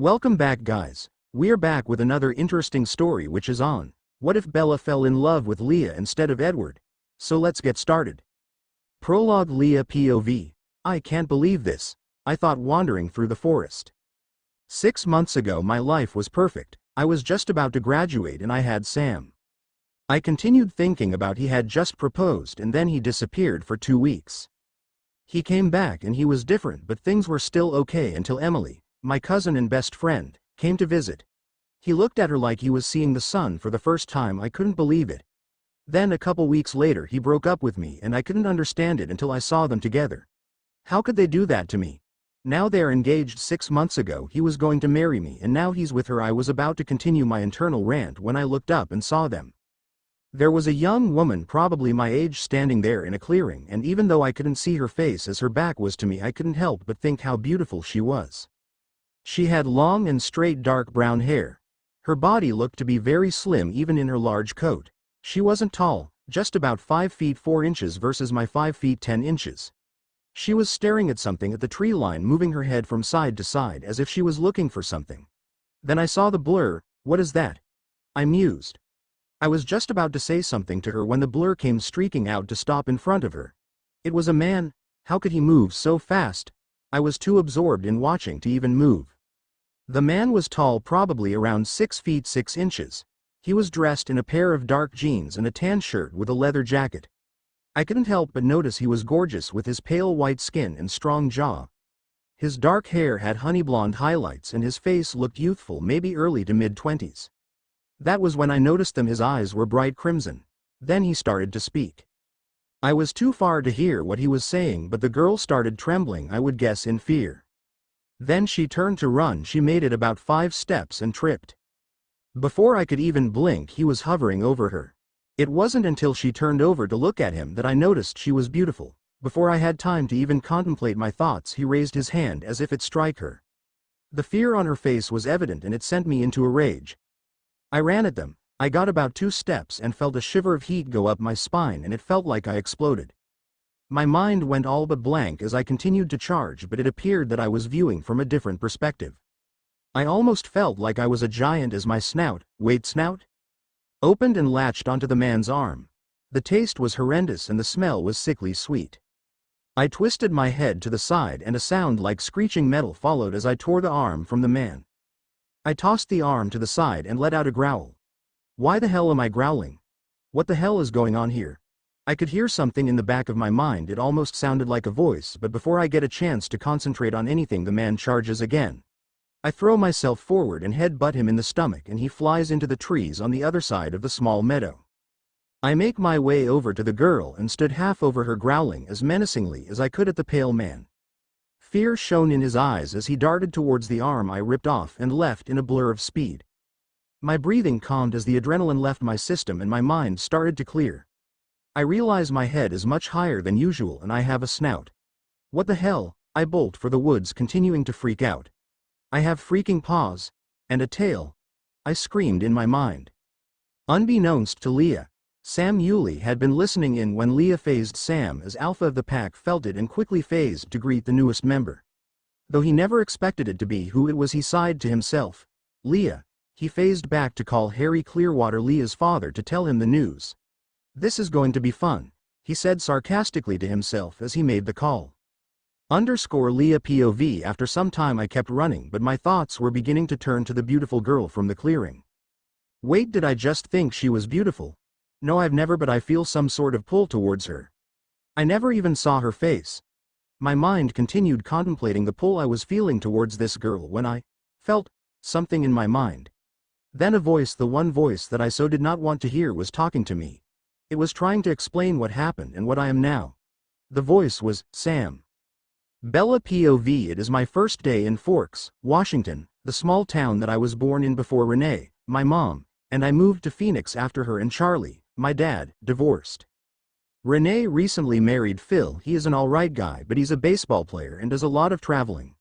Welcome back, guys. We're back with another interesting story, which is on what if Bella fell in love with Leah instead of Edward? So let's get started. Prologue. Leah POV. I can't believe this. I thought wandering through the forest. 6 months ago my life was perfect. I was just about to graduate and I had Sam. I continued thinking about he had just proposed and then he disappeared for 2 weeks. He came back and he was different, but things were still okay until Emily, my cousin and best friend, came to visit. He looked at her like he was seeing the sun for the first time. I couldn't believe it. Then a couple weeks later he broke up with me and I couldn't understand it until I saw them together. How could they do that to me? Now they're engaged. 6 months ago he was going to marry me and now he's with her. I was about to continue my internal rant when I looked up and saw them. There was a young woman probably my age standing there in a clearing, and even though I couldn't see her face as her back was to me, I couldn't help but think how beautiful she was. She had long and straight dark brown hair. Her body looked to be very slim even in her large coat. She wasn't tall, just about 5 feet 4 inches versus my 5 feet 10 inches. She was staring at something at the tree line, moving her head from side to side as if she was looking for something. Then I saw the blur. What is that? I mused. I was just about to say something to her when the blur came streaking out to stop in front of her. It was a man. How could he move so fast? I was too absorbed in watching to even move. The man was tall, probably around 6 feet 6 inches. He was dressed in a pair of dark jeans and a tan shirt with a leather jacket. I couldn't help but notice he was gorgeous with his pale white skin and strong jaw. His dark hair had honey blonde highlights and his face looked youthful, maybe early to mid-20s. That was when I noticed them. His eyes were bright crimson. Then he started to speak. I was too far to hear what he was saying, but the girl started trembling, I would guess in fear. Then she turned to run. She made it about 5 steps and tripped. Before I could even blink, he was hovering over her. It wasn't until she turned over to look at him that I noticed she was beautiful. Before I had time to even contemplate my thoughts, he raised his hand as if it strike her. The fear on her face was evident and it sent me into a rage. I ran at them. I got about 2 steps and felt a shiver of heat go up my spine and it felt like I exploded. My mind went all but blank as I continued to charge, but it appeared that I was viewing from a different perspective. I almost felt like I was a giant as my snout, opened and latched onto the man's arm. The taste was horrendous and the smell was sickly sweet. I twisted my head to the side and a sound like screeching metal followed as I tore the arm from the man. I tossed the arm to the side and let out a growl. Why the hell am I growling? What the hell is going on here? I could hear something in the back of my mind. It almost sounded like a voice, but before I get a chance to concentrate on anything, the man charges again. I throw myself forward and head-butt him in the stomach and he flies into the trees on the other side of the small meadow. I make my way over to the girl and stood half over her, growling as menacingly as I could at the pale man. Fear shone in his eyes as he darted towards the arm I ripped off and left in a blur of speed. My breathing calmed as the adrenaline left my system and my mind started to clear. I realize my head is much higher than usual and I have a snout. What the hell? I bolt for the woods, continuing to freak out. I have freaking paws. And a tail. I screamed in my mind. Unbeknownst to Leah, Sam Yulee had been listening in when Leah phased Sam as alpha of the pack, felt it and quickly phased to greet the newest member. Though he never expected it to be who it was, he sighed to himself. Leah. He phased back to call Harry Clearwater, Leah's father, to tell him the news. This is going to be fun, he said sarcastically to himself as he made the call. Leah POV. After some time I kept running, but my thoughts were beginning to turn to the beautiful girl from the clearing. Wait, did I just think she was beautiful? No, I've never, but I feel some sort of pull towards her. I never even saw her face. My mind continued contemplating the pull I was feeling towards this girl when I felt something in my mind. Then a voice, the one voice that I so did not want to hear, was talking to me. It was trying to explain what happened and what I am now. The voice was Sam. Bella POV. It is my first day in Forks, Washington, the small town that I was born in before Renee, my mom, and I moved to Phoenix after her and Charlie, my dad, divorced. Renee recently married Phil. He is an alright guy, but he's a baseball player and does a lot of traveling.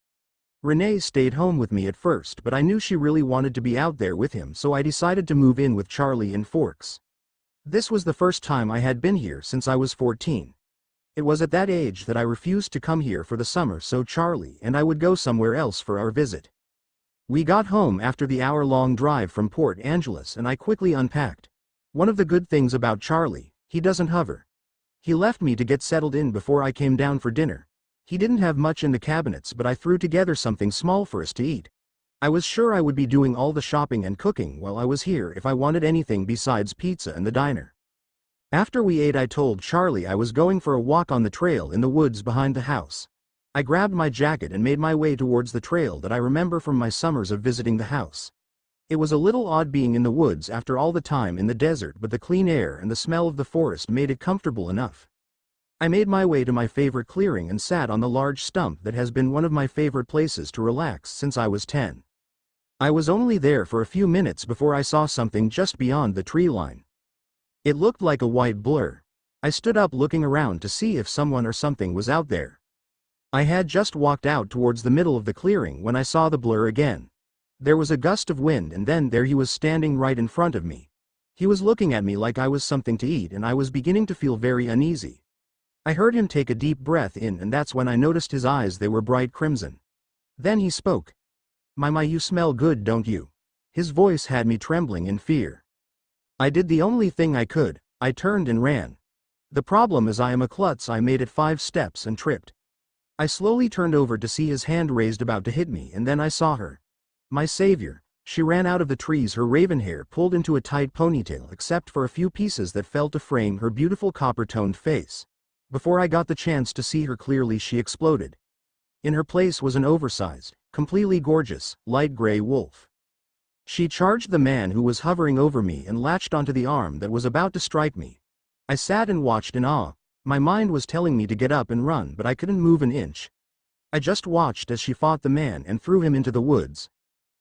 Renee stayed home with me at first, but I knew she really wanted to be out there with him, so I decided to move in with Charlie in Forks. This was the first time I had been here since I was 14. It was at that age that I refused to come here for the summer, so Charlie and I would go somewhere else for our visit. We got home after the hour-long drive from Port Angeles and I quickly unpacked. One of the good things about Charlie, he doesn't hover. He left me to get settled in before I came down for dinner. He didn't have much in the cabinets, but I threw together something small for us to eat. I was sure I would be doing all the shopping and cooking while I was here if I wanted anything besides pizza and the diner. After we ate, I told Charlie I was going for a walk on the trail in the woods behind the house. I grabbed my jacket and made my way towards the trail that I remember from my summers of visiting the house. It was a little odd being in the woods after all the time in the desert, but the clean air and the smell of the forest made it comfortable enough. I made my way to my favorite clearing and sat on the large stump that has been one of my favorite places to relax since I was 10. I was only there for a few minutes before I saw something just beyond the tree line. It looked like a white blur. I stood up looking around to see if someone or something was out there. I had just walked out towards the middle of the clearing when I saw the blur again. There was a gust of wind and then there he was standing right in front of me. He was looking at me like I was something to eat and I was beginning to feel very uneasy. I heard him take a deep breath in and that's when I noticed his eyes, they were bright crimson. Then he spoke. My, you smell good, don't you? His voice had me trembling in fear. I did the only thing I could, I turned and ran. The problem is I am a klutz. I made it 5 steps and tripped. I slowly turned over to see his hand raised about to hit me and then I saw her. My savior. She ran out of the trees, her raven hair pulled into a tight ponytail except for a few pieces that fell to frame her beautiful copper-toned face. Before I got the chance to see her clearly, she exploded. In her place was an oversized, completely gorgeous, light gray wolf. She charged the man who was hovering over me and latched onto the arm that was about to strike me. I sat and watched in awe. My mind was telling me to get up and run, but I couldn't move an inch. I just watched as she fought the man and threw him into the woods.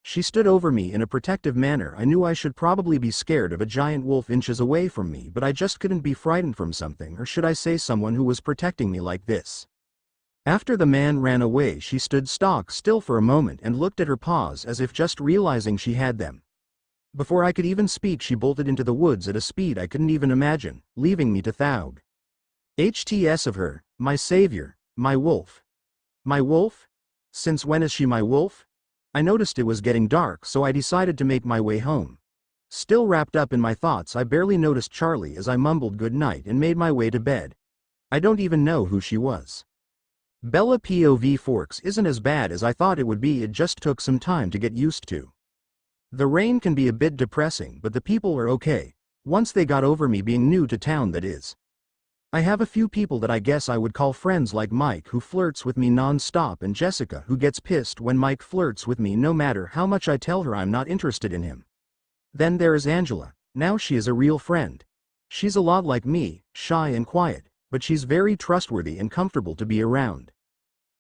She stood over me in a protective manner. I knew I should probably be scared of a giant wolf inches away from me, but I just couldn't be frightened from something, or should I say someone who was protecting me like this. After the man ran away, she stood stock still for a moment and looked at her paws as if just realizing she had them. Before I could even speak, she bolted into the woods at a speed I couldn't even imagine, leaving me to Thaug. HTS of her, my savior, my wolf. My wolf? Since when is she my wolf? I noticed it was getting dark, so I decided to make my way home. Still wrapped up in my thoughts, I barely noticed Charlie as I mumbled good night and made my way to bed. I don't even know who she was. Bella POV Forks isn't as bad as I thought it would be. It just took some time to get used to. The rain can be a bit depressing, but the people are okay. Once they got over me being new to town, that is. I have a few people that I guess I would call friends, like Mike, who flirts with me non-stop, and Jessica, who gets pissed when Mike flirts with me no matter how much I tell her I'm not interested in him. Then there is Angela. Now she is a real friend. She's a lot like me, shy and quiet, but she's very trustworthy and comfortable to be around.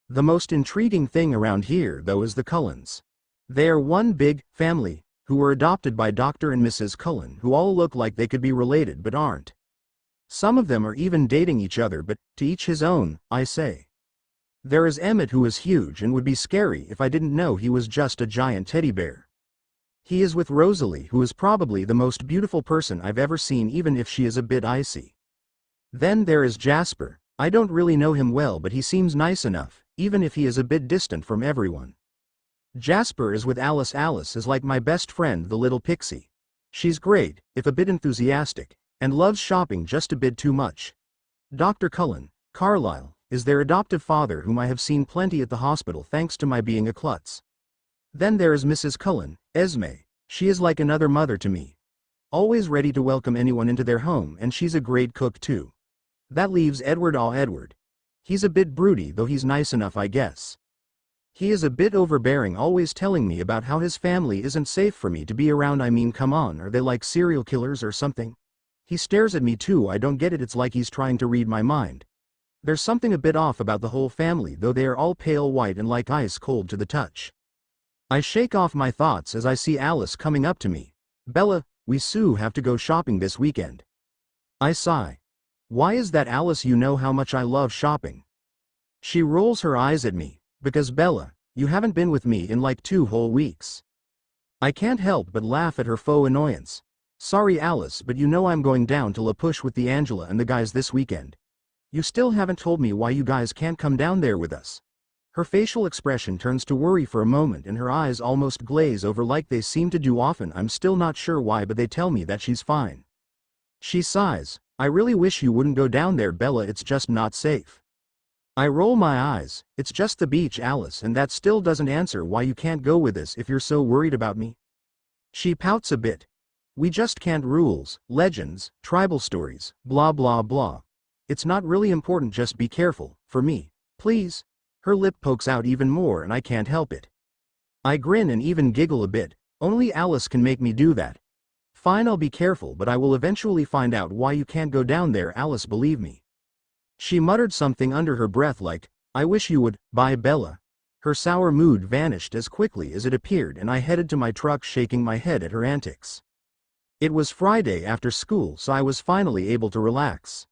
The most intriguing thing around here, though, is the Cullens. They are one big family, who were adopted by Dr. and Mrs. Cullen, who all look like they could be related but aren't. Some of them are even dating each other, but to each his own, I say. There is Emmett, who is huge and would be scary if I didn't know he was just a giant teddy bear. He is with Rosalie, who is probably the most beautiful person I've ever seen, even if she is a bit icy. Then there is Jasper. I don't really know him well, but he seems nice enough, even if he is a bit distant from everyone. Jasper is with Alice. Alice is like my best friend, the little pixie. She's great, if a bit enthusiastic, and loves shopping just a bit too much. Dr. Cullen, Carlisle, is their adoptive father, whom I have seen plenty at the hospital thanks to my being a klutz. Then there is Mrs. Cullen, Esme. She is like another mother to me. Always ready to welcome anyone into their home, and she's a great cook too. That leaves Edward. Edward. He's a bit broody, though he's nice enough, I guess. He is a bit overbearing, always telling me about how his family isn't safe for me to be around. I mean, come on, are they like serial killers or something? He stares at me too. I don't get it. It's like he's trying to read my mind. There's something a bit off about the whole family, though they are all pale white and like ice cold to the touch. I shake off my thoughts as I see Alice coming up to me. Bella, we have to go shopping this weekend. I sigh. Why is that, Alice? You know how much I love shopping. She rolls her eyes at me. Because Bella, you haven't been with me in like 2 whole weeks. I can't help but laugh at her faux annoyance. Sorry, Alice, but you know I'm going down to La Push with the Angela and the guys this weekend. You still haven't told me why you guys can't come down there with us. Her facial expression turns to worry for a moment and her eyes almost glaze over like they seem to do often. I'm still not sure why, but they tell me that she's fine. She sighs. I really wish you wouldn't go down there, Bella, it's just not safe. I roll my eyes. It's just the beach, Alice, and that still doesn't answer why you can't go with us if you're so worried about me. She pouts a bit. We just can't, rules, legends, tribal stories, blah blah blah. It's not really important, just be careful, for me, please. Her lip pokes out even more and I can't help it. I grin and even giggle a bit. Only Alice can make me do that. Fine, I'll be careful, but I will eventually find out why you can't go down there, Alice, believe me. She muttered something under her breath like, I wish you would, bye Bella. Her sour mood vanished as quickly as it appeared and I headed to my truck, shaking my head at her antics. It was Friday after school, so I was finally able to relax.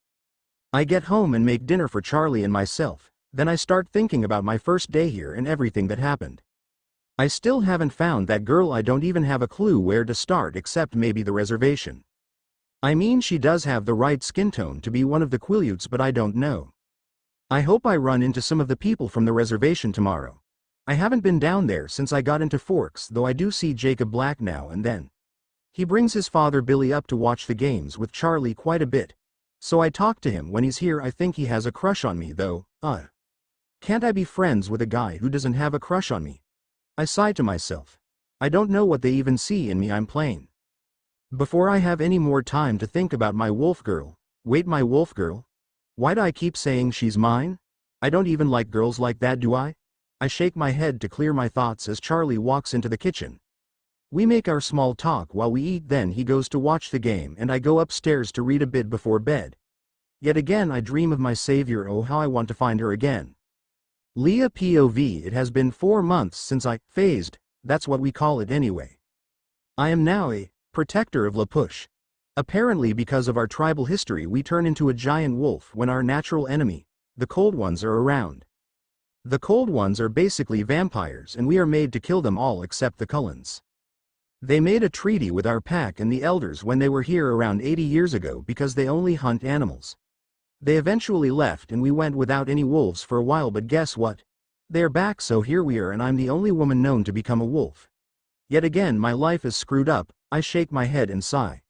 I get home and make dinner for Charlie and myself, then I start thinking about my first day here and everything that happened. I still haven't found that girl. I don't even have a clue where to start except maybe the reservation. I mean, she does have the right skin tone to be one of the Quileutes, but I don't know. I hope I run into some of the people from the reservation tomorrow. I haven't been down there since I got into Forks, though I do see Jacob Black now and then. He brings his father Billy up to watch the games with Charlie quite a bit. So I talk to him when he's here. I think he has a crush on me though. Can't I be friends with a guy who doesn't have a crush on me? I sigh to myself. I don't know what they even see in me. I'm plain. Before I have any more time to think about my wolf girl. Wait, my wolf girl? Why do I keep saying she's mine? I don't even like girls like that, do I? I shake my head to clear my thoughts as Charlie walks into the kitchen. We make our small talk while we eat, then he goes to watch the game and I go upstairs to read a bit before bed. Yet again I dream of my savior. Oh, how I want to find her again. Leah POV. It has been 4 months since I phased, that's what we call it anyway. I am now a protector of La Push. Apparently because of our tribal history we turn into a giant wolf when our natural enemy, the Cold Ones, are around. The Cold Ones are basically vampires and we are made to kill them all except the Cullens. They made a treaty with our pack and the elders when they were here around 80 years ago because they only hunt animals. They eventually left and we went without any wolves for a while, but guess what? They're back, so here we are and I'm the only woman known to become a wolf. Yet again my life is screwed up. I shake my head and sigh.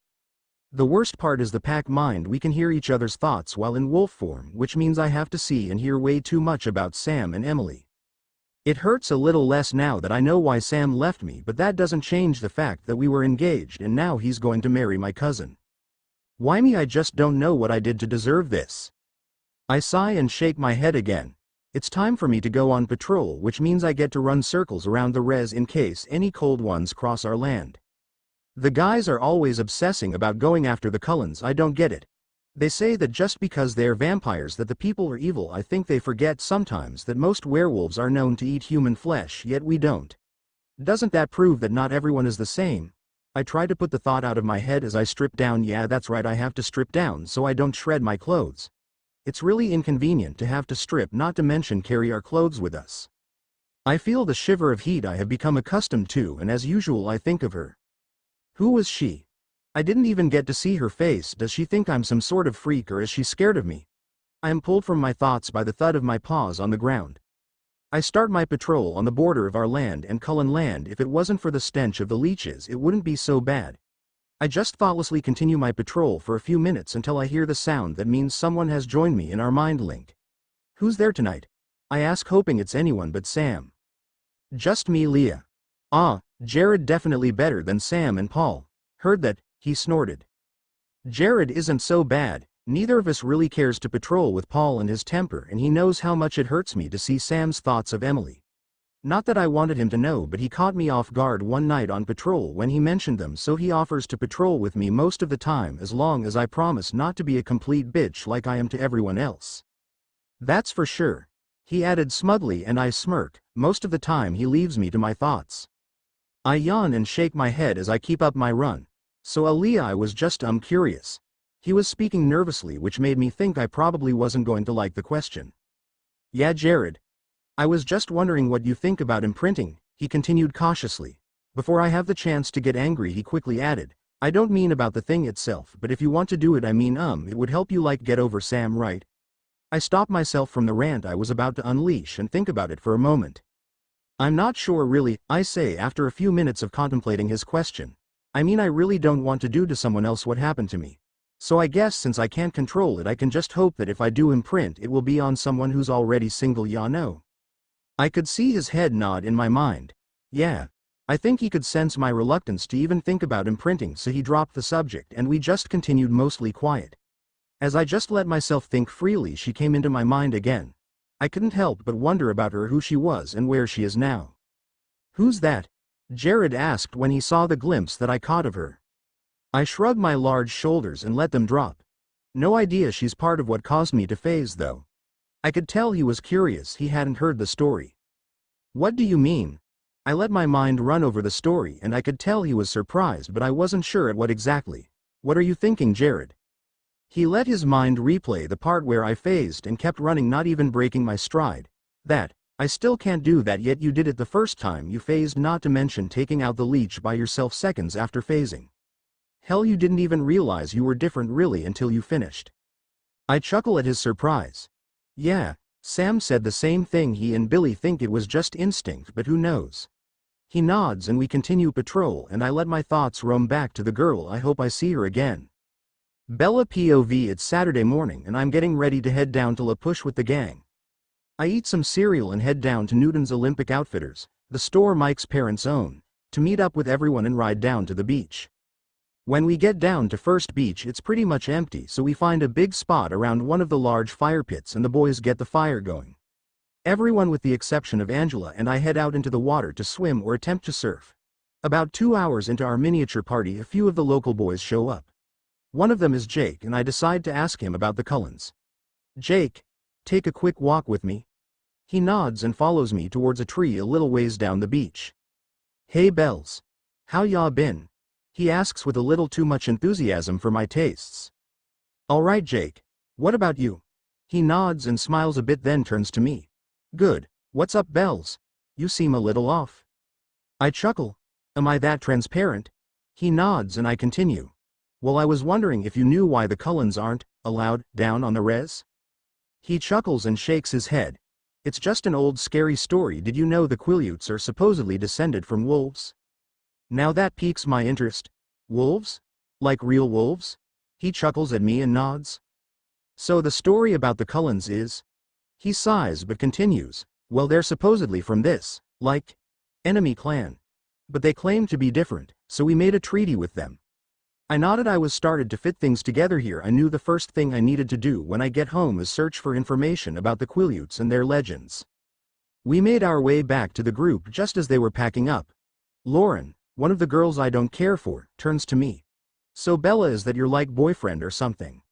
The worst part is the pack mind. We can hear each other's thoughts while in wolf form, which means I have to see and hear way too much about Sam and Emily. It hurts a little less now that I know why Sam left me, but that doesn't change the fact that we were engaged and now he's going to marry my cousin. Why me? I just don't know what I did to deserve this. I sigh and shake my head again. It's time for me to go on patrol, which means I get to run circles around the res in case any Cold Ones cross our land. The guys are always obsessing about going after the Cullens. I don't get it. They say that just because they're vampires that the people are evil. I think they forget sometimes that most werewolves are known to eat human flesh, yet we don't. Doesn't that prove that not everyone is the same? I try to put the thought out of my head as I strip down. Yeah, that's right, I have to strip down so I don't shred my clothes. It's really inconvenient to have to strip, not to mention carry our clothes with us. I feel the shiver of heat I have become accustomed to, and as usual I think of her. Who was she? I didn't even get to see her face. Does she think I'm some sort of freak, or is she scared of me? I am pulled from my thoughts by the thud of my paws on the ground. I start my patrol on the border of our land and Cullen land. If it wasn't for the stench of the leeches it wouldn't be so bad. I just thoughtlessly continue my patrol for a few minutes until I hear the sound that means someone has joined me in our mind link. Who's there tonight? I ask, hoping it's anyone but Sam. Just me, Leah. Jared, definitely better than Sam and Paul. Heard that, he snorted. Jared isn't so bad. Neither of us really cares to patrol with Paul and his temper, and he knows how much it hurts me to see Sam's thoughts of Emily. Not that I wanted him to know, but he caught me off guard one night on patrol when he mentioned them, so he offers to patrol with me most of the time as long as I promise not to be a complete bitch like I am to everyone else. That's for sure. He added smugly, and I smirk. Most of the time he leaves me to my thoughts. I yawn and shake my head as I keep up my run. So Leah, I was just curious. He was speaking nervously, which made me think I probably wasn't going to like the question. Yeah, Jared. I was just wondering what you think about imprinting, he continued cautiously. Before I have the chance to get angry he quickly added, I don't mean about the thing itself, but if you want to do it, I mean it would help you, like, get over Sam, right? I stopped myself from the rant I was about to unleash and think about it for a moment. I'm not sure really, I say after a few minutes of contemplating his question. I mean, I really don't want to do to someone else what happened to me. So I guess since I can't control it, I can just hope that if I do imprint, it will be on someone who's already single, ya know. I could see his head nod in my mind. Yeah. I think he could sense my reluctance to even think about imprinting, so he dropped the subject and we just continued mostly quiet. As I just let myself think freely, she came into my mind again. I couldn't help but wonder about her, who she was and where she is now. Who's that? Jared asked when he saw the glimpse that I caught of her. I shrugged my large shoulders and let them drop. No idea, she's part of what caused me to phase though. I could tell he was curious, he hadn't heard the story. What do you mean? I let my mind run over the story and I could tell he was surprised, but I wasn't sure at what exactly. What are you thinking, Jared? He let his mind replay the part where I phased and kept running, not even breaking my stride. That, I still can't do that, yet you did it the first time you phased, not to mention taking out the leech by yourself seconds after phasing. Hell, you didn't even realize you were different really until you finished. I chuckle at his surprise. Yeah, Sam said the same thing. He and Billy think it was just instinct, but who knows? He nods and we continue patrol, and I let my thoughts roam back to the girl. I hope I see her again. Bella POV. It's Saturday morning and I'm getting ready to head down to La Push with the gang. I eat some cereal and head down to Newton's Olympic Outfitters, the store Mike's parents own, to meet up with everyone and ride down to the beach. When we get down to First Beach, it's pretty much empty, so we find a big spot around one of the large fire pits and the boys get the fire going. Everyone with the exception of Angela and I head out into the water to swim or attempt to surf. About 2 hours into our miniature party, a few of the local boys show up. One of them is Jake and I decide to ask him about the Cullens. Jake, take a quick walk with me. He nods and follows me towards a tree a little ways down the beach. Hey Bells. How y'all been? He asks with a little too much enthusiasm for my tastes. Alright Jake, what about you? He nods and smiles a bit, then turns to me. Good, what's up Bells? You seem a little off. I chuckle. Am I that transparent? He nods and I continue. Well, I was wondering if you knew why the Cullens aren't allowed down on the res? He chuckles and shakes his head. It's just an old scary story. Did you know the Quileutes are supposedly descended from wolves? Now that piques my interest. Wolves? Like real wolves? He chuckles at me and nods. So the story about the Cullens is? He sighs but continues. Well, they're supposedly from this, like, enemy clan. But they claim to be different, so we made a treaty with them. I nodded. I was started to fit things together here. I knew the first thing I needed to do when I get home is search for information about the Quileutes and their legends. We made our way back to the group just as they were packing up. Lauren, one of the girls I don't care for, turns to me. So Bella, is that your like boyfriend or something?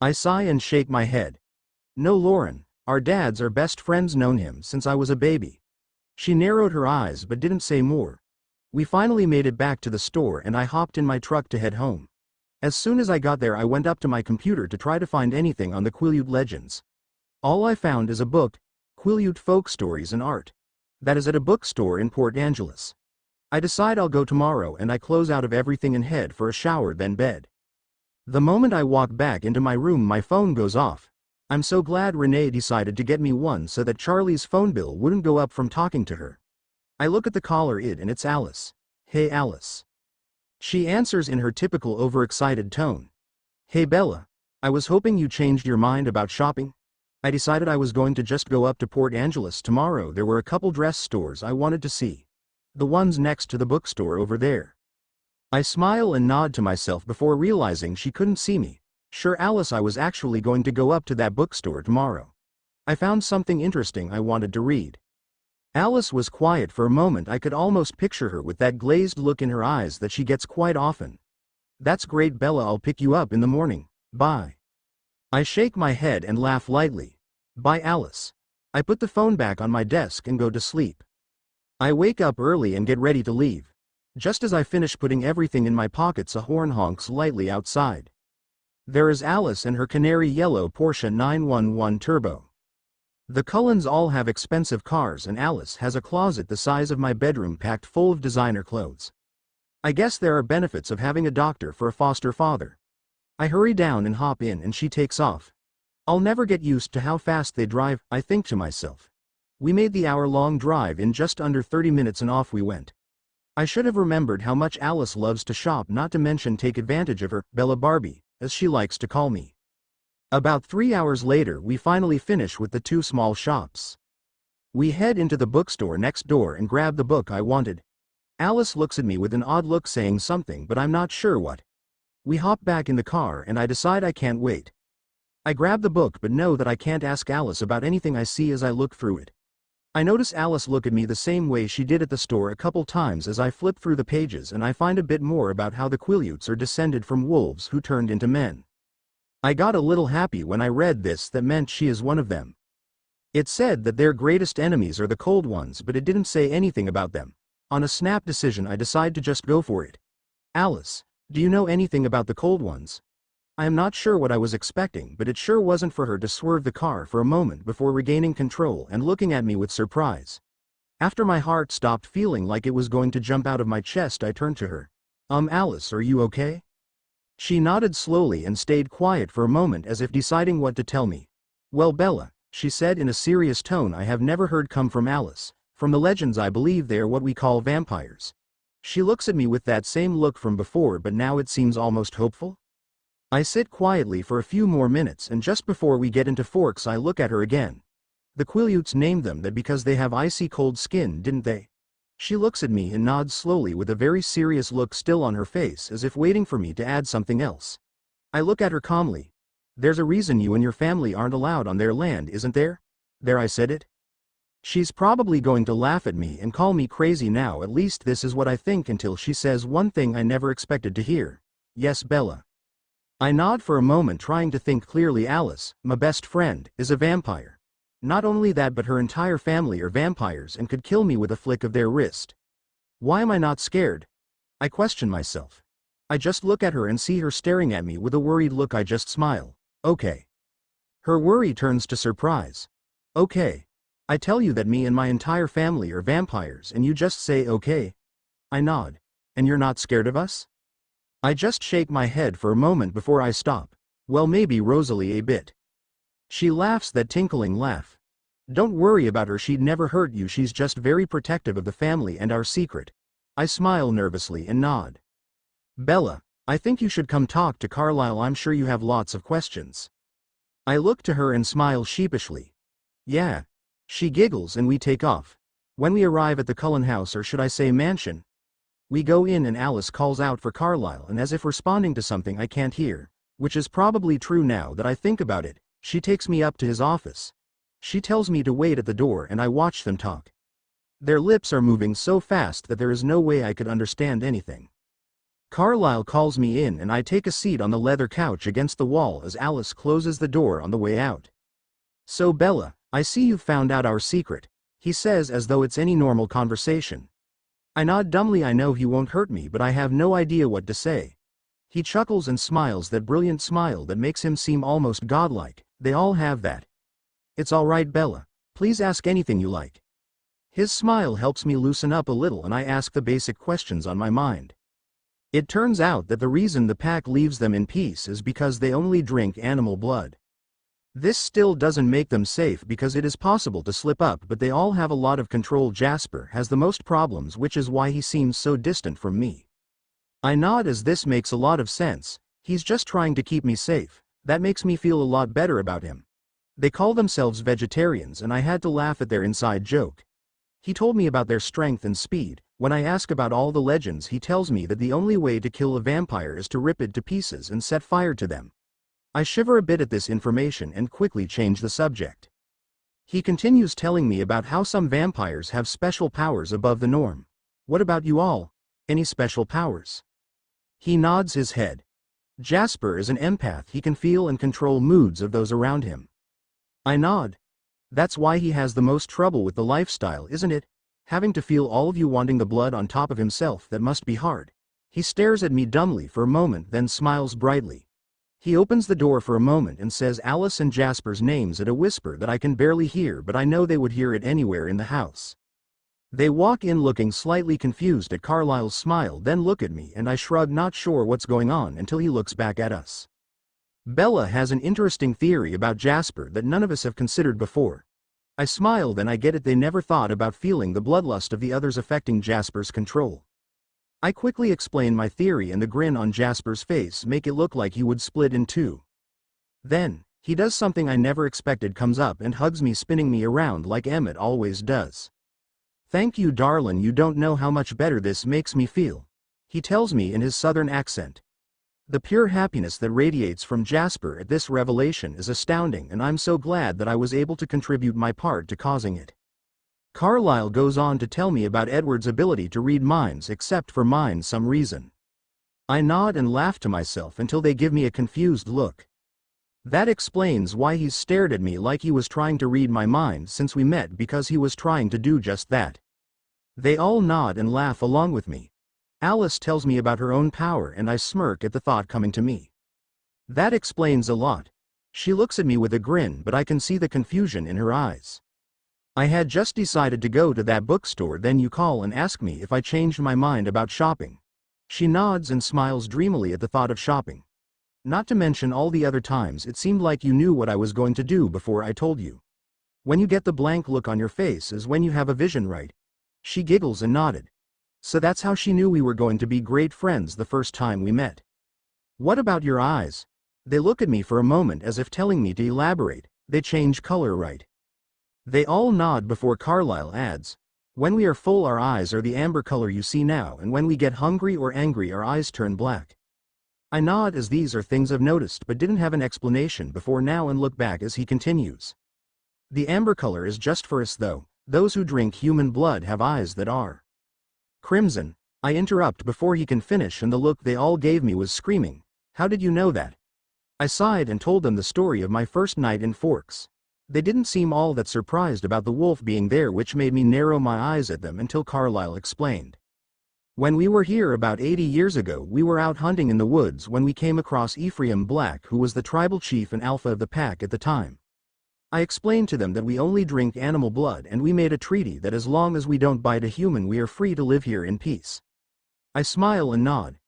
I sigh and shake my head. No Lauren, our dads are best friends, known him since I was a baby. She narrowed her eyes but didn't say more. We finally made it back to the store and I hopped in my truck to head home. As soon as I got there, I went up to my computer to try to find anything on the Quileute legends. All I found is a book, Quileute Folk Stories and Art. That is at a bookstore in Port Angeles. I decide I'll go tomorrow and I close out of everything and head for a shower, then bed. The moment I walk back into my room, my phone goes off. I'm so glad Renee decided to get me one so that Charlie's phone bill wouldn't go up from talking to her. I look at the caller ID and it's Alice. Hey Alice. She answers in her typical overexcited tone. Hey Bella. I was hoping you changed your mind about shopping. I decided I was going to just go up to Port Angeles tomorrow. There were a couple dress stores I wanted to see. The ones next to the bookstore over there. I smile and nod to myself before realizing she couldn't see me. Sure Alice, I was actually going to go up to that bookstore tomorrow. I found something interesting I wanted to read. Alice was quiet for a moment. I could almost picture her with that glazed look in her eyes that she gets quite often. That's great Bella, I'll pick you up in the morning. Bye. I shake my head and laugh lightly. Bye Alice. I put the phone back on my desk and go to sleep. I wake up early and get ready to leave. Just as I finish putting everything in my pockets, a horn honks lightly outside. There is Alice and her canary yellow Porsche 911 Turbo. The Cullens all have expensive cars and Alice has a closet the size of my bedroom packed full of designer clothes. I guess there are benefits of having a doctor for a foster father. I hurry down and hop in and she takes off. I'll never get used to how fast they drive, I think to myself. We made the hour-long drive in just under 30 minutes and off we went. I should have remembered how much Alice loves to shop, not to mention take advantage of her, Bella Barbie, as she likes to call me. About 3 hours later we finally finish with the 2 small shops. We head into the bookstore next door and grab the book I wanted. Alice looks at me with an odd look saying something, but I'm not sure what. We hop back in the car and I decide I can't wait. I grab the book but know that I can't ask Alice about anything I see as I look through it. I notice Alice look at me the same way she did at the store a couple times as I flip through the pages, and I find a bit more about how the Quileutes are descended from wolves who turned into men. I got a little happy when I read this. That meant she is one of them. It said that their greatest enemies are the cold ones, but it didn't say anything about them. On a snap decision I decide to just go for it. Alice, do you know anything about the cold ones? I am not sure what I was expecting, but it sure wasn't for her to swerve the car for a moment before regaining control and looking at me with surprise. After my heart stopped feeling like it was going to jump out of my chest, I turned to her. Alice, are you okay? She nodded slowly and stayed quiet for a moment as if deciding what to tell me. Well, Bella, she said in a serious tone I have never heard come from Alice. From the legends I believe they are what we call vampires. She looks at me with that same look from before, but now it seems almost hopeful. I sit quietly for a few more minutes, and just before we get into Forks I look at her again. The Quileutes named them that because they have icy cold skin, didn't they? She looks at me and nods slowly with a very serious look still on her face, as if waiting for me to add something else. I look at her calmly. There's a reason you and your family aren't allowed on their land, isn't there? There, I said it. She's probably going to laugh at me and call me crazy now, at least this is what I think, until she says one thing I never expected to hear. Yes, Bella. I nod for a moment, trying to think clearly. Alice, my best friend, is a vampire. Not only that, but her entire family are vampires and could kill me with a flick of their wrist. Why am I not scared? I question myself. I just look at her and see her staring at me with a worried look. I just smile. Okay. Her worry turns to surprise. Okay. I tell you that me and my entire family are vampires and you just say okay? I nod. And you're not scared of us? I just shake my head for a moment before I stop. Well, maybe Rosalie a bit. She laughs that tinkling laugh. Don't worry about her, she'd never hurt you, she's just very protective of the family and our secret. I smile nervously and nod. Bella, I think you should come talk to Carlisle, I'm sure you have lots of questions. I look to her and smile sheepishly. Yeah. She giggles and we take off. When we arrive at the Cullen house, or should I say mansion, we go in and Alice calls out for Carlisle, and as if responding to something I can't hear, which is probably true now that I think about it, she takes me up to his office. She tells me to wait at the door and I watch them talk. Their lips are moving so fast that there is no way I could understand anything. Carlisle calls me in and I take a seat on the leather couch against the wall as Alice closes the door on the way out. So Bella, I see you've found out our secret, he says as though it's any normal conversation. I nod dumbly. I know he won't hurt me, but I have no idea what to say. He chuckles and smiles that brilliant smile that makes him seem almost godlike. They all have that. It's all right, Bella. Please ask anything you like. His smile helps me loosen up a little and I ask the basic questions on my mind. It turns out that the reason the pack leaves them in peace is because they only drink animal blood. This still doesn't make them safe because it is possible to slip up, but they all have a lot of control. Jasper has the most problems, which is why he seems so distant from me. I nod as this makes a lot of sense. He's just trying to keep me safe. That makes me feel a lot better about him. They call themselves vegetarians and I had to laugh at their inside joke. He told me about their strength and speed. When I ask about all the legends, he tells me that the only way to kill a vampire is to rip it to pieces and set fire to them. I shiver a bit at this information and quickly change the subject. He continues telling me about how some vampires have special powers above the norm. What about you all? Any special powers? He nods his head. Jasper is an empath. He can feel and control moods of those around him. I nod. That's why he has the most trouble with the lifestyle, isn't it? Having to feel all of you wanting the blood on top of himself, that must be hard. He stares at me dumbly for a moment, then smiles brightly. He opens the door for a moment and says Alice and Jasper's names at a whisper that I can barely hear, but I know they would hear it anywhere in the house. They walk in looking slightly confused at Carlisle's smile, then look at me and I shrug, not sure what's going on, until he looks back at us. Bella has an interesting theory about Jasper that none of us have considered before. I smiled and I get it, they never thought about feeling the bloodlust of the others affecting Jasper's control. I quickly explain my theory and the grin on Jasper's face make it look like he would split in two. Then, he does something I never expected, comes up and hugs me, spinning me around like Emmett always does. "Thank you, darlin', you don't know how much better this makes me feel," he tells me in his southern accent. The pure happiness that radiates from Jasper at this revelation is astounding, and I'm so glad that I was able to contribute my part to causing it. Carlisle goes on to tell me about Edward's ability to read minds, except for mine some reason. I nod and laugh to myself until they give me a confused look. That explains why he's stared at me like he was trying to read my mind since we met, because he was trying to do just that. They all nod and laugh along with me. Alice tells me about her own power and I smirk at the thought coming to me. That explains a lot. She looks at me with a grin, but I can see the confusion in her eyes. I had just decided to go to that bookstore, then you call and ask me if I changed my mind about shopping. She nods and smiles dreamily at the thought of shopping. Not to mention all the other times it seemed like you knew what I was going to do before I told you. When you get the blank look on your face is when you have a vision, right? She giggles and nodded. So that's how she knew we were going to be great friends the first time we met. What about your eyes? They look at me for a moment as if telling me to elaborate. They change color, right? They all nod before Carlisle adds, "When we are full our eyes are the amber color you see now, and when we get hungry or angry our eyes turn black." I nod as these are things I've noticed but didn't have an explanation before now, and look back as he continues. "The amber color is just for us though. Those who drink human blood have eyes that are crimson." I interrupt before he can finish, and the look they all gave me was screaming, "How did you know that?" I sighed and told them the story of my first night in Forks. They didn't seem all that surprised about the wolf being there, which made me narrow my eyes at them until Carlisle explained. "When we were here about 80 years ago, we were out hunting in the woods when we came across Ephraim Black, who was the tribal chief and alpha of the pack at the time. I explained to them that we only drink animal blood, and we made a treaty that as long as we don't bite a human we are free to live here in peace." I smile and nod.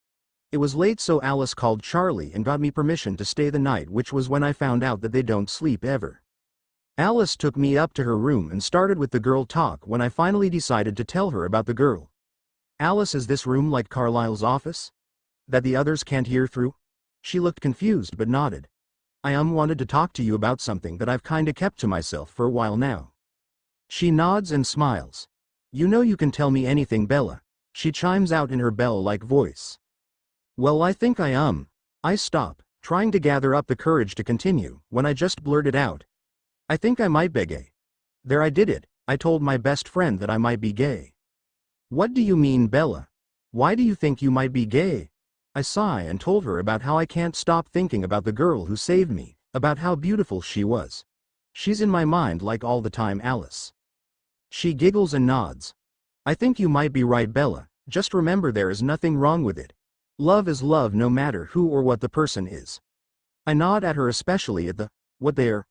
It was late, so Alice called Charlie and got me permission to stay the night, which was when I found out that they don't sleep ever. Alice took me up to her room and started with the girl talk when I finally decided to tell her about the girl. "Alice, is this room like Carlisle's office? That the others can't hear through?" She looked confused but nodded. "I wanted to talk to you about something that I've kinda kept to myself for a while now." She nods and smiles. "You know you can tell me anything, Bella," she chimes out in her bell-like voice. "Well, I think I stop, trying to gather up the courage to continue, when I just blurted out, "I think I might be gay." There, I did it. I told my best friend that I might be gay. "What do you mean, Bella? Why do you think you might be gay?" I sigh and told her about how I can't stop thinking about the girl who saved me, about how beautiful she was. "She's in my mind like all the time, Alice." She giggles and nods. "I think you might be right, Bella. Just remember there is nothing wrong with it. Love is love no matter who or what the person is." I nod at her, especially at the "what there,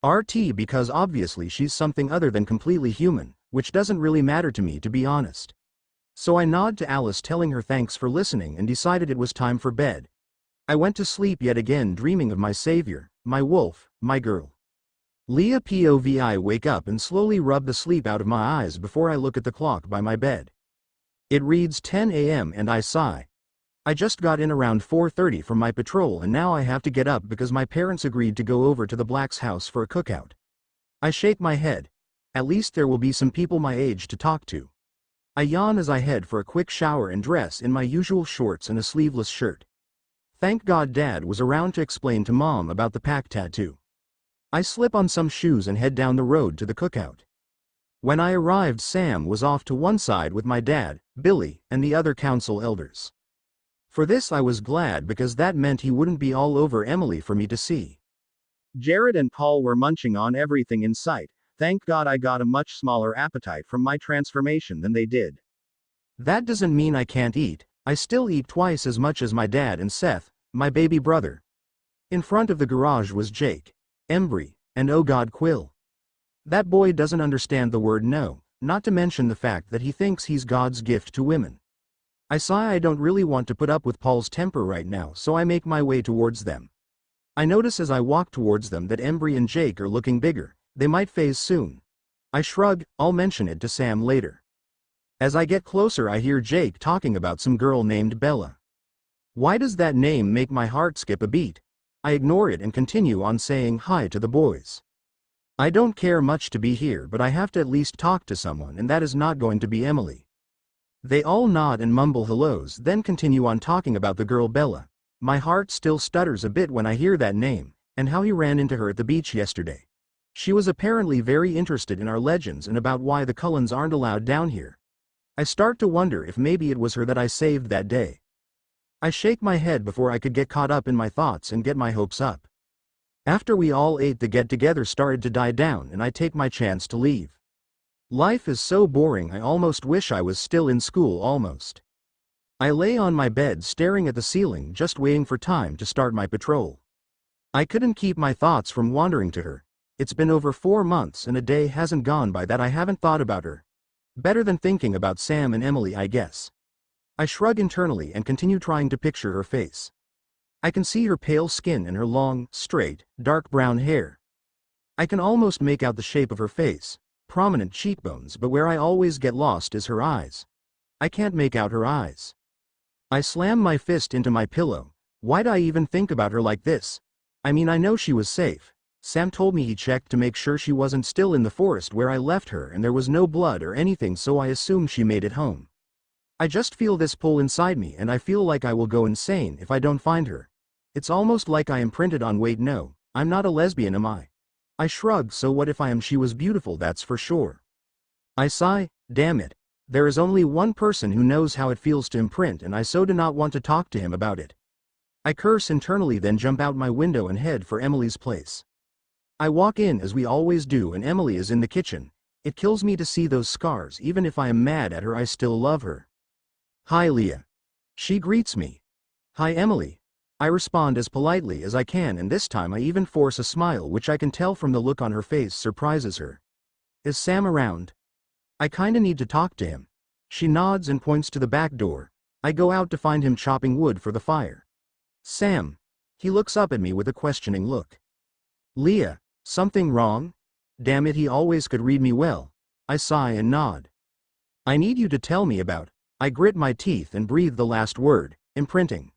RT," because obviously she's something other than completely human, which doesn't really matter to me, to be honest. So I nod to Alice, telling her thanks for listening, and decided it was time for bed. I went to sleep yet again, dreaming of my savior, my wolf, my girl. Leah POV. I wake up and slowly rub the sleep out of my eyes before I look at the clock by my bed. It reads 10 a.m. and I sigh. I just got in around 4:30 from my patrol, and now I have to get up because my parents agreed to go over to the Black's house for a cookout. I shake my head. At least there will be some people my age to talk to. I yawn as I head for a quick shower and dress in my usual shorts and a sleeveless shirt. Thank God Dad was around to explain to Mom about the pack tattoo. I slip on some shoes and head down the road to the cookout. When I arrived, Sam was off to one side with my dad, Billy, and the other council elders. For this I was glad, because that meant he wouldn't be all over Emily for me to see. Jared and Paul were munching on everything in sight. Thank God I got a much smaller appetite from my transformation than they did. That doesn't mean I can't eat. I still eat twice as much as my dad and Seth, my baby brother. In front of the garage was Jake, Embry, and oh God, Quill. That boy doesn't understand the word no, not to mention the fact that he thinks he's God's gift to women. I sigh. I don't really want to put up with Paul's temper right now, so I make my way towards them. I notice as I walk towards them that Embry and Jake are looking bigger. They might phase soon. I shrug. I'll mention it to Sam later. As I get closer, I hear Jake talking about some girl named Bella. Why does that name make my heart skip a beat? I ignore it and continue on saying hi to the boys. I don't care much to be here, but I have to at least talk to someone, and that is not going to be Emily. They all nod and mumble hellos, then continue on talking about the girl Bella. My heart still stutters a bit when I hear that name, and how he ran into her at the beach yesterday. She was apparently very interested in our legends and about why the Cullens aren't allowed down here. I start to wonder if maybe it was her that I saved that day. I shake my head before I could get caught up in my thoughts and get my hopes up. After we all ate, the get-together started to die down and I take my chance to leave. Life is so boring. I almost wish I was still in school almost. I lay on my bed staring at the ceiling, just waiting for time to start my patrol. I couldn't keep my thoughts from wandering to her. It's been over 4 months and a day hasn't gone by that I haven't thought about her. Better than thinking about Sam and Emily, I guess. I shrug internally and continue trying to picture her face. I can see her pale skin and her long, straight, dark brown hair. I can almost make out the shape of her face, prominent cheekbones, but where I always get lost is her eyes. I can't make out her eyes. I slam my fist into my pillow. Why'd I even think about her like this? I mean, I know she was safe. Sam told me he checked to make sure she wasn't still in the forest where I left her and there was no blood or anything, so I assume she made it home. I just feel this pull inside me and I feel like I will go insane if I don't find her. It's almost like I am printed on. Wait, no, I'm not a lesbian, am I? I shrug. So what if I am? She was beautiful, that's for sure. I sigh. Damn it. There is only one person who knows how it feels to imprint, and I so do not want to talk to him about it. I curse internally, then jump out my window and head for Emily's place. I walk in as we always do and Emily is in the kitchen. It kills me to see those scars. Even if I am mad at her, I still love her. Hi, Leah. She greets me. Hi, Emily. I respond as politely as I can, and this time I even force a smile, which I can tell from the look on her face surprises her. Is Sam around? I kinda need to talk to him. She nods and points to the back door. I go out to find him chopping wood for the fire. Sam. He looks up at me with a questioning look. Leah, something wrong? Damn it, he always could read me well. I sigh and nod. I need you to tell me about. I grit my teeth and breathe the last word, imprinting.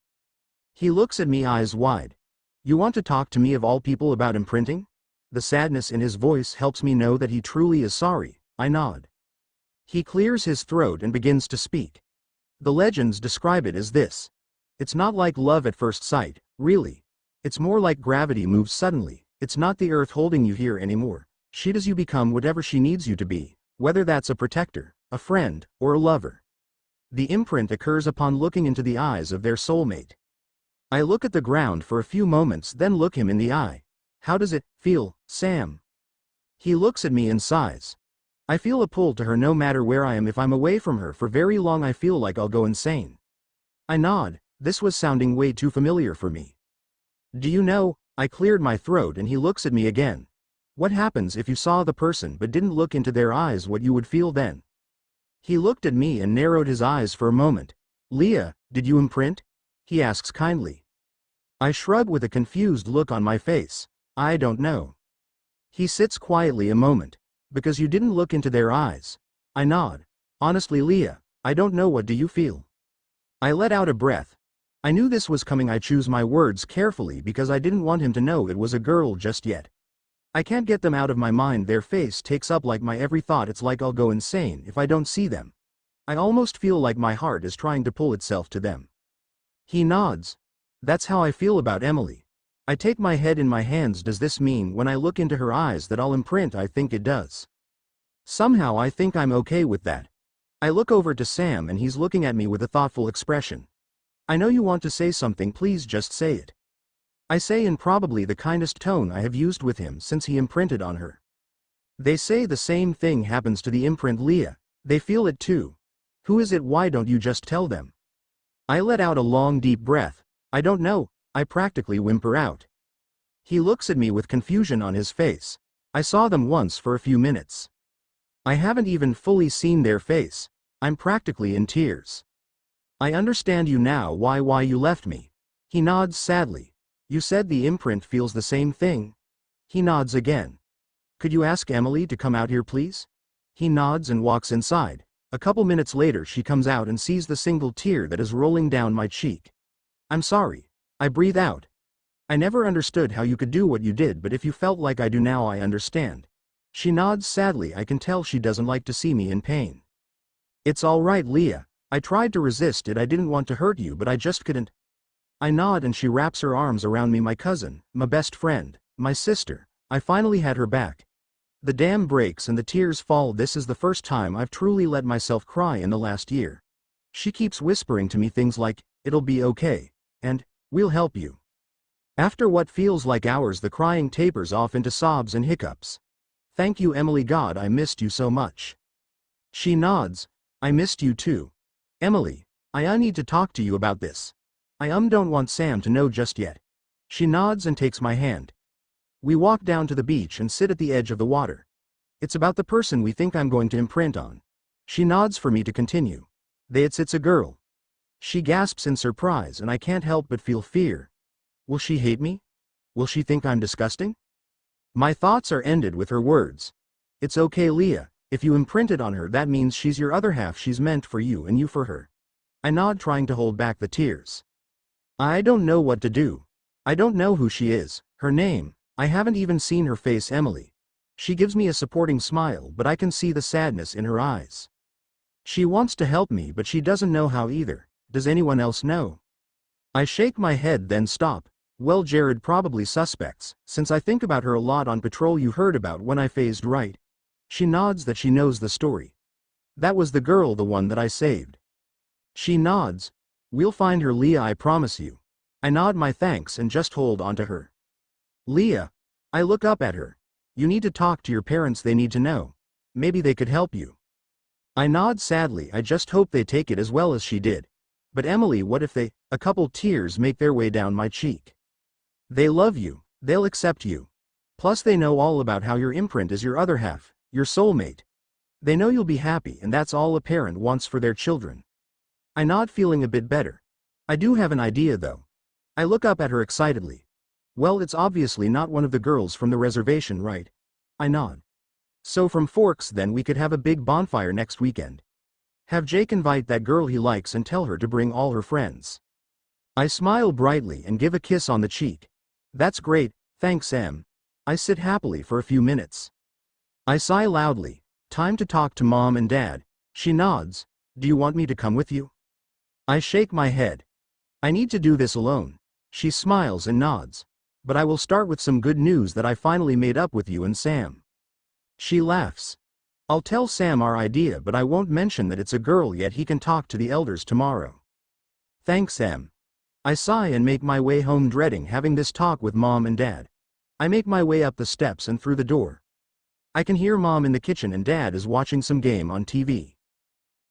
He looks at me eyes wide. You want to talk to me of all people about imprinting? The sadness in his voice helps me know that he truly is sorry. I nod. He clears his throat and begins to speak. The legends describe it as this. It's not like love at first sight, really. It's more like gravity moves suddenly. It's not the earth holding you here anymore. She does you become whatever she needs you to be, whether that's a protector, a friend, or a lover. The imprint occurs upon looking into the eyes of their soulmate. I look at the ground for a few moments, then look him in the eye. How does it feel, Sam? He looks at me and sighs. I feel a pull to her no matter where I am. If I'm away from her for very long, I feel like I'll go insane. I nod. This was sounding way too familiar for me. Do you know, I cleared my throat and he looks at me again. What happens if you saw the person but didn't look into their eyes? What you would feel then? He looked at me and narrowed his eyes for a moment. Leah, did you imprint? He asks kindly. I shrug with a confused look on my face. I don't know. He sits quietly a moment. Because you didn't look into their eyes. I nod. Honestly, Leah, I don't know. What do you feel? I let out a breath. I knew this was coming. I choose my words carefully because I didn't want him to know it was a girl just yet. I can't get them out of my mind. Their face takes up like my every thought. It's like I'll go insane if I don't see them. I almost feel like my heart is trying to pull itself to them. He nods. That's how I feel about Emily. I take my head in my hands. Does this mean when I look into her eyes that I'll imprint? I think it does. Somehow I think I'm okay with that. I look over to Sam and he's looking at me with a thoughtful expression. I know you want to say something, please just say it. I say in probably the kindest tone I have used with him since he imprinted on her. They say the same thing happens to the imprint, Leah. They feel it too. Who is it? Why don't you just tell them? I let out a long deep breath. I don't know, I practically whimper out. He looks at me with confusion on his face. I saw them once for a few minutes. I haven't even fully seen their face. I'm practically in tears. I understand you now why you left me. He nods sadly. You said the imprint feels the same thing? He nods again. Could you ask Emily to come out here please? He nods and walks inside. A couple minutes later she comes out and sees the single tear that is rolling down my cheek. I'm sorry. I breathe out. I never understood how you could do what you did, but if you felt like I do now I understand. She nods sadly. I can tell she doesn't like to see me in pain. It's all right, Leah. I tried to resist it. I didn't want to hurt you, but I just couldn't. I nod and she wraps her arms around me. My cousin, my best friend, my sister. I finally had her back. The dam breaks and the tears fall. This is the first time I've truly let myself cry in the last year. She keeps whispering to me things like, "It'll be okay," and, "We'll help you." After what feels like hours, the crying tapers off into sobs and hiccups. Thank you, Emily. God, I missed you so much. She nods. I missed you too. Emily, I need to talk to you about this. I don't want Sam to know just yet. She nods and takes my hand. We walk down to the beach and sit at the edge of the water. It's about the person we think I'm going to imprint on. She nods for me to continue. It's a girl. She gasps in surprise and I can't help but feel fear. Will she hate me? Will she think I'm disgusting? My thoughts are ended with her words. It's okay, Leah. If you imprinted on her, that means she's your other half. She's meant for you and you for her. I nod, trying to hold back the tears. I don't know what to do. I don't know who she is, her name. I haven't even seen her face. Emily. She gives me a supporting smile, but I can see the sadness in her eyes. She wants to help me, but she doesn't know how either. Does anyone else know? I shake my head, then stop. Well, Jared probably suspects, since I think about her a lot on patrol. You heard about when I phased right. She nods that she knows the story. That was the girl, the one that I saved. She nods. We'll find her, Leah, I promise you. I nod my thanks and just hold on to her. Leah. I look up at her. You need to talk to your parents. They need to know. Maybe they could help you. I nod sadly. I just hope they take it as well as she did. But Emily, what if they? A couple tears make their way down my cheek. They love you. They'll accept you. Plus they know all about how your imprint is your other half, your soulmate. They know you'll be happy, and that's all a parent wants for their children. I nod, feeling a bit better. I do have an idea though. I look up at her excitedly. Well, it's obviously not one of the girls from the reservation, right? I nod. So from Forks, then we could have a big bonfire next weekend. Have Jake invite that girl he likes and tell her to bring all her friends. I smile brightly and give a kiss on the cheek. That's great, thanks, Em. I sit happily for a few minutes. I sigh loudly. Time to talk to Mom and Dad. She nods. Do you want me to come with you? I shake my head. I need to do this alone. She smiles and nods. But I will start with some good news that I finally made up with you and Sam. She laughs. I'll tell Sam our idea, but I won't mention that it's a girl yet. He can talk to the elders tomorrow. Thanks, Em. I sigh and make my way home, dreading having this talk with Mom and Dad. I make my way up the steps and through the door. I can hear Mom in the kitchen and Dad is watching some game on TV.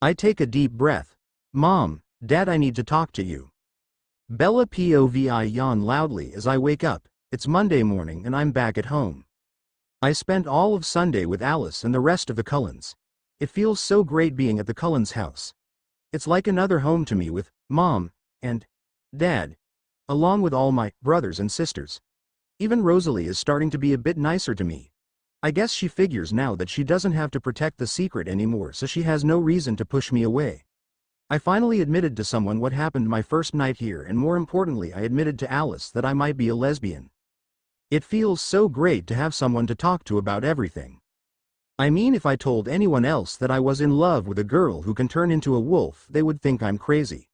I take a deep breath. Mom, Dad, I need to talk to you. Bella POV. I yawn loudly as I wake up. It's Monday morning and I'm back at home. I spent all of Sunday with Alice and the rest of the Cullens. It feels so great being at the Cullens' house. It's like another home to me, with Mom and Dad, along with all my brothers and sisters. Even Rosalie is starting to be a bit nicer to me. I guess she figures now that she doesn't have to protect the secret anymore, so she has no reason to push me away. I finally admitted to someone what happened my first night here, and more importantly, I admitted to Alice that I might be a lesbian. It feels so great to have someone to talk to about everything. I mean, if I told anyone else that I was in love with a girl who can turn into a wolf, they would think I'm crazy.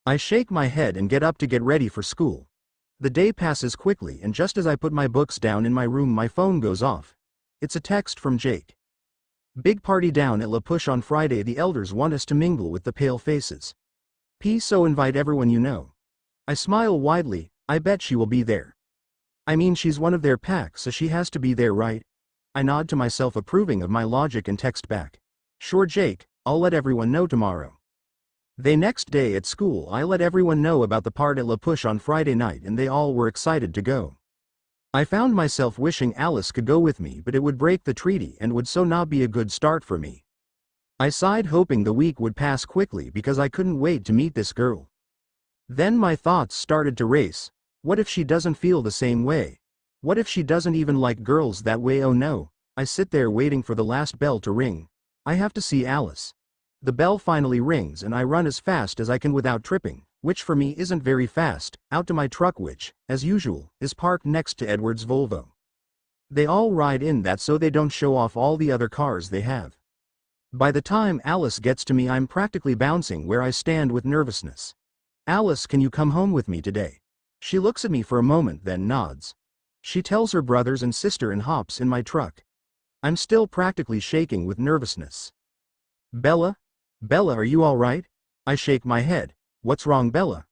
I shake my head and get up to get ready for school. The day passes quickly, and just as I put my books down in my room, my phone goes off. It's a text from Jake. Big party down at La Push on Friday. The elders want us to mingle with the pale faces. So invite everyone you know. I smile widely. I bet she will be there. I mean, she's one of their pack, so she has to be there, right? I nod to myself, approving of my logic, and text back. Sure, Jake, I'll let everyone know tomorrow. The next day at school, I let everyone know about the part at La Push on Friday night, and they all were excited to go. I found myself wishing Alice could go with me, but it would break the treaty and would so not be a good start for me. I sighed, hoping the week would pass quickly because I couldn't wait to meet this girl. Then my thoughts started to race. What if she doesn't feel the same way? What if she doesn't even like girls that way? Oh no. I sit there waiting for the last bell to ring. I have to see Alice. The bell finally rings and I run as fast as I can without tripping, which for me isn't very fast, out to my truck which, as usual, is parked next to Edward's Volvo. They all ride in that so they don't show off all the other cars they have. By the time Alice gets to me, I'm practically bouncing where I stand with nervousness. Alice, can you come home with me today? She looks at me for a moment, then nods. She tells her brothers and sister and hops in my truck. I'm still practically shaking with nervousness. Bella? Bella, are you all right? I shake my head. What's wrong, Bella?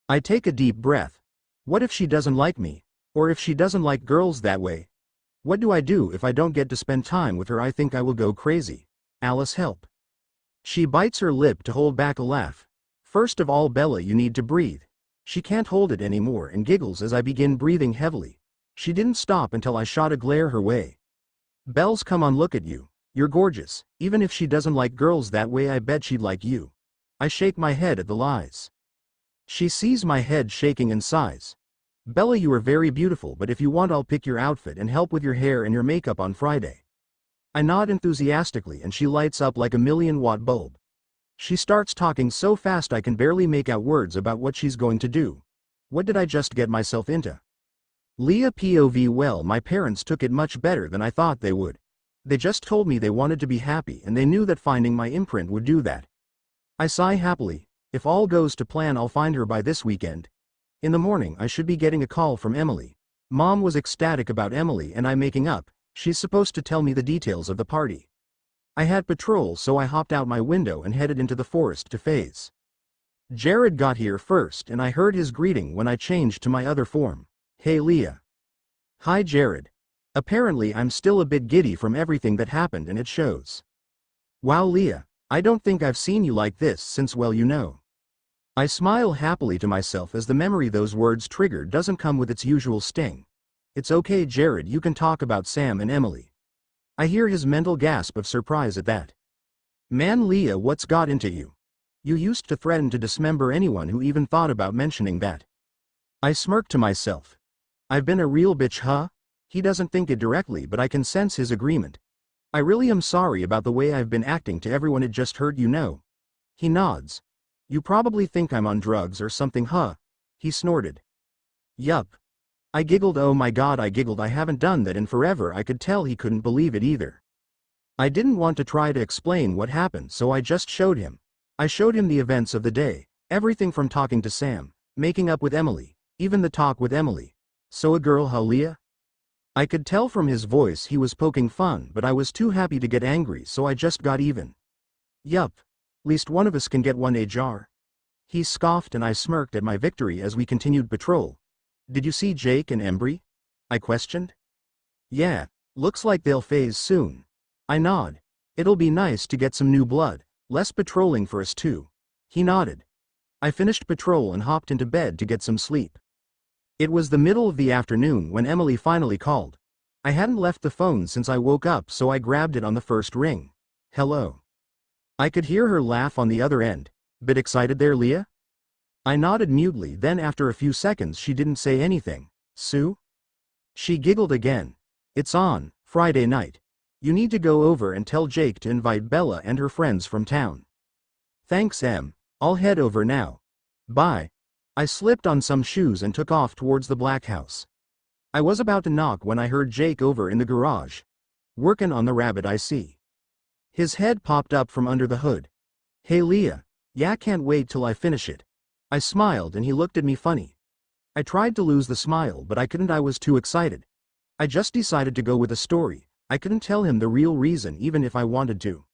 I take a deep breath. What if she doesn't like me? Or if she doesn't like girls that way? What do I do if I don't get to spend time with her? I think I will go crazy. Alice, help. She bites her lip to hold back a laugh. First of all, Bella, you need to breathe. She can't hold it anymore and giggles as I begin breathing heavily. She didn't stop until I shot a glare her way. Bells, come on, look at you. You're gorgeous. Even if she doesn't like girls that way, I bet she'd like you. I shake my head at the lies. She sees my head shaking and sighs. Bella, you are very beautiful, but if you want, I'll pick your outfit and help with your hair and your makeup on Friday. I nod enthusiastically and she lights up like a 1,000,000-watt bulb. She starts talking so fast I can barely make out words about what she's going to do. What did I just get myself into? Leah POV. Well, my parents took it much better than I thought they would. They just told me they wanted to be happy and they knew that finding my imprint would do that. I sigh happily. If all goes to plan, I'll find her by this weekend. In the morning I should be getting a call from Emily. Mom was ecstatic about Emily and I making up. She's supposed to tell me the details of the party. I had patrol, so I hopped out my window and headed into the forest to phase. Jared got here first and I heard his greeting when I changed to my other form. Hey Leah. Hi Jared. Apparently I'm still a bit giddy from everything that happened and it shows. Wow Leah, I don't think I've seen you like this since, well, you know. I smile happily to myself as the memory those words triggered doesn't come with its usual sting. It's okay Jared, you can talk about Sam and Emily. I hear his mental gasp of surprise at that. Man Leah, what's got into you? You used to threaten to dismember anyone who even thought about mentioning that. I smirk to myself. I've been a real bitch, huh? He doesn't think it directly, but I can sense his agreement. I really am sorry about the way I've been acting to everyone, it just hurt, you know. He nods. You probably think I'm on drugs or something, huh? He snorted. Yup. I giggled. Oh my god, I giggled. I haven't done that in forever. I could tell he couldn't believe it either. I didn't want to try to explain what happened, so I just showed him. I showed him the events of the day, everything from talking to Sam, making up with Emily, even the talk with Emily. So a girl, huh Leah? I could tell from his voice he was poking fun, but I was too happy to get angry, so I just got even. Yup. Least one of us can get one a jar. He scoffed and I smirked at my victory as we continued patrol. Did you see Jake and Embry? I questioned. Yeah, looks like they'll phase soon. I nod. It'll be nice to get some new blood, less patrolling for us too. He nodded. I finished patrol and hopped into bed to get some sleep. It was the middle of the afternoon when Emily finally called. I hadn't left the phone since I woke up, so I grabbed it on the first ring. Hello. I could hear her laugh on the other end. Bit excited there, Leah? I nodded mutely, then after a few seconds she didn't say anything. Sue? She giggled again. It's on Friday night. You need to go over and tell Jake to invite Bella and her friends from town. Thanks Em, I'll head over now. Bye. I slipped on some shoes and took off towards the black house. I was about to knock when I heard Jake over in the garage. Workin' on the rabbit, I see. His head popped up from under the hood. Hey Leah. Yeah, can't wait till I finish it. I smiled and he looked at me funny. I tried to lose the smile, but I couldn't. I was too excited. I just decided to go with a story. I couldn't tell him the real reason even if I wanted to.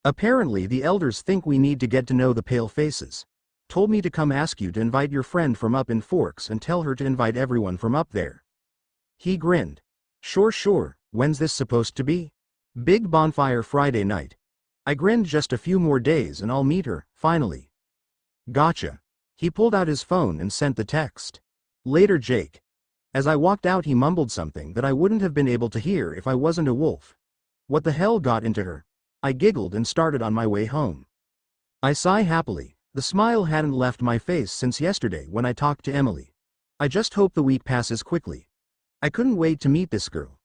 Apparently the elders think we need to get to know the pale faces. Told me to come ask you to invite your friend from up in Forks and tell her to invite everyone from up there. He grinned. Sure, when's this supposed to be? Big bonfire Friday night. I grinned. Just a few more days and I'll meet her, finally. Gotcha. He pulled out his phone and sent the text. Later Jake. As I walked out he mumbled something that I wouldn't have been able to hear if I wasn't a wolf. What the hell got into her? I giggled and started on my way home. I sigh happily. The smile hadn't left my face since yesterday when I talked to Emily. I just hope the week passes quickly. I couldn't wait to meet this girl.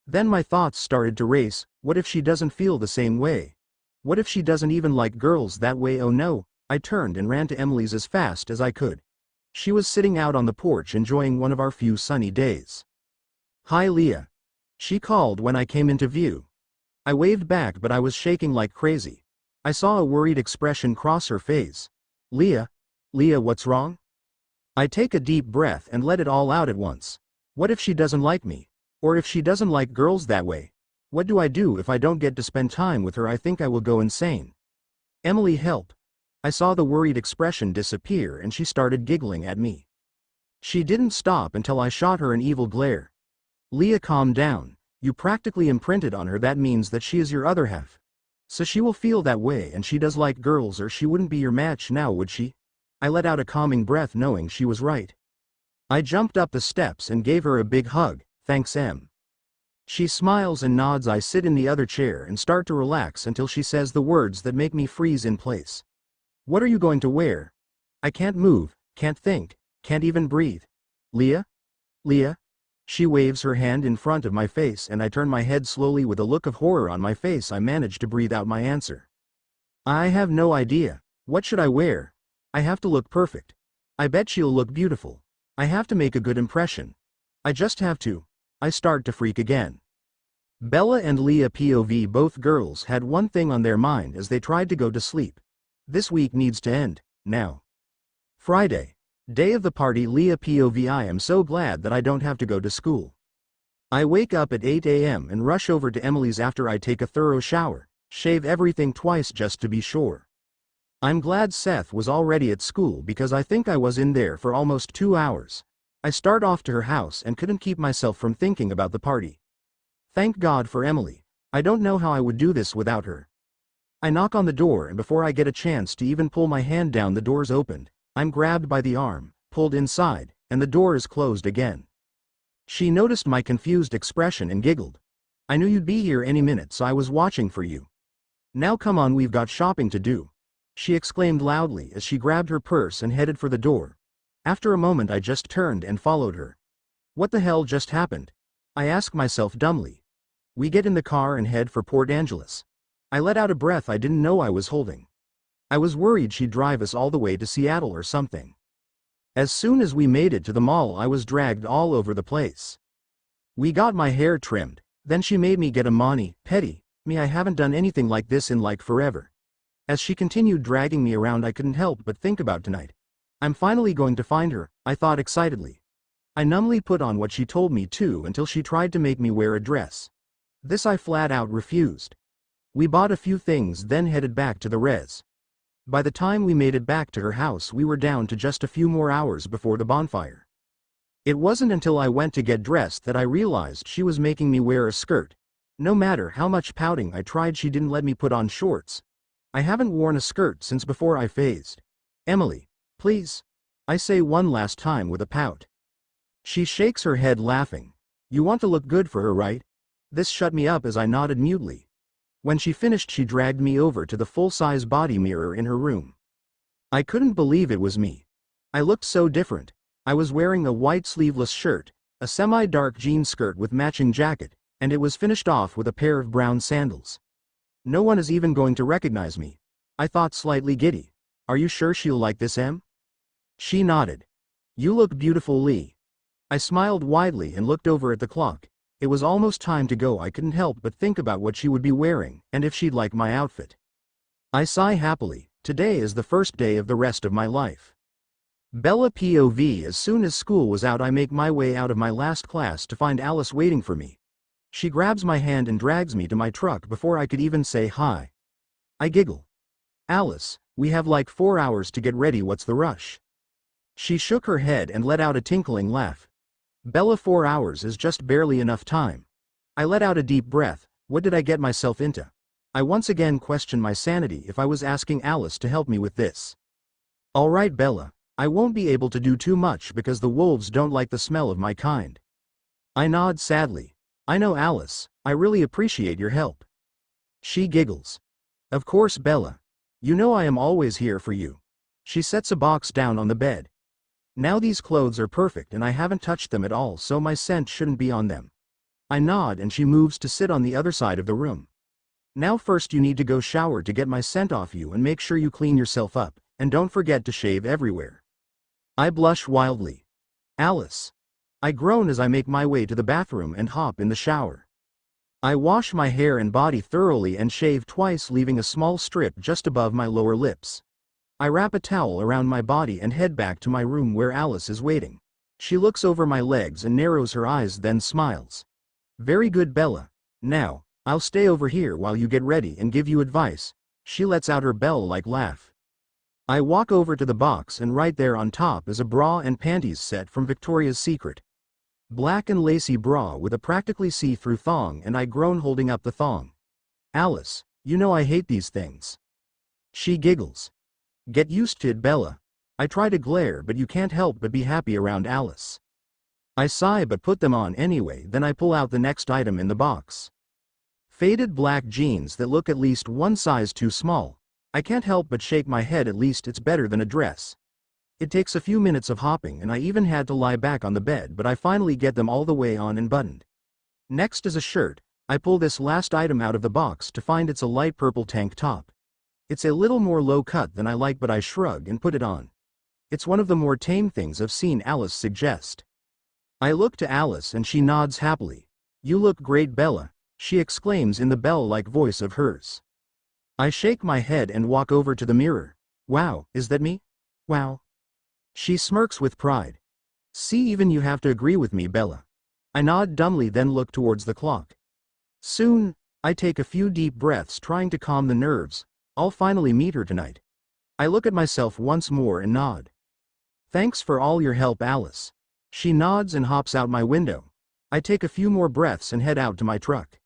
Then my thoughts started to race. What if she doesn't feel the same way? What if she doesn't even like girls that way? Oh no. I turned and ran to Emily's as fast as I could. She was sitting out on the porch enjoying one of our few sunny days. "Hi Leah," she called when I came into view. I waved back, but I was shaking like crazy. I saw a worried expression cross her face. Leah, what's wrong?" I take a deep breath and let it all out at once. What if she doesn't like me? Or if she doesn't like girls that way? What do I do if I don't get to spend time with her? I think I will go insane. "Emily, help." I saw the worried expression disappear and she started giggling at me. She didn't stop until I shot her an evil glare. "Leah, calm down. You practically imprinted on her. That means that she is your other half. So she will feel that way, and she does like girls or she wouldn't be your match now, would she?" I let out a calming breath knowing she was right. I jumped up the steps and gave her a big hug. "Thanks, Em." She smiles and nods. I sit in the other chair and start to relax until she says the words that make me freeze in place. "What are you going to wear?" "I can't move, can't think, can't even breathe." "Leah? Leah?" She waves her hand in front of my face and I turn my head slowly. With a look of horror on my face, I manage to breathe out my answer. "I have no idea. What should I wear? I have to look perfect. I bet she'll look beautiful. I have to make a good impression. I just have to." I start to freak again. Bella and Leah POV. Both girls had one thing on their mind as they tried to go to sleep. This week needs to end, now. Friday. Day of the party. Leah POV. I am so glad that I don't have to go to school. I wake up at 8 a.m. and rush over to Emily's after I take a thorough shower, shave everything twice just to be sure. I'm glad Seth was already at school because I think I was in there for almost 2 hours. I start off to her house and couldn't keep myself from thinking about the party. Thank God for Emily. I don't know how I would do this without her. I knock on the door and before I get a chance to even pull my hand down, the door's opened. I'm grabbed by the arm, pulled inside, and the door is closed again. She noticed my confused expression and giggled. "I knew you'd be here any minute, so I was watching for you. Now come on, we've got shopping to do," she exclaimed loudly as she grabbed her purse and headed for the door. After a moment I just turned and followed her. What the hell just happened? I ask myself dumbly. We get in the car and head for Port Angeles. I let out a breath I didn't know I was holding. I was worried she'd drive us all the way to Seattle or something. As soon as we made it to the mall, I was dragged all over the place. We got my hair trimmed, then she made me get a mani pedi. I haven't done anything like this in like forever. As she continued dragging me around, I couldn't help but think about tonight. I'm finally going to find her, I thought excitedly. I numbly put on what she told me to until she tried to make me wear a dress. This I flat out refused. We bought a few things, then headed back to the res. By the time we made it back to her house, we were down to just a few more hours before the bonfire. It wasn't until I went to get dressed that I realized she was making me wear a skirt. No matter how much pouting I tried, she didn't let me put on shorts. I haven't worn a skirt since before I phased. "Emily, please," I say one last time with a pout. She shakes her head laughing. "You want to look good for her, right?" This shut me up as I nodded mutely. When she finished, she dragged me over to the full-size body mirror in her room. I couldn't believe it was me. I looked so different. I was wearing a white sleeveless shirt, a semi-dark jean skirt with matching jacket, and it was finished off with a pair of brown sandals. No one is even going to recognize me, I thought, slightly giddy. "Are you sure she'll like this, Em?" She nodded. "You look beautiful, Lee." I smiled widely and looked over at the clock. It was almost time to go. I couldn't help but think about what she would be wearing, and if she'd like my outfit. I sigh happily. Today is the first day of the rest of my life. Bella POV. As soon as school was out, I make my way out of my last class to find Alice waiting for me. She grabs my hand and drags me to my truck before I could even say hi. I giggle. "Alice, we have like 4 hours to get ready, what's the rush?" She shook her head and let out a tinkling laugh. "Bella, 4 hours is just barely enough time." I let out a deep breath. What did I get myself into? I once again questioned my sanity if I was asking Alice to help me with this. "All right, Bella, I won't be able to do too much because the wolves don't like the smell of my kind." I nod sadly. "I know, Alice, I really appreciate your help." She giggles. Of course, Bella. You know I am always here for you. She sets a box down on the bed. Now these clothes are perfect and I haven't touched them at all, so my scent shouldn't be on them. I nod and she moves to sit on the other side of the room. Now first you need to go shower to get my scent off you and make sure you clean yourself up, and don't forget to shave everywhere. I blush wildly. Alice. I groan as I make my way to the bathroom and hop in the shower. I wash my hair and body thoroughly and shave twice, leaving a small strip just above my lower lips. I wrap a towel around my body and head back to my room where Alice is waiting. She looks over my legs and narrows her eyes, then smiles. Very good, Bella. Now, I'll stay over here while you get ready and give you advice. She lets out her bell-like laugh. I walk over to the box and right there on top is a bra and panties set from Victoria's Secret. Black and lacy bra with a practically see-through thong, and I groan holding up the thong. Alice, you know I hate these things. She giggles. Get used to it, Bella. I try to glare, but you can't help but be happy around Alice. I sigh but put them on anyway, then I pull out the next item in the box. Faded black jeans that look at least one size too small. I can't help but shake my head. At least it's better than a dress. It takes a few minutes of hopping and I even had to lie back on the bed, but I finally get them all the way on and buttoned. Next is a shirt. I pull this last item out of the box to find it's a light purple tank top. It's a little more low cut than I like, but I shrug and put it on. It's one of the more tame things I've seen, Alice suggest. I look to Alice and she nods happily. You look great, Bella, she exclaims in the bell-like voice of hers. I shake my head and walk over to the mirror. Wow, is that me? Wow. She smirks with pride. See, even you have to agree with me, Bella. I nod dumbly, then look towards the clock. Soon, I take a few deep breaths, trying to calm the nerves. I'll finally meet her tonight. I look at myself once more and nod. Thanks for all your help, Alice. She nods and hops out my window. I take a few more breaths and head out to my truck.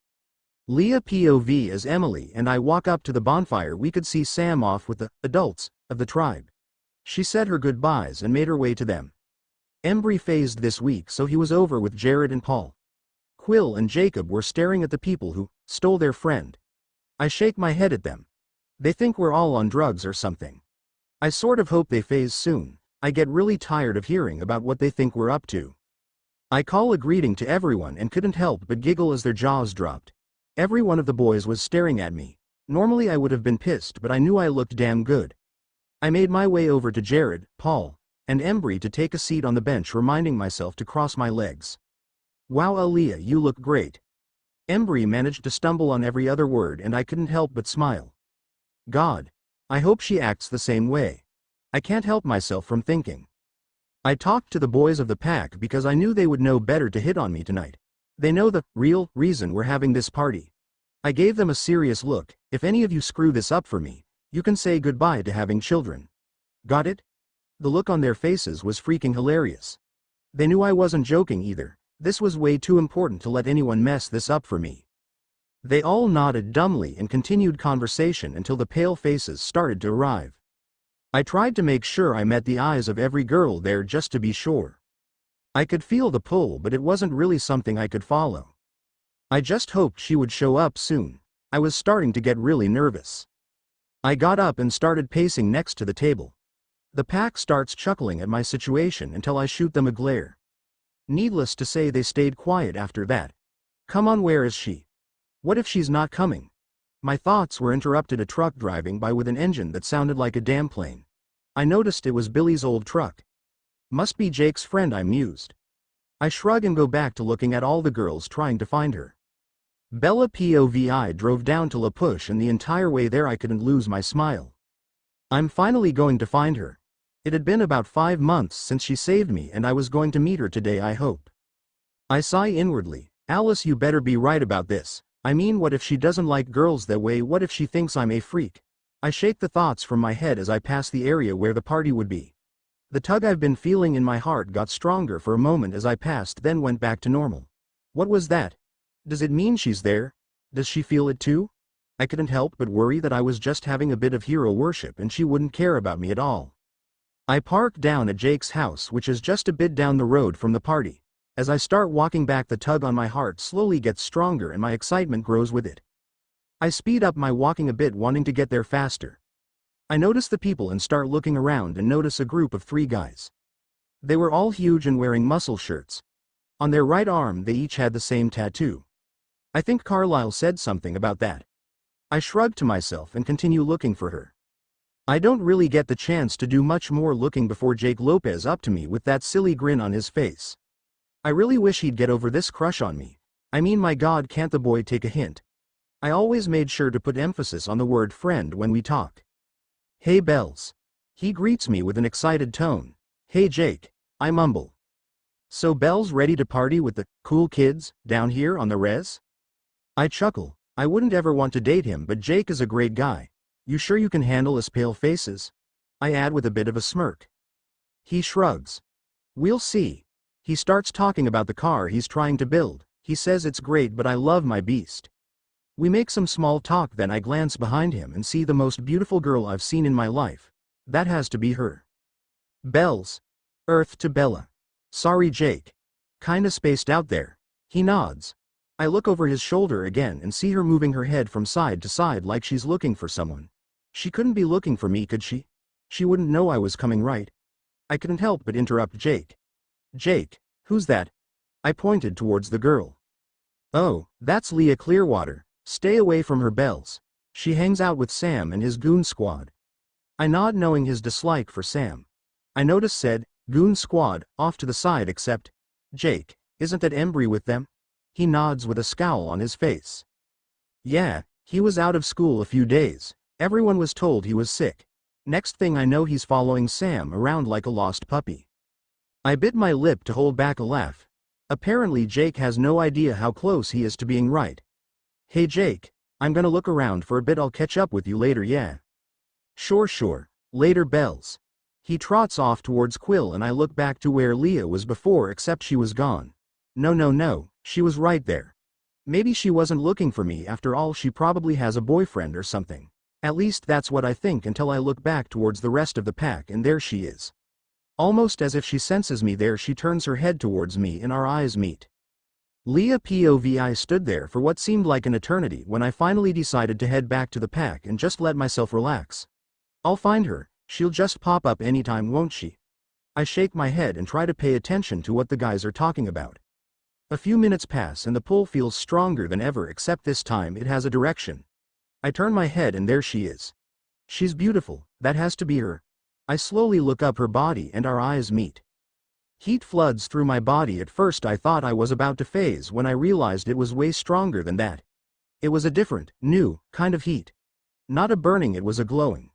Leah POV as Emily and I walk up to the bonfire. We could see Sam off with the adults of the tribe. She said her goodbyes and made her way to them. Embry phased this week, so he was over with Jared and Paul. Quill and Jacob were staring at the people who stole their friend. I shake my head at them. They think we're all on drugs or something. I sort of hope they phase soon. I get really tired of hearing about what they think we're up to. I call a greeting to everyone and couldn't help but giggle as their jaws dropped. Every one of the boys was staring at me. Normally I would have been pissed, but I knew I looked damn good. I made my way over to Jared, Paul, and Embry to take a seat on the bench, reminding myself to cross my legs. Wow, Leah, you look great. Embry managed to stumble on every other word and I couldn't help but smile. God. I hope she acts the same way. I can't help myself from thinking. I talked to the boys of the pack because I knew they would know better to hit on me tonight. They know the real reason we're having this party. I gave them a serious look. If any of you screw this up for me, you can say goodbye to having children. Got it? The look on their faces was freaking hilarious. They knew I wasn't joking either. This was way too important to let anyone mess this up for me. They all nodded dumbly and continued conversation until the pale faces started to arrive. I tried to make sure I met the eyes of every girl there just to be sure. I could feel the pull, but it wasn't really something I could follow. I just hoped she would show up soon. I was starting to get really nervous. I got up and started pacing next to the table. The pack starts chuckling at my situation until I shoot them a glare. Needless to say, they stayed quiet after that. Come on, where is she? What if she's not coming? My thoughts were interrupted a truck driving by with an engine that sounded like a damn plane. I noticed it was Billy's old truck. Must be Jake's friend, I mused. I shrug and go back to looking at all the girls trying to find her. Bella POVI drove down to La Push, and the entire way there I couldn't lose my smile. I'm finally going to find her. It had been about 5 months since she saved me, and I was going to meet her today, I hope. I sigh inwardly. Alice, you better be right about this. I mean, what if she doesn't like girls that way? What if she thinks I'm a freak? I shake the thoughts from my head as I pass the area where the party would be. The tug I've been feeling in my heart got stronger for a moment as I passed, then went back to normal. What was that? Does it mean she's there? Does she feel it too? I couldn't help but worry that I was just having a bit of hero worship and she wouldn't care about me at all. I park down at Jake's house, which is just a bit down the road from the party. As I start walking back, the tug on my heart slowly gets stronger and my excitement grows with it. I speed up my walking a bit, wanting to get there faster. I notice the people and start looking around and notice a group of 3 guys. They were all huge and wearing muscle shirts. On their right arm they each had the same tattoo. I think Carlisle said something about that. I shrug to myself and continue looking for her. I don't really get the chance to do much more looking before Jake Lopez up to me with that silly grin on his face. I really wish he'd get over this crush on me. I mean, my God, can't the boy take a hint? I always made sure to put emphasis on the word friend when we talk. Hey Bells. He greets me with an excited tone. Hey Jake. I mumble. So Bells ready to party with the cool kids down here on the res? I chuckle. I wouldn't ever want to date him, but Jake is a great guy. You sure you can handle us pale faces? I add with a bit of a smirk. He shrugs. We'll see. He starts talking about the car he's trying to build. He says it's great, but I love my beast. We make some small talk, then I glance behind him and see the most beautiful girl I've seen in my life. That has to be her. Bells. Earth to Bella. Sorry Jake. Kinda spaced out there. He nods. I look over his shoulder again and see her moving her head from side to side like she's looking for someone. She couldn't be looking for me, could she? She wouldn't know I was coming, right? I couldn't help but interrupt Jake. Jake, who's that? I pointed towards the girl. Oh, that's Leah Clearwater. Stay away from her, Bells. She hangs out with Sam and his goon squad. I nod, knowing his dislike for Sam. I notice said goon squad off to the side, except, Jake, isn't that Embry with them? He nods with a scowl on his face. Yeah, he was out of school a few days. Everyone was told he was sick. Next thing I know, he's following Sam around like a lost puppy. I bit my lip to hold back a laugh. Apparently Jake has no idea how close he is to being right. Hey Jake, I'm gonna look around for a bit, I'll catch up with you later, yeah? Sure. Later Bells. He trots off towards Quill and I look back to where Leah was before, except she was gone. No, she was right there. Maybe she wasn't looking for me after all, she probably has a boyfriend or something. At least that's what I think until I look back towards the rest of the pack and there she is. Almost as if she senses me there, she turns her head towards me and our eyes meet. Leah POV. I stood there for what seemed like an eternity when I finally decided to head back to the pack and just let myself relax. I'll find her, she'll just pop up anytime, won't she? I shake my head and try to pay attention to what the guys are talking about. A few minutes pass and the pull feels stronger than ever, except this time it has a direction. I turn my head and there she is. She's beautiful, that has to be her. I slowly look up her body and our eyes meet. Heat floods through my body. At first I thought I was about to phase when I realized it was way stronger than that. It was a different, new, kind of heat. Not a burning, it was a glowing.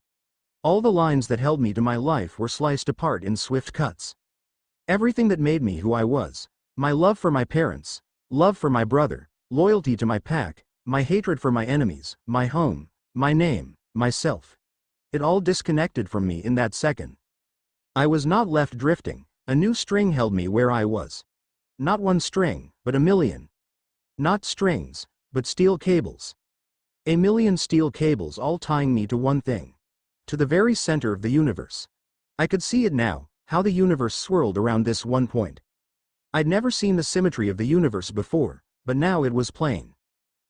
All the lines that held me to my life were sliced apart in swift cuts. Everything that made me who I was. My love for my parents, love for my brother, loyalty to my pack, my hatred for my enemies, my home, my name, myself. It all disconnected from me in that second. I was not left drifting. A new string held me where I was. Not one string, but a million. Not strings, but steel cables. A million steel cables, all tying me to one thing. To the very center of the universe. I could see it now, how the universe swirled around this one point. I'd never seen the symmetry of the universe before, but now it was plain.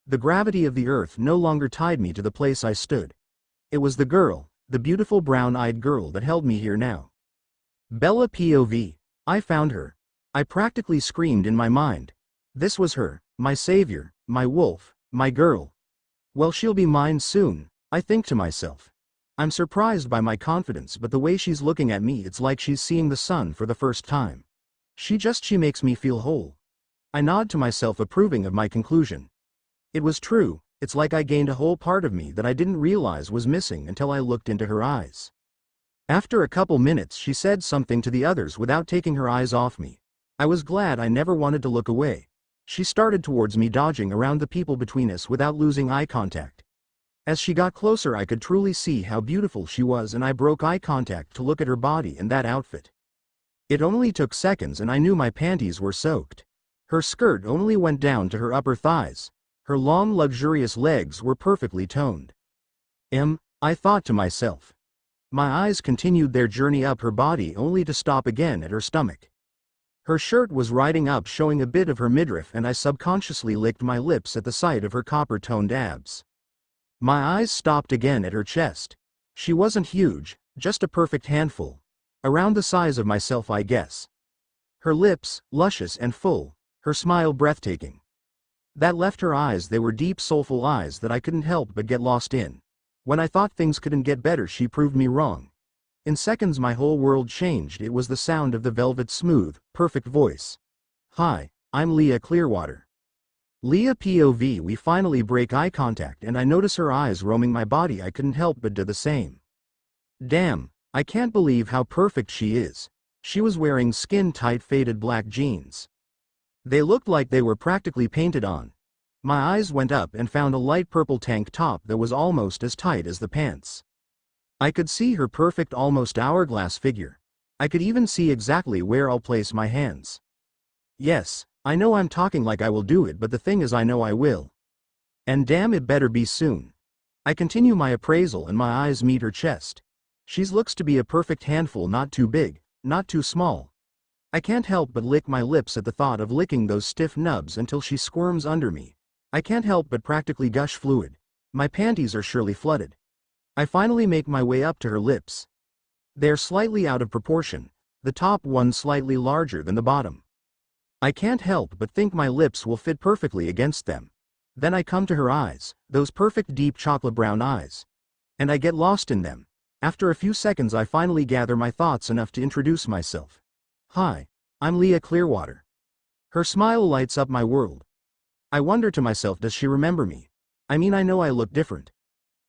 The gravity of the earth no longer tied me to the place I stood. It was the girl, the beautiful brown-eyed girl that held me here now. Bella POV. I found her. I practically screamed in my mind. This was her, my savior, my wolf, my girl. Well, she'll be mine soon, I think to myself. I'm surprised by my confidence, but the way she's looking at me, it's like she's seeing the sun for the first time. She makes me feel whole. I nod to myself, approving of my conclusion. It was true. It's like I gained a whole part of me that I didn't realize was missing until I looked into her eyes. After a couple minutes she said something to the others without taking her eyes off me. I was glad I never wanted to look away. She started towards me, dodging around the people between us without losing eye contact. As she got closer I could truly see how beautiful she was, and I broke eye contact to look at her body and that outfit. It only took seconds and I knew my panties were soaked. Her skirt only went down to her upper thighs. Her long, luxurious legs were perfectly toned. I thought to myself. My eyes continued their journey up her body only to stop again at her stomach. Her shirt was riding up, showing a bit of her midriff, and I subconsciously licked my lips at the sight of her copper-toned abs. My eyes stopped again at her chest. She wasn't huge, just a perfect handful. Around the size of myself, I guess. Her lips, luscious and full, her smile breathtaking. That left her eyes, they were deep, soulful eyes that I couldn't help but get lost in. When I thought things couldn't get better, she proved me wrong. In seconds my whole world changed. It was the sound of the velvet smooth, perfect voice. Hi, I'm Leah Clearwater. Leah POV. We finally break eye contact and I notice her eyes roaming my body. I couldn't help but do the same. Damn, I can't believe how perfect she is. She was wearing skin-tight faded black jeans. They looked like they were practically painted on. My eyes went up and found a light purple tank top that was almost as tight as the pants. I could see her perfect, almost hourglass figure. I could even see exactly where I'll place my hands. Yes, I know I'm talking like I will do it, but the thing is I know I will. And damn, it better be soon. I continue my appraisal and my eyes meet her chest. She looks to be a perfect handful, not too big, not too small. I can't help but lick my lips at the thought of licking those stiff nubs until she squirms under me. I can't help but practically gush fluid. My panties are surely flooded. I finally make my way up to her lips. They're slightly out of proportion, the top one slightly larger than the bottom. I can't help but think my lips will fit perfectly against them. Then I come to her eyes, those perfect deep chocolate brown eyes. And I get lost in them. After a few seconds I finally gather my thoughts enough to introduce myself. Hi, I'm Leah Clearwater. Her smile lights up my world. I wonder to myself, does she remember me? I mean, I know I look different.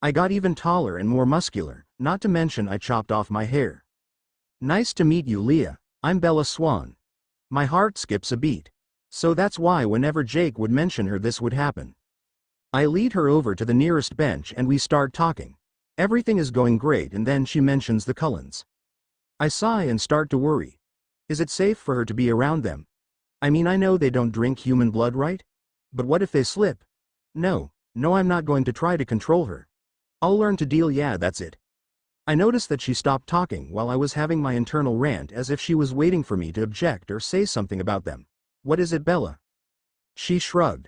I got even taller and more muscular, not to mention I chopped off my hair. Nice to meet you, Leah. I'm Bella Swan. My heart skips a beat. So that's why whenever Jake would mention her, this would happen. I lead her over to the nearest bench and we start talking. Everything is going great, and then she mentions the Cullens. I sigh and start to worry. Is it safe for her to be around them? I mean, I know they don't drink human blood, right? But what if they slip? No, I'm not going to try to control her. I'll learn to deal. Yeah, that's it. I noticed that she stopped talking while I was having my internal rant, as if she was waiting for me to object or say something about them. What is it, Bella? She shrugged.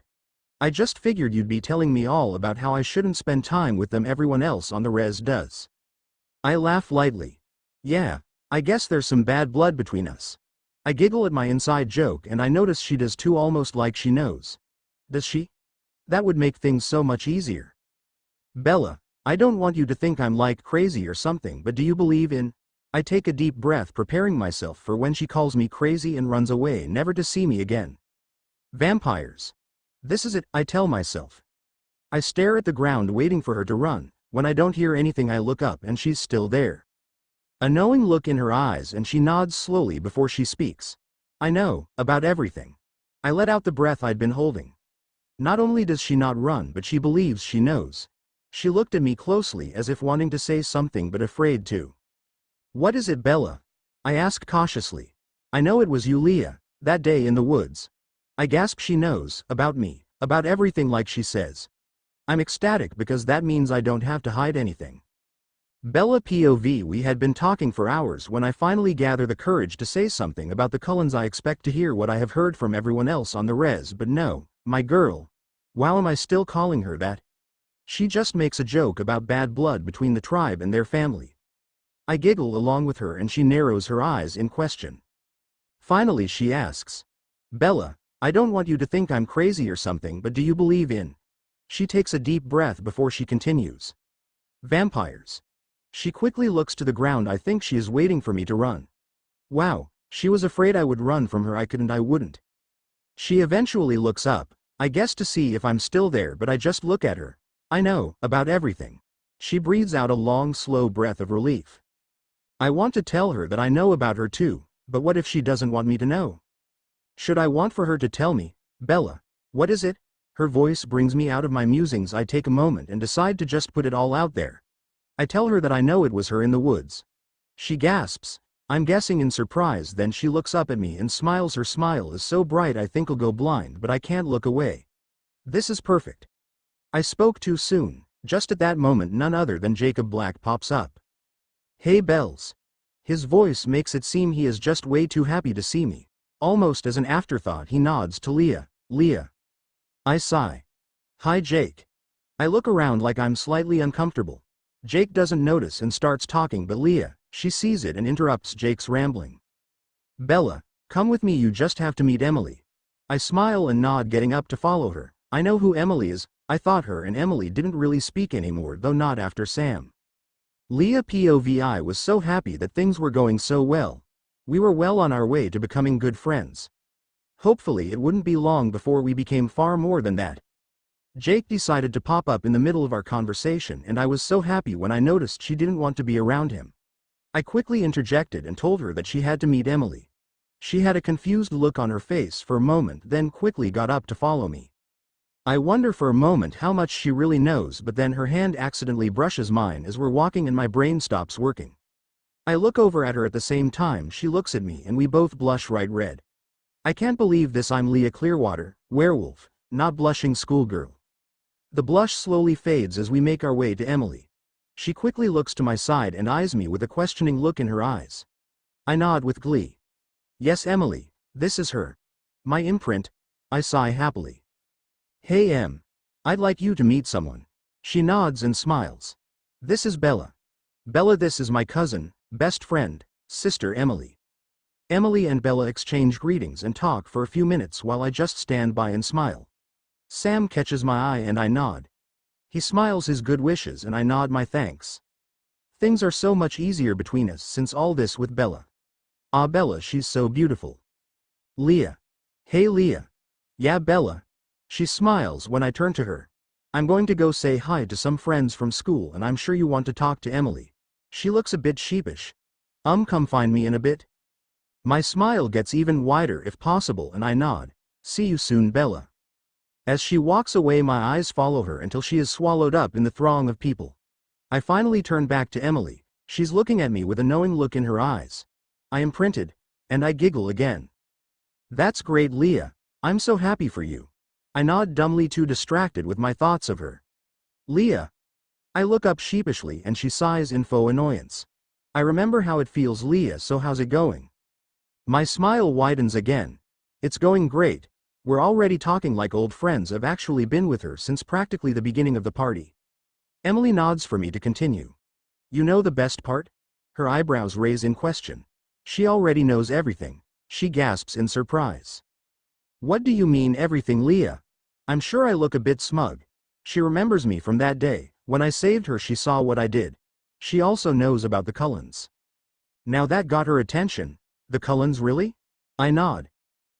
I just figured you'd be telling me all about how I shouldn't spend time with them. Everyone else on the res does. I laugh lightly. Yeah, I guess there's some bad blood between us. I giggle at my inside joke and I notice she does too, almost like she knows. Does she? That would make things so much easier. Bella, I don't want you to think I'm like crazy or something, but do you believe in... I take a deep breath, preparing myself for when she calls me crazy and runs away, never to see me again. Vampires. This is it, I tell myself. I stare at the ground waiting for her to run. When I don't hear anything I look up and she's still there. A knowing look in her eyes and she nods slowly before she speaks. I know, about everything. I let out the breath I'd been holding. Not only does she not run, but she believes she knows. She looked at me closely as if wanting to say something but afraid to. What is it, Bella? I asked cautiously. I know it was you, Leah, that day in the woods. I gasp. She knows, about me, about everything, like she says. I'm ecstatic because that means I don't have to hide anything. Bella POV. We had been talking for hours when I finally gather the courage to say something about the Cullens. I expect to hear what I have heard from everyone else on the res, but no, my girl. Wow, am I still calling her that? She just makes a joke about bad blood between the tribe and their family. I giggle along with her and she narrows her eyes in question. Finally she asks, Bella, I don't want you to think I'm crazy or something, but do you believe in... She takes a deep breath before she continues. Vampires. She quickly looks to the ground. I think she is waiting for me to run. Wow, she was afraid I would run from her. I couldn't, I wouldn't. She eventually looks up, I guess to see if I'm still there, but I just look at her. I know, about everything. She breathes out a long, slow breath of relief. I want to tell her that I know about her too, but what if she doesn't want me to know? Should I want for her to tell me? Bella, what is it? Her voice brings me out of my musings. I take a moment and decide to just put it all out there. I tell her that I know it was her in the woods. She gasps, I'm guessing in surprise, then she looks up at me and smiles. Her smile is so bright I think I'll go blind, but I can't look away. This is perfect. I spoke too soon. Just at that moment none other than Jacob Black pops up. Hey Bells. His voice makes it seem he is just way too happy to see me. Almost as an afterthought he nods to Leah. Leah. I sigh. Hi Jake. I look around like I'm slightly uncomfortable. Jake doesn't notice and starts talking, but Leah, she sees it and interrupts Jake's rambling. Bella, come with me, you just have to meet Emily. I smile and nod, getting up to follow her. I know who Emily is. I thought her and Emily didn't really speak anymore, though not after Sam. Leah POVI was so happy that things were going so well. We were well on our way to becoming good friends. Hopefully it wouldn't be long before we became far more than that. Jake decided to pop up in the middle of our conversation, and I was so happy when I noticed she didn't want to be around him. I quickly interjected and told her that she had to meet Emily. She had a confused look on her face for a moment, then quickly got up to follow me. I wonder for a moment how much she really knows, but then her hand accidentally brushes mine as we're walking and my brain stops working. I look over at her at the same time she looks at me, and we both blush bright red. I can't believe this, I'm Leah Clearwater, werewolf, not blushing schoolgirl. The blush slowly fades as we make our way to Emily. She quickly looks to my side and eyes me with a questioning look in her eyes. I nod with glee. Yes, Emily, this is her. My imprint. I sigh happily. Hey Em. I'd like you to meet someone. She nods and smiles. This is Bella. Bella, this is my cousin, best friend, sister Emily. Emily and Bella exchange greetings and talk for a few minutes while I just stand by and smile. Sam catches my eye and I nod. He smiles his good wishes and I nod my thanks. Things are so much easier between us since all this with Bella. Ah, Bella, she's so beautiful. Leah. Hey Leah. Yeah, Bella. She smiles when I turn to her. I'm going to go say hi to some friends from school, and I'm sure you want to talk to Emily. She looks a bit sheepish. Come find me in a bit. My smile gets even wider if possible and I nod. See you soon, Bella. As she walks away, my eyes follow her until she is swallowed up in the throng of people. I finally turn back to Emily. She's looking at me with a knowing look in her eyes. I am printed, and I giggle again. That's great, Leah. I'm so happy for you. I nod dumbly, too distracted with my thoughts of her. Leah. I look up sheepishly and she sighs in faux annoyance. I remember how it feels, Leah, so how's it going? My smile widens again. It's going great. We're already talking like old friends. I've actually been with her since practically the beginning of the party. Emily nods for me to continue. You know the best part? Her eyebrows raise in question. She already knows everything. She gasps in surprise. What do you mean everything, Leah? I'm sure I look a bit smug. She remembers me from that day. When I saved her, she saw what I did. She also knows about the Cullens. Now that got her attention. The Cullens, really? I nod.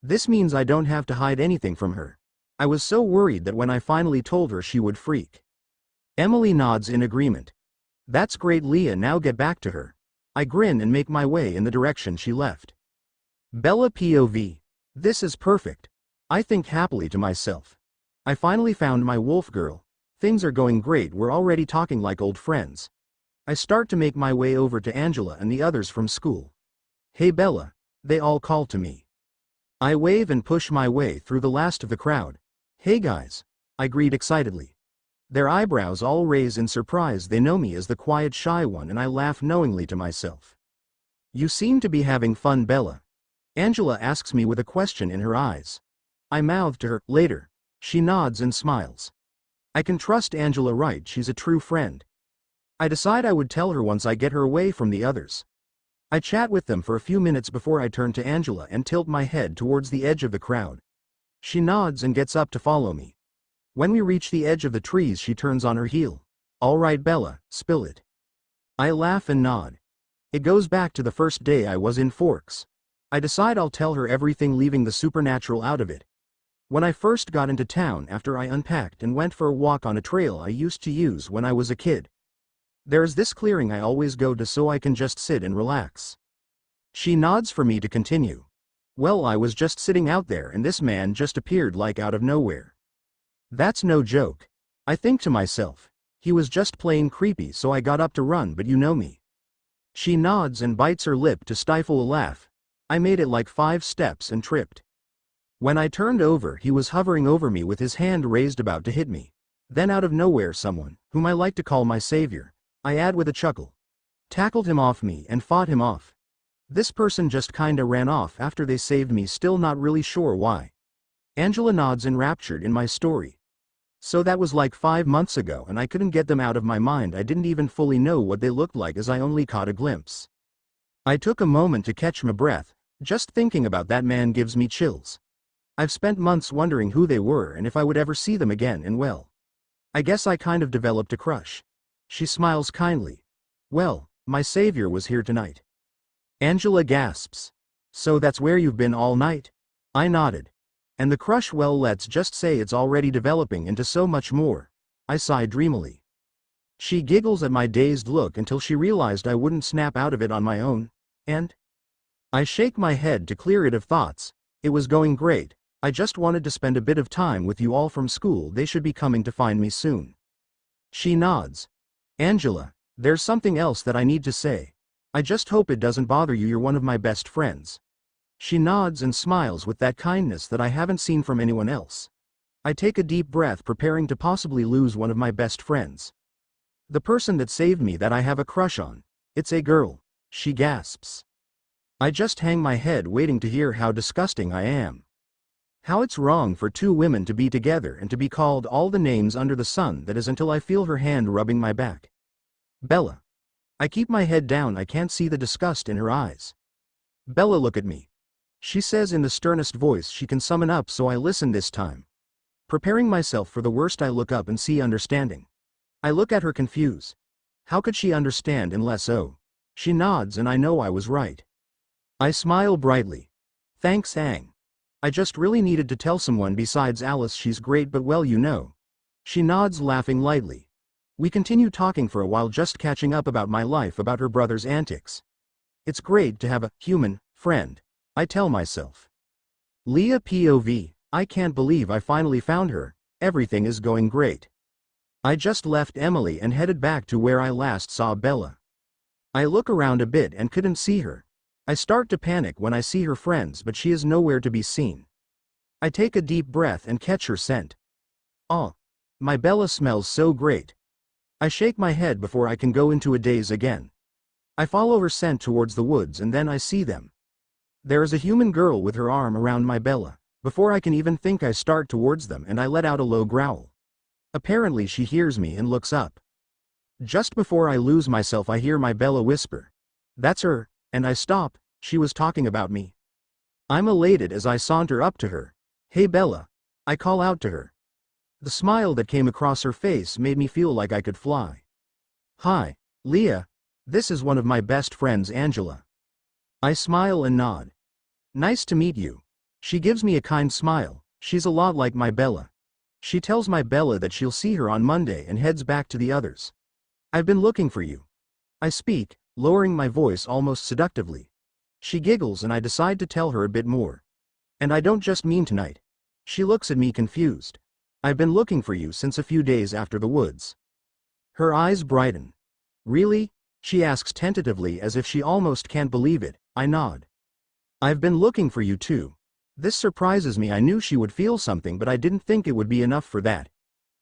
This means I don't have to hide anything from her. I was so worried that when I finally told her she would freak. Emily nods in agreement. That's great, Leah, now get back to her. I grin and make my way in the direction she left. Bella POV. This is perfect. I think happily to myself. I finally found my wolf girl. Things are going great, we're already talking like old friends. I start to make my way over to Angela and the others from school. Hey Bella, they all call to me. I wave and push my way through the last of the crowd. Hey guys, I greet excitedly. Their eyebrows all raise in surprise. They know me as the quiet, shy one, and I laugh knowingly to myself. You seem to be having fun, Bella. Angela asks me with a question in her eyes. I mouth to her, later. She nods and smiles. I can trust Angela, right? She's a true friend. I decide I would tell her once I get her away from the others. I chat with them for a few minutes before I turn to Angela and tilt my head towards the edge of the crowd. She nods and gets up to follow me. When we reach the edge of the trees, she turns on her heel. All right, Bella, spill it. I laugh and nod. It goes back to the first day I was in Forks. I decide I'll tell her everything, leaving the supernatural out of it. When I first got into town after I unpacked and went for a walk on a trail I used to use when I was a kid. There's this clearing I always go to so I can just sit and relax. She nods for me to continue. Well, I was just sitting out there and this man just appeared like out of nowhere. That's no joke. I think to myself. He was just plain creepy, so I got up to run, but you know me. She nods and bites her lip to stifle a laugh. I made it like 5 steps and tripped. When I turned over, he was hovering over me with his hand raised about to hit me. Then out of nowhere, someone, whom I like to call my savior, I add with a chuckle, tackled him off me and fought him off. This person just kinda ran off after they saved me, still not really sure why. Angela nods enraptured in my story. So that was like 5 months ago and I couldn't get them out of my mind. I didn't even fully know what they looked like as I only caught a glimpse. I took a moment to catch my breath. Just thinking about that man gives me chills. I've spent months wondering who they were and if I would ever see them again, and well, I guess I kind of developed a crush. She smiles kindly. Well, my savior was here tonight. Angela gasps. So that's where you've been all night? I nodded. And the crush, well, let's just say it's already developing into so much more. I sigh dreamily. She giggles at my dazed look until she realized I wouldn't snap out of it on my own, and I shake my head to clear it of thoughts. It was going great. I just wanted to spend a bit of time with you all from school. They should be coming to find me soon. She nods. Angela, there's something else that I need to say. I just hope it doesn't bother you. You're one of my best friends. She nods and smiles with that kindness that I haven't seen from anyone else. I take a deep breath, preparing to possibly lose one of my best friends. The person that saved me, that I have a crush on. It's a girl. She gasps. I just hang my head, waiting to hear how disgusting I am. How it's wrong for two women to be together and to be called all the names under the sun, that is, until I feel her hand rubbing my back. Bella. I keep my head down. I can't see the disgust in her eyes. Bella, look at me. She says in the sternest voice she can summon up, so I listen this time. Preparing myself for the worst, I look up and see understanding. I look at her confused. How could she understand unless, oh. She nods and I know I was right. I smile brightly. Thanks, Ang. I just really needed to tell someone besides Alice. She's great, but well, you know. She nods, laughing lightly. We continue talking for a while, just catching up about my life, about her brother's antics. It's great to have a human friend, I tell myself. Leah POV, I can't believe I finally found her. Everything is going great. I just left Emily and headed back to where I last saw Bella. I look around a bit and couldn't see her. I start to panic when I see her friends, but she is nowhere to be seen. I take a deep breath and catch her scent. Oh, my Bella smells so great. I shake my head before I can go into a daze again. I follow her scent towards the woods and then I see them. There is a human girl with her arm around my Bella. Before I can even think, I start towards them and I let out a low growl. Apparently she hears me and looks up. Just before I lose myself, I hear my Bella whisper, "That's her," and I stop. She was talking about me. I'm elated as I saunter up to her. "Hey Bella," I call out to her. The smile that came across her face made me feel like I could fly. "Hi, Leah. This is one of my best friends, Angela." I smile and nod. "Nice to meet you." She gives me a kind smile. She's a lot like my Bella. She tells my Bella that she'll see her on Monday and heads back to the others. "I've been looking for you." I speak, lowering my voice almost seductively. She giggles and I decide to tell her a bit more. "And I don't just mean tonight." She looks at me confused. "I've been looking for you since a few days after the woods." Her eyes brighten. "Really?" she asks tentatively, as if she almost can't believe it. I nod. "I've been looking for you too." This surprises me. I knew she would feel something, but I didn't think it would be enough for that.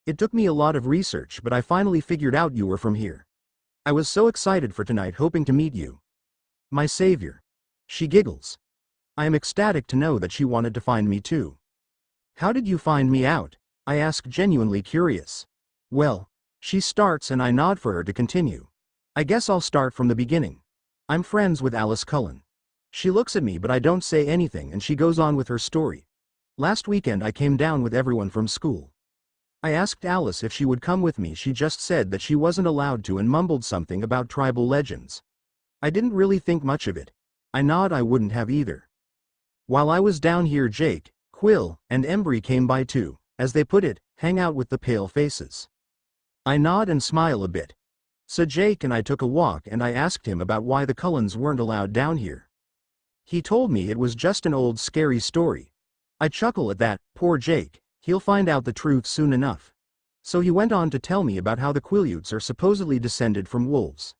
It took me a lot of research, but I finally figured out you were from here. I was so excited for tonight, hoping to meet you. My savior. She giggles. I am ecstatic to know that she wanted to find me too. "How did you find me out?" I ask, genuinely curious. "Well," she starts and I nod for her to continue. "I guess I'll start from the beginning. I'm friends with Alice Cullen." She looks at me, but I don't say anything, and she goes on with her story. "Last weekend I came down with everyone from school. I asked Alice if she would come with me. She just said that she wasn't allowed to and mumbled something about tribal legends. I didn't really think much of it." I nod. "I wouldn't have either. While I was down here, Jake, Quill, and Embry came by too, as they put it, hang out with the pale faces." I nod and smile a bit. "So Jake and I took a walk and I asked him about why the Cullens weren't allowed down here. He told me it was just an old scary story. I chuckle at that. Poor Jake, he'll find out the truth soon enough. So he went on to tell me about how the Quileutes are supposedly descended from wolves.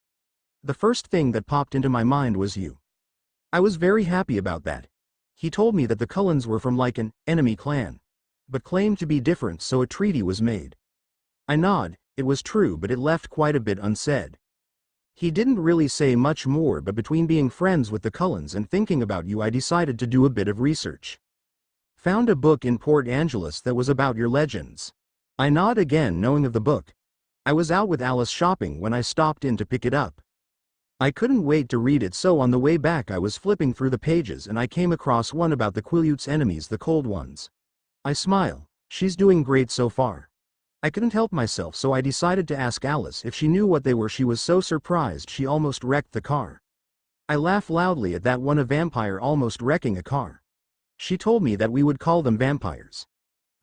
The first thing that popped into my mind was you. I was very happy about that. He told me that the Cullens were from like an enemy clan, but claimed to be different, so a treaty was made." I nod. It was true, but it left quite a bit unsaid. He didn't really say much more, but between being friends with the Cullens and thinking about you, I decided to do a bit of research. Found a book in Port Angeles that was about your legends. I nod again, knowing of the book. I was out with Alice shopping when I stopped in to pick it up. I couldn't wait to read it, so on the way back I was flipping through the pages and I came across one about the Quileute's enemies, the cold ones. I smile. She's doing great so far. I couldn't help myself, so I decided to ask Alice if she knew what they were. She was so surprised she almost wrecked the car. I laugh loudly at that one, a vampire almost wrecking a car. She told me that we would call them vampires.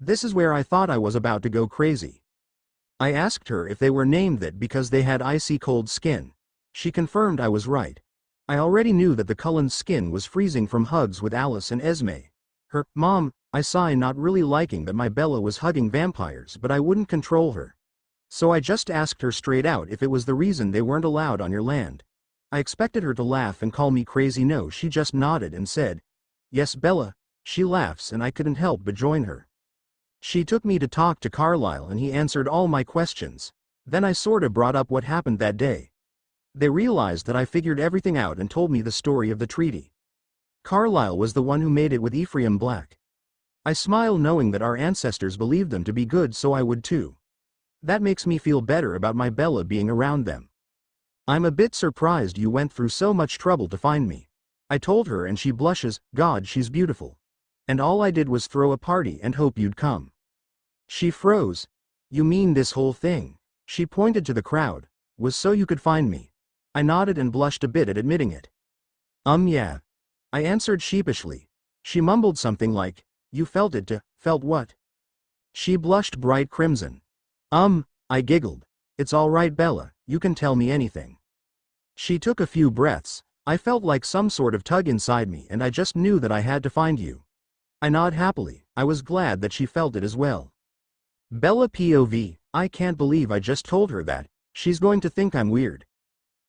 This is where I thought I was about to go crazy. I asked her if they were named that because they had icy cold skin. She confirmed I was right. I already knew that the Cullen's skin was freezing from hugs with Alice and Esme. Her mom, I sigh, not really liking that my Bella was hugging vampires, but I wouldn't control her. So I just asked her straight out if it was the reason they weren't allowed on your land. I expected her to laugh and call me crazy. No, she just nodded and said, "Yes, Bella." She laughs and I couldn't help but join her. She took me to talk to Carlisle and he answered all my questions. Then I sorta brought up what happened that day. They realized that I figured everything out and told me the story of the treaty. Carlisle was the one who made it with Ephraim Black. I smile knowing that our ancestors believed them to be good, so I would too. That makes me feel better about my Bella being around them. I'm a bit surprised you went through so much trouble to find me. I told her and she blushes. God, she's beautiful. And all I did was throw a party and hope you'd come. She froze. You mean this whole thing? She pointed to the crowd. Was so you could find me. I nodded and blushed a bit at admitting it. Yeah. I answered sheepishly. She mumbled something like, you felt it too. Felt what? She blushed bright crimson. I giggled. It's all right, Bella, you can tell me anything. She took a few breaths. I felt like some sort of tug inside me and I just knew that I had to find you. I nod happily. I was glad that she felt it as well. Bella POV, I can't believe I just told her that. She's going to think I'm weird.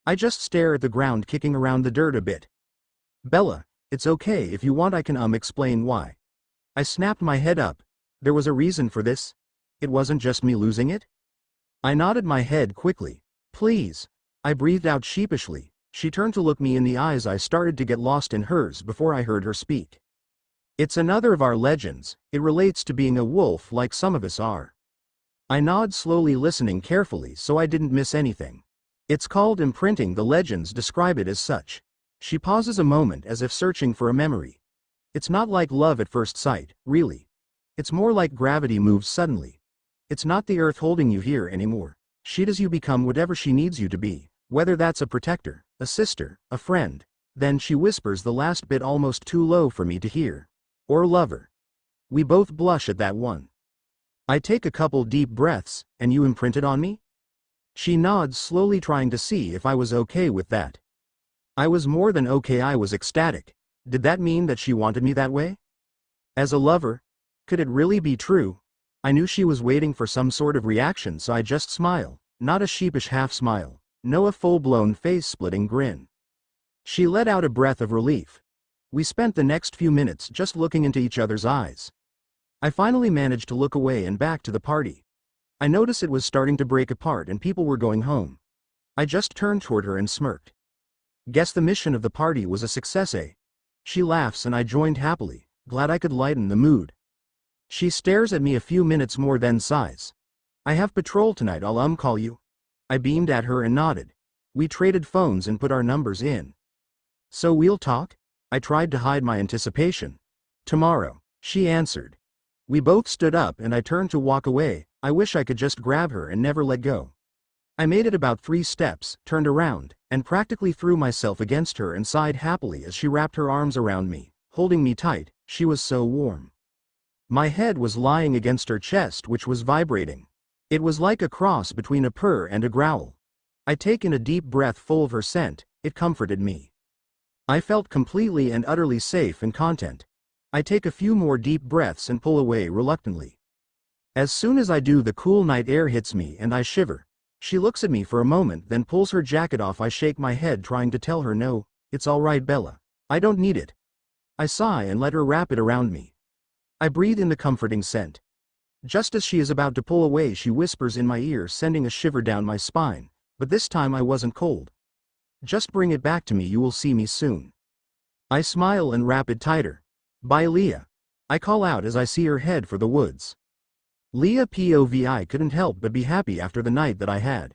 I just stare at the ground, kicking around the dirt a bit. Bella, it's okay if you want, I can explain why. I snapped my head up. There was a reason for this? It wasn't just me losing it? I nodded my head quickly. Please. I breathed out sheepishly. She turned to look me in the eyes. I started to get lost in hers before I heard her speak. It's another of our legends. It relates to being a wolf like some of us are. I nod slowly, listening carefully so I didn't miss anything. It's called imprinting. The legends describe it as such. She pauses a moment as if searching for a memory. It's not like love at first sight, really. It's more like gravity moves suddenly. It's not the earth holding you here anymore. She does. You become whatever she needs you to be, whether that's a protector, a sister, a friend. Then she whispers the last bit almost too low for me to hear. Or lover. We both blush at that one. I take a couple deep breaths. And you imprinted on me? She nods slowly, trying to see if I was okay with that. I was more than okay. I was ecstatic. Did that mean that she wanted me that way? As a lover? Could it really be true? I knew she was waiting for some sort of reaction, so I just smile. Not a sheepish half smile. No, a full-blown face-splitting grin. She let out a breath of relief. We spent the next few minutes just looking into each other's eyes. I finally managed to look away and back to the party. I noticed it was starting to break apart and people were going home. I just turned toward her and smirked. Guess the mission of the party was a success, eh? She laughs and I joined happily, glad I could lighten the mood. She stares at me a few minutes more, then sighs. I have patrol tonight. I'll call you. I beamed at her and nodded. We traded phones and put our numbers in. So we'll talk? I tried to hide my anticipation. Tomorrow, she answered. We both stood up and I turned to walk away. I wish I could just grab her and never let go. I made it about 3 steps, turned around, and practically threw myself against her and sighed happily as she wrapped her arms around me, holding me tight. She was so warm. My head was lying against her chest, which was vibrating. It was like a cross between a purr and a growl. I take in a deep breath full of her scent. It comforted me. I felt completely and utterly safe and content. I take a few more deep breaths and pull away reluctantly. As soon as I do, the cool night air hits me and I shiver. She looks at me for a moment, then pulls her jacket off. I shake my head, trying to tell her no, it's all right, Bella. I don't need it. I sigh and let her wrap it around me. I breathe in the comforting scent. Just as she is about to pull away, she whispers in my ear, sending a shiver down my spine. But this time I wasn't cold. Just bring it back to me. You will see me soon. I smile and wrap it tighter. Bye, Leah. I call out as I see her head for the woods. Leah POV. Couldn't help but be happy after the night that I had.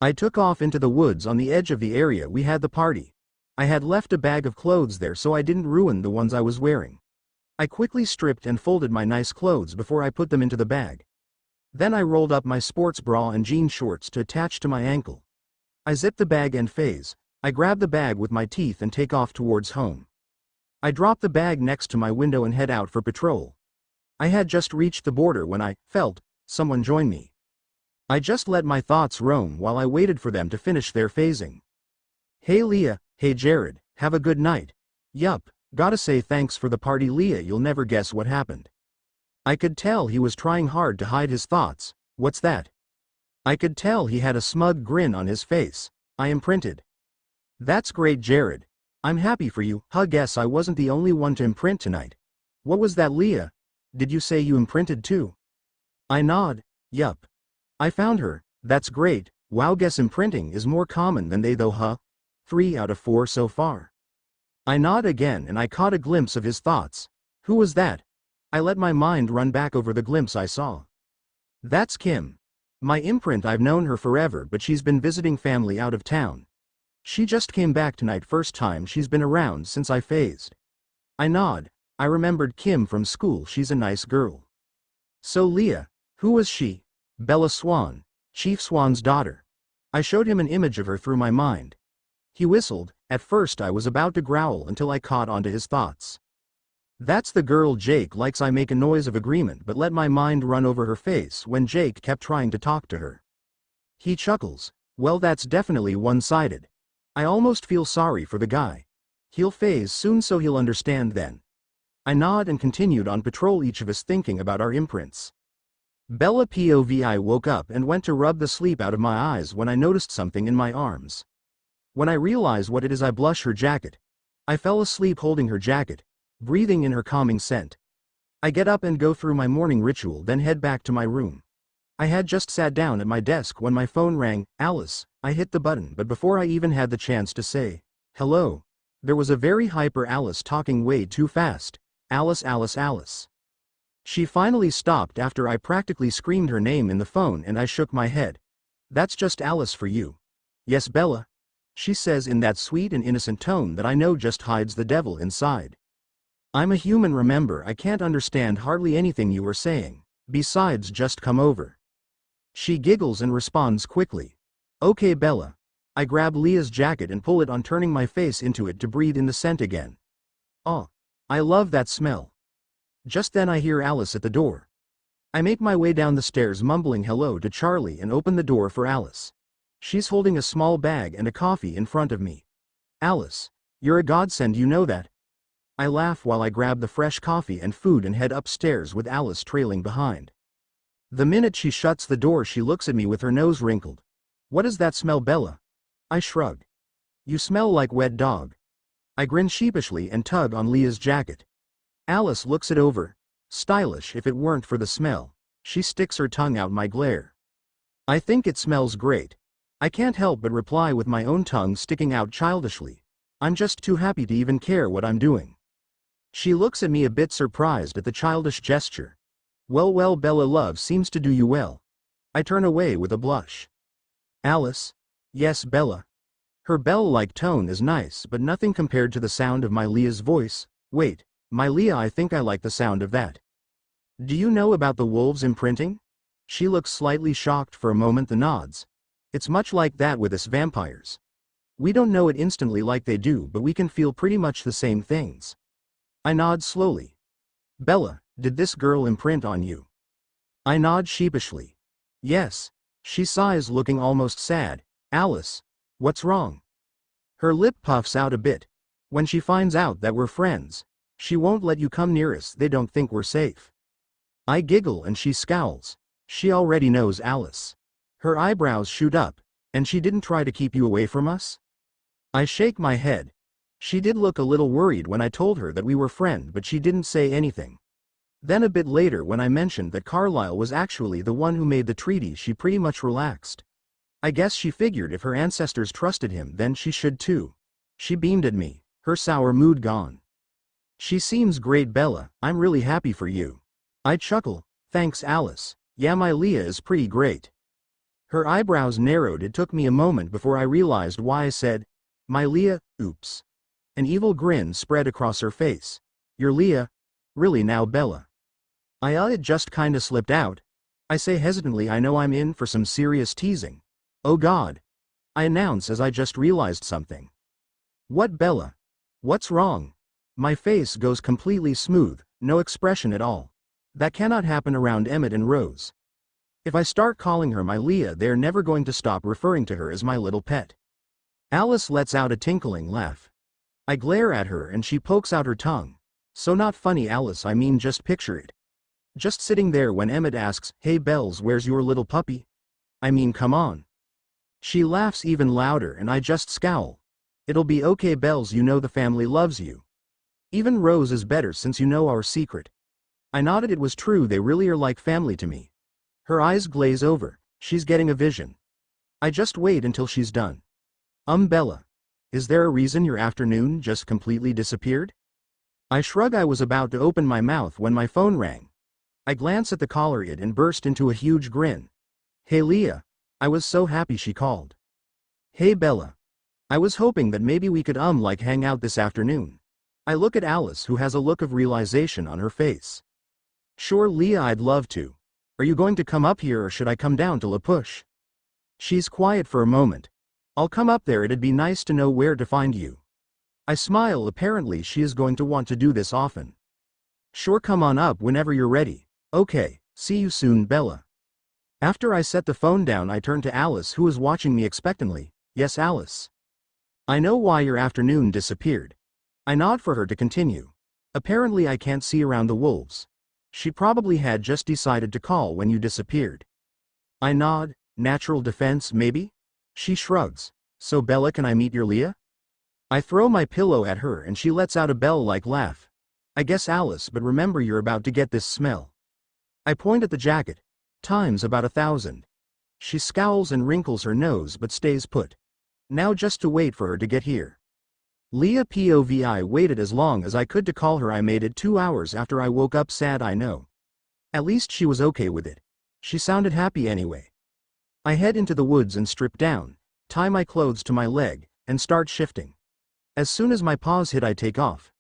I took off into the woods on the edge of the area we had the party. I had left a bag of clothes there so I didn't ruin the ones I was wearing. I quickly stripped and folded my nice clothes before I put them into the bag. Then I rolled up my sports bra and jean shorts to attach to my ankle. I zipped the bag and phase. I grabbed the bag with my teeth and take off towards home. I drop the bag next to my window and head out for patrol. I had just reached the border when I felt someone join me. I just let my thoughts roam while I waited for them to finish their phasing. Hey Leah, hey Jared, have a good night. Yup, gotta say thanks for the party Leah, you'll never guess what happened. I could tell he was trying hard to hide his thoughts. What's that? I could tell he had a smug grin on his face. I imprinted. That's great Jared. I'm happy for you. Guess I wasn't the only one to imprint tonight. What was that Leah? Did you say you imprinted too? I nod. Yup. I found her. That's great. Wow, guess imprinting is more common than they though 3 out of 4 so far. I nod again and I caught a glimpse of his thoughts. Who was that? I let my mind run back over the glimpse I saw. That's Kim. My imprint, I've known her forever but she's been visiting family out of town. She just came back tonight, first time she's been around since I phased. I nod. I remembered Kim from school, she's a nice girl. So Leah, who was she? Bella Swan, Chief Swan's daughter. I showed him an image of her through my mind. He whistled. At first I was about to growl until I caught onto his thoughts. That's the girl Jake likes. I make a noise of agreement but let my mind run over her face when Jake kept trying to talk to her. He chuckles. Well, that's definitely one-sided. I almost feel sorry for the guy. He'll phase soon so he'll understand then. I nod and continued on patrol, each of us thinking about our imprints. Bella POV. I woke up and went to rub the sleep out of my eyes when I noticed something in my arms. When I realize what it is, I blush. Her jacket. I fell asleep holding her jacket, breathing in her calming scent. I get up and go through my morning ritual, then head back to my room. I had just sat down at my desk when my phone rang. Alice. I hit the button, but before I even had the chance to say hello, there was a very hyper Alice talking way too fast. Alice, Alice, Alice. She finally stopped after I practically screamed her name in the phone and I shook my head. That's just Alice for you. Yes, Bella. She says in that sweet and innocent tone that I know just hides the devil inside. I'm a human, remember. I can't understand hardly anything you are saying. Besides, just come over. She giggles and responds quickly. Okay, Bella. I grab Leah's jacket and pull it on, turning my face into it to breathe in the scent again. Oh, I love that smell. Just then I hear Alice at the door. I make my way down the stairs mumbling hello to Charlie and open the door for Alice. She's holding a small bag and a coffee in front of me. Alice, you're a godsend, you know that? I laugh while I grab the fresh coffee and food and head upstairs with Alice trailing behind. The minute she shuts the door, she looks at me with her nose wrinkled. What does that smell, Bella? I shrug. You smell like wet dog. I grin sheepishly and tug on Leah's jacket. Alice looks it over. Stylish if it weren't for the smell. She sticks her tongue out my glare. I think it smells great. I can't help but reply with my own tongue sticking out childishly. I'm just too happy to even care what I'm doing. She looks at me a bit surprised at the childish gesture. Well, Bella, love seems to do you well. I turn away with a blush. Alice? Yes, Bella. Her bell-like tone is nice, but nothing compared to the sound of my Leah's voice. Wait, my Leah, I think I like the sound of that. Do you know about the wolves imprinting? She looks slightly shocked for a moment, then nods. It's much like that with us vampires. We don't know it instantly like they do, but we can feel pretty much the same things. I nod slowly. Bella, did this girl imprint on you? I nod sheepishly. Yes. She sighs, looking almost sad. Alice, what's wrong? Her lip puffs out a bit. When she finds out that we're friends, she won't let you come near us. They don't think we're safe. I giggle and she scowls. She already knows Alice. Her eyebrows shoot up. And she didn't try to keep you away from us? I shake my head. She did look a little worried when I told her that we were friends, but she didn't say anything. Then a bit later, when I mentioned that Carlisle was actually the one who made the treaty, she pretty much relaxed. I guess she figured if her ancestors trusted him, then she should too. She beamed at me, her sour mood gone. She seems great, Bella. I'm really happy for you. I chuckle. Thanks, Alice. Yeah, my Leah is pretty great. Her eyebrows narrowed. It took me a moment before I realized why I said, my Leah. Oops. An evil grin spread across her face. Your Leah? Really now, Bella? It just kinda slipped out. I say hesitantly. I know I'm in for some serious teasing. Oh God. I announce as I just realized something. What, Bella? What's wrong? My face goes completely smooth, no expression at all. That cannot happen around Emmett and Rose. If I start calling her my Leah, they're never going to stop referring to her as my little pet. Alice lets out a tinkling laugh. I glare at her and she pokes out her tongue. So not funny, Alice, I mean just picture it. Just sitting there when Emmett asks, hey Bells, where's your little puppy? I mean, come on. She laughs even louder and I just scowl. It'll be okay, Bells, you know the family loves you. Even Rose is better since you know our secret. I nodded. It was true, they really are like family to me. Her eyes glaze over. She's getting a vision. I just wait until she's done. Bella. Is there a reason your afternoon just completely disappeared? I shrug. I was about to open my mouth when my phone rang. I glance at the caller ID and burst into a huge grin. Hey Leah. I was so happy she called. Hey Bella. I was hoping that maybe we could like hang out this afternoon. I look at Alice, who has a look of realization on her face. Sure Leah, I'd love to. Are you going to come up here or should I come down to La Push? She's quiet for a moment. I'll come up there. It'd be nice to know where to find you. I smile. Apparently she is going to want to do this often. Sure, come on up whenever you're ready. Okay, see you soon, Bella. After I set the phone down, I turn to Alice, who is watching me expectantly. Yes, Alice. I know why your afternoon disappeared. I nod for her to continue. Apparently I can't see around the wolves. She probably had just decided to call when you disappeared. I nod. Natural defense, maybe? She shrugs. So Bella, can I meet your Leah? I throw my pillow at her and she lets out a bell-like laugh. I guess, Alice, but remember you're about to get this smell. I point at the jacket. Times about 1,000. She scowls and wrinkles her nose but stays put. Now just to wait for her to get here. Leah POV. I waited as long as I could to call her. I made it 2 hours after I woke up sad, I know. At least she was okay with it. She sounded happy anyway. I head into the woods and strip down, tie my clothes to my leg, and start shifting. As soon as my paws hit, I take off.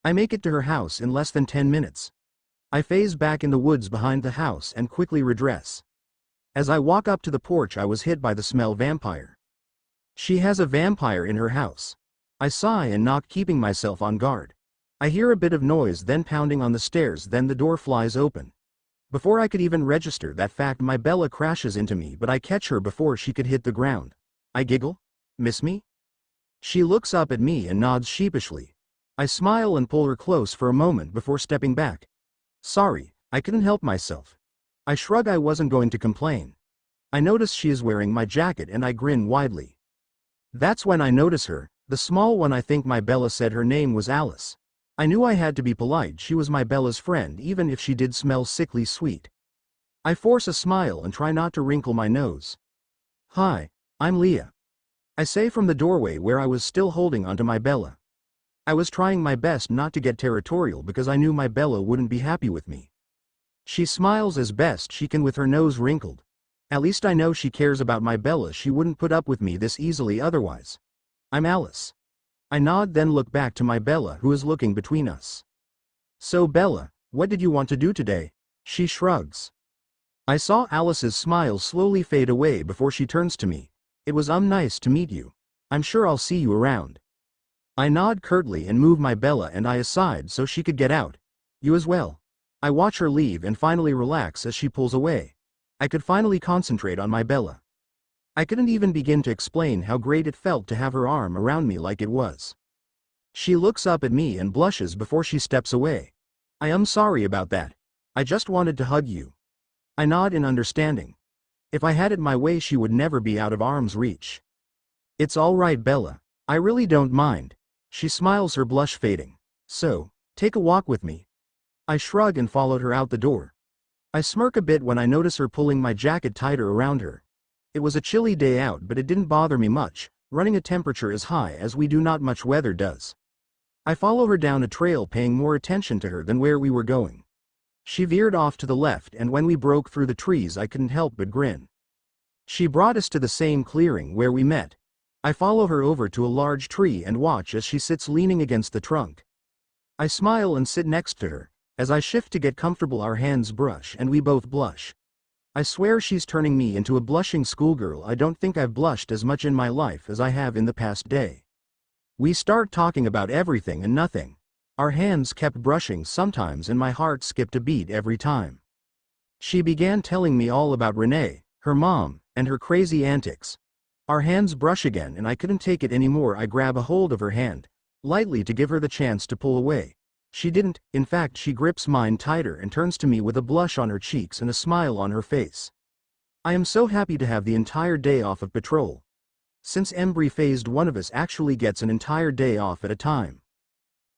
I make it to her house in less than 10 minutes. I phase back in the woods behind the house and quickly redress. As I walk up to the porch, I was hit by the smell. Vampire. She has a vampire in her house. I sigh and knock, keeping myself on guard. I hear a bit of noise, then pounding on the stairs, then the door flies open. Before I could even register that fact, my Bella crashes into me, but I catch her before she could hit the ground. I giggle. Miss me? She looks up at me and nods sheepishly. I smile and pull her close for a moment before stepping back. Sorry, I couldn't help myself. I shrug. I wasn't going to complain. I notice she is wearing my jacket and I grin widely. That's when I notice her. The small one. I think my Bella said her name was Alice. I knew I had to be polite. She was my Bella's friend, even if she did smell sickly sweet. I force a smile and try not to wrinkle my nose. Hi, I'm Leah. I say from the doorway where I was still holding onto my Bella. I was trying my best not to get territorial because I knew my Bella wouldn't be happy with me. She smiles as best she can with her nose wrinkled. At least I know she cares about my Bella. She wouldn't put up with me this easily otherwise. I'm Alice. I nod, then look back to my Bella, who is looking between us. So Bella, what did you want to do today? She shrugs. I saw Alice's smile slowly fade away before she turns to me. It was nice to meet you. I'm sure I'll see you around. I nod curtly and move my Bella and I aside so she could get out. You as well. I watch her leave and finally relax as she pulls away. I could finally concentrate on my Bella. I couldn't even begin to explain how great it felt to have her arm around me like it was. She looks up at me and blushes before she steps away. I am sorry about that. I just wanted to hug you. I nod in understanding. If I had it my way, she would never be out of arm's reach. It's all right, Bella. I really don't mind. She smiles, her blush fading. So, take a walk with me. I shrug and followed her out the door. I smirk a bit when I notice her pulling my jacket tighter around her. It was a chilly day out, but it didn't bother me much, running a temperature as high as we do not much weather does. I follow her down a trail, paying more attention to her than where we were going. She veered off to the left, and when we broke through the trees I couldn't help but grin. She brought us to the same clearing where we met. I follow her over to a large tree and watch as she sits leaning against the trunk. I smile and sit next to her. As I shift to get comfortable, our hands brush and we both blush. I swear she's turning me into a blushing schoolgirl. I don't think I've blushed as much in my life as I have in the past day. We start talking about everything and nothing. Our hands kept brushing sometimes and my heart skipped a beat every time. She began telling me all about Renee, her mom, and her crazy antics. Our hands brush again and I couldn't take it anymore. I grab a hold of her hand, lightly to give her the chance to pull away. She didn't. In fact, she grips mine tighter and turns to me with a blush on her cheeks and a smile on her face. I am so happy to have the entire day off of patrol. Since Embry phased, one of us actually gets an entire day off at a time.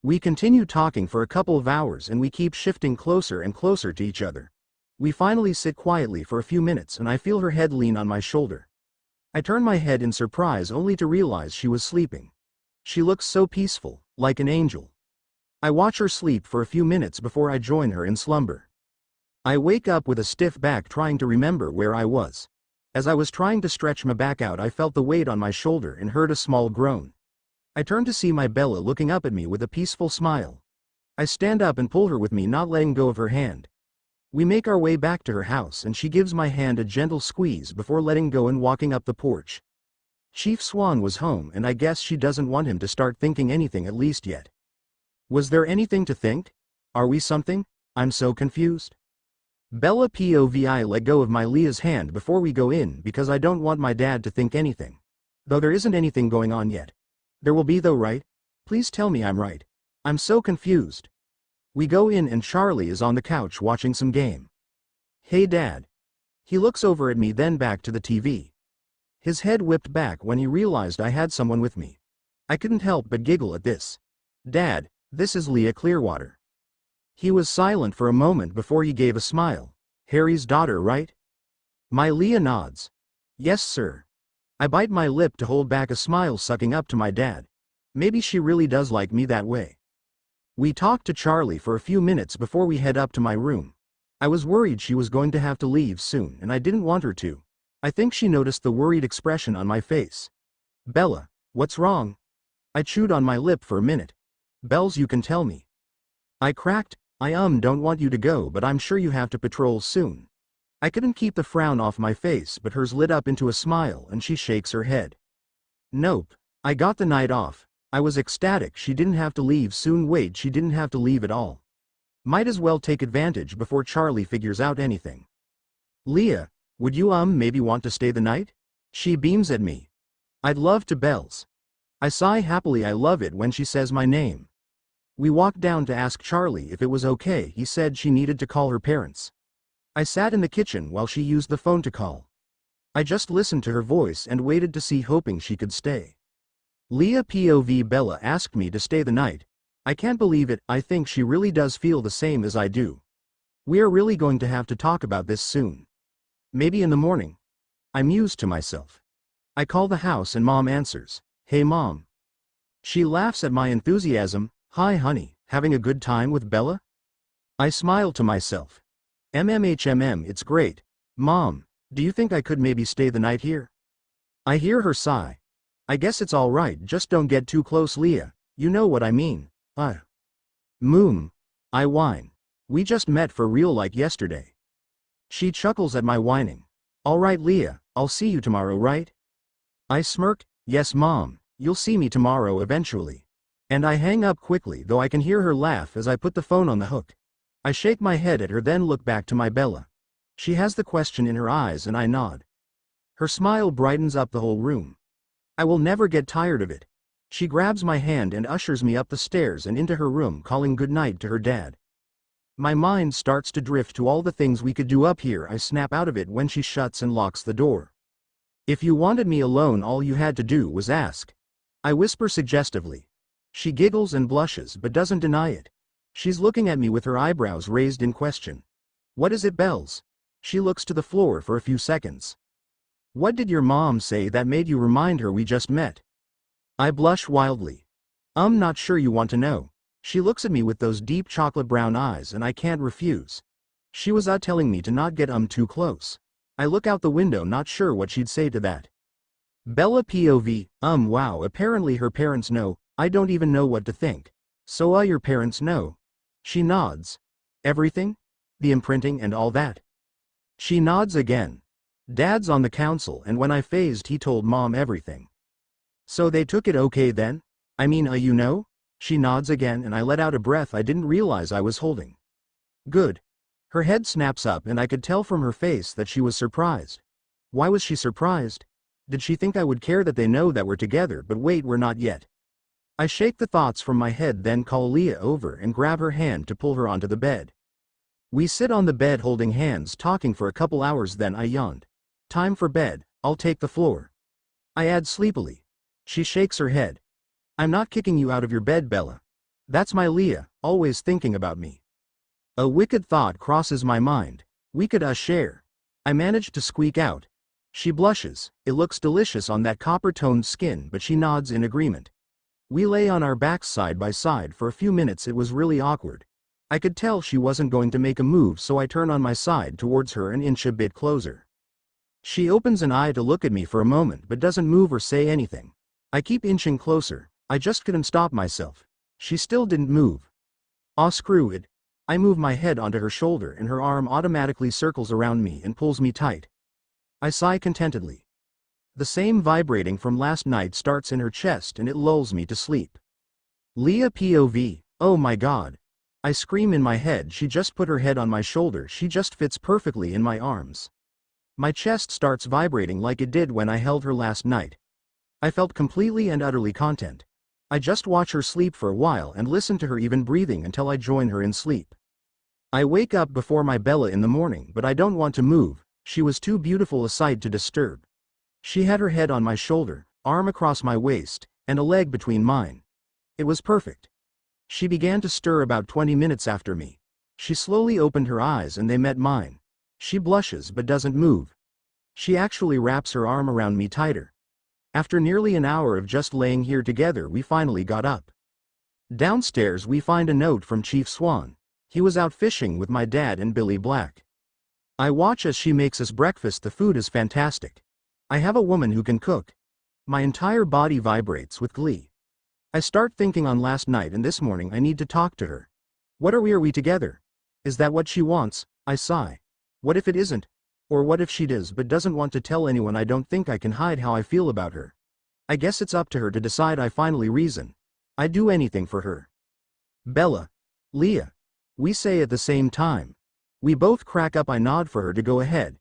We continue talking for a couple of hours and we keep shifting closer and closer to each other. We finally sit quietly for a few minutes and I feel her head lean on my shoulder. I turn my head in surprise only to realize she was sleeping. She looks so peaceful, like an angel. I watch her sleep for a few minutes before I join her in slumber. I wake up with a stiff back trying to remember where I was. As I was trying to stretch my back out, I felt the weight on my shoulder and heard a small groan. I turn to see my Bella looking up at me with a peaceful smile. I stand up and pull her with me, not letting go of her hand. We make our way back to her house and she gives my hand a gentle squeeze before letting go and walking up the porch. Chief Swan was home and I guess she doesn't want him to start thinking anything, at least yet. Was there anything to think? Are we something? I'm so confused. Bella POV. Let go of my Leah's hand before we go in because I don't want my dad to think anything. Though there isn't anything going on yet. There will be though, right? Please tell me I'm right. I'm so confused. We go in and Charlie is on the couch watching some game. Hey Dad. He looks over at me then back to the TV. His head whipped back when he realized I had someone with me. I couldn't help but giggle at this. Dad, this is Leah Clearwater. He was silent for a moment before he gave a smile. Harry's daughter, right? My Leah nods. Yes, sir. I bite my lip to hold back a smile, sucking up to my dad. Maybe she really does like me that way. We talked to Charlie for a few minutes before we head up to my room. I was worried she was going to have to leave soon and I didn't want her to. I think she noticed the worried expression on my face. Bella, what's wrong? I chewed on my lip for a minute. Bells, you can tell me. I cracked. I don't want you to go, but I'm sure you have to patrol soon. I couldn't keep the frown off my face, but hers lit up into a smile and she shakes her head. Nope. I got the night off. I was ecstatic she didn't have to leave soon. Wait, she didn't have to leave at all. Might as well take advantage before Charlie figures out anything. Leah, would you maybe want to stay the night? She beams at me. I'd love to, Bells. I sigh happily. I love it when she says my name. We walked down to ask Charlie if it was okay. He said she needed to call her parents. I sat in the kitchen while she used the phone to call. I just listened to her voice and waited to see, hoping she could stay. Leah POV. Bella asked me to stay the night. I can't believe it. I think she really does feel the same as I do. We are really going to have to talk about this soon. Maybe in the morning. I mused to myself. I call the house and Mom answers. Hey Mom. She laughs at my enthusiasm. Hi honey, having a good time with Bella? I smile to myself. It's great. Mom, do you think I could maybe stay the night here? I hear her sigh. I guess it's all right, just don't get too close, Leah. You know what I mean. Moom. I whine. We just met for real like yesterday. She chuckles at my whining. All right Leah, I'll see you tomorrow, right? I smirk. Yes Mom, you'll see me tomorrow eventually. And I hang up quickly, though I can hear her laugh as I put the phone on the hook. I shake my head at her, then look back to my Bella. She has the question in her eyes and I nod. Her smile brightens up the whole room. I will never get tired of it. She grabs my hand and ushers me up the stairs and into her room, calling goodnight to her dad. My mind starts to drift to all the things we could do up here. I snap out of it when she shuts and locks the door. If you wanted me alone, all you had to do was ask. I whisper suggestively. She giggles and blushes but doesn't deny it. She's looking at me with her eyebrows raised in question. What is it, Bells? She looks to the floor for a few seconds. What did your mom say that made you remind her we just met? I blush wildly. Not sure you want to know. She looks at me with those deep chocolate brown eyes and I can't refuse. She was telling me to not get too close. I look out the window not sure what she'd say to that. Bella POV, wow, apparently her parents know. I don't even know what to think. So your parents know? She nods. Everything? The imprinting and all that? She nods again. Dad's on the council, and when I phased he told Mom everything. So they took it okay then? I mean, you know? She nods again, and I let out a breath I didn't realize I was holding. Good. Her head snaps up, and I could tell from her face that she was surprised. Why was she surprised? Did she think I would care that they know that we're together? But wait, we're not yet. I shake the thoughts from my head, then call Leah over and grab her hand to pull her onto the bed. We sit on the bed holding hands, talking for a couple hours, then I yawned. Time for bed, I'll take the floor. I add sleepily. She shakes her head. I'm not kicking you out of your bed, Bella. That's my Leah, always thinking about me. A wicked thought crosses my mind. We could share. I manage to squeak out. She blushes. It looks delicious on that copper-toned skin, but she nods in agreement. We lay on our backs side by side for a few minutes. It was really awkward. I could tell she wasn't going to make a move, so I turn on my side towards her and inch a bit closer. She opens an eye to look at me for a moment but doesn't move or say anything. I keep inching closer. I just couldn't stop myself. She still didn't move. Screw it. I move my head onto her shoulder and her arm automatically circles around me and pulls me tight. I sigh contentedly. The same vibrating from last night starts in her chest and it lulls me to sleep. Leah POV, oh my god. I scream in my head. She just put her head on my shoulder. She just fits perfectly in my arms. My chest starts vibrating like it did when I held her last night. I felt completely and utterly content. I just watch her sleep for a while and listen to her even breathing until I join her in sleep. I wake up before my Bella in the morning, but I don't want to move. She was too beautiful a sight to disturb. She had her head on my shoulder, arm across my waist, and a leg between mine. It was perfect. She began to stir about 20 minutes after me. She slowly opened her eyes and they met mine. She blushes but doesn't move. She actually wraps her arm around me tighter. After nearly an hour of just laying here together, we finally got up. Downstairs we find a note from Chief Swan. He was out fishing with my dad and Billy Black. I watch as she makes us breakfast. The food is fantastic. I have a woman who can cook. My entire body vibrates with glee. I start thinking on last night and this morning. I need to talk to her. What are we together? Is that what she wants? I sigh. What if it isn't? Or what if she does but doesn't want to tell anyone? I don't think I can hide how I feel about her. I guess it's up to her to decide. I finally reason. I'd do anything for her. Bella. Leah. We say at the same time. We both crack up. I nod for her to go ahead.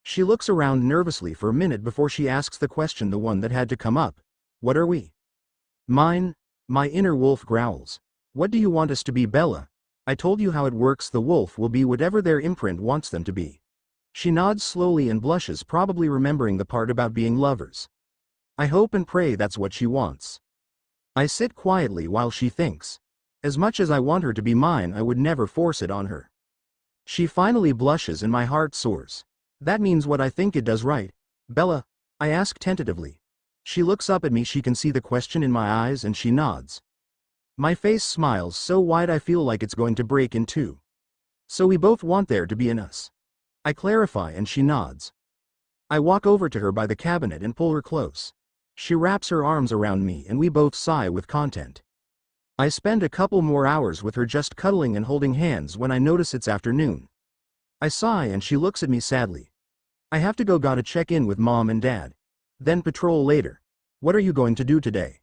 She looks around nervously for a minute before she asks the question, the one that had to come up. What are we? Mine? My inner wolf growls. What do you want us to be, Bella? I told you how it works. The wolf will be whatever their imprint wants them to be. She nods slowly and blushes, probably remembering the part about being lovers. I hope and pray that's what she wants. I sit quietly while she thinks. As much as I want her to be mine, I would never force it on her. She finally blushes and my heart soars. That means what I think it does, right? Bella? I ask tentatively. She looks up at me. She can see the question in my eyes and she nods. My face smiles so wide I feel like it's going to break in two. So we both want there to be an us. I clarify and she nods. I walk over to her by the cabinet and pull her close. She wraps her arms around me and we both sigh with content. I spend a couple more hours with her just cuddling and holding hands when I notice it's afternoon. I sigh and she looks at me sadly. I have to go. Gotta check in with Mom and Dad. Then patrol later. What are you going to do today?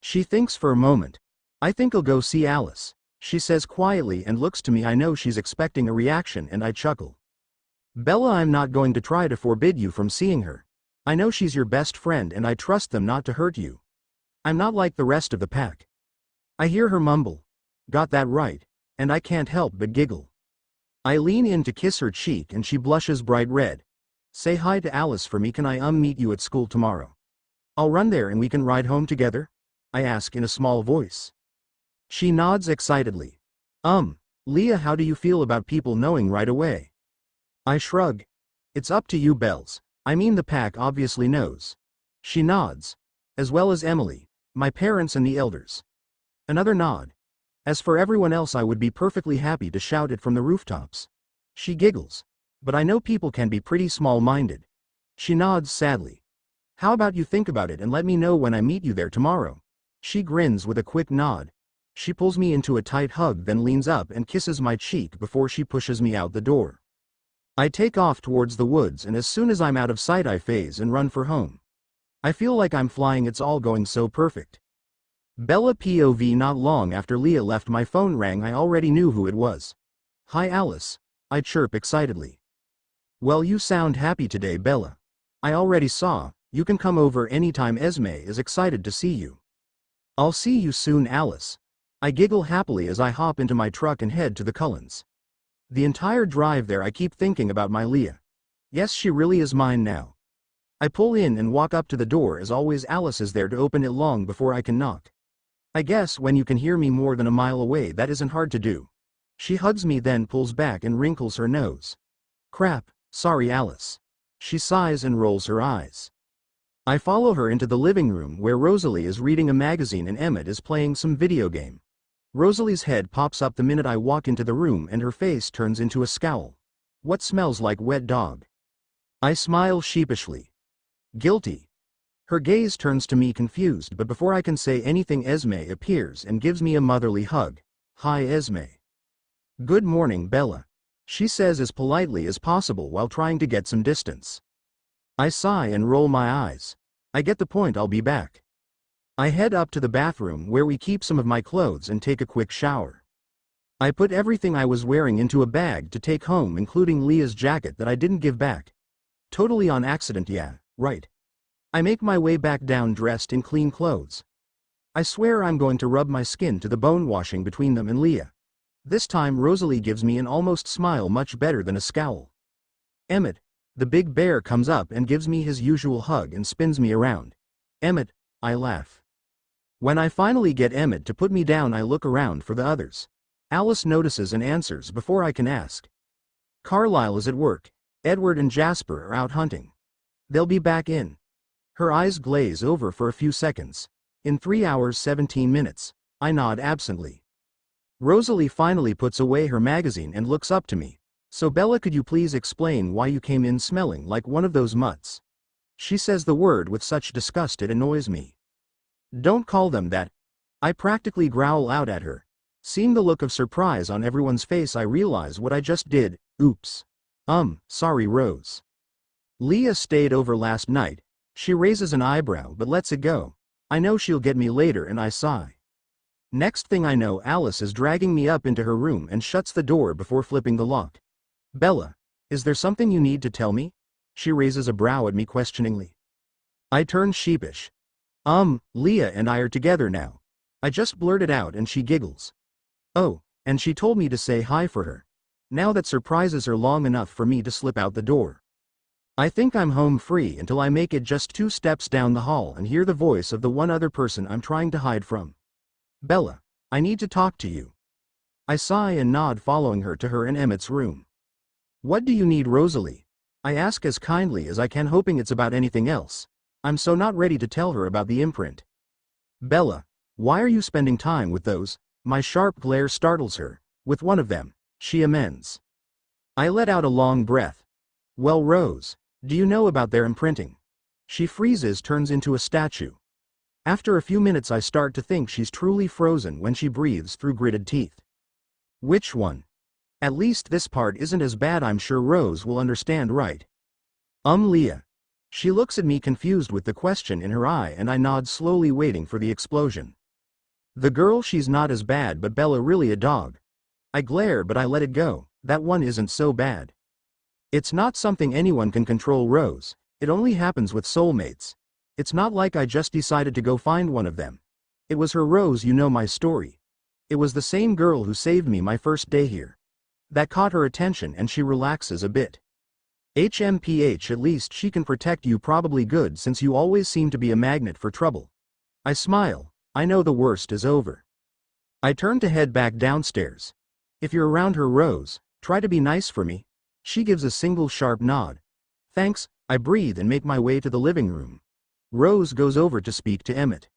She thinks for a moment. I think I'll go see Alice, she says quietly and looks to me. I know she's expecting a reaction and I chuckle. Bella, I'm not going to try to forbid you from seeing her. I know she's your best friend and I trust them not to hurt you. I'm not like the rest of the pack. I hear her mumble. Got that right. And I can't help but giggle. I lean in to kiss her cheek and she blushes bright red. Say hi to Alice for me. Can I meet you at school tomorrow? I'll run there and we can ride home together? I ask in a small voice. She nods excitedly. Leah, how do you feel about people knowing right away? I shrug. It's up to you, Bells. I mean, the pack obviously knows. She nods. As well as Emily, my parents and the elders. Another nod. As for everyone else, I would be perfectly happy to shout it from the rooftops. She giggles. But I know people can be pretty small-minded. She nods sadly. How about you think about it and let me know when I meet you there tomorrow? She grins with a quick nod. She pulls me into a tight hug, then leans up and kisses my cheek before she pushes me out the door. I take off towards the woods, and as soon as I'm out of sight I phase and run for home. I feel like I'm flying, it's all going so perfect. Bella POV. Not long after Leah left, my phone rang. I already knew who it was. Hi Alice. I chirp excitedly. Well, you sound happy today, Bella. I already saw. You can come over anytime. Esme is excited to see you. I'll see you soon, Alice. I giggle happily as I hop into my truck and head to the Cullens. The entire drive there I keep thinking about my Leah. Yes, she really is mine now. I pull in and walk up to the door. As always, Alice is there to open it long before I can knock. I guess when you can hear me more than a mile away, that isn't hard to do. She hugs me, then pulls back and wrinkles her nose. Crap, sorry Alice. She sighs and rolls her eyes. I follow her into the living room where Rosalie is reading a magazine and Emmett is playing some video game. Rosalie's head pops up the minute I walk into the room and her face turns into a scowl. What smells like wet dog? I smile sheepishly. Guilty. Her gaze turns to me confused, but before I can say anything Esme appears and gives me a motherly hug. Hi Esme. Good morning, Bella. She says as politely as possible while trying to get some distance. I sigh and roll my eyes. I get the point, I'll be back. I head up to the bathroom where we keep some of my clothes and take a quick shower. I put everything I was wearing into a bag to take home, including Leah's jacket that I didn't give back. Totally on accident, yeah, right. I make my way back down dressed in clean clothes. I swear I'm going to rub my skin to the bone, washing between them and Leah. This time Rosalie gives me an almost smile, much better than a scowl. Emmett, the big bear, comes up and gives me his usual hug and spins me around. Emmett, I laugh. When I finally get Emmett to put me down, I look around for the others. Alice notices and answers before I can ask. Carlisle is at work. Edward and Jasper are out hunting. They'll be back in. Her eyes glaze over for a few seconds. In 3 hours 17 minutes. I nod absently. Rosalie finally puts away her magazine and looks up to me. So Bella, could you please explain why you came in smelling like one of those mutts? She says the word with such disgust it annoys me. Don't call them that. I practically growl out at her. Seeing the look of surprise on everyone's face, I realize what I just did. Oops. Sorry Rose. Leah stayed over last night. She raises an eyebrow but lets it go. I know she'll get me later, and I sigh. Next thing I know, Alice is dragging me up into her room and shuts the door before flipping the lock. Bella, is there something you need to tell me? She raises a brow at me questioningly. I turn sheepish. Leah and I are together now. I just blurted out, and she giggles. Oh, and she told me to say hi for her. Now that surprises her long enough for me to slip out the door. I think I'm home free until I make it just 2 steps down the hall and hear the voice of the one other person I'm trying to hide from. Bella, I need to talk to you. I sigh and nod, following her to her and Emmett's room. What do you need, Rosalie? I ask as kindly as I can, hoping it's about anything else. I'm so not ready to tell her about the imprint. Bella, why are you spending time with those? My sharp glare startles her. With one of them, she amends. I let out a long breath. Well, Rose, do you know about their imprinting? She freezes, turns into a statue. After a few minutes I start to think she's truly frozen when she breathes through gritted teeth. Which one? At least this part isn't as bad. I'm sure Rose will understand, right? Leah. She looks at me confused with the question in her eye, and I nod slowly, waiting for the explosion. The girl, she's not as bad, but Bella really a dog. I glare, but I let it go. That one isn't so bad. It's not something anyone can control, Rose. It only happens with soulmates. It's not like I just decided to go find one of them. It was her, Rose. You know my story. It was the same girl who saved me my first day here. That caught her attention, and she relaxes a bit. HMPH, at least she can protect you. Probably good, since you always seem to be a magnet for trouble. I smile. I know the worst is over. I turn to head back downstairs. If you're around her, Rose, try to be nice for me. She gives a single sharp nod. Thanks, I breathe and make my way to the living room. Rose goes over to speak to Emmett.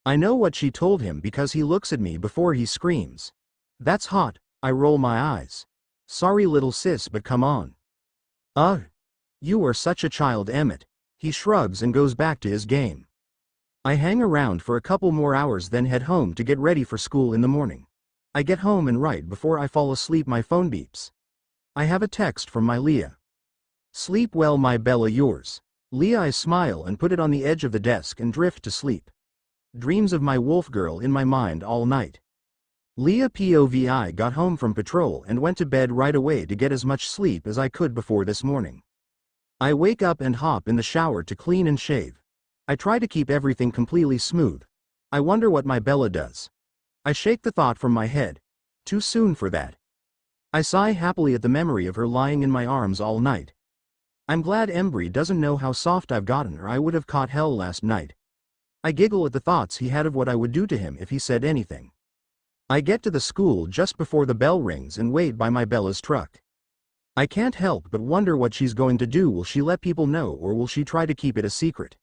I know what she told him because he looks at me before he screams. That's hot. I roll my eyes. Sorry little sis, but come on. Ugh. You are such a child, Emmett. He shrugs and goes back to his game. I hang around for a couple more hours, then head home to get ready for school in the morning. I get home and right before I fall asleep my phone beeps. I have a text from my Leah. Sleep well my Bella, yours. Leah. I smile and put it on the edge of the desk and drift to sleep. Dreams of my wolf girl in my mind all night. Leah. POV. Got home from patrol and went to bed right away to get as much sleep as I could before this morning. I wake up and hop in the shower to clean and shave. I try to keep everything completely smooth. I wonder what my Bella does. I shake the thought from my head. Too soon for that. I sigh happily at the memory of her lying in my arms all night. I'm glad Embry doesn't know how soft I've gotten, or I would have caught hell last night. I giggle at the thoughts he had of what I would do to him if he said anything. I get to the school just before the bell rings and wait by my Bella's truck. I can't help but wonder what she's going to do. Will she let people know, or will she try to keep it a secret?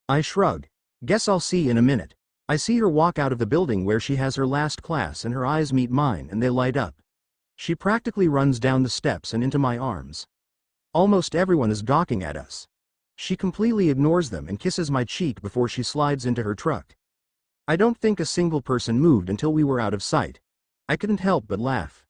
I shrug. Guess I'll see in a minute. I see her walk out of the building where she has her last class and her eyes meet mine and they light up. She practically runs down the steps and into my arms. Almost everyone is gawking at us. She completely ignores them and kisses my cheek before she slides into her truck. I don't think a single person moved until we were out of sight. I couldn't help but laugh.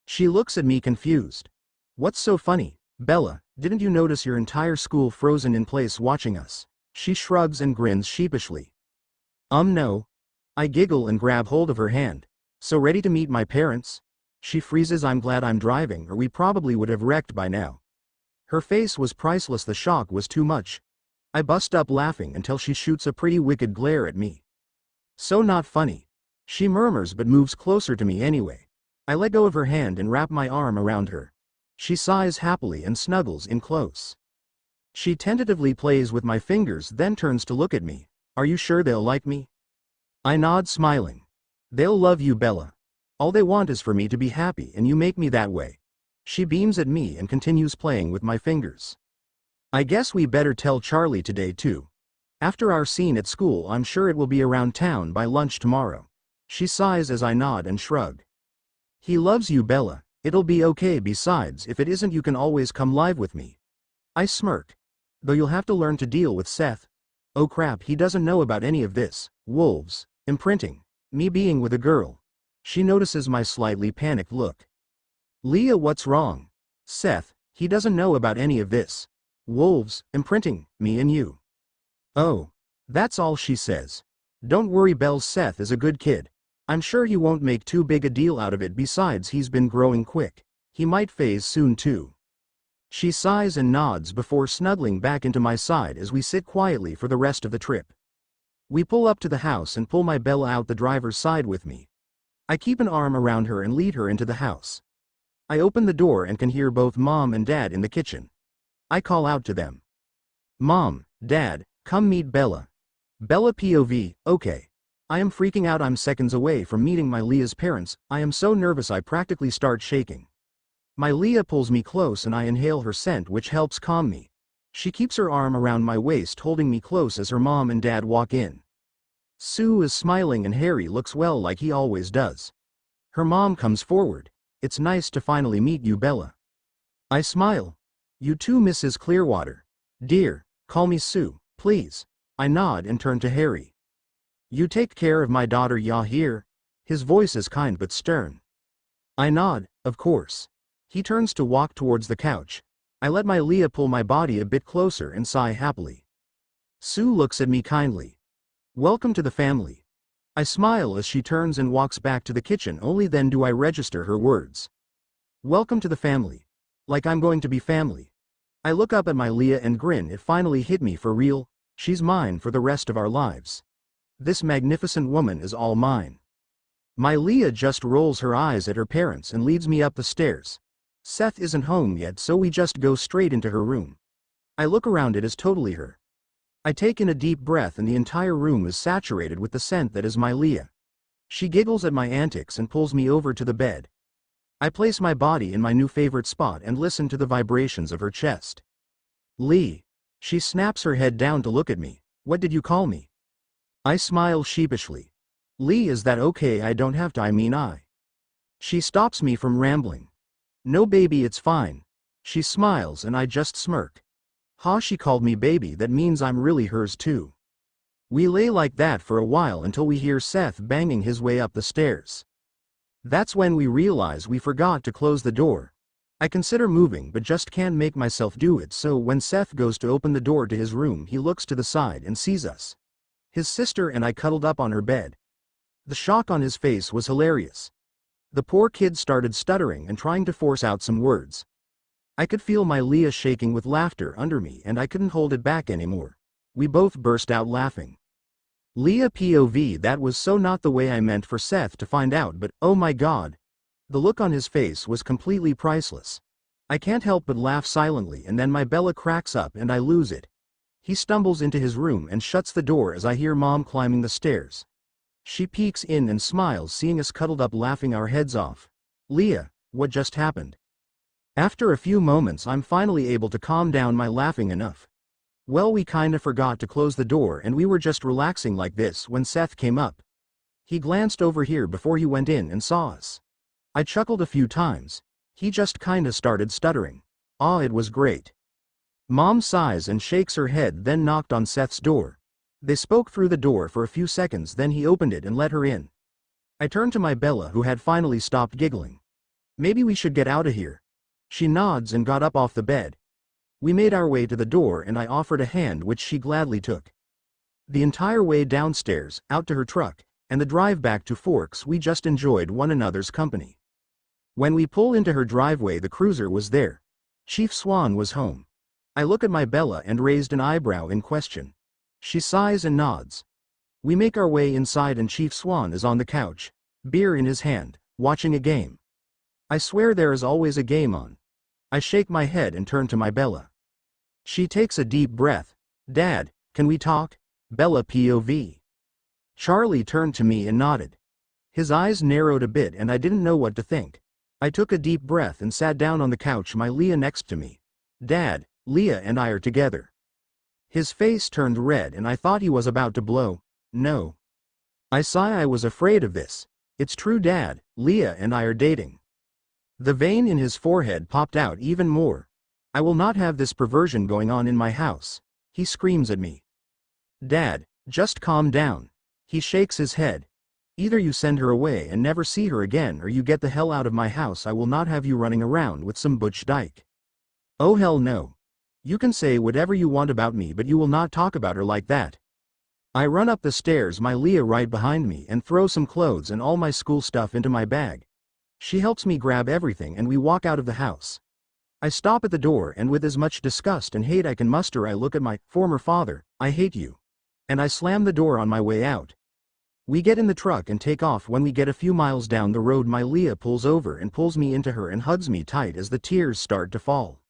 She looks at me confused. What's so funny, Bella? Didn't you notice your entire school frozen in place watching us? She shrugs and grins sheepishly. No. I giggle and grab hold of her hand. So ready to meet my parents? She freezes. I'm glad I'm driving, or we probably would have wrecked by now. Her face was priceless. The shock was too much. I bust up laughing until she shoots a pretty wicked glare at me. So not funny. She murmurs but moves closer to me anyway. I let go of her hand and wrap my arm around her. She sighs happily and snuggles in close. She tentatively plays with my fingers, then turns to look at me. Are you sure they'll like me? I nod, smiling. They'll love you, Bella. All they want is for me to be happy, and you make me that way. She beams at me and continues playing with my fingers. I guess we better tell Charlie today too. After our scene at school, I'm sure it will be around town by lunch tomorrow. She sighs as I nod and shrug. He loves you, Bella. It'll be okay. Besides, if it isn't, you can always come live with me. I smirk. Though you'll have to learn to deal with Seth. Oh crap, he doesn't know about any of this. Wolves, imprinting, me being with a girl. She notices my slightly panicked look. Leah, what's wrong? Seth, he doesn't know about any of this. Wolves, imprinting, me and you. Oh. That's all she says. Don't worry, Belle, Seth is a good kid. I'm sure he won't make too big a deal out of it. Besides, he's been growing quick. He might phase soon too. She sighs and nods before snuggling back into my side as we sit quietly for the rest of the trip. We pull up to the house and pull my Bella out the driver's side with me. I keep an arm around her and lead her into the house. I open the door and can hear both Mom and Dad in the kitchen. I call out to them. Mom, Dad, come meet Bella. Bella. POV. Okay. I am freaking out. I'm seconds away from meeting my Leah's parents. I am so nervous I practically start shaking. My Leah pulls me close and I inhale her scent, which helps calm me. She keeps her arm around my waist, holding me close as her mom and dad walk in. Sue is smiling and Harry looks well, like he always does. Her mom comes forward. It's nice to finally meet you, Bella. I smile. You too, Mrs. Clearwater. Dear, call me Sue, please. I nod and turn to Harry. You take care of my daughter, ya hear? His voice is kind but stern. I nod, of course. He turns to walk towards the couch. I let my Leah pull my body a bit closer and sigh happily. Sue looks at me kindly. Welcome to the family. I smile as she turns and walks back to the kitchen. Only then do I register her words. Welcome to the family. Like I'm going to be family. I look up at my Leah and grin. It finally hit me, for real. She's mine for the rest of our lives. This magnificent woman is all mine. My Leah just rolls her eyes at her parents and leads me up the stairs. Seth isn't home yet, so we just go straight into her room. I look around. It is totally her. I take in a deep breath and the entire room is saturated with the scent that is my Leah. She giggles at my antics and pulls me over to the bed. I place my body in my new favorite spot and listen to the vibrations of her chest. Lee. She snaps her head down to look at me. What did you call me? I smile sheepishly. Lee, is that okay? I don't have to. I mean I. She stops me from rambling. No baby, it's fine. She smiles and I just smirk. Ha, she called me baby, that means I'm really hers too. We lay like that for a while until we hear Seth banging his way up the stairs. That's when we realize we forgot to close the door. I consider moving but just can't make myself do it, so when Seth goes to open the door to his room he looks to the side and sees us. His sister and I cuddled up on her bed. The shock on his face was hilarious. The poor kid started stuttering and trying to force out some words. I could feel my Leah shaking with laughter under me and I couldn't hold it back anymore. We both burst out laughing. Leah POV, that was so not the way I meant for Seth to find out, but oh my god. The look on his face was completely priceless. I can't help but laugh silently and then my Bella cracks up and I lose it. He stumbles into his room and shuts the door as I hear Mom climbing the stairs. She peeks in and smiles seeing us cuddled up laughing our heads off. Leah, what just happened? After a few moments I'm finally able to calm down my laughing enough. Well, we kinda forgot to close the door and we were just relaxing like this when Seth came up. He glanced over here before he went in and saw us. I chuckled a few times. He just kinda started stuttering. Ah, it was great. Mom sighs and shakes her head, then knocked on Seth's door. They spoke through the door for a few seconds, then he opened it and let her in. I turned to my Bella, who had finally stopped giggling. Maybe we should get out of here. She nods and got up off the bed. We made our way to the door and I offered a hand, which she gladly took. The entire way downstairs, out to her truck, and the drive back to Forks we just enjoyed one another's company. When we pull into her driveway the cruiser was there. Chief Swan was home. I look at my Bella and raised an eyebrow in question. She sighs and nods. We make our way inside and Chief Swan is on the couch, beer in his hand, watching a game. I swear there is always a game on. I shake my head and turn to my Bella. She takes a deep breath. Dad, can we talk? Bella POV. Charlie turned to me and nodded. His eyes narrowed a bit and I didn't know what to think. I took a deep breath and sat down on the couch, my Leah next to me. Dad, Leah and I are together. His face turned red and I thought he was about to blow. No. I sigh, I was afraid of this. It's true, Dad, Leah and I are dating. The vein in his forehead popped out even more. I will not have this perversion going on in my house. He screams at me. Dad, just calm down. He shakes his head. Either you send her away and never see her again or you get the hell out of my house. I will not have you running around with some butch dyke. Oh hell no. You can say whatever you want about me but you will not talk about her like that. I run up the stairs, my Leah right behind me, and throw some clothes and all my school stuff into my bag. She helps me grab everything and we walk out of the house. I stop at the door and with as much disgust and hate I can muster I look at my former father. I hate you. And I slam the door on my way out. We get in the truck and take off. When we get a few miles down the road my Leah pulls over and pulls me into her and hugs me tight as the tears start to fall.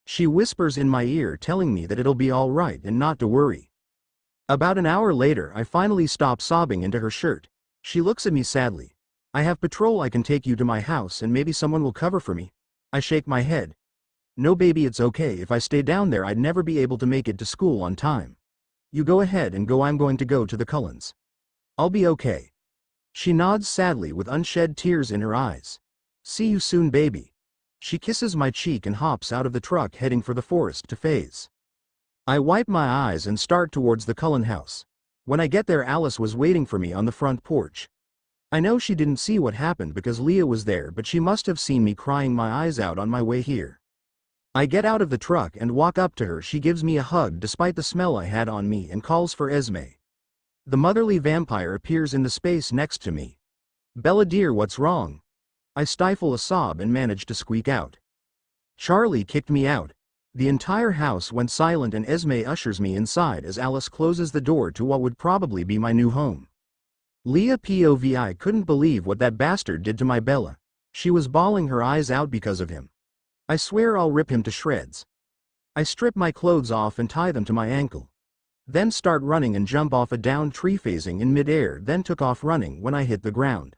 She whispers in my ear telling me that it'll be all right and not to worry. About an hour later I finally stop sobbing into her shirt. She looks at me sadly. I have patrol, I can take you to my house and maybe someone will cover for me. I shake my head. No baby, it's okay. If I stay down there I'd never be able to make it to school on time. You go ahead and go, I'm going to go to the Cullens. I'll be okay. She nods sadly with unshed tears in her eyes. See you soon, baby. She kisses my cheek and hops out of the truck heading for the forest to phase. I wipe my eyes and start towards the Cullen house. When I get there Alice was waiting for me on the front porch. I know she didn't see what happened because Leah was there, but she must have seen me crying my eyes out on my way here. I get out of the truck and walk up to her. She gives me a hug despite the smell I had on me and calls for Esme. The motherly vampire appears in the space next to me. Bella dear, what's wrong? I stifle a sob and manage to squeak out. Charlie kicked me out. The entire house went silent and Esme ushers me inside as Alice closes the door to what would probably be my new home. Leah POV. I couldn't believe what that bastard did to my Bella. She was bawling her eyes out because of him. I swear I'll rip him to shreds. I strip my clothes off and tie them to my ankle. Then start running and jump off a downed tree phasing in midair, then took off running when I hit the ground.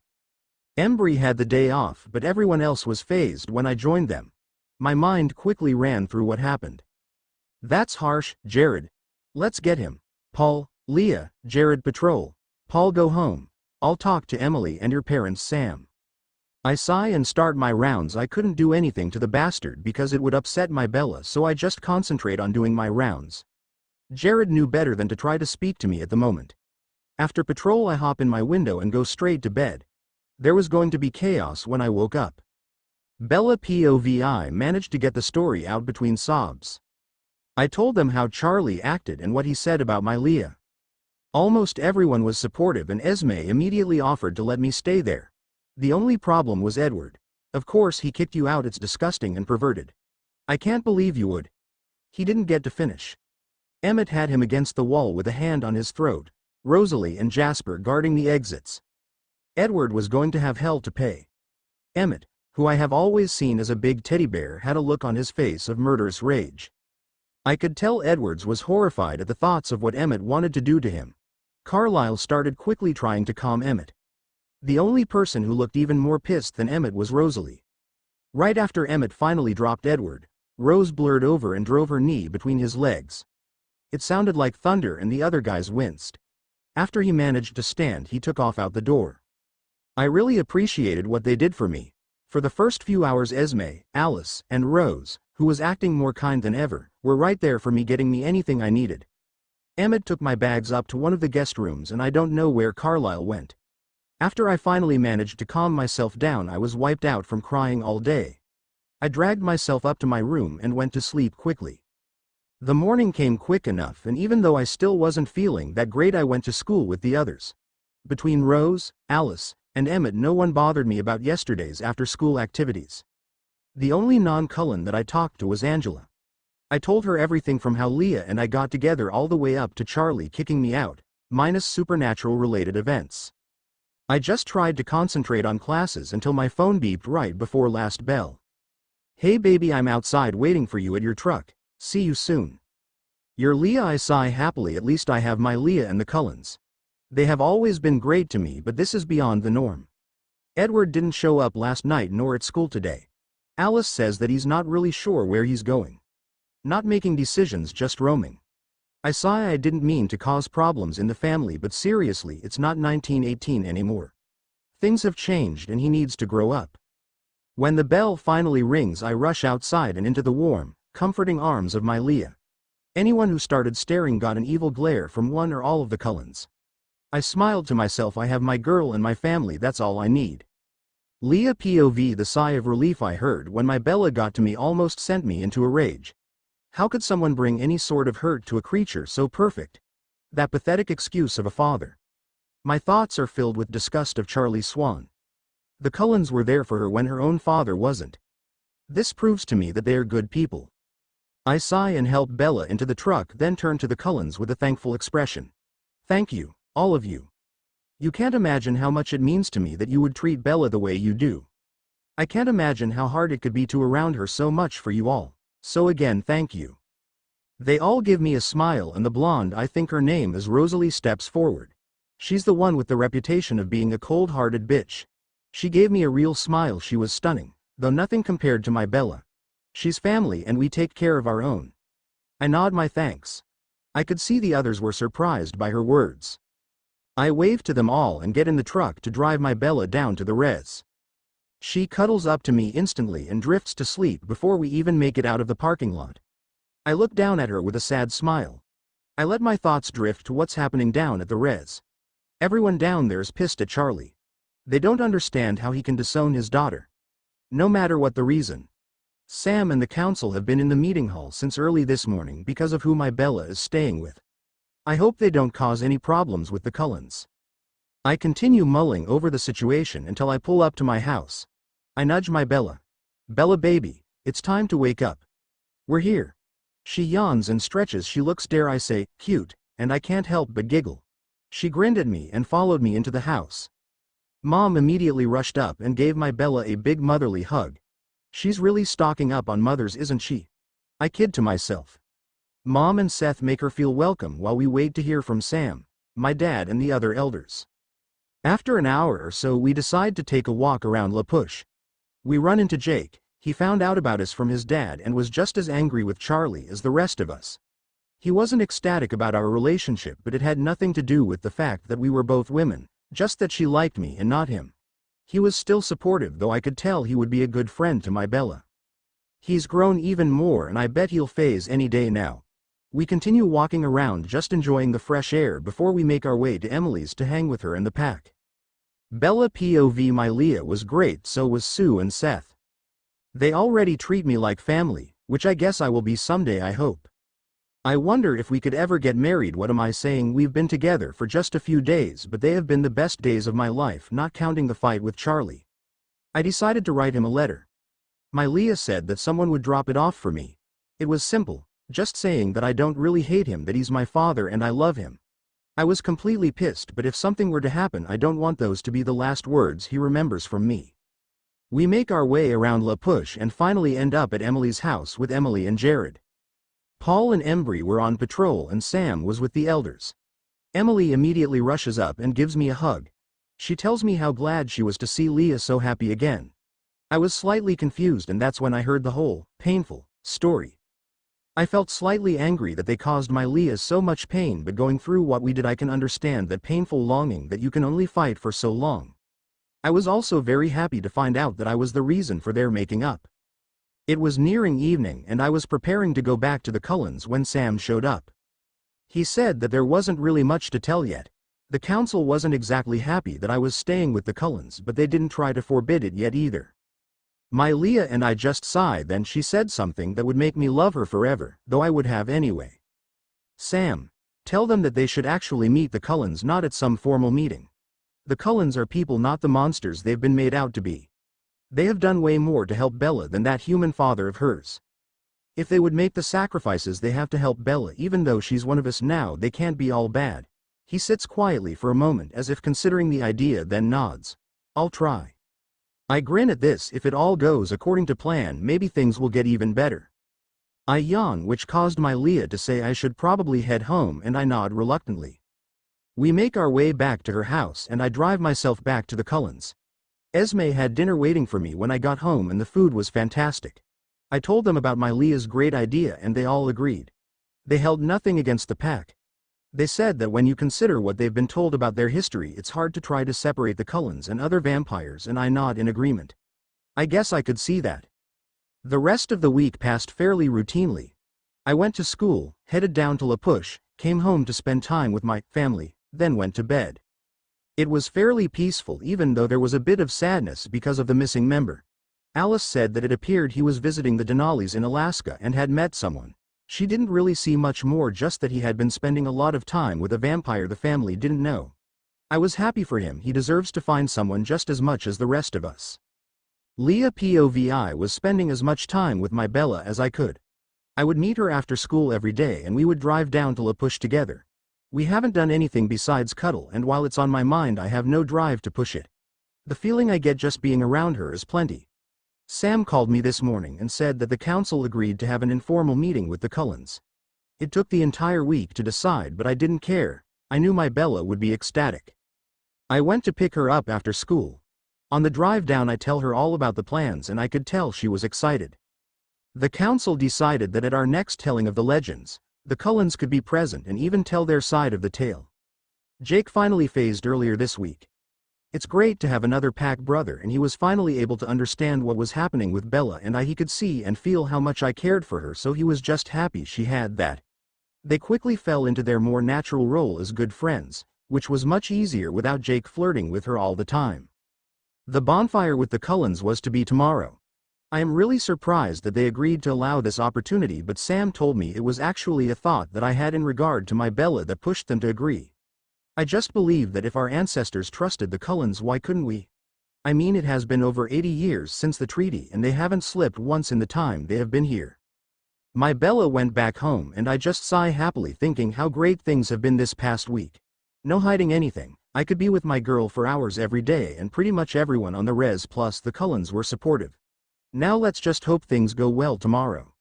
Embry had the day off but everyone else was phased when I joined them. My mind quickly ran through what happened. That's harsh, Jared. Let's get him. Paul, Leah, Jared patrol. Paul go home. I'll talk to Emily and your parents Sam. I sigh and start my rounds. I couldn't do anything to the bastard because it would upset my Bella, so I just concentrate on doing my rounds. Jared knew better than to try to speak to me at the moment. After patrol I hop in my window and go straight to bed. There was going to be chaos when I woke up. Bella POVI managed to get the story out between sobs. I told them how Charlie acted and what he said about my Leah. Almost everyone was supportive and Esme immediately offered to let me stay there. The only problem was Edward. Of course he kicked you out. It's disgusting and perverted. I can't believe you would. He didn't get to finish. Emmett had him against the wall with a hand on his throat, Rosalie and Jasper guarding the exits. Edward was going to have hell to pay. Emmett, who I have always seen as a big teddy bear, had a look on his face of murderous rage. I could tell Edwards was horrified at the thoughts of what Emmett wanted to do to him. Carlisle started quickly trying to calm Emmett. The only person who looked even more pissed than Emmett was Rosalie. Right after Emmett finally dropped Edward, Rose blurred over and drove her knee between his legs. It sounded like thunder and the other guys winced. After he managed to stand, he took off out the door. I really appreciated what they did for me. For the first few hours Esme, Alice, and Rose, who was acting more kind than ever, were right there for me, getting me anything I needed. Emmett took my bags up to one of the guest rooms and I don't know where Carlisle went. After I finally managed to calm myself down, I was wiped out from crying all day. I dragged myself up to my room and went to sleep quickly. The morning came quick enough, and even though I still wasn't feeling that great, I went to school with the others. Between Rose, Alice, and Emmett, no one bothered me about yesterday's after-school activities. The only non-Cullen that I talked to was Angela. I told her everything from how Leah and I got together all the way up to Charlie kicking me out, minus supernatural-related events. I just tried to concentrate on classes until my phone beeped right before last bell. "Hey baby, I'm outside waiting for you at your truck. See you soon." Your Leah. I sigh happily. At least I have my Leah and the Cullens. They have always been great to me, but this is beyond the norm. Edward didn't show up last night nor at school today. Alice says that he's not really sure where he's going. Not making decisions, just roaming. I sigh. I didn't mean to cause problems in the family, but seriously, it's not 1918 anymore. Things have changed and he needs to grow up. When the bell finally rings, I rush outside and into the warm, comforting arms of my Leah. Anyone who started staring got an evil glare from one or all of the Cullens. I smiled to myself. I have my girl and my family, that's all I need. Leah POV. The sigh of relief I heard when my Bella got to me almost sent me into a rage. How could someone bring any sort of hurt to a creature so perfect? That pathetic excuse of a father. My thoughts are filled with disgust of Charlie Swan. The Cullens were there for her when her own father wasn't. This proves to me that they are good people. I sigh and help Bella into the truck, then turn to the Cullens with a thankful expression. "Thank you, all of you. You can't imagine how much it means to me that you would treat Bella the way you do. I can't imagine how hard it could be to around her so much for you all. So again, thank you." They all give me a smile, and the blonde, I think her name is Rosalie, steps forward. She's the one with the reputation of being a cold-hearted bitch. She gave me a real smile. She was stunning, though nothing compared to my Bella. She's family and we take care of our own. I nod my thanks. I could see the others were surprised by her words. I wave to them all and get in the truck to drive my Bella down to the res. She cuddles up to me instantly and drifts to sleep before we even make it out of the parking lot. I look down at her with a sad smile. I let my thoughts drift to what's happening down at the res. Everyone down there's pissed at Charlie. They don't understand how he can disown his daughter. No matter what the reason. Sam and the council have been in the meeting hall since early this morning because of who my Bella is staying with. I hope they don't cause any problems with the Cullens. I continue mulling over the situation until I pull up to my house. I nudge my Bella. "Bella baby, it's time to wake up. We're here." She yawns and stretches. She looks, dare I say, cute, and I can't help but giggle. She grinned at me and followed me into the house. Mom immediately rushed up and gave my Bella a big motherly hug. She's really stocking up on mothers, isn't she? I kid to myself. Mom and Seth make her feel welcome while we wait to hear from Sam, my dad, and the other elders. After an hour or so, we decide to take a walk around La Push. We run into Jake. He found out about us from his dad and was just as angry with Charlie as the rest of us. He wasn't ecstatic about our relationship, but it had nothing to do with the fact that we were both women, just that she liked me and not him. He was still supportive, though I could tell he would be a good friend to my Bella. He's grown even more, and I bet he'll phase any day now. We continue walking around, just enjoying the fresh air before we make our way to Emily's to hang with her and the pack. Bella POV. My Leah was great, so was Sue and Seth. They already treat me like family, which I guess I will be someday, I hope. I wonder if we could ever get married. What am I saying? We've been together for just a few days, but they have been the best days of my life, not counting the fight with Charlie. I decided to write him a letter. My Leah said that someone would drop it off for me. It was simple, just saying that I don't really hate him, that he's my father and I love him. I was completely pissed, but if something were to happen, I don't want those to be the last words he remembers from me. We make our way around La Push and finally end up at Emily's house with Emily and Jared. Paul and Embry were on patrol and Sam was with the elders. Emily immediately rushes up and gives me a hug. She tells me how glad she was to see Leah so happy again. I was slightly confused, and that's when I heard the whole painful story. I felt slightly angry that they caused my Leah so much pain, but going through what we did, I can understand that painful longing that you can only fight for so long. I was also very happy to find out that I was the reason for their making up. It was nearing evening and I was preparing to go back to the Cullens when Sam showed up. He said that there wasn't really much to tell yet. The council wasn't exactly happy that I was staying with the Cullens, but they didn't try to forbid it yet either. My Leah and I just sighed. Then she said something that would make me love her forever, though I would have anyway. Sam, tell them that they should actually meet the Cullens, not at some formal meeting. The Cullens are people, not the monsters they've been made out to be. They have done way more to help Bella than that human father of hers. If they would make the sacrifices they have to help Bella, even though she's one of us now, they can't be all bad. He sits quietly for a moment as if considering the idea, then nods. I'll try. I grin at this. If it all goes according to plan, maybe things will get even better. I yawn, which caused my Leah to say I should probably head home, and I nod reluctantly. We make our way back to her house and I drive myself back to the Cullens. Esme had dinner waiting for me when I got home and the food was fantastic. I told them about my Leah's great idea and they all agreed. They held nothing against the pack. They said that when you consider what they've been told about their history, it's hard to try to separate the Cullens and other vampires, and I nod in agreement. I guess I could see that. The rest of the week passed fairly routinely. I went to school, headed down to La Push, came home to spend time with my family, then went to bed. It was fairly peaceful, even though there was a bit of sadness because of the missing member. Alice said that it appeared he was visiting the Denali's in Alaska and had met someone. She didn't really see much more, just that he had been spending a lot of time with a vampire the family didn't know. I was happy for him. He deserves to find someone just as much as the rest of us. Leah POVI was spending as much time with my Bella as I could. I would meet her after school every day and we would drive down to La Push together. We haven't done anything besides cuddle, and while it's on my mind, I have no drive to push it. The feeling I get just being around her is plenty. Sam called me this morning and said that the council agreed to have an informal meeting with the Cullens. It took the entire week to decide, but I didn't care. I knew my Bella would be ecstatic. I went to pick her up after school. On the drive down I tell her all about the plans and I could tell she was excited. The council decided that at our next telling of the legends, the Cullens could be present and even tell their side of the tale. Jake finally phased earlier this week. It's great to have another pack brother, and he was finally able to understand what was happening with Bella and he could see and feel how much I cared for her, so he was just happy she had that. They quickly fell into their more natural role as good friends, which was much easier without Jake flirting with her all the time. The bonfire with the Cullens was to be tomorrow. I am really surprised that they agreed to allow this opportunity, but Sam told me it was actually a thought that I had in regard to my Bella that pushed them to agree. I just believe that if our ancestors trusted the Cullens, why couldn't we? I mean, it has been over 80 years since the treaty and they haven't slipped once in the time they have been here. My Bella went back home and I just sigh happily, thinking how great things have been this past week. No hiding anything. I could be with my girl for hours every day, and pretty much everyone on the res plus the Cullens were supportive. Now let's just hope things go well tomorrow.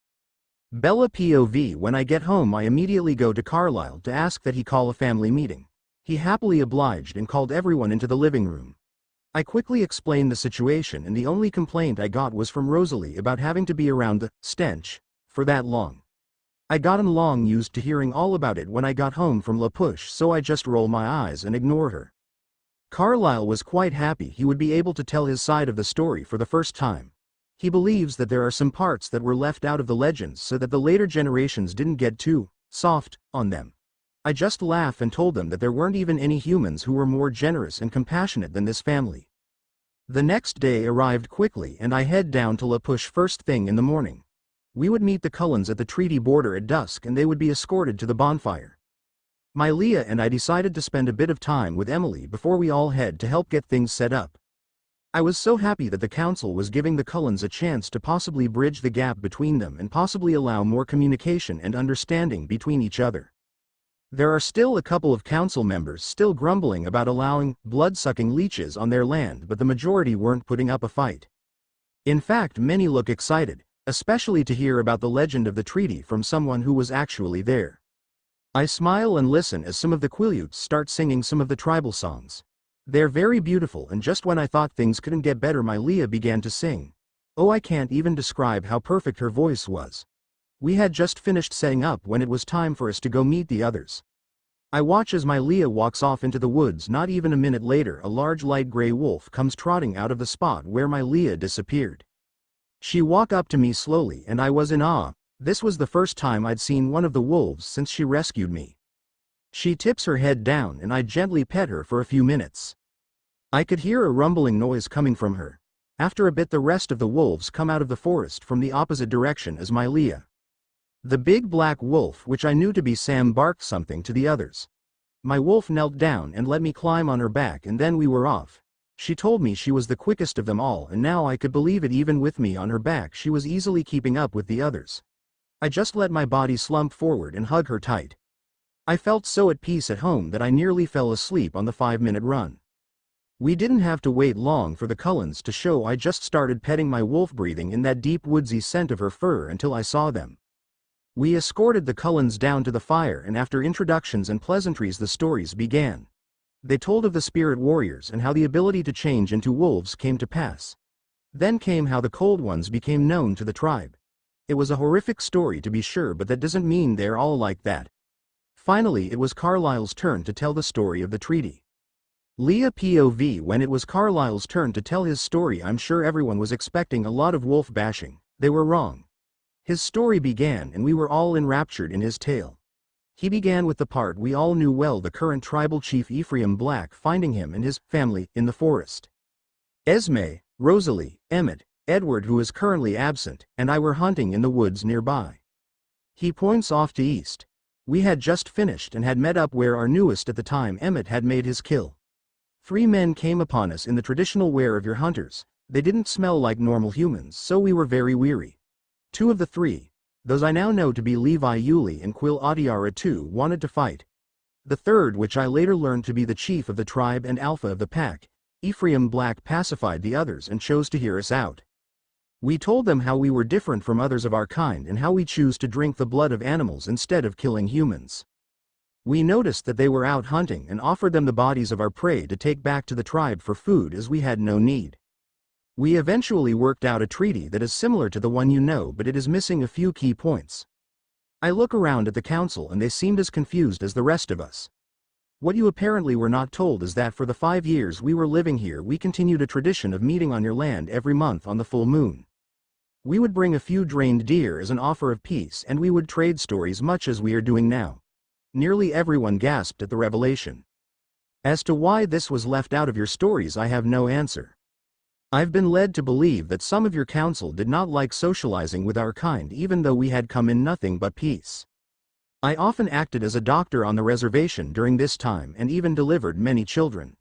Bella POV. When I get home I immediately go to Carlisle to ask that he call a family meeting. He happily obliged and called everyone into the living room. I quickly explained the situation, and the only complaint I got was from Rosalie about having to be around the stench for that long. I gotten long used to hearing all about it when I got home from La Push, so I just roll my eyes and ignore her. Carlyle was quite happy he would be able to tell his side of the story for the first time. He believes that there are some parts that were left out of the legends so that the later generations didn't get too soft on them. I just laughed and told them that there weren't even any humans who were more generous and compassionate than this family. The next day arrived quickly and I head down to La Push first thing in the morning. We would meet the Cullens at the treaty border at dusk and they would be escorted to the bonfire. My Leah and I decided to spend a bit of time with Emily before we all head to help get things set up. I was so happy that the council was giving the Cullens a chance to possibly bridge the gap between them and possibly allow more communication and understanding between each other. There are still a couple of council members still grumbling about allowing blood-sucking leeches on their land, but the majority weren't putting up a fight. In fact, many look excited, especially to hear about the legend of the treaty from someone who was actually there. I smile and listen as some of the Quileutes start singing some of the tribal songs. They're very beautiful, and just when I thought things couldn't get better, my Leah began to sing. Oh, I can't even describe how perfect her voice was. We had just finished setting up when it was time for us to go meet the others. I watch as my Leah walks off into the woods. Not even a minute later, a large light gray wolf comes trotting out of the spot where my Leah disappeared. She walked up to me slowly and I was in awe. This was the first time I'd seen one of the wolves since she rescued me. She tips her head down and I gently pet her for a few minutes. I could hear a rumbling noise coming from her. After a bit, the rest of the wolves come out of the forest from the opposite direction as my Leah. The big black wolf, which I knew to be Sam, barked something to the others. My wolf knelt down and let me climb on her back, and then we were off. She told me she was the quickest of them all, and now I could believe it. Even with me on her back, she was easily keeping up with the others. I just let my body slump forward and hug her tight. I felt so at peace at home that I nearly fell asleep on the 5-minute run. We didn't have to wait long for the Cullens to show. I just started petting my wolf, breathing in that deep woodsy scent of her fur until I saw them. We escorted the Cullens down to the fire, and after introductions and pleasantries the stories began. They told of the spirit warriors and how the ability to change into wolves came to pass. Then came how the Cold Ones became known to the tribe. It was a horrific story to be sure, but that doesn't mean they're all like that. Finally, it was Carlyle's turn to tell the story of the treaty. Leah POV. When it was Carlyle's turn to tell his story, I'm sure everyone was expecting a lot of wolf bashing. They were wrong. His story began and we were all enraptured in his tale. He began with the part we all knew well, the current tribal chief Ephraim Black finding him and his family in the forest. Esme, Rosalie, Emmett, Edward, who is currently absent, and I were hunting in the woods nearby. He points off to east. We had just finished and had met up where our newest at the time, Emmett, had made his kill. 3 men came upon us in the traditional wear of your hunters. They didn't smell like normal humans, so we were very weary. 2 of the 3, those I now know to be Levi Yuli and Quil Adiara II, wanted to fight. The third, which I later learned to be the chief of the tribe and alpha of the pack, Ephraim Black, pacified the others and chose to hear us out. We told them how we were different from others of our kind and how we choose to drink the blood of animals instead of killing humans. We noticed that they were out hunting and offered them the bodies of our prey to take back to the tribe for food, as we had no need. We eventually worked out a treaty that is similar to the one you know, but it is missing a few key points. I look around at the council and they seemed as confused as the rest of us. What you apparently were not told is that for the 5 years we were living here, we continued a tradition of meeting on your land every month on the full moon. We would bring a few drained deer as an offer of peace, and we would trade stories much as we are doing now. Nearly everyone gasped at the revelation. As to why this was left out of your stories, I have no answer. I've been led to believe that some of your council did not like socializing with our kind, even though we had come in nothing but peace. I often acted as a doctor on the reservation during this time and even delivered many children.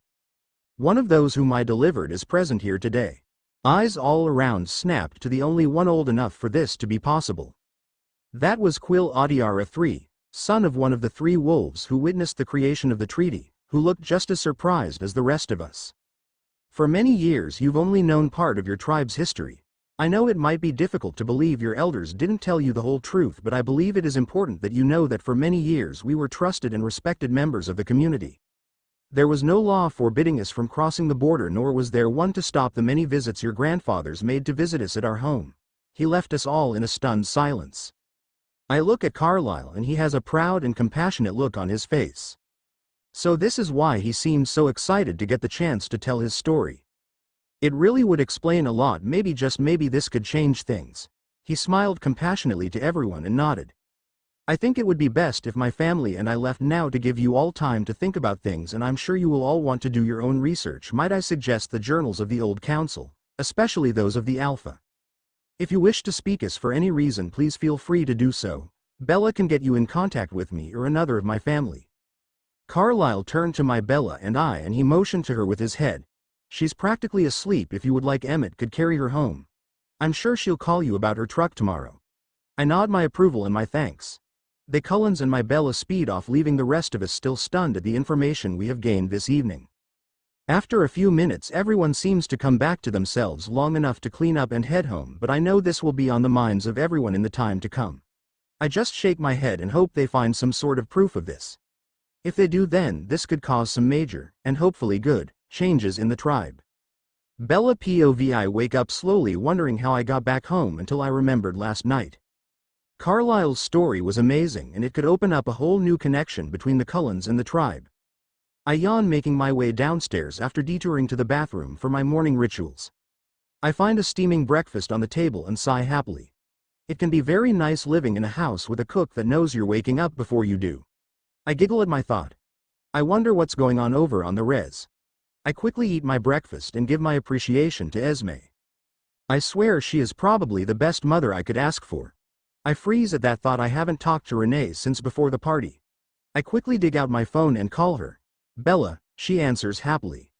One of those whom I delivered is present here today. Eyes all around snapped to the only one old enough for this to be possible. That was Quil Adiara III, son of one of the 3 wolves who witnessed the creation of the treaty, who looked just as surprised as the rest of us. For many years you've only known part of your tribe's history. I know it might be difficult to believe your elders didn't tell you the whole truth, but I believe it is important that you know that for many years we were trusted and respected members of the community. There was no law forbidding us from crossing the border, nor was there one to stop the many visits your grandfathers made to visit us at our home. He left us all in a stunned silence. I look at Carlyle and he has a proud and compassionate look on his face. So this is why he seemed so excited to get the chance to tell his story. It really would explain a lot, maybe just maybe this could change things. He smiled compassionately to everyone and nodded. I think it would be best if my family and I left now to give you all time to think about things, and I'm sure you will all want to do your own research. Might I suggest the journals of the Old Council, especially those of the Alpha. If you wish to speak us for any reason, please feel free to do so. Bella can get you in contact with me or another of my family. Carlyle turned to my Bella and he motioned to her with his head. She's practically asleep. If you would like, Emmett could carry her home. I'm sure she'll call you about her truck tomorrow. I nod my approval and my thanks. The Cullens and my Bella speed off, leaving the rest of us still stunned at the information we have gained this evening. After a few minutes, everyone seems to come back to themselves long enough to clean up and head home, but I know this will be on the minds of everyone in the time to come. I just shake my head and hope they find some sort of proof of this. If they do, then this could cause some major, and hopefully good, changes in the tribe. Bella POV. I wake up slowly, wondering how I got back home until I remembered last night. Carlyle's story was amazing, and it could open up a whole new connection between the Cullens and the tribe. I yawn, making my way downstairs after detouring to the bathroom for my morning rituals. I find a steaming breakfast on the table and sigh happily. It can be very nice living in a house with a cook that knows you're waking up before you do. I giggle at my thought. I wonder what's going on over on the res. I quickly eat my breakfast and give my appreciation to Esme. I swear she is probably the best mother I could ask for. I freeze at that thought. I haven't talked to Renee since before the party. I quickly dig out my phone and call her. Bella, she answers happily.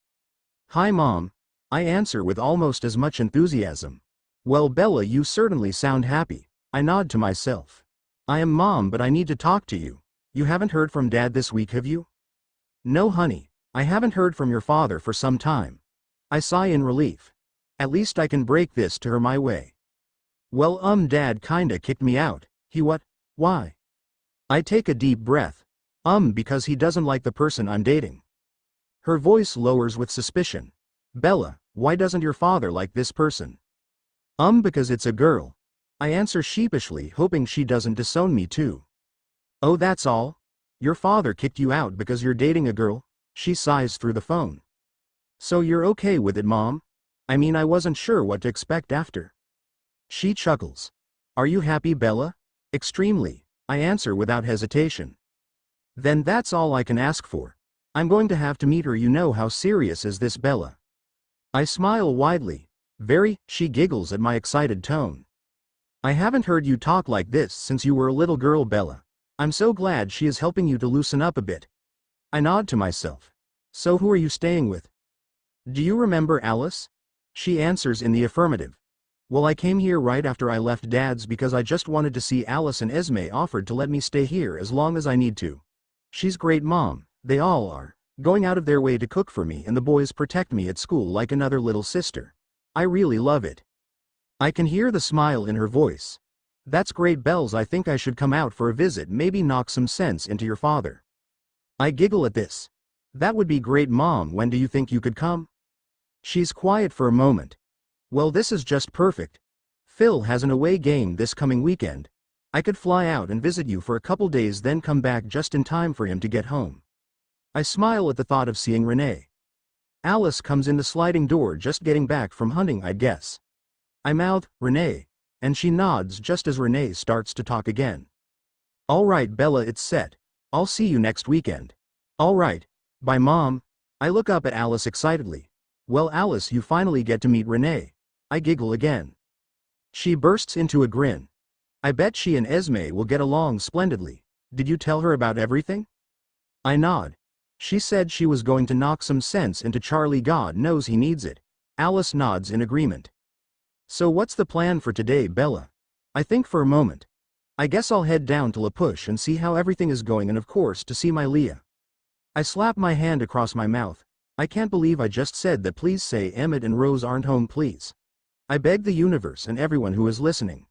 Hi Mom. I answer with almost as much enthusiasm. Well Bella, you certainly sound happy. I nod to myself. I am Mom, but I need to talk to you. You haven't heard from Dad this week, have you? No honey, I haven't heard from your father for some time. I sigh in relief. At least I can break this to her my way. Well, Dad kinda kicked me out. He what? Why? I take a deep breath. Because he doesn't like the person I'm dating. Her voice lowers with suspicion. Bella, why doesn't your father like this person? Because it's a girl. I answer sheepishly, hoping she doesn't disown me too. Oh, that's all? Your father kicked you out because you're dating a girl? She sighs through the phone. So you're okay with it, Mom? I mean, I wasn't sure what to expect after. She chuckles. Are you happy, Bella? Extremely, I answer without hesitation. Then that's all I can ask for. I'm going to have to meet her. You know how serious is this, Bella? I smile widely. Very, she giggles at my excited tone. I haven't heard you talk like this since you were a little girl, Bella. I'm so glad she is helping you to loosen up a bit. I nod to myself. So who are you staying with? Do you remember Alice? She answers in the affirmative. Well, I came here right after I left Dad's because I just wanted to see Alice, and Esme offered to let me stay here as long as I need to. She's great, Mom, they all are, going out of their way to cook for me, and the boys protect me at school like another little sister. I really love it. I can hear the smile in her voice. That's great, Bells. I think I should come out for a visit, maybe knock some sense into your father. I giggle at this. That would be great, Mom. When do you think you could come? She's quiet for a moment. Well, this is just perfect. Phil has an away game this coming weekend. I could fly out and visit you for a couple days, then come back just in time for him to get home. I smile at the thought of seeing Renee. Alice comes in the sliding door, just getting back from hunting, I guess. I mouth, Renee, and she nods just as Renee starts to talk again. All right, Bella, it's set. I'll see you next weekend. All right. Bye, Mom. I look up at Alice excitedly. Well, Alice, you finally get to meet Renee. I giggle again. She bursts into a grin. I bet she and Esme will get along splendidly. Did you tell her about everything? I nod. She said she was going to knock some sense into Charlie. God knows he needs it. Alice nods in agreement. So what's the plan for today, Bella? I think for a moment. I guess I'll head down to La Push and see how everything is going, and of course to see my Leah. I slap my hand across my mouth. I can't believe I just said that. Please say Emmett and Rose aren't home, please. I beg the universe and everyone who is listening.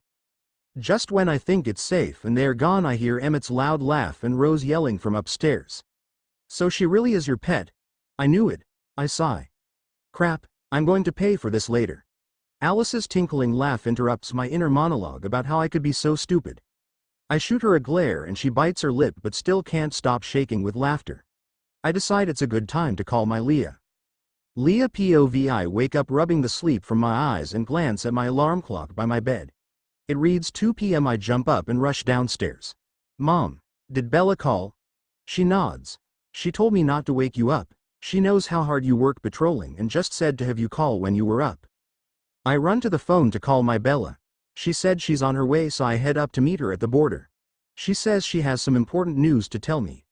Just when I think it's safe and they're gone, I hear Emmett's loud laugh and Rose yelling from upstairs. So she really is your pet? I knew it. I sigh. Crap, I'm going to pay for this later. Alice's tinkling laugh interrupts my inner monologue about how I could be so stupid. I shoot her a glare and she bites her lip but still can't stop shaking with laughter. I decide it's a good time to call my Leah. Leah POV. I wake up rubbing the sleep from my eyes and glance at my alarm clock by my bed. It reads 2 p.m. I jump up and rush downstairs. Mom, did Bella call? She nods. She told me not to wake you up. She knows how hard you work patrolling and just said to have you call when you were up. I run to the phone to call my Bella. She said she's on her way, so I head up to meet her at the border. She says she has some important news to tell me.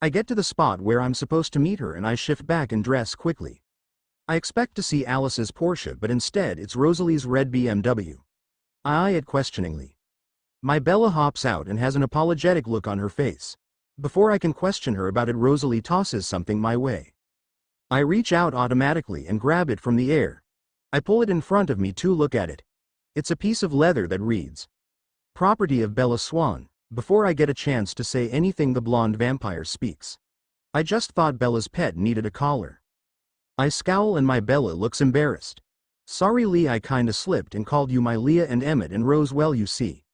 I get to the spot where I'm supposed to meet her and I shift back and dress quickly. I expect to see Alice's Porsche, but instead it's Rosalie's red BMW. I eye it questioningly. My Bella hops out and has an apologetic look on her face. Before I can question her about it, Rosalie tosses something my way. I reach out automatically and grab it from the air. I pull it in front of me to look at it. It's a piece of leather that reads, "Property of Bella Swan." Before I get a chance to say anything, the blonde vampire speaks. I just thought Bella's pet needed a collar. I scowl and my Bella looks embarrassed. Sorry Lee, I kinda slipped and called you my Leah and Emmett and Rose, well you see.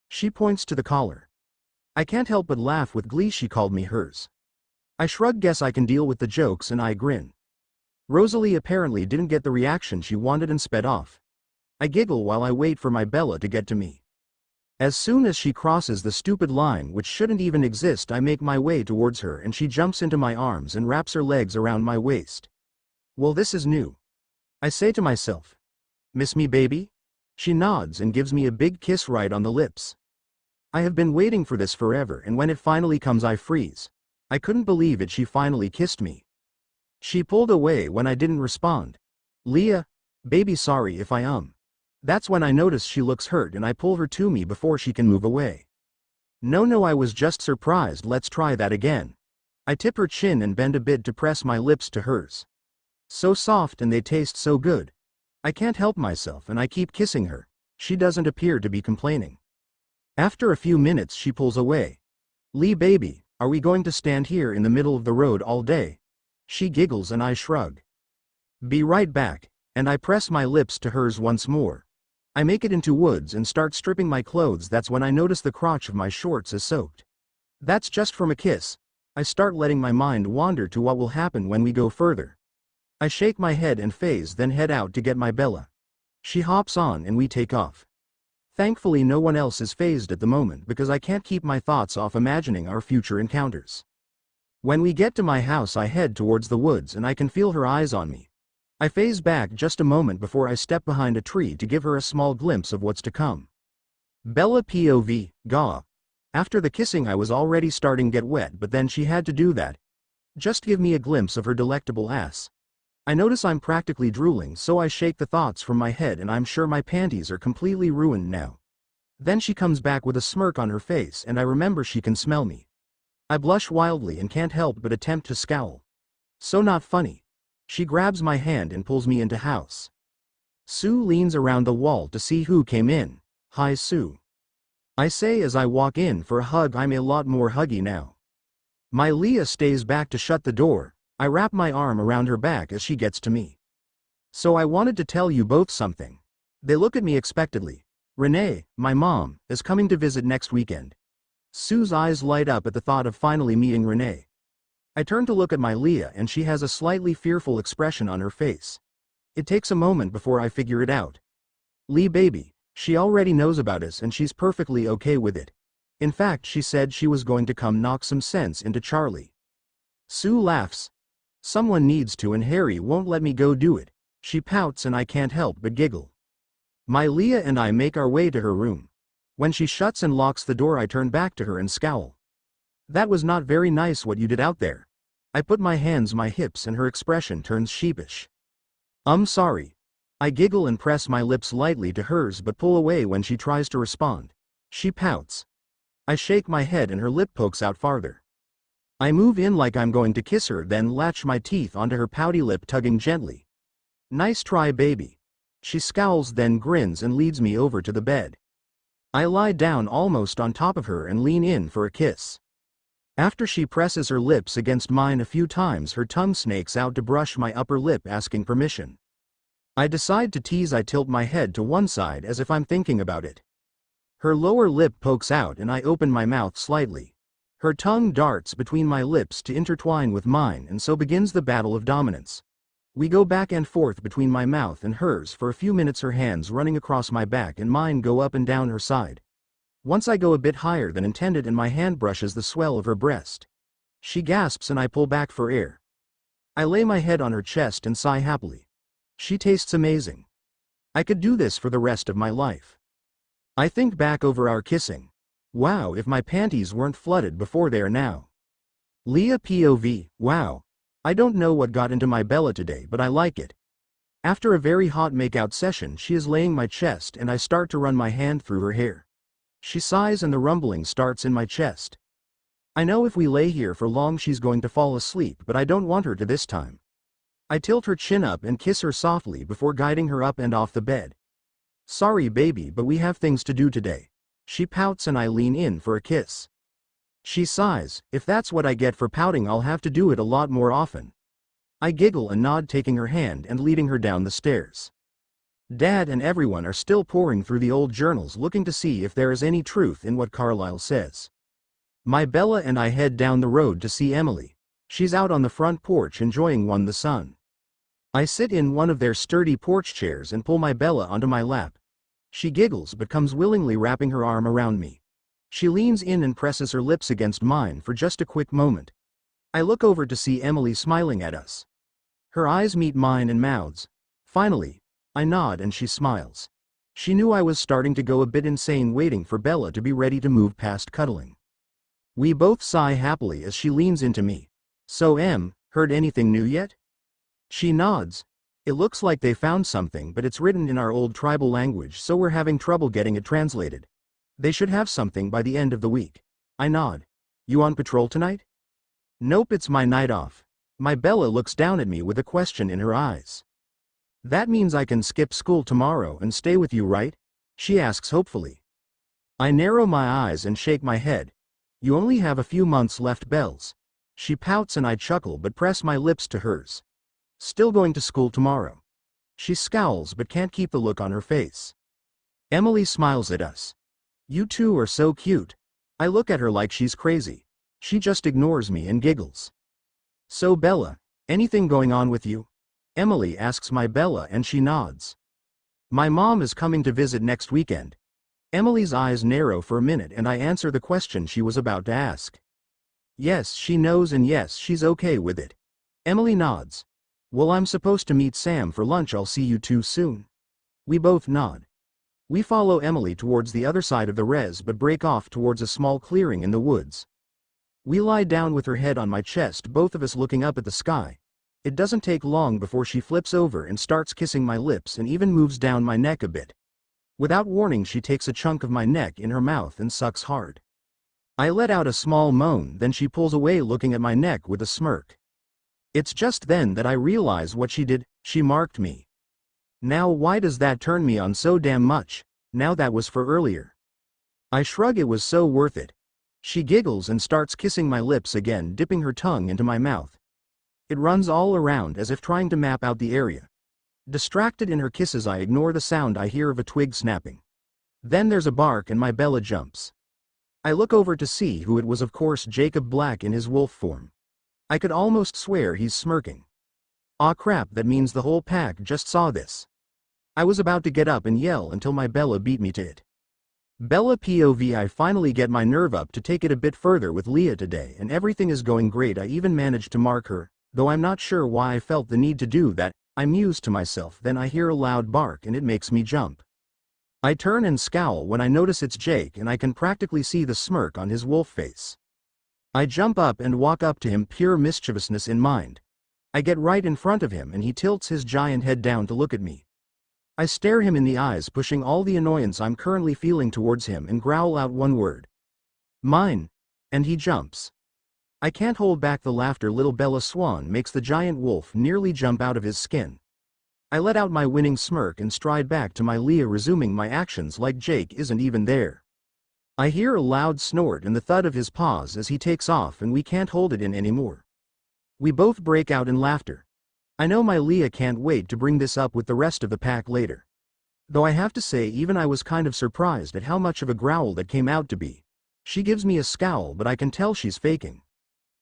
She points to the collar. I can't help but laugh with glee. She called me hers. I shrug, guess I can deal with the jokes, and I grin. Rosalie apparently didn't get the reaction she wanted and sped off. I giggle while I wait for my Bella to get to me. As soon as she crosses the stupid line which shouldn't even exist, I make my way towards her and she jumps into my arms and wraps her legs around my waist. Well, this is new. I say to myself. Miss me, baby? She nods and gives me a big kiss right on the lips. I have been waiting for this forever, and when it finally comes I freeze. I couldn't believe it, she finally kissed me. She pulled away when I didn't respond. Leah, baby, sorry if I That's when I notice she looks hurt and I pull her to me before she can move away. No, I was just surprised, let's try that again. I tip her chin and bend a bit to press my lips to hers. So soft and they taste so good. I can't help myself and I keep kissing her. She doesn't appear to be complaining. After a few minutes she pulls away. Lee, baby, are we going to stand here in the middle of the road all day? She giggles and I shrug. Be right back, and I press my lips to hers once more. I make it into woods and start stripping my clothes. That's when I notice the crotch of my shorts is soaked. That's just from a kiss. I start letting my mind wander to what will happen when we go further. I shake my head and phase, then head out to get my Bella. She hops on and we take off. Thankfully no one else is phased at the moment because I can't keep my thoughts off imagining our future encounters. When we get to my house I head towards the woods and I can feel her eyes on me. I phase back just a moment before I step behind a tree to give her a small glimpse of what's to come. Bella POV, gaw. After the kissing I was already starting to get wet, but then she had to do that. Just give me a glimpse of her delectable ass. I notice I'm practically drooling, so I shake the thoughts from my head and I'm sure my panties are completely ruined now. Then she comes back with a smirk on her face and I remember she can smell me. I blush wildly and can't help but attempt to scowl. So not funny. She grabs my hand and pulls me into house. Sue leans around the wall to see who came in. Hi Sue. I say as I walk in for a hug. I'm a lot more huggy now. My Leah stays back to shut the door. I wrap my arm around her back as she gets to me. So I wanted to tell you both something. They look at me expectantly. Renee, my mom, is coming to visit next weekend. Sue's eyes light up at the thought of finally meeting Renee. I turn to look at my Leah and she has a slightly fearful expression on her face. It takes a moment before I figure it out. Lee, baby, she already knows about us and she's perfectly okay with it. In fact, she said she was going to come knock some sense into Charlie. Sue laughs. Someone needs to, and Harry won't let me go do it. She pouts and I can't help but giggle. My Leah and I make our way to her room. When she shuts and locks the door I turn back to her and scowl. That was not very nice what you did out there. I put my hands on my hips and her expression turns sheepish. Sorry. I giggle and press my lips lightly to hers but pull away when she tries to respond. She pouts. I shake my head and her lip pokes out farther. I move in like I'm going to kiss her, then latch my teeth onto her pouty lip, tugging gently. Nice try, baby. She scowls, then grins and leads me over to the bed. I lie down almost on top of her and lean in for a kiss. After she presses her lips against mine a few times, her tongue snakes out to brush my upper lip, asking permission. I decide to tease. I tilt my head to one side as if I'm thinking about it. Her lower lip pokes out and I open my mouth slightly. Her tongue darts between my lips to intertwine with mine, and so begins the battle of dominance. We go back and forth between my mouth and hers for a few minutes, her hands running across my back and mine go up and down her side. Once I go a bit higher than intended and my hand brushes the swell of her breast. She gasps and I pull back for air. I lay my head on her chest and sigh happily. She tastes amazing. I could do this for the rest of my life. I think back over our kissing. Wow, if my panties weren't flooded before they are now. Leah POV, wow. I don't know what got into my Bella today, but I like it. After a very hot makeout session, she is laying my chest and I start to run my hand through her hair. She sighs and the rumbling starts in my chest. I know if we lay here for long she's going to fall asleep, but I don't want her to this time. I tilt her chin up and kiss her softly before guiding her up and off the bed. Sorry baby, but we have things to do today. She pouts and I lean in for a kiss. She sighs, if that's what I get for pouting I'll have to do it a lot more often. I giggle and nod, taking her hand and leading her down the stairs. Dad and everyone are still poring through the old journals looking to see if there is any truth in what Carlisle says. My Bella and I head down the road to see Emily. She's out on the front porch enjoying the sun. I sit in one of their sturdy porch chairs and pull my Bella onto my lap. She giggles but comes willingly, wrapping her arm around me. She leans in and presses her lips against mine for just a quick moment. I look over to see Emily smiling at us. Her eyes meet mine and mouths. Finally, I nod and she smiles. She knew I was starting to go a bit insane, waiting for Bella to be ready to move past cuddling. We both sigh happily as she leans into me. So heard anything new yet? She nods. It looks like they found something, but it's written in our old tribal language, so we're having trouble getting it translated. They should have something by the end of the week. I nod. You on patrol tonight? Nope, it's my night off. My Bella looks down at me with a question in her eyes. That means I can skip school tomorrow and stay with you, right? She asks hopefully. I narrow my eyes and shake my head. You only have a few months left, Bells. She pouts and I chuckle but press my lips to hers. Still going to school tomorrow. She scowls but can't keep the look on her face. Emily smiles at us. You two are so cute. I look at her like she's crazy. She just ignores me and giggles. So Bella, anything going on with you? Emily asks my Bella and she nods. My mom is coming to visit next weekend. Emily's eyes narrow for a minute and I answer the question she was about to ask. Yes, she knows, and yes, she's okay with it. Emily nods. Well, I'm supposed to meet Sam for lunch. I'll see you two soon. We both nod. We follow Emily towards the other side of the res but break off towards a small clearing in the woods. We lie down with her head on my chest, both of us looking up at the sky. It doesn't take long before she flips over and starts kissing my lips and even moves down my neck a bit. Without warning, she takes a chunk of my neck in her mouth and sucks hard. I let out a small moan, then she pulls away, looking at my neck with a smirk. It's just then that I realize what she did. She marked me. Now why does that turn me on so damn much? Now that was for earlier. I shrug. It was so worth it. She giggles and starts kissing my lips again, dipping her tongue into my mouth. It runs all around as if trying to map out the area. Distracted in her kisses, I ignore the sound I hear of a twig snapping. Then there's a bark and my Bella jumps. I look over to see who it was. Of course, Jacob Black in his wolf form. I could almost swear he's smirking. Aw crap, that means the whole pack just saw this. I was about to get up and yell until my Bella beat me to it. Bella POV. I finally get my nerve up to take it a bit further with Leah today, and everything is going great. I even managed to mark her, though I'm not sure why I felt the need to do that. I muse to myself, then I hear a loud bark and it makes me jump. I turn and scowl when I notice it's Jake, and I can practically see the smirk on his wolf face. I jump up and walk up to him, pure mischievousness in mind. I get right in front of him and he tilts his giant head down to look at me. I stare him in the eyes, pushing all the annoyance I'm currently feeling towards him, and growl out one word. Mine. And he jumps. I can't hold back the laughter. Little Bella Swan makes the giant wolf nearly jump out of his skin. I let out my winning smirk and stride back to my Leah, resuming my actions like Jake isn't even there. I hear a loud snort and the thud of his paws as he takes off, and we can't hold it in anymore. We both break out in laughter. I know my Leah can't wait to bring this up with the rest of the pack later. Though I have to say, even I was kind of surprised at how much of a growl that came out to be. She gives me a scowl, but I can tell she's faking.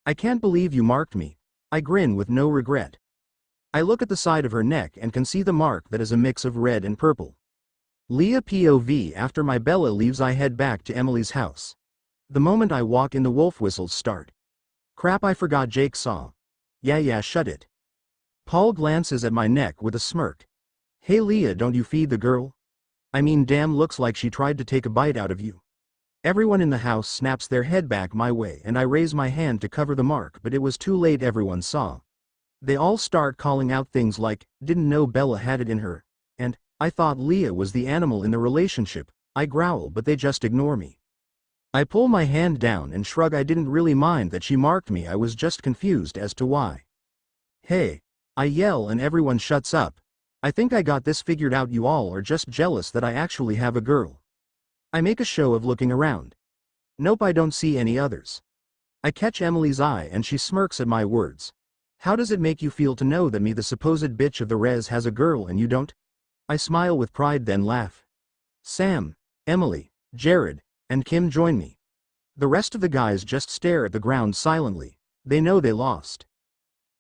I can't believe you marked me. I grin with no regret. I look at the side of her neck and can see the mark that is a mix of red and purple. Leah POV. After my Bella leaves, I head back to Emily's house. The moment I walk in, the wolf whistles start. Crap, I forgot Jake saw. Yeah, shut it. Paul glances at my neck with a smirk. Hey Leah, don't you feed the girl? I mean, damn, looks like she tried to take a bite out of you. Everyone in the house snaps their head back my way and I raise my hand to cover the mark, but it was too late. Everyone saw. They all start calling out things like, didn't know Bella had it in her, and, I thought Leah was the animal in the relationship. I growl, but they just ignore me. I pull my hand down and shrug. I didn't really mind that she marked me, I was just confused as to why. Hey, I yell and everyone shuts up. I think I got this figured out. You all are just jealous that I actually have a girl. I make a show of looking around. Nope, I don't see any others. I catch Emily's eye and she smirks at my words. How does it make you feel to know that me, the supposed bitch of the res, has a girl and you don't? I smile with pride, then laugh. Sam, Emily, Jared, and Kim join me. The rest of the guys just stare at the ground silently. They know they lost.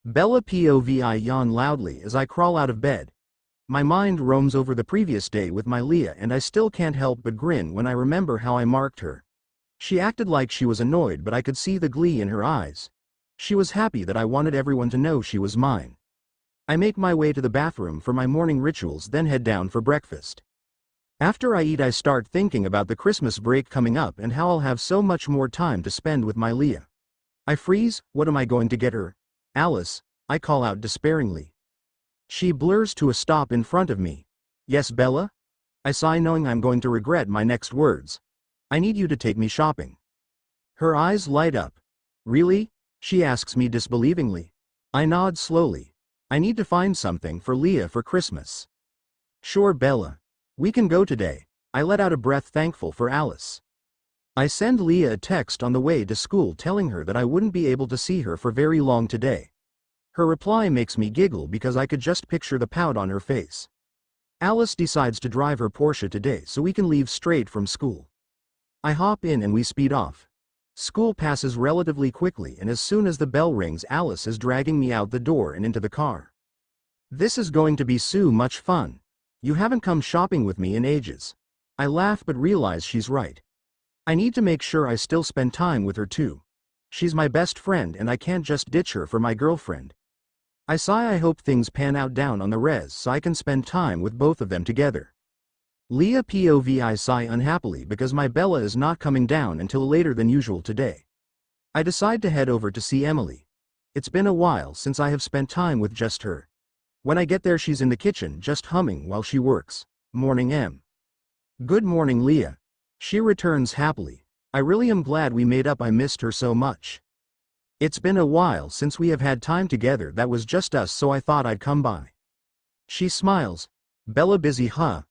Bella POV. I yawn loudly as I crawl out of bed. My mind roams over the previous day with my Leah and I still can't help but grin when I remember how I marked her. She acted like she was annoyed, but I could see the glee in her eyes. She was happy that I wanted everyone to know she was mine. I make my way to the bathroom for my morning rituals, then head down for breakfast. After I eat, I start thinking about the Christmas break coming up and how I'll have so much more time to spend with my Leah. I freeze. What am I going to get her? Alice, I call out despairingly. She blurs to a stop in front of me. Yes, Bella? I sigh, knowing I'm going to regret my next words. I need you to take me shopping. Her eyes light up. Really? She asks me disbelievingly. I nod slowly. I need to find something for Leah for Christmas. Sure, Bella. We can go today. I let out a breath, thankful for Alice. I send Leah a text on the way to school telling her that I wouldn't be able to see her for very long today. Her reply makes me giggle because I could just picture the pout on her face. Alice decides to drive her Porsche today so we can leave straight from school. I hop in and we speed off. School passes relatively quickly, and as soon as the bell rings, Alice is dragging me out the door and into the car. This is going to be so much fun. You haven't come shopping with me in ages. I laugh but realize she's right. I need to make sure I still spend time with her too. She's my best friend and I can't just ditch her for my girlfriend. I sigh. I hope things pan out down on the res so I can spend time with both of them together. Leah POV. I sigh unhappily because my Bella is not coming down until later than usual today. I decide to head over to see Emily. It's been a while since I have spent time with just her. When I get there, she's in the kitchen just humming while she works. Morning, Em. Good morning, Leah. She returns happily. I really am glad we made up. I missed her so much. It's been a while since we have had time together that was just us, so I thought I'd come by. She smiles. Bella busy, huh?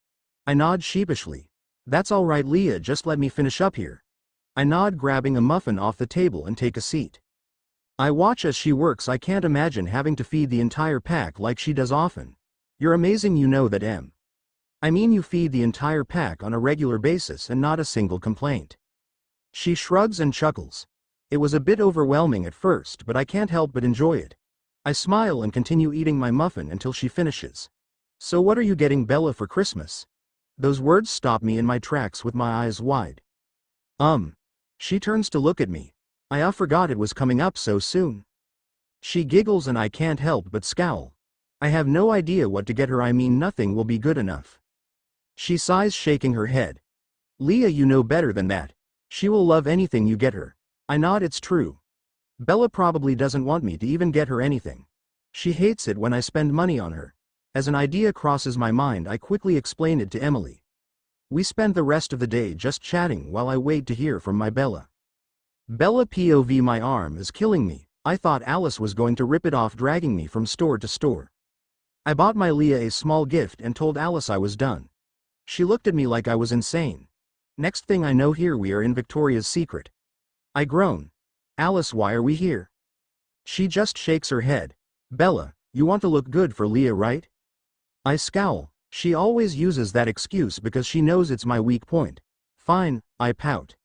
I nod sheepishly. That's all right, Leah, just let me finish up here. I nod, grabbing a muffin off the table and take a seat. I watch as she works. I can't imagine having to feed the entire pack like she does often. You're amazing, you know that, Em. I mean, you feed the entire pack on a regular basis and not a single complaint. She shrugs and chuckles. It was a bit overwhelming at first, but I can't help but enjoy it. I smile and continue eating my muffin until she finishes. So what are you getting Bella for Christmas? Those words stop me in my tracks with my eyes wide. She turns to look at me. I forgot it was coming up so soon. She giggles and I can't help but scowl. I have no idea what to get her. I mean, nothing will be good enough. She sighs, shaking her head. Leah, you know better than that. She will love anything you get her. I nod. It's true. Bella probably doesn't want me to even get her anything. She hates it when I spend money on her. As an idea crosses my mind, I quickly explain it to Emily. We spend the rest of the day just chatting while I wait to hear from my Bella. Bella POV. My arm is killing me. I thought Alice was going to rip it off, dragging me from store to store. I bought my Leah a small gift and told Alice I was done. She looked at me like I was insane. Next thing I know, here we are in Victoria's Secret. I groan. Alice, why are we here? She just shakes her head. Bella, you want to look good for Leah, right? I scowl. She always uses that excuse because she knows it's my weak point. Fine, I pout.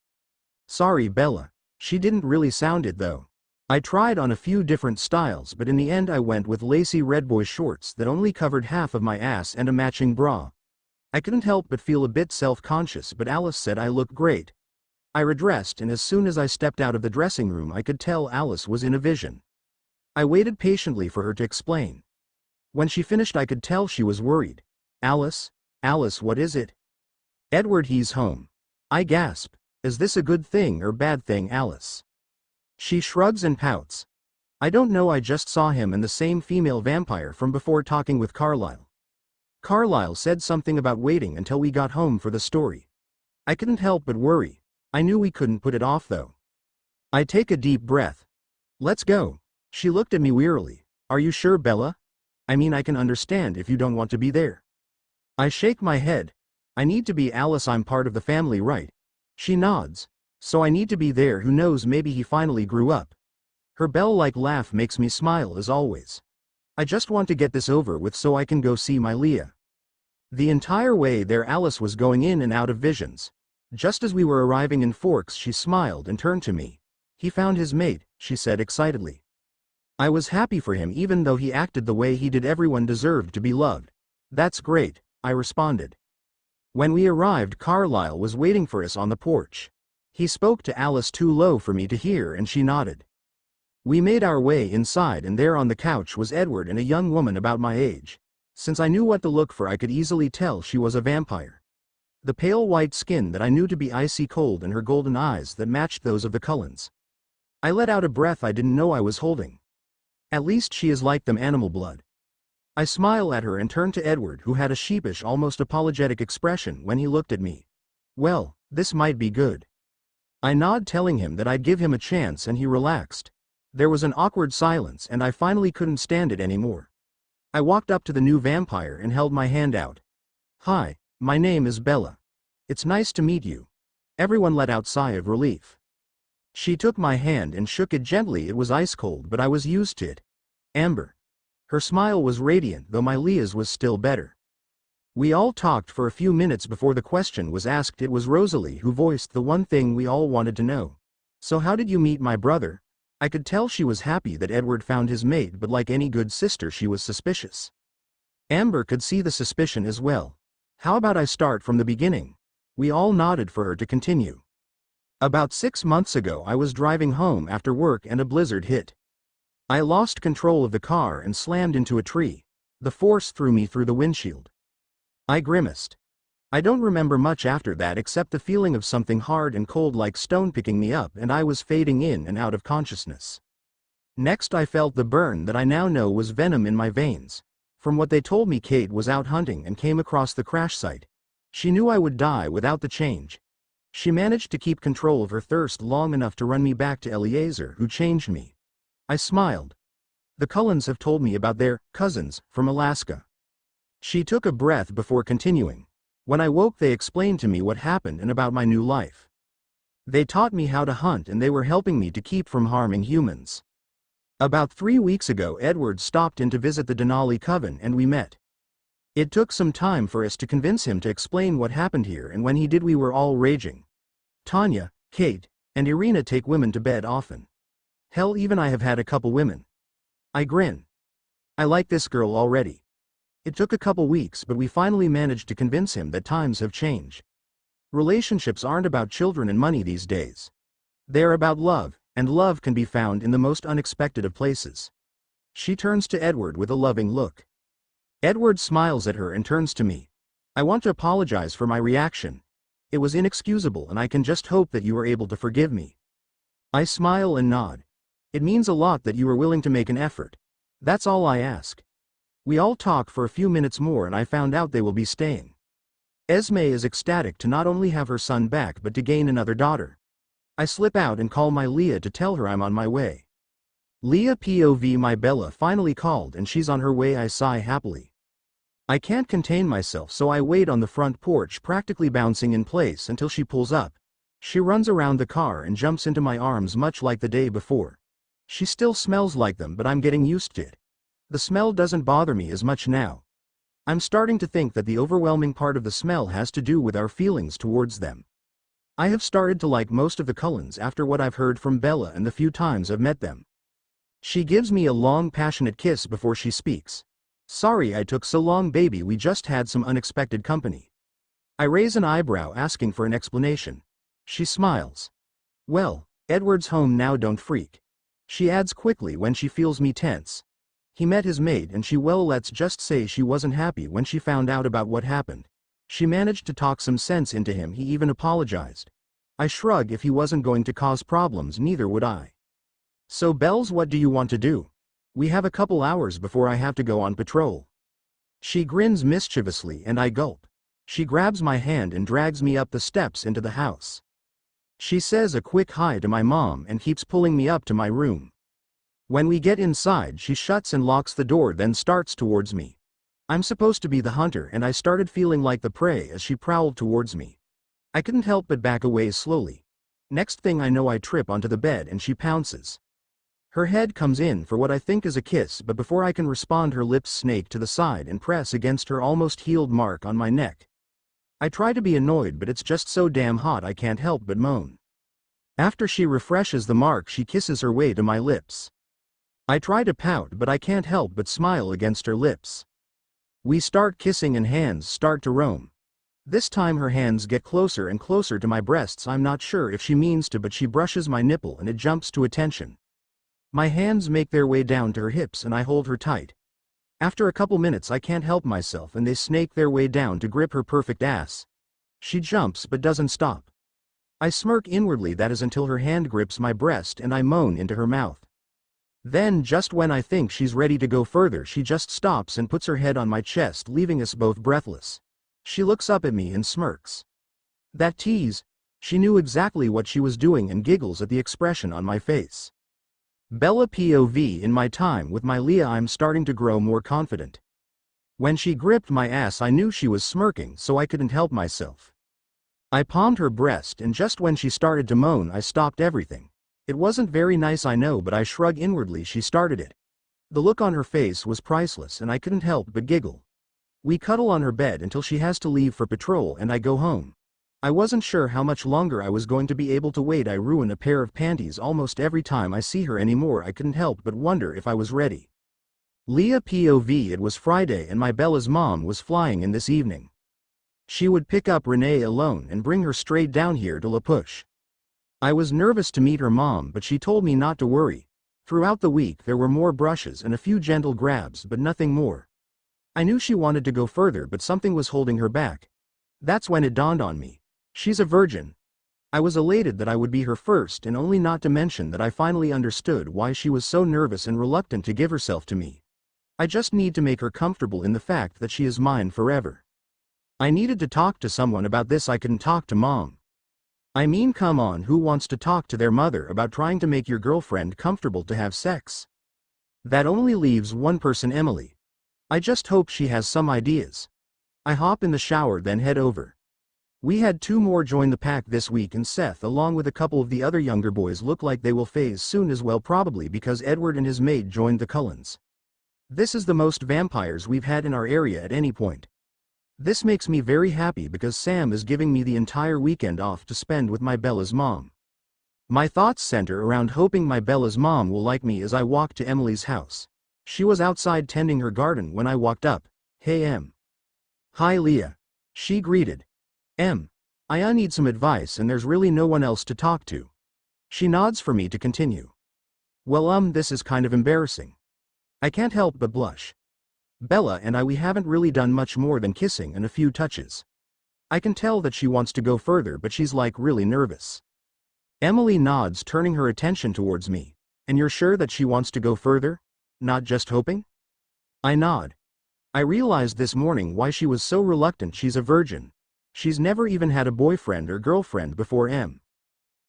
Sorry, Bella. She didn't really sound it though. I tried on a few different styles, but in the end I went with lacy red boy shorts that only covered half of my ass and a matching bra. I couldn't help but feel a bit self-conscious, but Alice said I looked great. I redressed, and as soon as I stepped out of the dressing room I could tell Alice was in a vision. I waited patiently for her to explain. When she finished I could tell she was worried. Alice, what is it? Edward, he's home. I gasp. Is this a good thing or bad thing, Alice? She shrugs and pouts. I don't know, I just saw him and the same female vampire from before talking with Carlisle. Carlisle said something about waiting until we got home for the story. I couldn't help but worry. I knew we couldn't put it off though. I take a deep breath. Let's go. She looked at me wearily. Are you sure, Bella? I mean, I can understand if you don't want to be there. I shake my head. I need to be, Alice, I'm part of the family, right? She nods. So I need to be there, who knows, maybe he finally grew up. Her bell-like laugh makes me smile as always. I just want to get this over with so I can go see my Leah. The entire way there Alice was going in and out of visions. Just as we were arriving in Forks she smiled and turned to me. He found his mate, she said excitedly. I was happy for him even though he acted the way he did. Everyone deserved to be loved. That's great, I responded. When we arrived Carlisle was waiting for us on the porch. He spoke to Alice too low for me to hear and she nodded. We made our way inside and there on the couch was Edward and a young woman about my age. Since I knew what to look for I could easily tell she was a vampire. The pale white skin that I knew to be icy cold and her golden eyes that matched those of the Cullens. I let out a breath I didn't know I was holding. At least she is like them, animal blood. I smile at her and turn to Edward, who had a sheepish, almost apologetic expression when he looked at me. Well, this might be good. I nod, telling him that I'd give him a chance, and he relaxed. There was an awkward silence and I finally couldn't stand it anymore. I walked up to the new vampire and held my hand out. Hi, my name is Bella. It's nice to meet you. Everyone let out a sigh of relief. She took my hand and shook it gently. It was ice cold, but I was used to it. Amber. Her smile was radiant, though my Leah's was still better. We all talked for a few minutes before the question was asked. It was Rosalie who voiced the one thing we all wanted to know. So how did you meet my brother? I could tell she was happy that Edward found his mate, but like any good sister she was suspicious. Amber could see the suspicion as well. How about I start from the beginning? We all nodded for her to continue. About 6 months ago I was driving home after work and a blizzard hit. I lost control of the car and slammed into a tree. The force threw me through the windshield. I grimaced. I don't remember much after that except the feeling of something hard and cold like stone picking me up, and I was fading in and out of consciousness. Next I felt the burn that I now know was venom in my veins. From what they told me, Kate was out hunting and came across the crash site. She knew I would die without the change. She managed to keep control of her thirst long enough to run me back to Eliezer, who changed me. I smiled. The Cullens have told me about their cousins from Alaska. She took a breath before continuing. When I woke they explained to me what happened and about my new life. They taught me how to hunt and they were helping me to keep from harming humans. About 3 weeks ago Edward stopped in to visit the Denali coven and we met. It took some time for us to convince him to explain what happened here, and when he did we were all raging. Tanya, Kate, and Irina take women to bed often. Hell, even I have had a couple women. I grin. I like this girl already. It took a couple weeks, but we finally managed to convince him that times have changed. Relationships aren't about children and money these days. They're about love, and love can be found in the most unexpected of places. She turns to Edward with a loving look. Edward smiles at her and turns to me. I want to apologize for my reaction. It was inexcusable and I can just hope that you are able to forgive me. I smile and nod. It means a lot that you are willing to make an effort. That's all I ask. We all talk for a few minutes more and I found out they will be staying. Esme is ecstatic to not only have her son back but to gain another daughter. I slip out and call my Leah to tell her I'm on my way. Leah POV, my Bella finally called and she's on her way. I sigh happily. I can't contain myself, so I wait on the front porch, practically bouncing in place until she pulls up. She runs around the car and jumps into my arms much like the day before. She still smells like them, but I'm getting used to it. The smell doesn't bother me as much now. I'm starting to think that the overwhelming part of the smell has to do with our feelings towards them. I have started to like most of the Cullens after what I've heard from Bella and the few times I've met them. She gives me a long passionate kiss before she speaks. Sorry I took so long, baby, we just had some unexpected company. I raise an eyebrow asking for an explanation. She smiles. Well, Edward's home now, don't freak. She adds quickly when she feels me tense. He met his mate and let's just say she wasn't happy when she found out about what happened. She managed to talk some sense into him, he even apologized. I shrug, if he wasn't going to cause problems neither would I. So Bells, what do you want to do? We have a couple hours before I have to go on patrol. She grins mischievously and I gulp. She grabs my hand and drags me up the steps into the house. She says a quick hi to my mom and keeps pulling me up to my room. When we get inside, she shuts and locks the door, then starts towards me. I'm supposed to be the hunter and I started feeling like the prey as she prowled towards me. I couldn't help but back away slowly. Next thing I know, I trip onto the bed and she pounces. Her head comes in for what I think is a kiss, but before I can respond, her lips snake to the side and press against her almost healed mark on my neck. I try to be annoyed, but it's just so damn hot I can't help but moan. After she refreshes the mark, she kisses her way to my lips. I try to pout, but I can't help but smile against her lips. We start kissing and hands start to roam. This time her hands get closer and closer to my breasts. I'm not sure if she means to, but she brushes my nipple and it jumps to attention. My hands make their way down to her hips and I hold her tight. After a couple minutes I can't help myself and they snake their way down to grip her perfect ass. She jumps but doesn't stop. I smirk inwardly, that is until her hand grips my breast and I moan into her mouth. Then just when I think she's ready to go further, she just stops and puts her head on my chest, leaving us both breathless. She looks up at me and smirks. That tease, she knew exactly what she was doing and giggles at the expression on my face. Bella POV. In my time with my Leah, I'm starting to grow more confident. When she gripped my ass, I knew she was smirking, so I couldn't help myself. I palmed her breast and just when she started to moan, I stopped everything. It wasn't very nice, I know, but I shrug inwardly. She started it. The look on her face was priceless and I couldn't help but giggle. We cuddle on her bed until she has to leave for patrol and I go home. I wasn't sure how much longer I was going to be able to wait. I ruin a pair of panties almost every time I see her anymore. I couldn't help but wonder if I was ready. Leah POV. It was Friday and my Bella's mom was flying in this evening. She would pick up Renee alone and bring her straight down here to La Push. I was nervous to meet her mom, but she told me not to worry. Throughout the week there were more brushes and a few gentle grabs, but nothing more. I knew she wanted to go further, but something was holding her back. That's when it dawned on me. She's a virgin. I was elated that I would be her first and only, not to mention that I finally understood why she was so nervous and reluctant to give herself to me. I just need to make her comfortable in the fact that she is mine forever. I needed to talk to someone about this. I couldn't talk to Mom. I mean, come on, who wants to talk to their mother about trying to make your girlfriend comfortable to have sex? That only leaves one person, Emily. I just hope she has some ideas. I hop in the shower then head over. We had 2 more join the pack this week, and Seth along with a couple of the other younger boys look like they will phase soon as well, probably because Edward and his maid joined the Cullens. This is the most vampires we've had in our area at any point. This makes me very happy because Sam is giving me the entire weekend off to spend with my Bella's mom. My thoughts center around hoping my Bella's mom will like me as I walk to Emily's house. She was outside tending her garden when I walked up. Hey Em. Hi Leah. She greeted. Em. I need some advice and there's really no one else to talk to. She nods for me to continue. Well this is kind of embarrassing. I can't help but blush. Bella and we haven't really done much more than kissing and a few touches. I can tell that she wants to go further, but she's like really nervous. Emily nods, turning her attention towards me. And you're sure that she wants to go further? Not just hoping? I nod. I realized this morning why she was so reluctant. She's a virgin. She's never even had a boyfriend or girlfriend before. Em.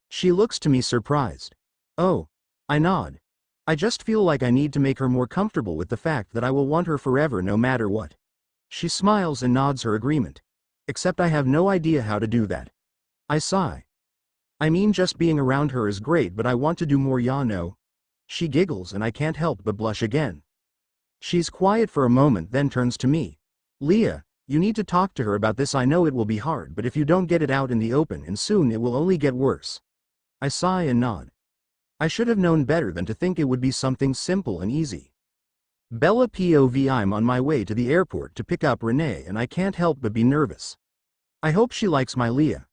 She looks to me surprised. Oh. I nod. I just feel like I need to make her more comfortable with the fact that I will want her forever no matter what. She smiles and nods her agreement. Except I have no idea how to do that. I sigh. I mean, just being around her is great, but I want to do more, ya know. She giggles and I can't help but blush again. She's quiet for a moment then turns to me. Leah, You need to talk to her about this. I know it will be hard, but if you don't get it out in the open and soon it will only get worse. I sigh and nod. I should have known better than to think it would be something simple and easy. Bella POV. I'm on my way to the airport to pick up Renee and I can't help but be nervous. I hope she likes my Leah.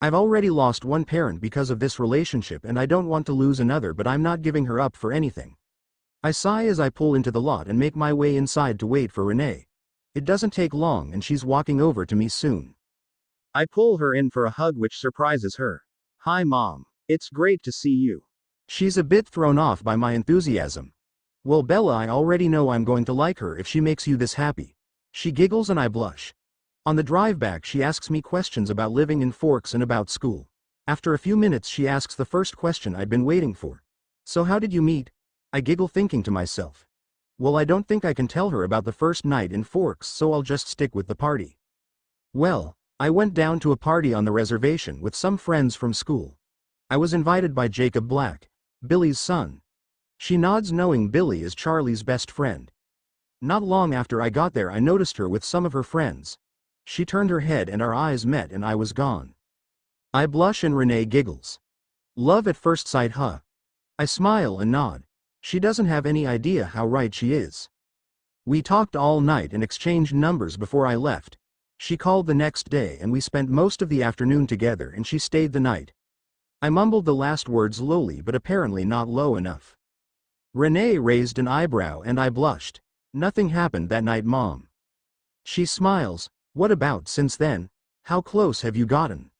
I've already lost one parent because of this relationship and I don't want to lose another, but I'm not giving her up for anything. I sigh as I pull into the lot and make my way inside to wait for Renee. It doesn't take long and she's walking over to me soon. I pull her in for a hug which surprises her. Hi Mom. It's great to see you. She's a bit thrown off by my enthusiasm. Well Bella, I already know I'm going to like her if she makes you this happy. She giggles and I blush. On the drive back she asks me questions about living in Forks and about school. After a few minutes she asks the first question I'd been waiting for. So how did you meet? I giggle thinking to myself. Well, I don't think I can tell her about the first night in Forks, so I'll just stick with the party. Well, I went down to a party on the reservation with some friends from school. I was invited by Jacob Black, Billy's son. She nods knowing Billy is Charlie's best friend. Not long after I got there I noticed her with some of her friends. She turned her head and our eyes met and I was gone. I blush and Renee giggles. Love at first sight, huh? I smile and nod. She doesn't have any idea how right she is. We talked all night and exchanged numbers before I left. She called the next day and we spent most of the afternoon together and she stayed the night. I mumbled the last words lowly but apparently not low enough. Renee raised an eyebrow and I blushed. Nothing happened that night, Mom. She smiles. What about since then? How close have you gotten?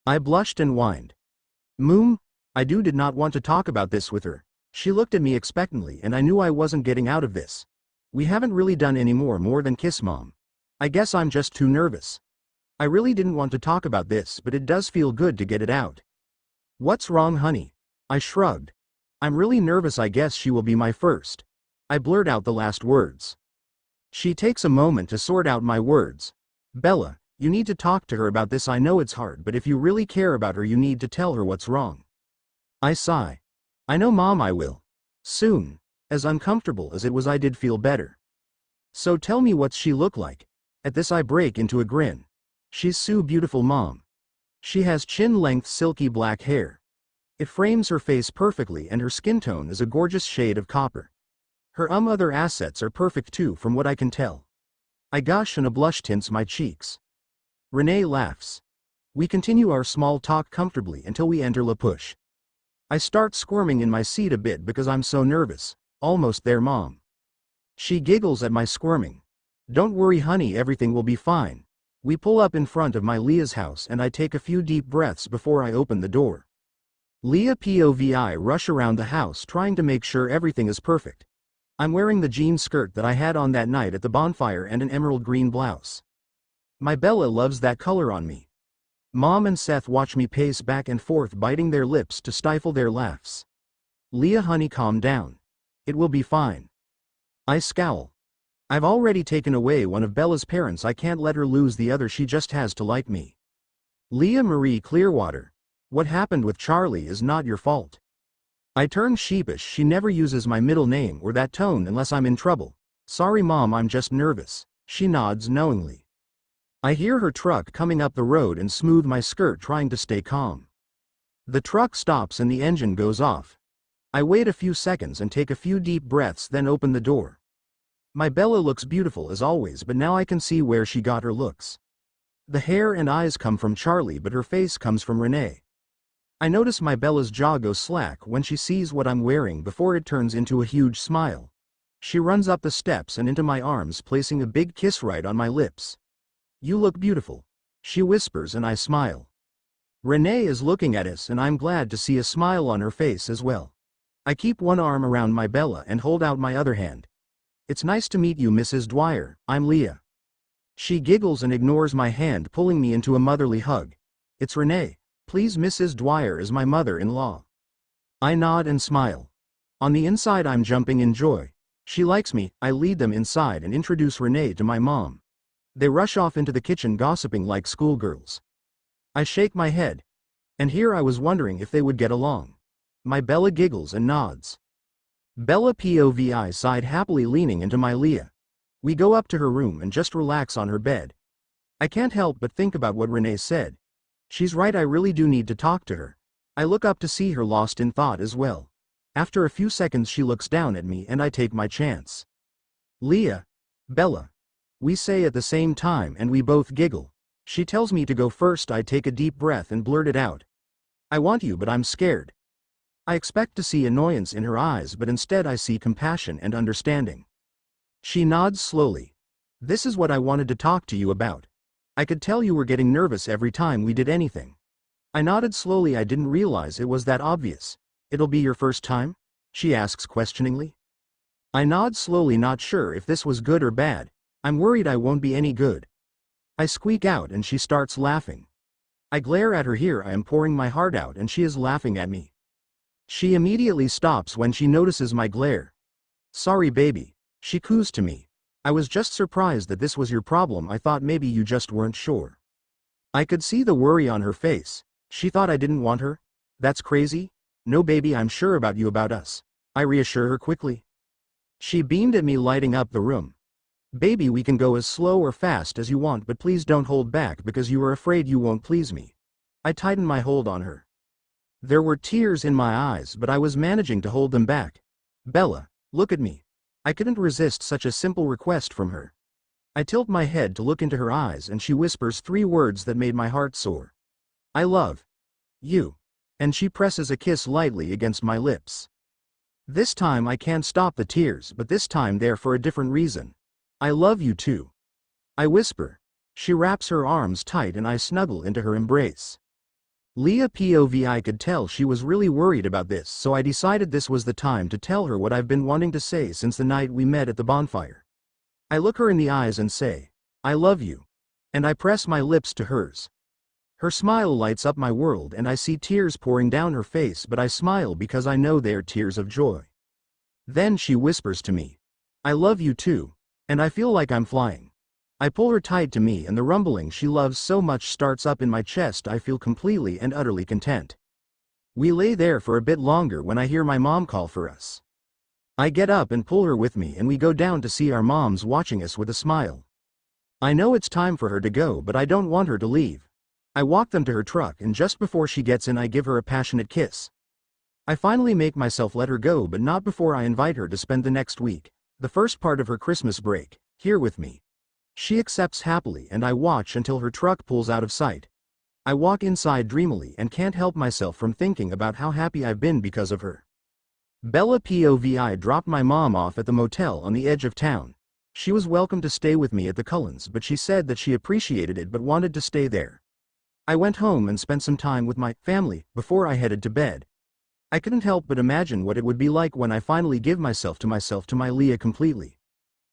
I blushed and whined. Moom, I did not want to talk about this with her. She looked at me expectantly and I knew I wasn't getting out of this. We haven't really done any more than kiss, Mom. I guess I'm just too nervous. I really didn't want to talk about this, but it does feel good to get it out. What's wrong, honey? I shrugged. I'm really nervous. I guess she will be my first. I blurt out the last words. She takes a moment to sort out my words. Bella, you need to talk to her about this. I know it's hard, but if you really care about her you need to tell her what's wrong. I sigh. I know, Mom, I will. Soon. As uncomfortable as it was, I did feel better. So tell me, what's she look like? At this I break into a grin. She's so beautiful, Mom. She has chin-length silky black hair. It frames her face perfectly and her skin tone is a gorgeous shade of copper. Her other assets are perfect too from what I can tell. I gush and a blush tints my cheeks. Renee laughs. We continue our small talk comfortably until we enter La Push. I start squirming in my seat a bit because I'm so nervous. Almost there, Mom. She giggles at my squirming. Don't worry, honey, everything will be fine. We pull up in front of my Leah's house and I take a few deep breaths before I open the door. Leah POV. Rush around the house trying to make sure everything is perfect. I'm wearing the jean skirt that I had on that night at the bonfire and an emerald green blouse. My Bella loves that color on me. Mom and Seth watch me pace back and forth, biting their lips to stifle their laughs. Leah, honey, calm down. It will be fine. I scowl. I've already taken away one of Bella's parents. I can't let her lose the other. She just has to like me. Leah Marie Clearwater. What happened with Charlie is not your fault. I turn sheepish. She never uses my middle name or that tone unless I'm in trouble. Sorry, Mom, I'm just nervous. She nods knowingly. I hear her truck coming up the road and smooth my skirt, trying to stay calm. The truck stops and the engine goes off. I wait a few seconds and take a few deep breaths, then open the door. My Bella looks beautiful as always, but now I can see where she got her looks. The hair and eyes come from Charlie, but her face comes from Renee. I notice my Bella's jaw goes slack when she sees what I'm wearing before it turns into a huge smile. She runs up the steps and into my arms, placing a big kiss right on my lips. You look beautiful, she whispers, and I smile. Renee is looking at us and I'm glad to see a smile on her face as well. I keep one arm around my Bella and hold out my other hand. It's nice to meet you, Mrs. Dwyer. I'm Leah. She giggles and ignores my hand, pulling me into a motherly hug. It's Renee. Please, Mrs. Dwyer is my mother-in-law. I nod and smile. On the inside I'm jumping in joy. She likes me. I lead them inside and introduce Renee to my mom. They rush off into the kitchen gossiping like schoolgirls. I shake my head. And here I was wondering if they would get along. My Bella giggles and nods. Bella POV. I sighed happily, leaning into my Leah. We go up to her room and just relax on her bed. I can't help but think about what Renee said. She's right, I really do need to talk to her. I look up to see her lost in thought as well. After a few seconds she looks down at me and I take my chance. Leah. Bella. We say at the same time and we both giggle. She tells me to go first. I take a deep breath and blurt it out. I want you, but I'm scared. I expect to see annoyance in her eyes, but instead I see compassion and understanding. She nods slowly. This is what I wanted to talk to you about. I could tell you were getting nervous every time we did anything. I nodded slowly. I didn't realize it was that obvious. It'll be your first time? She asks questioningly. I nod slowly, not sure if this was good or bad. I'm worried I won't be any good. I squeak out and she starts laughing. I glare at her. Here I am pouring my heart out and she is laughing at me. She immediately stops when she notices my glare. Sorry baby, she coos to me. I was just surprised that this was your problem. I thought maybe you just weren't sure. I could see the worry on her face. She thought I didn't want her? That's crazy. No baby, I'm sure about you, about us. I reassure her quickly. She beamed at me, lighting up the room. Baby, we can go as slow or fast as you want, but please don't hold back because you are afraid you won't please me. I tightened my hold on her. There were tears in my eyes, but I was managing to hold them back. Bella, look at me. I couldn't resist such a simple request from her. I tilt my head to look into her eyes and she whispers 3 words that made my heart soar. I love you. And she presses a kiss lightly against my lips. This time I can't stop the tears, but this time they're for a different reason. I love you too. I whisper. She wraps her arms tight and I snuggle into her embrace. Leah POV. I could tell she was really worried about this, so I decided this was the time to tell her what I've been wanting to say since the night we met at the bonfire. I look her in the eyes and say, I love you. And I press my lips to hers. Her smile lights up my world and I see tears pouring down her face, but I smile because I know they are tears of joy. Then she whispers to me, I love you too, and I feel like I'm flying. I pull her tight to me and the rumbling she loves so much starts up in my chest. I feel completely and utterly content. We lay there for a bit longer when I hear my mom call for us. I get up and pull her with me and we go down to see our moms watching us with a smile. I know it's time for her to go, but I don't want her to leave. I walk them to her truck and just before she gets in I give her a passionate kiss. I finally make myself let her go, but not before I invite her to spend the next week, the first part of her Christmas break, here with me. She accepts happily and I watch until her truck pulls out of sight. I walk inside dreamily and can't help myself from thinking about how happy I've been because of her. Bella POV. I dropped my mom off at the motel on the edge of town. She was welcome to stay with me at the Cullens, but she said that she appreciated it but wanted to stay there. I went home and spent some time with my family before I headed to bed. I couldn't help but imagine what it would be like when I finally give myself to my Leah completely.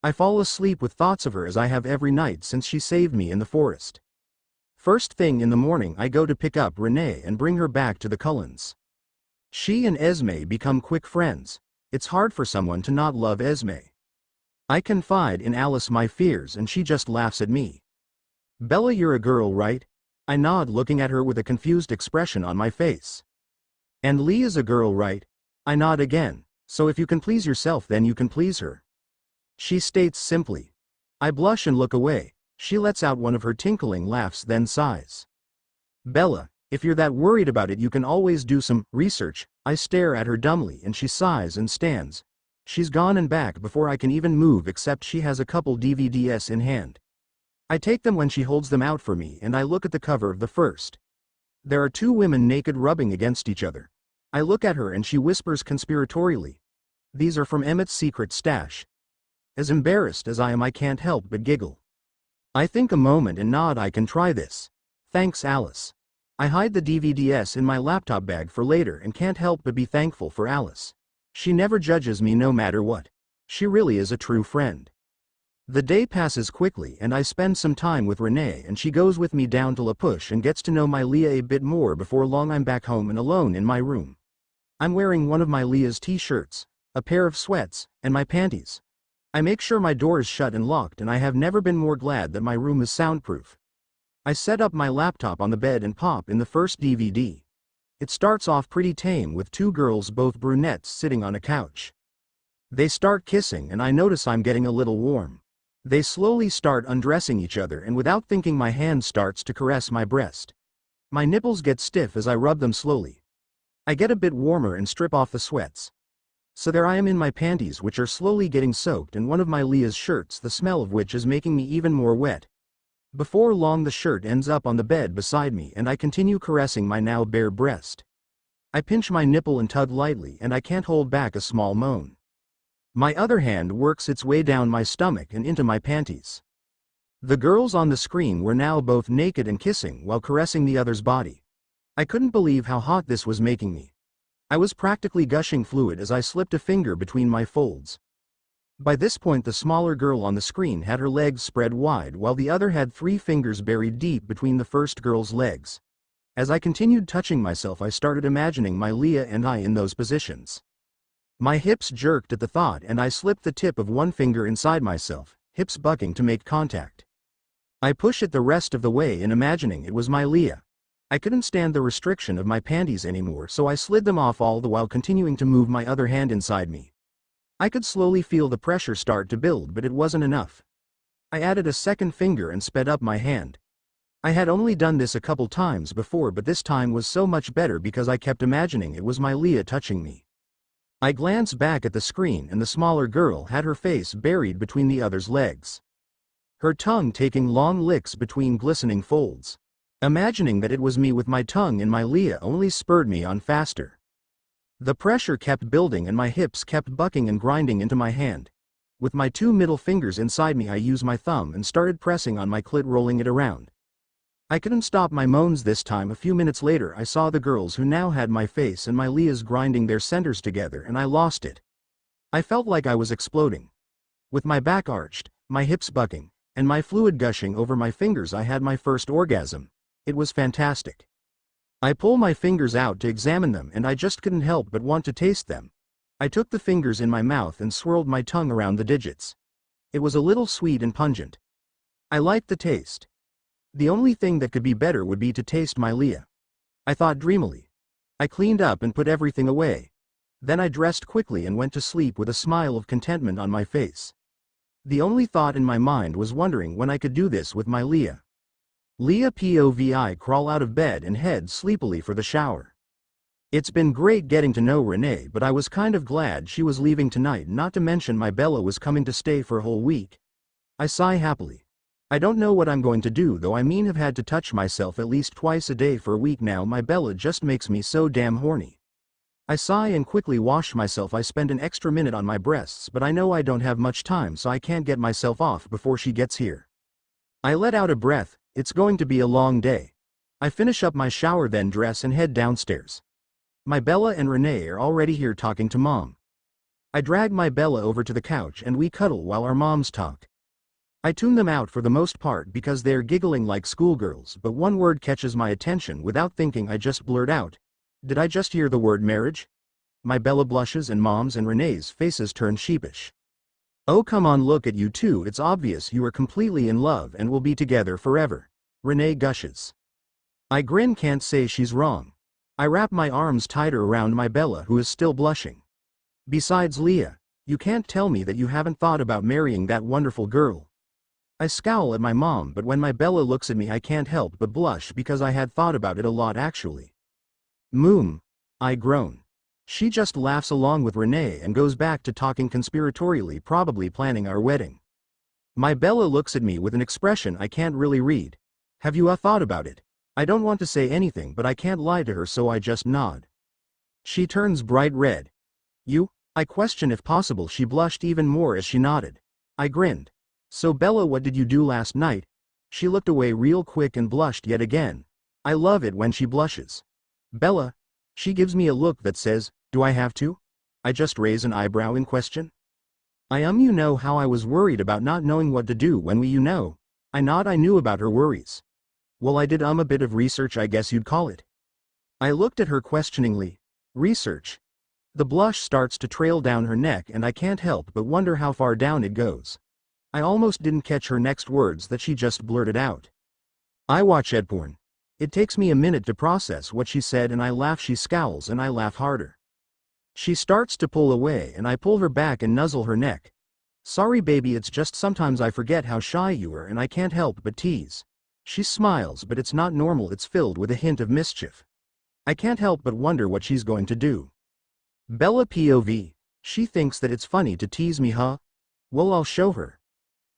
I fall asleep with thoughts of her as I have every night since she saved me in the forest. First thing in the morning I go to pick up Renee and bring her back to the Cullens. She and Esme become quick friends. It's hard for someone to not love Esme. I confide in Alice my fears and she just laughs at me. Bella, you're a girl, right? I nod, looking at her with a confused expression on my face. And Leah's a girl, right? I nod again. So if you can please yourself, then you can please her. She states simply. I blush and look away. She lets out one of her tinkling laughs, then sighs. Bella, if you're that worried about it, you can always do some research. I stare at her dumbly and she sighs and stands. She's gone and back before I can even move, except she has a couple DVDs in hand. I take them when she holds them out for me and I look at the cover of the first. There are 2 women naked rubbing against each other. I look at her and she whispers conspiratorially. These are from Emmett's secret stash. As embarrassed as I am, I can't help but giggle. I think a moment and nod. I can try this. Thanks, Alice. I hide the DVDs in my laptop bag for later and can't help but be thankful for Alice. She never judges me no matter what. She really is a true friend. The day passes quickly and I spend some time with Renee and she goes with me down to La Push and gets to know my Leah a bit more. Before long I'm back home and alone in my room. I'm wearing one of my Leah's t-shirts, a pair of sweats, and my panties. I make sure my door is shut and locked and I have never been more glad that my room is soundproof. I set up my laptop on the bed and pop in the first DVD. It starts off pretty tame with 2 girls, both brunettes, sitting on a couch. They start kissing and I notice I'm getting a little warm. They slowly start undressing each other, and without thinking my hand starts to caress my breast. My nipples get stiff as I rub them slowly. I get a bit warmer and strip off the sweats. So there I am in my panties, which are slowly getting soaked, and one of my Leah's shirts, the smell of which is making me even more wet. Before long the shirt ends up on the bed beside me, and I continue caressing my now bare breast. I pinch my nipple and tug lightly, and I can't hold back a small moan. My other hand works its way down my stomach and into my panties. The girls on the screen were now both naked and kissing while caressing the other's body. I couldn't believe how hot this was making me. I was practically gushing fluid as I slipped a finger between my folds. By this point the smaller girl on the screen had her legs spread wide, while the other had 3 fingers buried deep between the first girl's legs. As I continued touching myself, I started imagining my Leah and I in those positions. My hips jerked at the thought, and I slipped the tip of one finger inside myself, hips bucking to make contact. I pushed it the rest of the way in imagining it was my Leah. I couldn't stand the restriction of my panties anymore, so I slid them off, all the while continuing to move my other hand inside me. I could slowly feel the pressure start to build, but it wasn't enough. I added a second finger and sped up my hand. I had only done this a couple times before, but this time was so much better because I kept imagining it was my Leah touching me. I glanced back at the screen, and the smaller girl had her face buried between the other's legs, her tongue taking long licks between glistening folds. Imagining that it was me with my tongue in my Leah only spurred me on faster. The pressure kept building and my hips kept bucking and grinding into my hand. With my 2 middle fingers inside me, I used my thumb and started pressing on my clit, rolling it around. I couldn't stop my moans this time. A few minutes later I saw the girls, who now had my face and my Leah's, grinding their centers together, and I lost it. I felt like I was exploding. With my back arched, my hips bucking, and my fluid gushing over my fingers, I had my first orgasm. It was fantastic. I pulled my fingers out to examine them, and I just couldn't help but want to taste them. I took the fingers in my mouth and swirled my tongue around the digits. It was a little sweet and pungent. I liked the taste. The only thing that could be better would be to taste my Leah, I thought dreamily. I cleaned up and put everything away. Then I dressed quickly and went to sleep with a smile of contentment on my face. The only thought in my mind was wondering when I could do this with my Leah. Leah POVI crawl out of bed and head sleepily for the shower. It's been great getting to know Renee, but I was kind of glad she was leaving tonight, not to mention my Bella was coming to stay for a whole week. I sigh happily. I don't know what I'm going to do though. I mean, have had to touch myself at least twice a day for a week now. My Bella just makes me so damn horny. I sigh and quickly wash myself. I spend an extra minute on my breasts, but I know I don't have much time, so I can't get myself off before she gets here. I let out a breath. It's going to be a long day. I finish up my shower, then dress and head downstairs. My Bella and Renee are already here talking to Mom. I drag my Bella over to the couch and we cuddle while our moms talk. I tune them out for the most part because they're giggling like schoolgirls, but one word catches my attention. Without thinking, I just blurt out, "Did I just hear the word marriage?" My Bella blushes and Mom's and Renee's faces turn sheepish. "Oh come on, look at you two, it's obvious you are completely in love and will be together forever," Renee gushes. I grin, can't say she's wrong. I wrap my arms tighter around my Bella, who is still blushing. "Besides, Leah, you can't tell me that you haven't thought about marrying that wonderful girl." I scowl at my mom, but when my Bella looks at me I can't help but blush because I had thought about it a lot actually. "Moom," I groan. She just laughs along with Renee and goes back to talking conspiratorially, probably planning our wedding. My Bella looks at me with an expression I can't really read. "Have you thought about it?" I don't want to say anything, but I can't lie to her, so I just nod. She turns bright red. "You?" I question if possible. She blushed even more as she nodded. I grinned. "So Bella, what did you do last night?" She looked away real quick and blushed yet again. I love it when she blushes. "Bella?" She gives me a look that says, "Do I have to?" I just raise an eyebrow in question. You know how I was worried about not knowing what to do when we I nod. I knew about her worries. Well, I did a bit of research, I guess you'd call it. I looked at her questioningly. Research? The blush starts to trail down her neck and I can't help but wonder how far down it goes. I almost didn't catch her next words that she just blurted out. "I watch ed porn." It takes me a minute to process what she said and I laugh. She scowls and I laugh harder. She starts to pull away and I pull her back and nuzzle her neck. Sorry baby, it's just sometimes I forget how shy you are and I can't help but tease. She smiles, but it's not normal, it's filled with a hint of mischief. I can't help but wonder what she's going to do. Bella POV. She thinks that it's funny to tease me, huh? Well, I'll show her.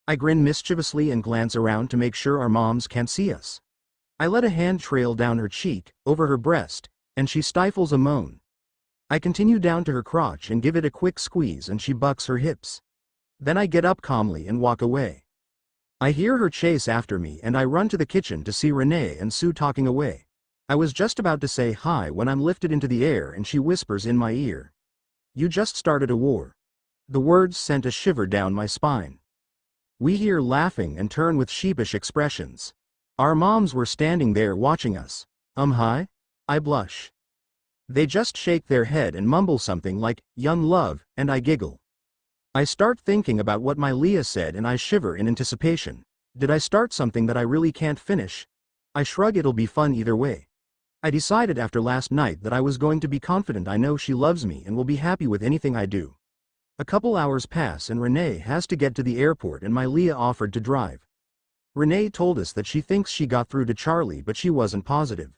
I grin mischievously and glance around to make sure our moms can't see us. I let a hand trail down her cheek, over her breast, and she stifles a moan. I continue down to her crotch and give it a quick squeeze and she bucks her hips. Then I get up calmly and walk away. I hear her chase after me and I run to the kitchen to see Renee and Sue talking away. I was just about to say hi when I'm lifted into the air and she whispers in my ear. You just started a war. The words sent a shiver down my spine. We hear laughing and turn with sheepish expressions. Our moms were standing there watching us. Hi? I blush. They just shake their head and mumble something like, "Young love," and I giggle. I start thinking about what my Leah said and I shiver in anticipation. Did I start something that I really can't finish? I shrug, it'll be fun either way. I decided after last night that I was going to be confident. I know she loves me and will be happy with anything I do. A couple hours pass and Renee has to get to the airport and my Leah offered to drive. Renee told us that she thinks she got through to Charlie, but she wasn't positive.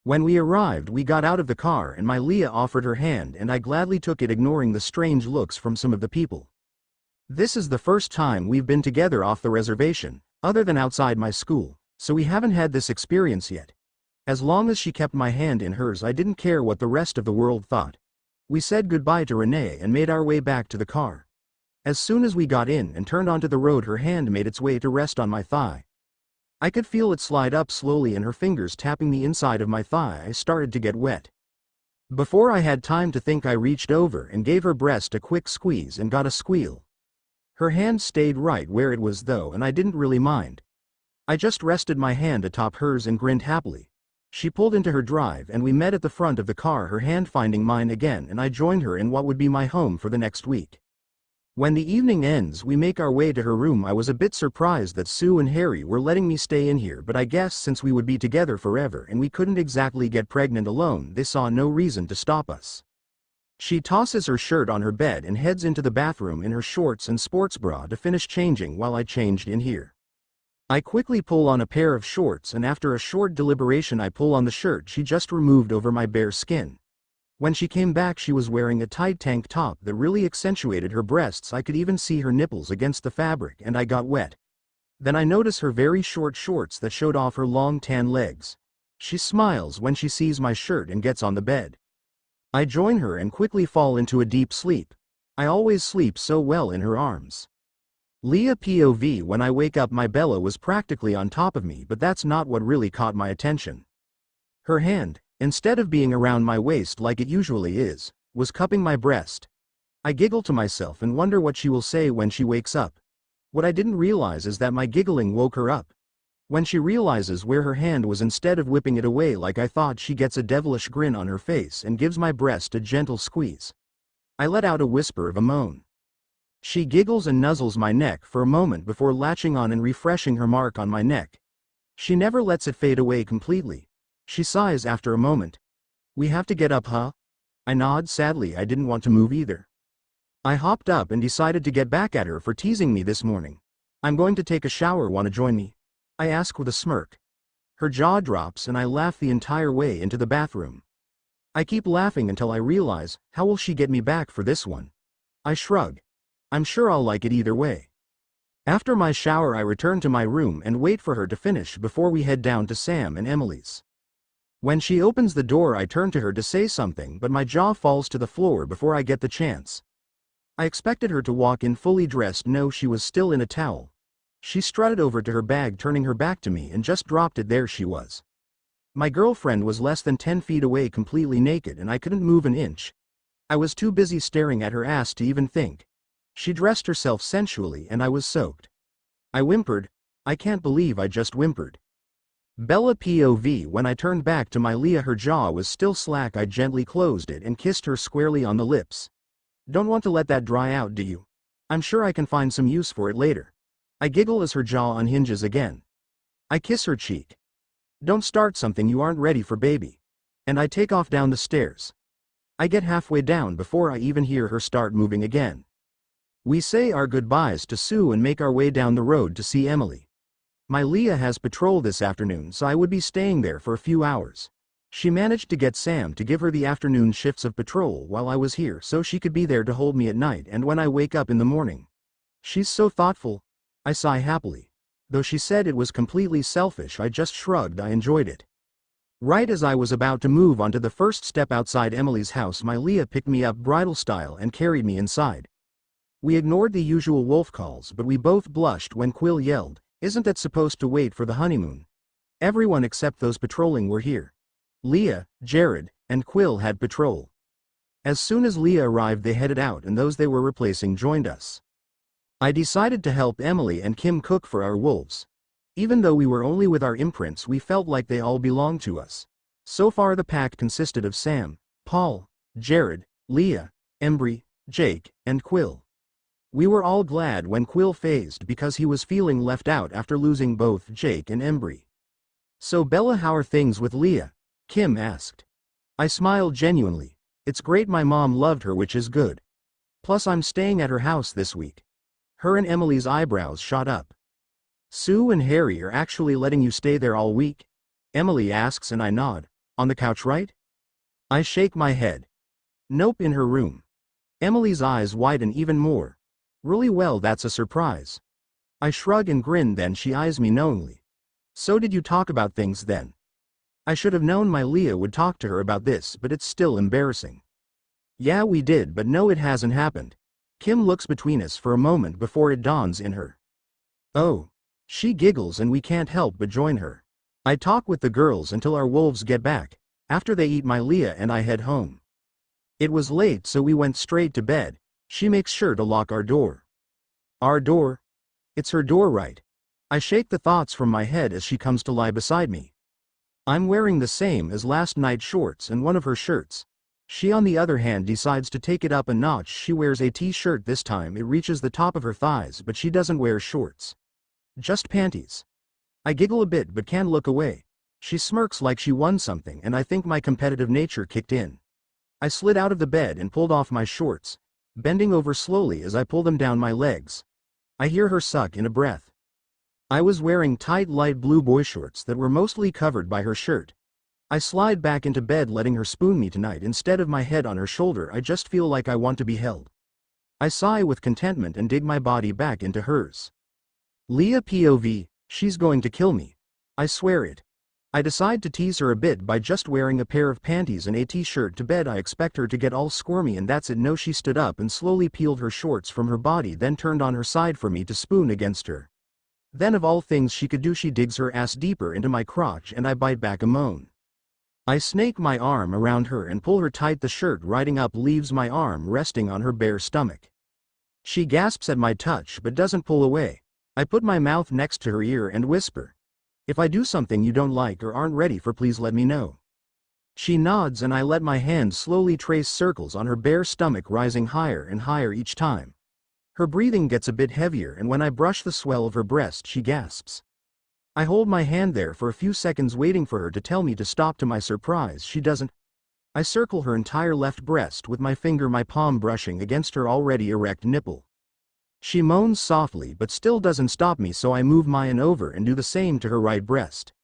When we arrived, we got out of the car and my Leah offered her hand and I gladly took it, ignoring the strange looks from some of the people. This is the first time we've been together off the reservation, other than outside my school, so we haven't had this experience yet. As long as she kept my hand in hers, I didn't care what the rest of the world thought. We said goodbye to Renee and made our way back to the car. As soon as we got in and turned onto the road, her hand made its way to rest on my thigh. I could feel it slide up slowly and her fingers tapping the inside of my thigh. I started to get wet. Before I had time to think, I reached over and gave her breast a quick squeeze and got a squeal. Her hand stayed right where it was though, and I didn't really mind. I just rested my hand atop hers and grinned happily. She pulled into her drive and we met at the front of the car, her hand finding mine again, and I joined her in what would be my home for the next week. When the evening ends, we make our way to her room. I was a bit surprised that Sue and Harry were letting me stay in here, but I guess since we would be together forever and we couldn't exactly get pregnant alone, they saw no reason to stop us. She tosses her shirt on her bed and heads into the bathroom in her shorts and sports bra to finish changing while I changed in here. I quickly pull on a pair of shorts and after a short deliberation I pull on the shirt she just removed over my bare skin. When she came back, she was wearing a tight tank top that really accentuated her breasts. I could even see her nipples against the fabric and I got wet. Then I notice her very short shorts that showed off her long tan legs. She smiles when she sees my shirt and gets on the bed. I join her and quickly fall into a deep sleep. I always sleep so well in her arms. Leah POV. When I wake up, my Bella was practically on top of me, but that's not what really caught my attention. Her hand, instead of being around my waist like it usually is, was cupping my breast. I giggle to myself and wonder what she will say when she wakes up. What I didn't realize is that my giggling woke her up. When she realizes where her hand was, instead of whipping it away like I thought, she gets a devilish grin on her face and gives my breast a gentle squeeze. I let out a whisper of a moan. She giggles and nuzzles my neck for a moment before latching on and refreshing her mark on my neck. She never lets it fade away completely. She sighs after a moment. We have to get up, huh? I nod sadly. I didn't want to move either. I hopped up and decided to get back at her for teasing me this morning. I'm going to take a shower, want to join me? I ask with a smirk. Her jaw drops and I laugh the entire way into the bathroom. I keep laughing until I realize, how will she get me back for this one? I shrug. I'm sure I'll like it either way. After my shower, I return to my room and wait for her to finish before we head down to Sam and Emily's. When she opens the door, I turn to her to say something, but my jaw falls to the floor before I get the chance. I expected her to walk in fully dressed. No, she was still in a towel. She strutted over to her bag, turning her back to me, and just dropped it. There she was. My girlfriend was less than 10 feet away, completely naked, and I couldn't move an inch. I was too busy staring at her ass to even think. She dressed herself sensually and I was soaked. I whimpered. I can't believe I just whimpered. Bella POV. When I turned back to my Leah, her jaw was still slack. I gently closed it and kissed her squarely on the lips. Don't want to let that dry out, do you? I'm sure I can find some use for it later. I giggle as her jaw unhinges again. I kiss her cheek. Don't start something you aren't ready for, baby. And I take off down the stairs. I get halfway down before I even hear her start moving again. We say our goodbyes to Sue and make our way down the road to see Emily. My Leah has patrol this afternoon, so I would be staying there for a few hours. She managed to get Sam to give her the afternoon shifts of patrol while I was here so she could be there to hold me at night and when I wake up in the morning. She's so thoughtful. I sigh happily. Though she said it was completely selfish, I just shrugged. I enjoyed it. Right as I was about to move onto the first step outside Emily's house, my Leah picked me up bridal style and carried me inside. We ignored the usual wolf calls, but we both blushed when Quill yelled, "Isn't that supposed to wait for the honeymoon?" Everyone except those patrolling were here. Leah, Jared, and Quill had patrol. As soon as Leah arrived, they headed out and those they were replacing joined us. I decided to help Emily and Kim cook for our wolves. Even though we were only with our imprints, we felt like they all belonged to us. So far the pack consisted of Sam, Paul, Jared, Leah, Embry, Jake, and Quill. We were all glad when Quill phased because he was feeling left out after losing both Jake and Embry. "So Bella, how are things with Leah?" Kim asked. I smiled genuinely. "It's great, my mom loved her, which is good. Plus I'm staying at her house this week." Her and Emily's eyebrows shot up. "Sue and Harry are actually letting you stay there all week?" Emily asks and I nod. "On the couch, right?" I shake my head. "Nope, in her room." Emily's eyes widen even more. "Really? Well, that's a surprise." I shrug and grin, then she eyes me knowingly. "So did you talk about things then?" I should have known my Leah would talk to her about this, but it's still embarrassing. "Yeah, we did, but no, it hasn't happened." Kim looks between us for a moment before it dawns in her. "Oh." She giggles and we can't help but join her. I talk with the girls until our wolves get back. After they eat, my Leah and I head home. It was late, so we went straight to bed. She makes sure to lock our door. Our door? It's her door, right? I shake the thoughts from my head as she comes to lie beside me. I'm wearing the same as last night shorts and one of her shirts. She on the other hand decides to take it up a notch. She wears a t-shirt this time. It reaches the top of her thighs, but she doesn't wear shorts. Just panties. I giggle a bit but can't look away. She smirks like she won something, and I think my competitive nature kicked in. I slid out of the bed and pulled off my shorts, bending over slowly as I pull them down my legs. I hear her suck in a breath. I was wearing tight light blue boy shorts that were mostly covered by her shirt. I slide back into bed, letting her spoon me tonight instead of my head on her shoulder. I just feel like I want to be held. I sigh with contentment and dig my body back into hers. Leah POV, she's going to kill me. I swear it. I decide to tease her a bit by just wearing a pair of panties and a t-shirt to bed. I expect her to get all squirmy, and that's it. No, she stood up and slowly peeled her shorts from her body, then turned on her side for me to spoon against her. Then of all things she could do, she digs her ass deeper into my crotch and I bite back a moan. I snake my arm around her and pull her tight. The shirt riding up leaves my arm resting on her bare stomach. She gasps at my touch but doesn't pull away. I put my mouth next to her ear and whisper, "If I do something you don't like or aren't ready for, please let me know." She nods and I let my hand slowly trace circles on her bare stomach, rising higher and higher each time. Her breathing gets a bit heavier, and when I brush the swell of her breast she gasps. I hold my hand there for a few seconds waiting for her to tell me to stop. To my surprise, she doesn't. I circle her entire left breast with my finger, my palm brushing against her already erect nipple. She moans softly but still doesn't stop me, so I move mine over and do the same to her right breast.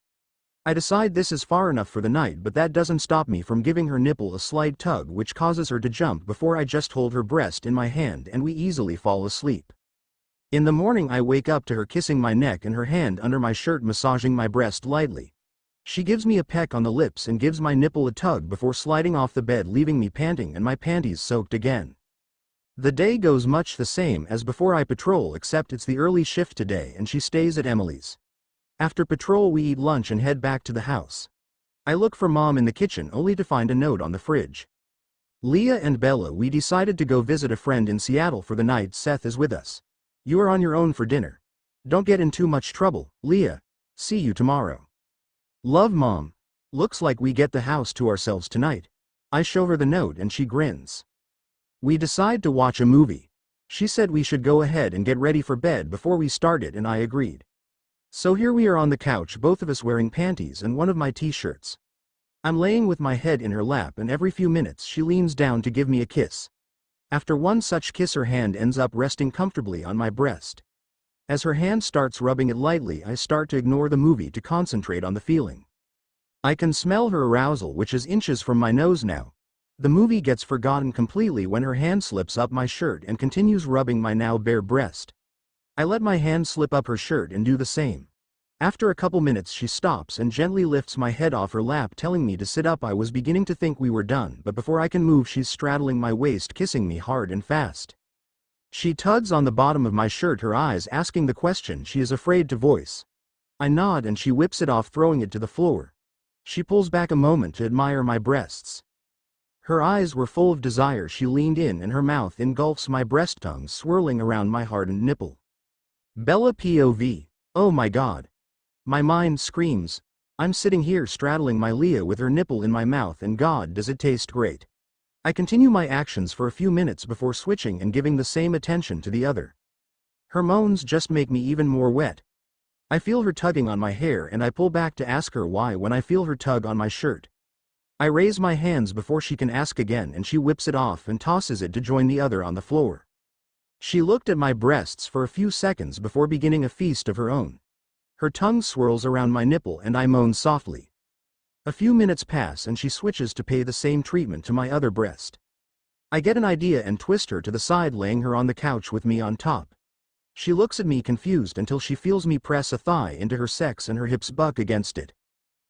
I decide this is far enough for the night, but that doesn't stop me from giving her nipple a slight tug, which causes her to jump before I just hold her breast in my hand and we easily fall asleep. In the morning I wake up to her kissing my neck and her hand under my shirt massaging my breast lightly. She gives me a peck on the lips and gives my nipple a tug before sliding off the bed, leaving me panting and my panties soaked again. The day goes much the same as before. I patrol, except it's the early shift today and she stays at Emily's. After patrol we eat lunch and head back to the house. I look for Mom in the kitchen only to find a note on the fridge. Leah and Bella, we decided to go visit a friend in Seattle for the night. Seth is with us. You are on your own for dinner. Don't get in too much trouble, Leah. See you tomorrow. Love, Mom. Looks like we get the house to ourselves tonight. I show her the note and she grins. We decide to watch a movie. She said we should go ahead and get ready for bed before we started and I agreed. So here we are on the couch, both of us wearing panties and one of my t-shirts. I'm laying with my head in her lap and every few minutes she leans down to give me a kiss. After one such kiss her hand ends up resting comfortably on my breast. As her hand starts rubbing it lightly, I start to ignore the movie to concentrate on the feeling. I can smell her arousal, which is inches from my nose now. The movie gets forgotten completely when her hand slips up my shirt and continues rubbing my now bare breast. I let my hand slip up her shirt and do the same. After a couple minutes she stops and gently lifts my head off her lap, telling me to sit up. I was beginning to think we were done, but before I can move she's straddling my waist, kissing me hard and fast. She tugs on the bottom of my shirt, her eyes asking the question she is afraid to voice. I nod and she whips it off, throwing it to the floor. She pulls back a moment to admire my breasts. Her eyes were full of desire. She leaned in and her mouth engulfs my breast, tongue swirling around my hardened nipple. Bella POV. Oh my god. My mind screams. I'm sitting here straddling my Leah with her nipple in my mouth, and god does it taste great. I continue my actions for a few minutes before switching and giving the same attention to the other. Her moans just make me even more wet. I feel her tugging on my hair and I pull back to ask her why when I feel her tug on my shirt. I raise my hands before she can ask again, and she whips it off and tosses it to join the other on the floor. She looked at my breasts for a few seconds before beginning a feast of her own. Her tongue swirls around my nipple and I moan softly. A few minutes pass and she switches to pay the same treatment to my other breast. I get an idea and twist her to the side, laying her on the couch with me on top. She looks at me confused until she feels me press a thigh into her sex and her hips buck against it.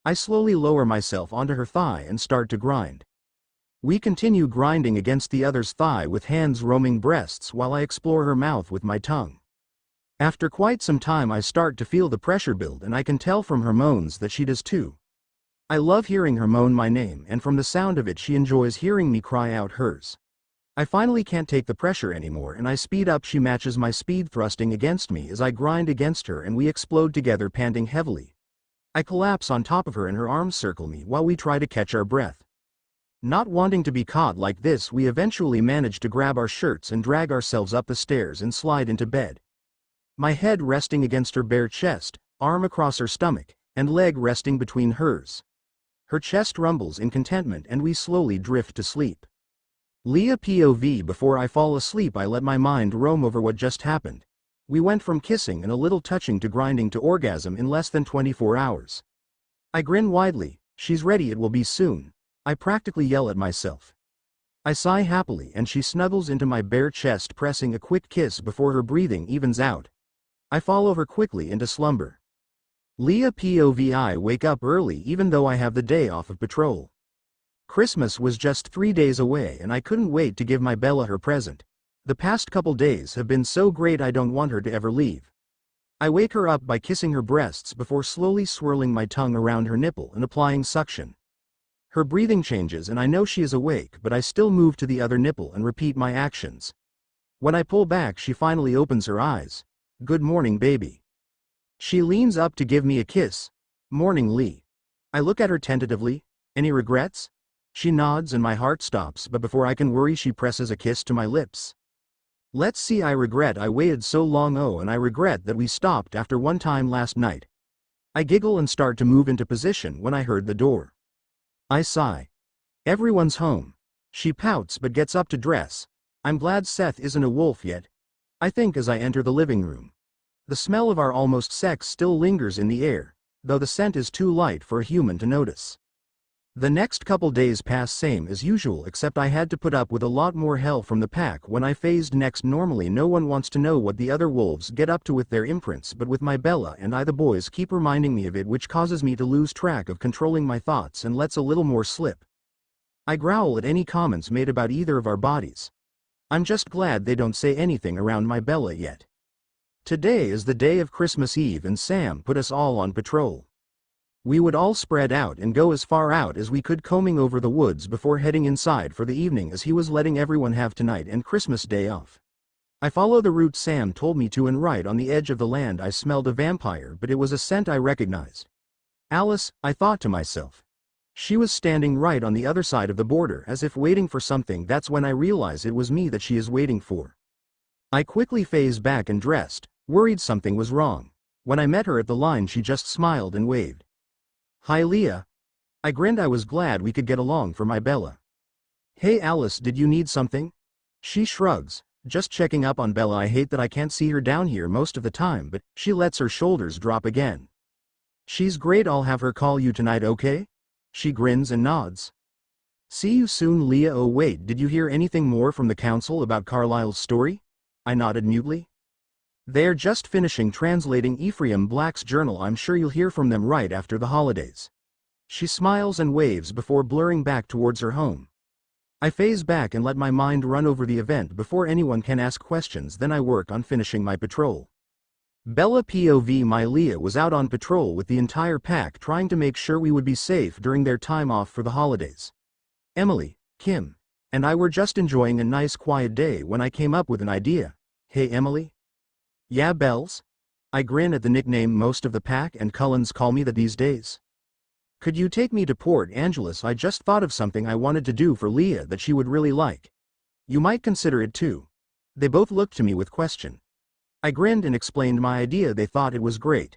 I slowly lower myself onto her thigh and start to grind. We continue grinding against the other's thigh with hands roaming breasts while I explore her mouth with my tongue. After quite some time I start to feel the pressure build, and I can tell from her moans that she does too. I love hearing her moan my name, and from the sound of it she enjoys hearing me cry out hers. I finally can't take the pressure anymore and I speed up. She matches my speed, thrusting against me as I grind against her, and we explode together, panting heavily. I collapse on top of her and her arms circle me while we try to catch our breath. Not wanting to be caught like this, we eventually manage to grab our shirts and drag ourselves up the stairs and slide into bed. My head resting against her bare chest, arm across her stomach, and leg resting between hers. Her chest rumbles in contentment and we slowly drift to sleep. Leah POV. Before I fall asleep I let my mind roam over what just happened. We went from kissing and a little touching to grinding to orgasm in less than 24 hours. I grin widely. She's ready, it will be soon. I practically yell at myself. I sigh happily and she snuggles into my bare chest, pressing a quick kiss before her breathing evens out. I follow her quickly into slumber. Leah POV. I wake up early even though I have the day off of patrol. Christmas was just 3 days away and I couldn't wait to give my Bella her present. The past couple days have been so great, I don't want her to ever leave. I wake her up by kissing her breasts before slowly swirling my tongue around her nipple and applying suction. Her breathing changes and I know she is awake, but I still move to the other nipple and repeat my actions. When I pull back she finally opens her eyes. Good morning, baby. She leans up to give me a kiss. Morning, Lee. I look at her tentatively. Any regrets? She nods and my heart stops, but before I can worry she presses a kiss to my lips. Let's see, I regret I waited so long, oh, and I regret that we stopped after one time last night. I giggle and start to move into position when I heard the door. I sigh. Everyone's home. She pouts but gets up to dress. I'm glad Seth isn't a wolf yet, I think, as I enter the living room. The smell of our almost sex still lingers in the air, though the scent is too light for a human to notice. The next couple days pass same as usual, except I had to put up with a lot more hell from the pack when I phased next. Normally no one wants to know what the other wolves get up to with their imprints, but with my Bella and I the boys keep reminding me of it, which causes me to lose track of controlling my thoughts and lets a little more slip. I growl at any comments made about either of our bodies. I'm just glad they don't say anything around my Bella yet. Today is the day of Christmas Eve and Sam put us all on patrol. We would all spread out and go as far out as we could, combing over the woods before heading inside for the evening, as he was letting everyone have tonight and Christmas Day off. I follow the route Sam told me to, and right on the edge of the land I smelled a vampire, but it was a scent I recognized. Alice, I thought to myself. She was standing right on the other side of the border as if waiting for something. That's when I realize it was me that she is waiting for. I quickly phased back and dressed, worried something was wrong. When I met her at the line she just smiled and waved. Hi, Leah. I grinned. I was glad we could get along for my Bella. Hey Alice, did you need something? She shrugs, just checking up on Bella. I hate that I can't see her down here most of the time, but she lets her shoulders drop again. She's great, I'll have her call you tonight, okay? She grins and nods. See you soon, Leah. Oh wait, did you hear anything more from the council about Carlisle's story? I nodded mutely. They're just finishing translating Ephraim Black's journal. I'm sure you'll hear from them right after the holidays. She smiles and waves before blurring back towards her home. I phase back and let my mind run over the event before anyone can ask questions. Then I work on finishing my patrol. Bella POV. My Leah was out on patrol with the entire pack, trying to make sure we would be safe during their time off for the holidays. Emily, Kim, and I were just enjoying a nice quiet day when I came up with an idea. Hey Emily? Yeah, Bells? I grin at the nickname most of the pack and Cullens call me that these days. Could you take me to Port Angeles? I just thought of something I wanted to do for Leah that she would really like. You might consider it too. They both looked to me with question. I grinned and explained my idea. They thought it was great.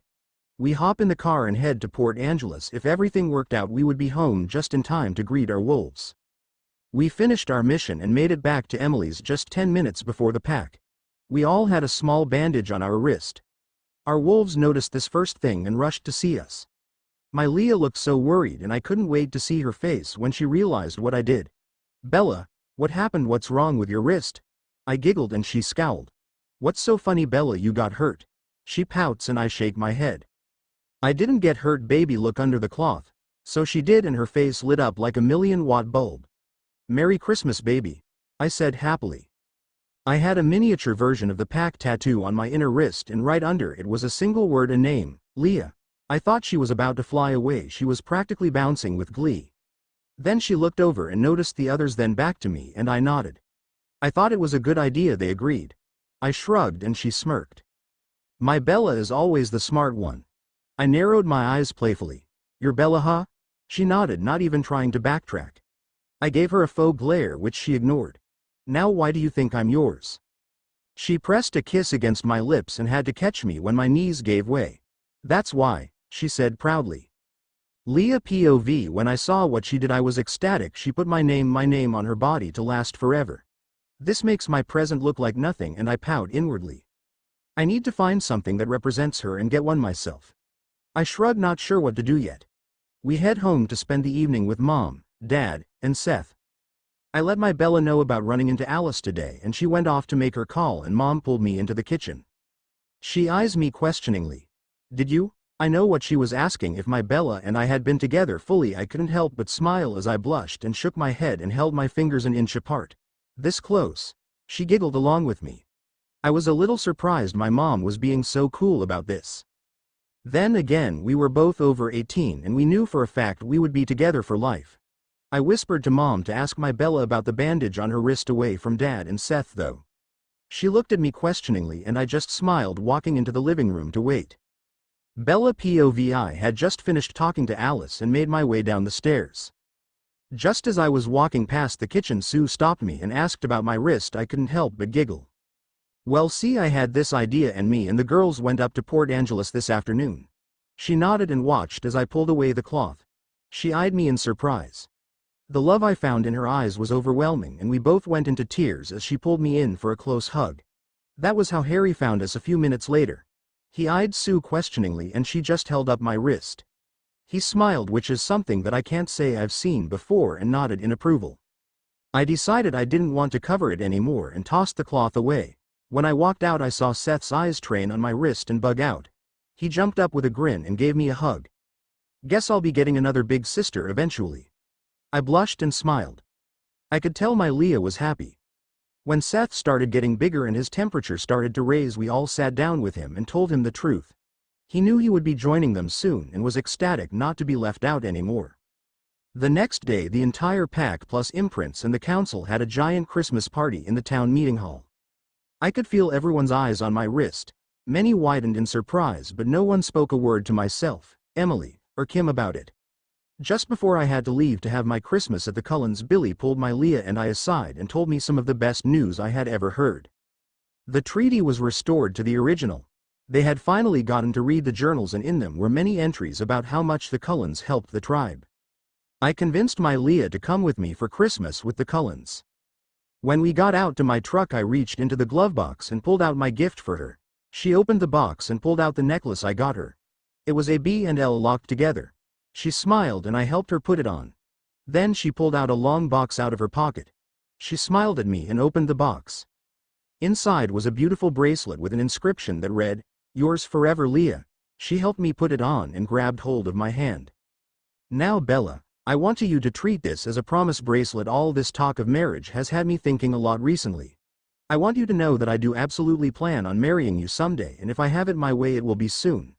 We hop in the car and head to Port Angeles. If everything worked out, we would be home just in time to greet our wolves. We finished our mission and made it back to Emily's just 10 minutes before the pack. We all had a small bandage on our wrist. Our wolves noticed this first thing and rushed to see us. My Leah looked so worried and I couldn't wait to see her face when she realized what I did. Bella, what happened? What's wrong with your wrist? I giggled and she scowled. What's so funny, Bella? You got hurt. She pouts and I shake my head. I didn't get hurt, baby. Look under the cloth. So she did, and her face lit up like a 1,000,000-watt bulb. Merry Christmas, baby, I said happily. I had a miniature version of the pack tattoo on my inner wrist, and right under it was a single word, a name, Leah. I thought she was about to fly away. She was practically bouncing with glee. Then she looked over and noticed the others, then back to me, and I nodded. I thought it was a good idea. They agreed. I shrugged and she smirked. My Bella is always the smart one. I narrowed my eyes playfully. You're Bella, huh? She nodded, not even trying to backtrack. I gave her a faux glare which she ignored. Now why do you think I'm yours? She pressed a kiss against my lips and had to catch me when my knees gave way. That's why, she said proudly. Leah POV. When I saw what she did, I was ecstatic. She put my name on her body to last forever. This makes my present look like nothing, and I pout inwardly. I need to find something that represents her and get one myself. I shrug, not sure what to do yet. We head home to spend the evening with Mom, Dad, and Seth. I let my Bella know about running into Alice today, and she went off to make her call, and Mom pulled me into the kitchen. She eyes me questioningly. Did you? I know what she was asking. If my Bella and I had been together fully, I couldn't help but smile as I blushed and shook my head and held my fingers an inch apart. This close. She giggled along with me. I was a little surprised my mom was being so cool about this. Then again, we were both over 18 and we knew for a fact we would be together for life. I whispered to Mom to ask my Bella about the bandage on her wrist away from Dad and Seth though. She looked at me questioningly and I just smiled, walking into the living room to wait. Bella POV. Had just finished talking to Alice and made my way down the stairs. Just as I was walking past the kitchen, Sue stopped me and asked about my wrist. I couldn't help but giggle. Well, see, I had this idea, and me and the girls went up to Port Angeles this afternoon. She nodded and watched as I pulled away the cloth. She eyed me in surprise. The love I found in her eyes was overwhelming, and we both went into tears as she pulled me in for a close hug. That was how Harry found us a few minutes later. He eyed Sue questioningly and she just held up my wrist. He smiled, which is something that I can't say I've seen before, and nodded in approval. I decided I didn't want to cover it anymore and tossed the cloth away. When I walked out, I saw Seth's eyes train on my wrist and bug out. He jumped up with a grin and gave me a hug. Guess I'll be getting another big sister eventually. I blushed and smiled. I could tell my Leah was happy. When Seth started getting bigger and his temperature started to raise, we all sat down with him and told him the truth. He knew he would be joining them soon and was ecstatic not to be left out anymore. The next day, the entire pack plus imprints and the council had a giant Christmas party in the town meeting hall. I could feel everyone's eyes on my wrist. Many widened in surprise, but no one spoke a word to myself, Emily, or Kim about it. Just before I had to leave to have my Christmas at the Cullens, Billy pulled my Leah and I aside and told me some of the best news I had ever heard. The treaty was restored to the original. They had finally gotten to read the journals, and in them were many entries about how much the Cullens helped the tribe. I convinced my Leah to come with me for Christmas with the Cullens. When we got out to my truck I reached into the glove box and pulled out my gift for her. She opened the box and pulled out the necklace I got her. It was a B and L locked together. She smiled and I helped her put it on. Then she pulled out a long box out of her pocket. She smiled at me and opened the box. Inside was a beautiful bracelet with an inscription that read, "Yours forever, Leah." She helped me put it on and grabbed hold of my hand. "Now Bella, I want you to treat this as a promise bracelet. All this talk of marriage has had me thinking a lot recently. I want you to know that I do absolutely plan on marrying you someday, and if I have it my way it will be soon."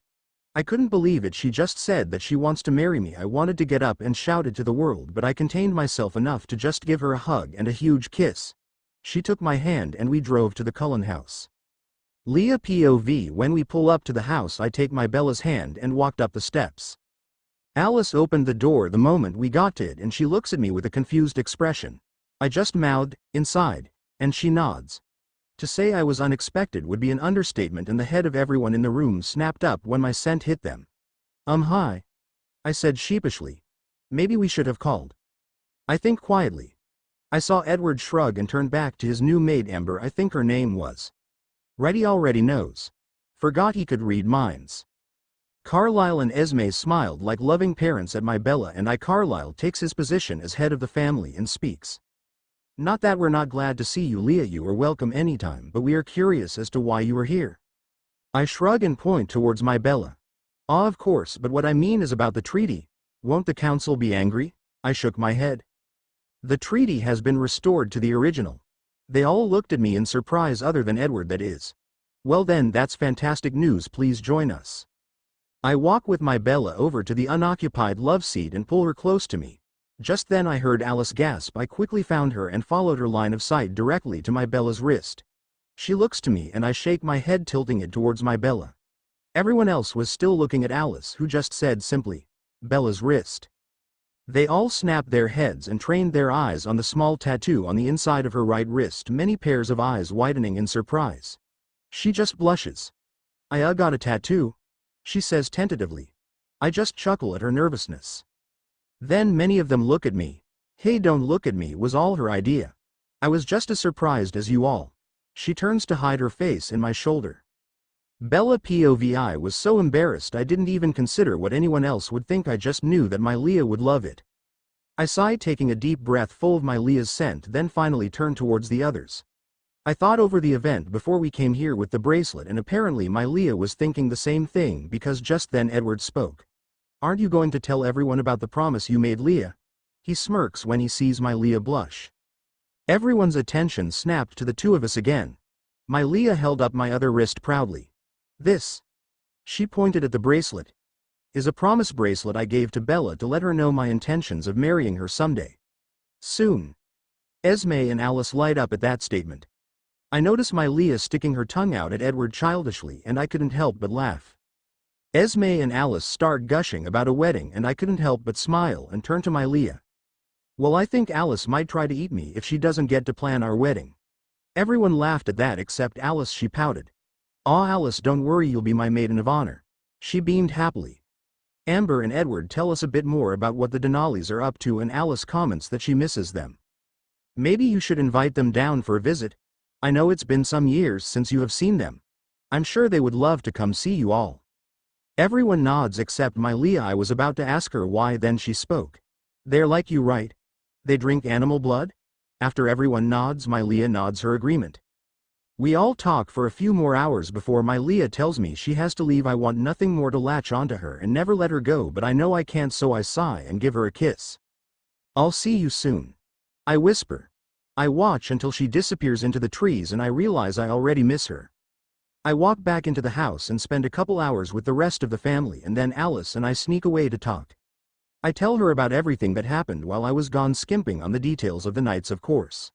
I couldn't believe it. She just said that she wants to marry me. I wanted to get up and shout it to the world, but I contained myself enough to just give her a hug and a huge kiss. She took my hand and we drove to the Cullen house. Leah POV. When we pull up to the house I take my Bella's hand and walked up the steps. Alice opened the door the moment we got to it and she looks at me with a confused expression. I just mouthed, "Inside," and she nods. To say I was unexpected would be an understatement, and the head of everyone in the room snapped up when my scent hit them. Hi," I said sheepishly. "Maybe we should have called." I think quietly. I saw Edward shrug and turn back to his new maid Amber. I think her name was. Right, he already knows. Forgot he could read minds. Carlisle and Esme smiled like loving parents at my Bella and I. Carlisle takes his position as head of the family and speaks. "Not that we're not glad to see you, Leah. You are welcome anytime, but we are curious as to why you are here." I shrug and point towards my Bella. Of course, but what I mean is about the treaty. Won't the council be angry?" I shook my head. "The treaty has been restored to the original." They all looked at me in surprise, other than Edward, that is. "Well then, that's fantastic news. Please join us." I walk with my Bella over to the unoccupied love seat and pull her close to me. Just then I heard Alice gasp. I quickly found her and followed her line of sight directly to my Bella's wrist. She looks to me and I shake my head, tilting it towards my Bella. Everyone else was still looking at Alice, who just said simply, "Bella's wrist." They all snapped their heads and trained their eyes on the small tattoo on the inside of her right wrist, many pairs of eyes widening in surprise. She just blushes. "I got a tattoo," she says tentatively. I just chuckle at her nervousness. Then many of them look at me. "Hey, don't look at me," was all her idea. "I was just as surprised as you all." She turns to hide her face in my shoulder. Bella POVI was so embarrassed I didn't even consider what anyone else would think. I just knew that my Leah would love it. I sighed, taking a deep breath full of my Leah's scent, then finally turned towards the others. I thought over the event before we came here with the bracelet, and apparently my Leah was thinking the same thing, because just then Edward spoke. "Aren't you going to tell everyone about the promise you made, Leah?" He smirks when he sees my Leah blush. Everyone's attention snapped to the two of us again. My Leah held up my other wrist proudly. "This," she pointed at the bracelet, "is a promise bracelet I gave to Bella to let her know my intentions of marrying her someday. Soon." Esme and Alice light up at that statement. I notice my Leah sticking her tongue out at Edward childishly, and I couldn't help but laugh. Esme and Alice start gushing about a wedding, and I couldn't help but smile and turn to my Leah. "Well, I think Alice might try to eat me if she doesn't get to plan our wedding." Everyone laughed at that except Alice. She pouted. "Aw, Alice, don't worry, you'll be my maiden of honor." She beamed happily. Amber and Edward tell us a bit more about what the Denali's are up to, and Alice comments that she misses them. "Maybe you should invite them down for a visit. I know it's been some years since you have seen them. I'm sure they would love to come see you all." Everyone nods except my Leah. I was about to ask her why, then she spoke. "They're like you, right? They drink animal blood?" After everyone nods, my Leah nods her agreement. We all talk for a few more hours before my Leah tells me she has to leave. I want nothing more to latch onto her and never let her go, but I know I can't, so I sigh and give her a kiss. "I'll see you soon," I whisper. I watch until she disappears into the trees and I realize I already miss her. I walk back into the house and spend a couple hours with the rest of the family, and then Alice and I sneak away to talk. I tell her about everything that happened while I was gone, skimping on the details of the nights, of course.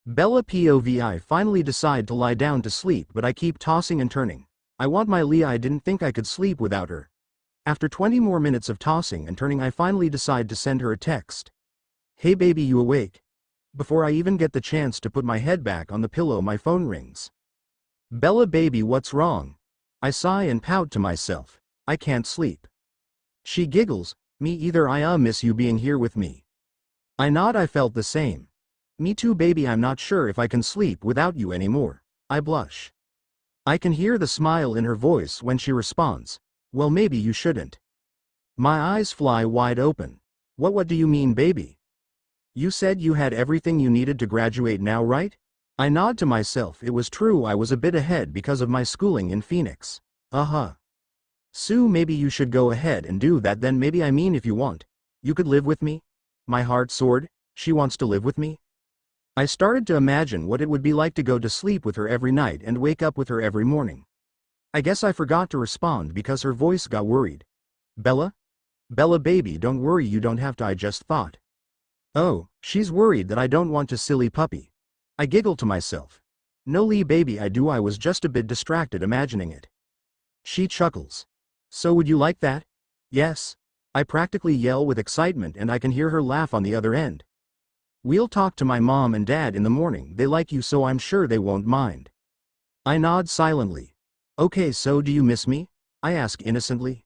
Bella POVI finally decide to lie down to sleep, but I keep tossing and turning. I want my Leah. I didn't think I could sleep without her. After 20 more minutes of tossing and turning, I finally decide to send her a text. "Hey baby, you awake?" Before I even get the chance to put my head back on the pillow, my phone rings. "Bella baby, what's wrong?" I sigh and pout to myself. "I can't sleep." She giggles. "Me either. I miss you being here with me." I nod. I felt the same. Me too baby, I'm not sure if I can sleep without you anymore. I blush. I can hear the smile in her voice when she responds, well maybe you shouldn't. My eyes fly wide open. What do you mean baby? You said you had everything you needed to graduate now, right? I nod to myself. It was true, I was a bit ahead because of my schooling in Phoenix. Sue, maybe you should go ahead and do that then. Maybe, I mean, if you want. You could live with me? My heart soared. She wants to live with me? I started to imagine what it would be like to go to sleep with her every night and wake up with her every morning. I guess I forgot to respond because her voice got worried. Bella? Bella baby, don't worry, you don't have to, I just thought. Oh, she's worried that I don't want to, silly puppy. I giggle to myself. No Lee baby, I do, I was just a bit distracted imagining it. She chuckles. So would you like that? Yes. I practically yell with excitement and I can hear her laugh on the other end. We'll talk to my mom and dad in the morning, they like you so I'm sure they won't mind. I nod silently. Okay, so do you miss me? I ask innocently.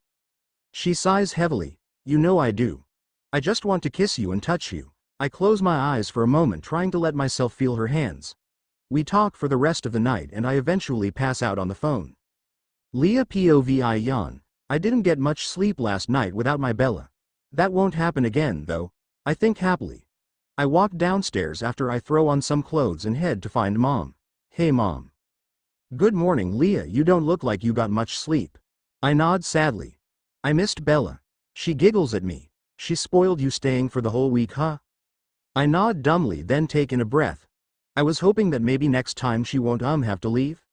She sighs heavily. You know I do. I just want to kiss you and touch you. I close my eyes for a moment trying to let myself feel her hands. We talk for the rest of the night and I eventually pass out on the phone. Leah POV, I yawn. I didn't get much sleep last night without my Bella. That won't happen again though. I think happily. I walk downstairs after I throw on some clothes and head to find Mom. Hey Mom. Good morning Leah, you don't look like you got much sleep. I nod sadly. I missed Bella. She giggles at me. She spoiled you staying for the whole week, huh? I nod dumbly, then take in a breath. I was hoping that maybe next time she won't have to leave.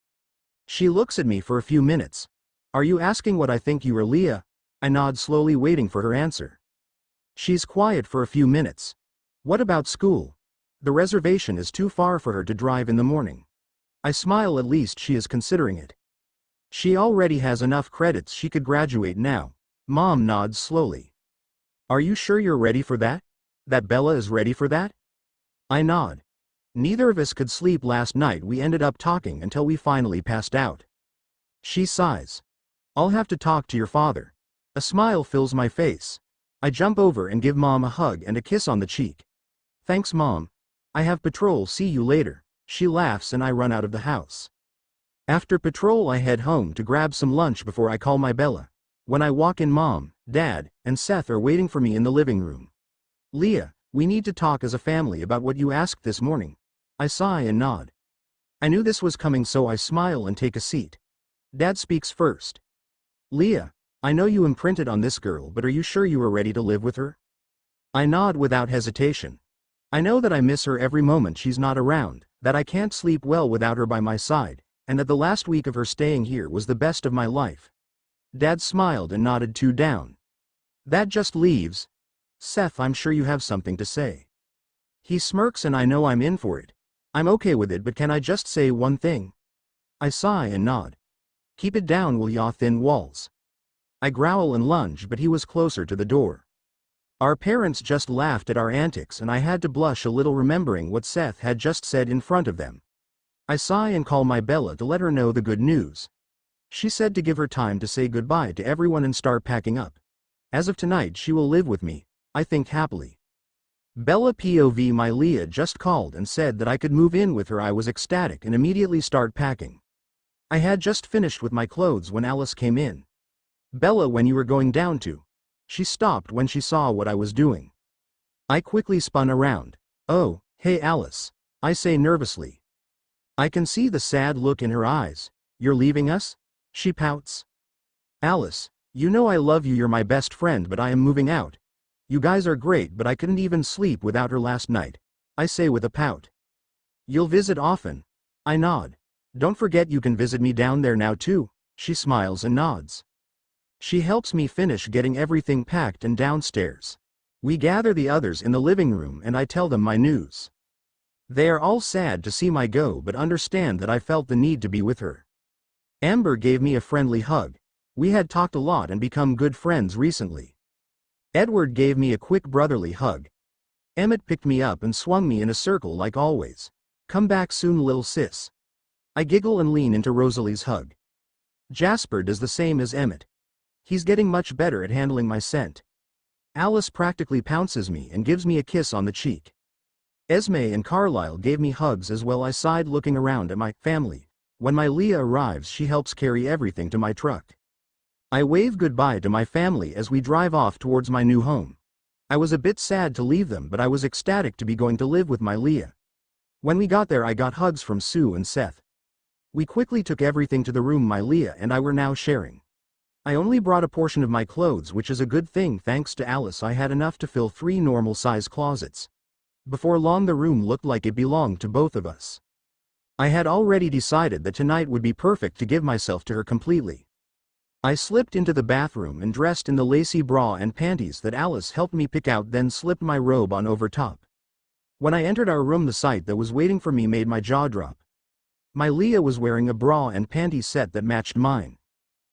She looks at me for a few minutes. Are you asking what I think you are, Leah? I nod slowly, waiting for her answer. She's quiet for a few minutes. What about school? The reservation is too far for her to drive in the morning. I smile, at least she is considering it. She already has enough credits, she could graduate now. Mom nods slowly. Are you sure you're ready for that? That Bella is ready for that? I nod. Neither of us could sleep last night, we ended up talking until we finally passed out. She sighs. I'll have to talk to your father. A smile fills my face. I jump over and give Mom a hug and a kiss on the cheek. Thanks Mom. I have patrol, see you later. She laughs and I run out of the house. After patrol I head home to grab some lunch before I call my Bella. When I walk in, Mom, Dad, and Seth are waiting for me in the living room. Leah, we need to talk as a family about what you asked this morning. I sigh and nod. I knew this was coming, so I smile and take a seat. Dad speaks first. Leah, I know you imprinted on this girl, but are you sure you are ready to live with her? I nod without hesitation. I know that I miss her every moment she's not around, that I can't sleep well without her by my side, and that the last week of her staying here was the best of my life. Dad smiled and nodded too down. That just leaves. Seth, I'm sure you have something to say. He smirks and I know I'm in for it. I'm okay with it, but can I just say one thing? I sigh and nod. Keep it down, will ya, thin walls. I growl and lunge, but he was closer to the door. Our parents just laughed at our antics and I had to blush a little remembering what Seth had just said in front of them. I sigh and call my Bella to let her know the good news. She said to give her time to say goodbye to everyone and start packing up. As of tonight she will live with me, I think happily. Bella POV, my Leah just called and said that I could move in with her. I was ecstatic and immediately start packing. I had just finished with my clothes when Alice came in. Bella, when you were going down to? She stopped when she saw what I was doing. I quickly spun around. Oh, hey Alice, I say nervously. I can see the sad look in her eyes. You're leaving us? She pouts. Alice, you know I love you, you're my best friend, but I am moving out. You guys are great, but I couldn't even sleep without her last night, I say with a pout. You'll visit often? I nod. Don't forget you can visit me down there now too. She smiles and nods. She helps me finish getting everything packed and downstairs. We gather the others in the living room and I tell them my news. They are all sad to see my go but understand that I felt the need to be with her. Amber gave me a friendly hug. We had talked a lot and become good friends recently. Edward gave me a quick brotherly hug. Emmett picked me up and swung me in a circle like always. Come back soon, lil sis. I giggle and lean into Rosalie's hug. Jasper does the same as Emmett. He's getting much better at handling my scent. Alice practically pounces me and gives me a kiss on the cheek. Esme and Carlisle gave me hugs as well. I sighed looking around at my family. When my Leah arrives, she helps carry everything to my truck. I wave goodbye to my family as we drive off towards my new home. I was a bit sad to leave them, but I was ecstatic to be going to live with my Leah. When we got there, I got hugs from Sue and Seth. We quickly took everything to the room my Leah and I were now sharing. I only brought a portion of my clothes, which is a good thing. Thanks to Alice, I had enough to fill 3 normal-size closets. Before long, the room looked like it belonged to both of us. I had already decided that tonight would be perfect to give myself to her completely. I slipped into the bathroom and dressed in the lacy bra and panties that Alice helped me pick out, then slipped my robe on over top. When I entered our room, the sight that was waiting for me made my jaw drop. My Leah was wearing a bra and panty set that matched mine.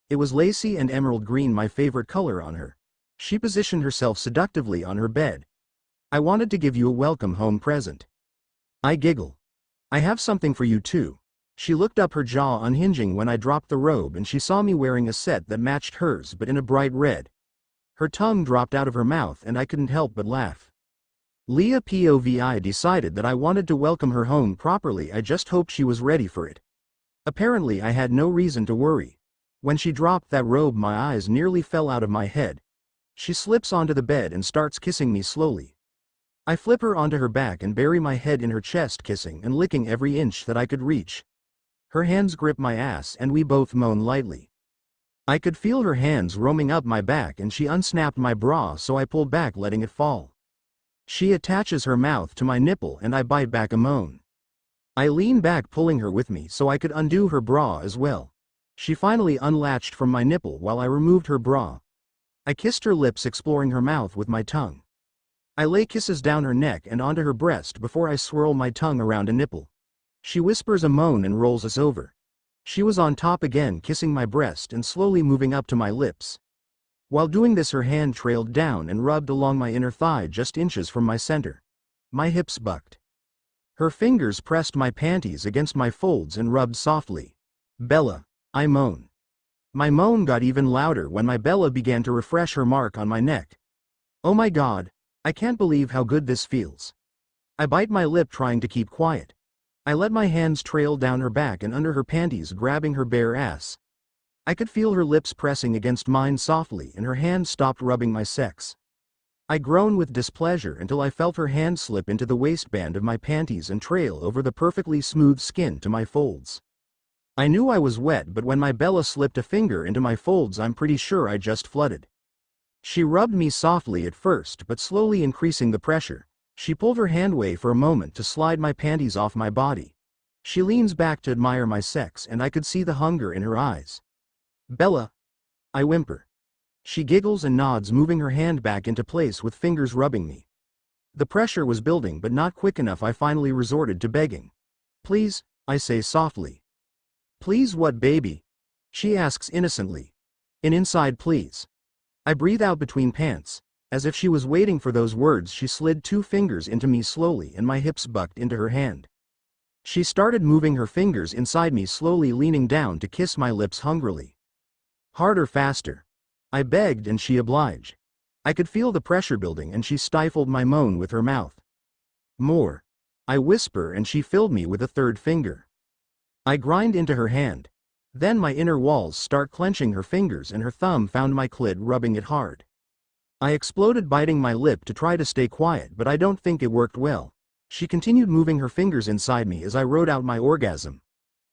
It was lacy and emerald green, my favorite color on her. She positioned herself seductively on her bed. I wanted to give you a welcome home present. I giggle. I have something for you too. She looked up, her jaw unhinging when I dropped the robe, and she saw me wearing a set that matched hers but in a bright red. Her tongue dropped out of her mouth and I couldn't help but laugh. Leah POV. Decided that I wanted to welcome her home properly. I just hoped she was ready for it. Apparently I had no reason to worry. When she dropped that robe, my eyes nearly fell out of my head. She slips onto the bed and starts kissing me slowly. I flip her onto her back and bury my head in her chest, kissing and licking every inch that I could reach. Her hands grip my ass and we both moan lightly. I could feel her hands roaming up my back and she unsnapped my bra, so I pulled back, letting it fall. She attaches her mouth to my nipple and I bite back a moan. I lean back, pulling her with me so I could undo her bra as well. She finally unlatched from my nipple while I removed her bra. I kissed her lips, exploring her mouth with my tongue. I lay kisses down her neck and onto her breast before I swirl my tongue around a nipple. She whispers a moan and rolls us over. She was on top again, kissing my breast and slowly moving up to my lips. While doing this, her hand trailed down and rubbed along my inner thigh just inches from my center. My hips bucked. Her fingers pressed my panties against my folds and rubbed softly. Bella, I moan. My moan got even louder when my Bella began to refresh her mark on my neck. Oh my God, I can't believe how good this feels. I bite my lip, trying to keep quiet. I let my hands trail down her back and under her panties, grabbing her bare ass. I could feel her lips pressing against mine softly and her hand stopped rubbing my sex. I groaned with displeasure until I felt her hand slip into the waistband of my panties and trail over the perfectly smooth skin to my folds. I knew I was wet, but when my Bella slipped a finger into my folds, I'm pretty sure I just flooded. She rubbed me softly at first, but slowly increasing the pressure. She pulled her hand away for a moment to slide my panties off my body. She leans back to admire my sex and I could see the hunger in her eyes. Bella, I whimper. She giggles and nods, moving her hand back into place with fingers rubbing me. The pressure was building but not quick enough. I finally resorted to begging. Please, I say softly. Please what, baby? She asks innocently. Inside, please. I breathe out between pants. As if she was waiting for those words, she slid 2 fingers into me slowly and my hips bucked into her hand. She started moving her fingers inside me, slowly leaning down to kiss my lips hungrily. Harder, faster. I begged and she obliged. I could feel the pressure building and she stifled my moan with her mouth. More. I whisper and she filled me with a 3rd finger. I grind into her hand. Then my inner walls start clenching. Her fingers and her thumb found my clit, rubbing it hard. I exploded, biting my lip to try to stay quiet, but I don't think it worked well. She continued moving her fingers inside me as I rode out my orgasm.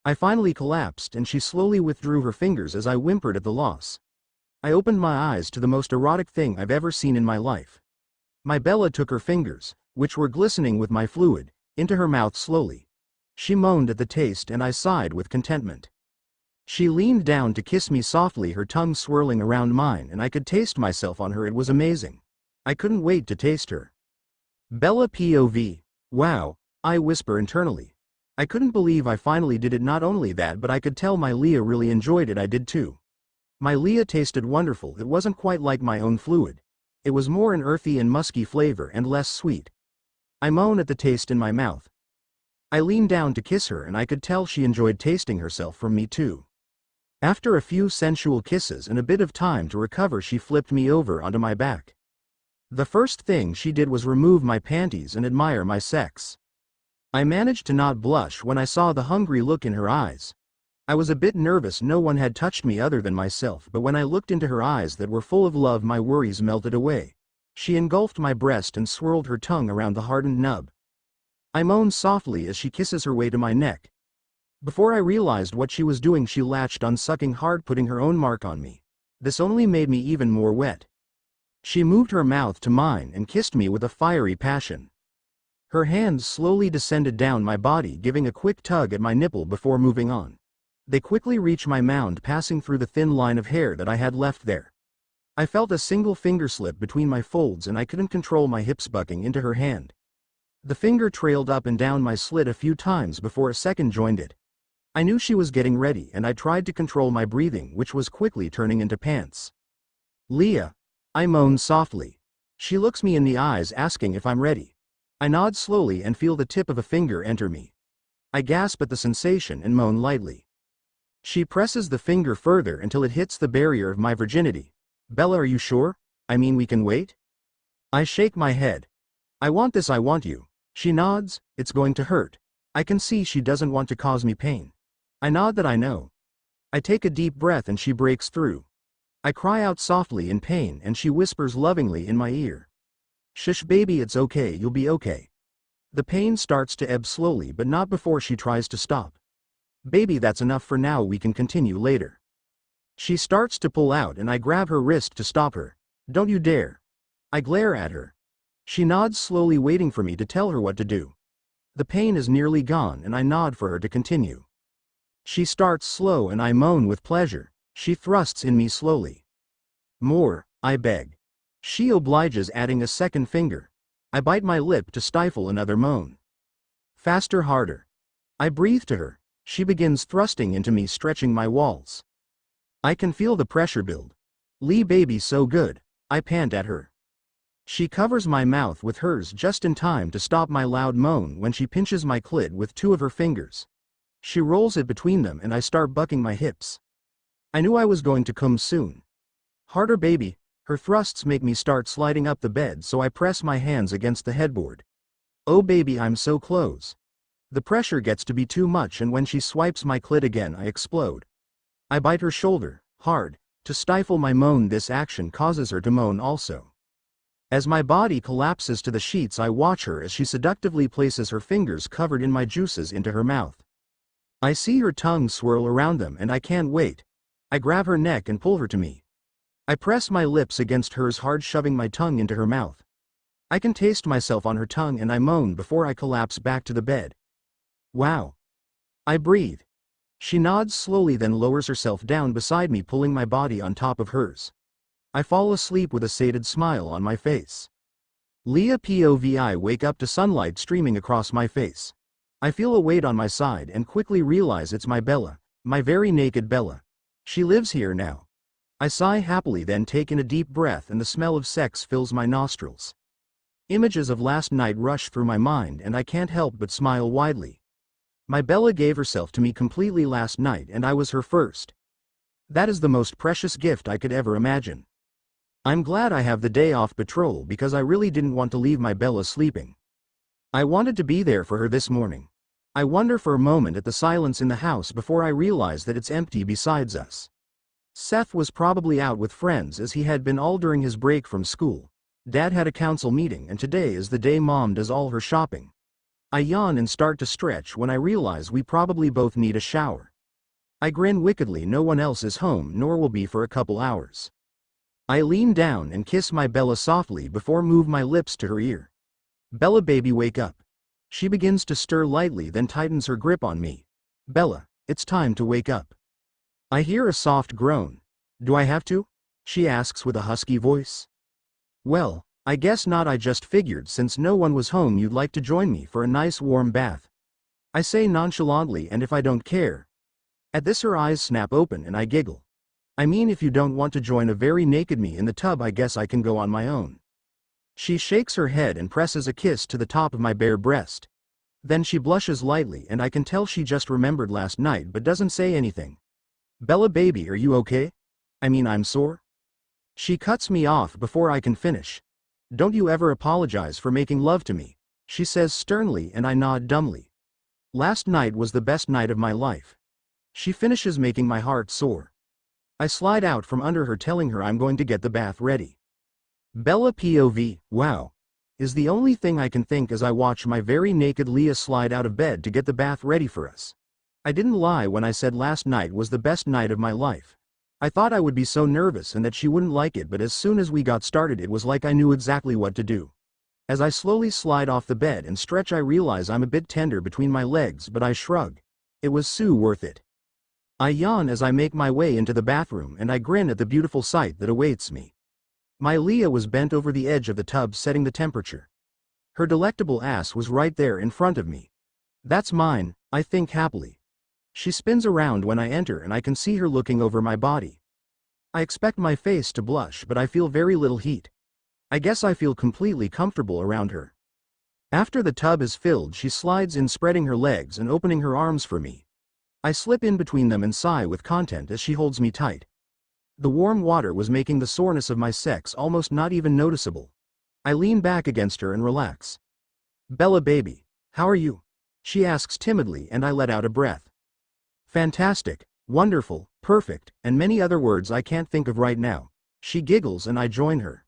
I finally collapsed and she slowly withdrew her fingers as I whimpered at the loss. I opened my eyes to the most erotic thing I've ever seen in my life. My Bella took her fingers, which were glistening with my fluid, into her mouth slowly. She moaned at the taste and I sighed with contentment. She leaned down to kiss me softly, her tongue swirling around mine, and I could taste myself on her. It was amazing. I couldn't wait to taste her. Bella POV. Wow, I whisper internally. I couldn't believe I finally did it. Not only that, but I could tell my Leah really enjoyed it. I did too. My Leah tasted wonderful. It wasn't quite like my own fluid. It was more an earthy and musky flavor and less sweet. I moaned at the taste in my mouth. I leaned down to kiss her and I could tell she enjoyed tasting herself from me too. After a few sensual kisses and a bit of time to recover, she flipped me over onto my back. The first thing she did was remove my panties and admire my sex. I managed to not blush when I saw the hungry look in her eyes. I was a bit nervous, no one had touched me other than myself, but when I looked into her eyes that were full of love, my worries melted away. She engulfed my breast and swirled her tongue around the hardened nub. I moaned softly as she kisses her way to my neck. Before I realized what she was doing, she latched on, sucking hard, putting her own mark on me. This only made me even more wet. She moved her mouth to mine and kissed me with a fiery passion. Her hands slowly descended down my body, giving a quick tug at my nipple before moving on. They quickly reached my mound, passing through the thin line of hair that I had left there. I felt a single finger slip between my folds and I couldn't control my hips, bucking into her hand. The finger trailed up and down my slit a few times before a second joined it. I knew she was getting ready and I tried to control my breathing, which was quickly turning into pants. "Leah," I moaned softly. She looks me in the eyes, asking if I'm ready. I nod slowly and feel the tip of a finger enter me. I gasp at the sensation and moan lightly. She presses the finger further until it hits the barrier of my virginity. "Bella, are you sure? I mean, we can wait?" I shake my head. "I want this, I want you." She nods. "It's going to hurt." I can see she doesn't want to cause me pain. I nod that I know. I take a deep breath and she breaks through. I cry out softly in pain and she whispers lovingly in my ear. "Shush baby, it's okay, you'll be okay." The pain starts to ebb slowly, but not before she tries to stop. "Baby, that's enough for now, we can continue later." She starts to pull out and I grab her wrist to stop her. "Don't you dare." I glare at her. She nods slowly, waiting for me to tell her what to do. The pain is nearly gone and I nod for her to continue. She starts slow and I moan with pleasure. She thrusts in me slowly. "More," I beg. She obliges, adding a second finger. I bite my lip to stifle another moan. "Faster, harder." I breathe to her. She begins thrusting into me, stretching my walls. I can feel the pressure build. "Lee baby, so good." I pant at her. She covers my mouth with hers just in time to stop my loud moan when she pinches my clit with two of her fingers. She rolls it between them and I start bucking my hips. I knew I was going to come soon. "Harder baby." Her thrusts make me start sliding up the bed, so I press my hands against the headboard. "Oh baby, I'm so close." The pressure gets to be too much and when she swipes my clit again, I explode. I bite her shoulder, hard, to stifle my moan. This action causes her to moan also. As my body collapses to the sheets, I watch her as she seductively places her fingers covered in my juices into her mouth. I see her tongue swirl around them and I can't wait. I grab her neck and pull her to me. I press my lips against hers hard, shoving my tongue into her mouth. I can taste myself on her tongue and I moan before I collapse back to the bed. "Wow." I breathe. She nods slowly, then lowers herself down beside me, pulling my body on top of hers. I fall asleep with a sated smile on my face. Leah POV. I wake up to sunlight streaming across my face. I feel a weight on my side and quickly realize it's my Bella, my very naked Bella. She lives here now. I sigh happily, then take in a deep breath and the smell of sex fills my nostrils. Images of last night rush through my mind and I can't help but smile widely. My Bella gave herself to me completely last night and I was her first. That is the most precious gift I could ever imagine. I'm glad I have the day off patrol because I really didn't want to leave my Bella sleeping. I wanted to be there for her this morning. I wonder for a moment at the silence in the house before I realize that it's empty besides us. Seth was probably out with friends as he had been all during his break from school. Dad had a council meeting and today is the day Mom does all her shopping. I yawn and start to stretch when I realize we probably both need a shower. I grin wickedly. No one else is home, nor will be for a couple hours. I lean down and kiss my Bella softly before move my lips to her ear. "Bella baby, wake up." She begins to stir lightly, then tightens her grip on me. "Bella, it's time to wake up." I hear a soft groan. "Do I have to?" she asks with a husky voice. "Well, I guess not. I just figured since no one was home you'd like to join me for a nice warm bath." I say nonchalantly, "And if I don't care?" At this her eyes snap open and I giggle. "I mean, if you don't want to join a very naked me in the tub, I guess I can go on my own." She shakes her head and presses a kiss to the top of my bare breast. Then she blushes lightly and I can tell she just remembered last night but doesn't say anything. "Bella baby, are you okay? I mean, I'm sore." She cuts me off before I can finish. Don't you ever apologize for making love to me, she says sternly, and I nod dumbly. Last night was the best night of my life. She finishes, making my heart soar. I slide out from under her, telling her I'm going to get the bath ready. Bella POV, wow, is the only thing I can think as I watch my very naked Leah slide out of bed to get the bath ready for us. I didn't lie when I said last night was the best night of my life. I thought I would be so nervous and that she wouldn't like it, but as soon as we got started it was like I knew exactly what to do. As I slowly slide off the bed and stretch, I realize I'm a bit tender between my legs, but I shrug. It was so worth it. I yawn as I make my way into the bathroom, and I grin at the beautiful sight that awaits me. My Leah was bent over the edge of the tub setting the temperature. Her delectable ass was right there in front of me. That's mine, I think happily. She spins around when I enter and I can see her looking over my body. I expect my face to blush, but I feel very little heat. I guess I feel completely comfortable around her. After the tub is filled, she slides in, spreading her legs and opening her arms for me. I slip in between them and sigh with content as she holds me tight. The warm water was making the soreness of my sex almost not even noticeable. I lean back against her and relax. Bella baby, how are you? She asks timidly, and I let out a breath. Fantastic, wonderful, perfect, and many other words I can't think of right now. She giggles and I join her.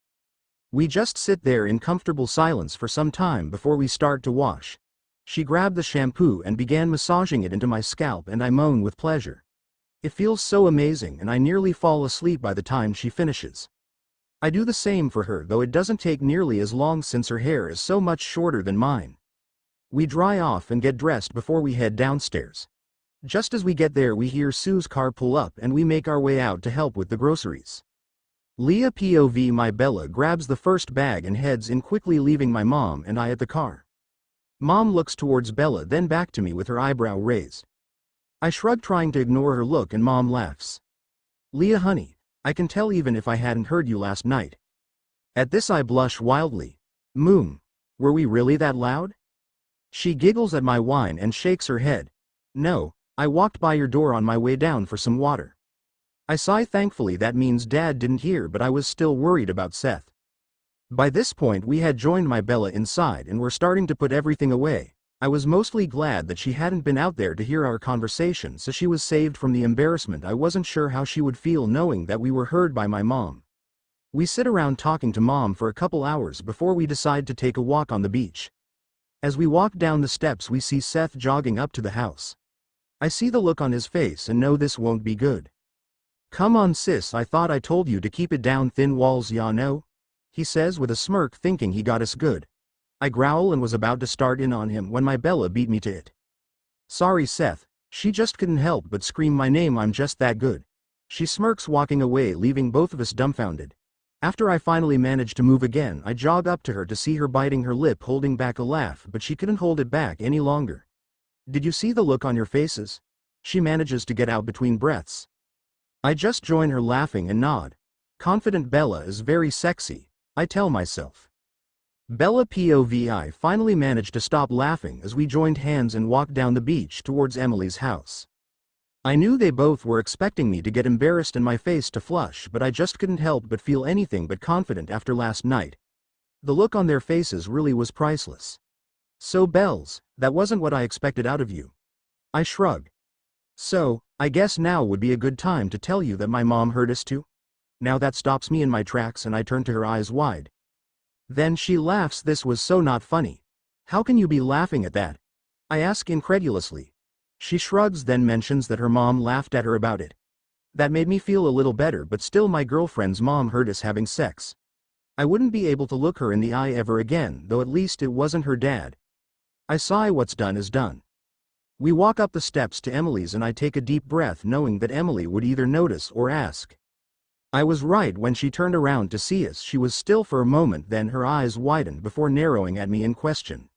We just sit there in comfortable silence for some time before we start to wash. She grabbed the shampoo and began massaging it into my scalp, and I moan with pleasure. It feels so amazing, and I nearly fall asleep by the time she finishes. I do the same for her, though it doesn't take nearly as long since her hair is so much shorter than mine. We dry off and get dressed before we head downstairs. Just as we get there, we hear Sue's car pull up and we make our way out to help with the groceries. Leah POV, my Bella grabs the first bag and heads in quickly, leaving my mom and I at the car. Mom looks towards Bella, then back to me with her eyebrow raised. I shrug, trying to ignore her look, and Mom laughs. Leah honey, I can tell even if I hadn't heard you last night. At this I blush wildly. Moon, were we really that loud? She giggles at my whine and shakes her head. No, I walked by your door on my way down for some water. I sigh thankfully. That means Dad didn't hear, but I was still worried about Seth. By this point we had joined my Bella inside and were starting to put everything away. I was mostly glad that she hadn't been out there to hear our conversation, so she was saved from the embarrassment. I wasn't sure how she would feel knowing that we were heard by my mom. We sit around talking to Mom for a couple hours before we decide to take a walk on the beach. As we walk down the steps, we see Seth jogging up to the house. I see the look on his face and know this won't be good. Come on sis, I thought I told you to keep it down, thin walls ya know? He says with a smirk, thinking he got us good. I growl and was about to start in on him when my Bella beat me to it. Sorry Seth, she just couldn't help but scream my name, I'm just that good. She smirks, walking away, leaving both of us dumbfounded. After I finally manage to move again, I jog up to her to see her biting her lip, holding back a laugh, but she couldn't hold it back any longer. Did you see the look on your faces? She manages to get out between breaths. I just join her laughing and nod. Confident Bella is very sexy, I tell myself. Bella POV, I finally managed to stop laughing as we joined hands and walked down the beach towards Emily's house. I knew they both were expecting me to get embarrassed and my face to flush, but I just couldn't help but feel anything but confident after last night. The look on their faces really was priceless. So Bells, that wasn't what I expected out of you. I shrug. So, I guess now would be a good time to tell you that my mom heard us too? Now that stops me in my tracks and I turn to her, eyes wide. Then she laughs. This was so not funny. How can you be laughing at that? I ask incredulously. She shrugs, then mentions that her mom laughed at her about it. That made me feel a little better, but still my girlfriend's mom heard us having sex. I wouldn't be able to look her in the eye ever again, though at least it wasn't her dad. I sigh. What's done is done. We walk up the steps to Emily's and I take a deep breath, knowing that Emily would either notice or ask. I was right. When she turned around to see us, she was still for a moment, then her eyes widened before narrowing at me in question.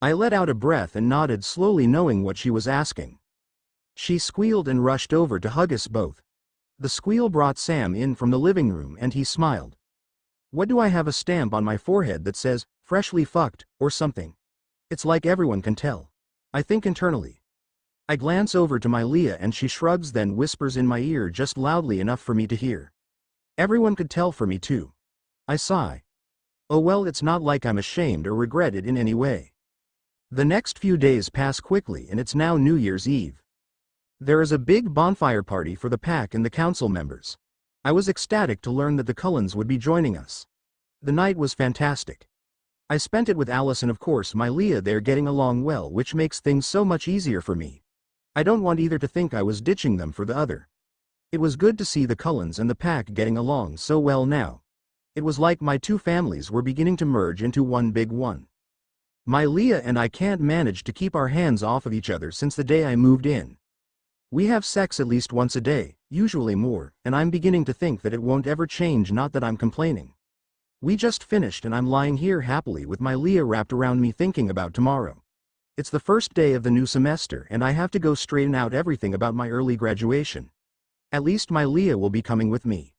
I let out a breath and nodded slowly, knowing what she was asking. She squealed and rushed over to hug us both. The squeal brought Sam in from the living room and he smiled. What do I have a stamp on my forehead that says, freshly fucked, or something? It's like everyone can tell. I think internally. I glance over to my Leah and she shrugs, then whispers in my ear just loudly enough for me to hear. Everyone could tell for me too. I sigh. Oh well, it's not like I'm ashamed or regret it in any way. The next few days pass quickly and it's now New Year's Eve. There is a big bonfire party for the pack and the council members. I was ecstatic to learn that the Cullens would be joining us. The night was fantastic. I spent it with Alice and of course my Leah. They're getting along well, which makes things so much easier for me. I don't want either to think I was ditching them for the other. It was good to see the Cullens and the pack getting along so well now. It was like my two families were beginning to merge into one big one. My Leah and I can't manage to keep our hands off of each other since the day I moved in. We have sex at least once a day, usually more, and I'm beginning to think that it won't ever change. Not that I'm complaining. We just finished and I'm lying here happily with my Leah wrapped around me thinking about tomorrow. It's the first day of the new semester and I have to go straighten out everything about my early graduation. At least my Leah will be coming with me.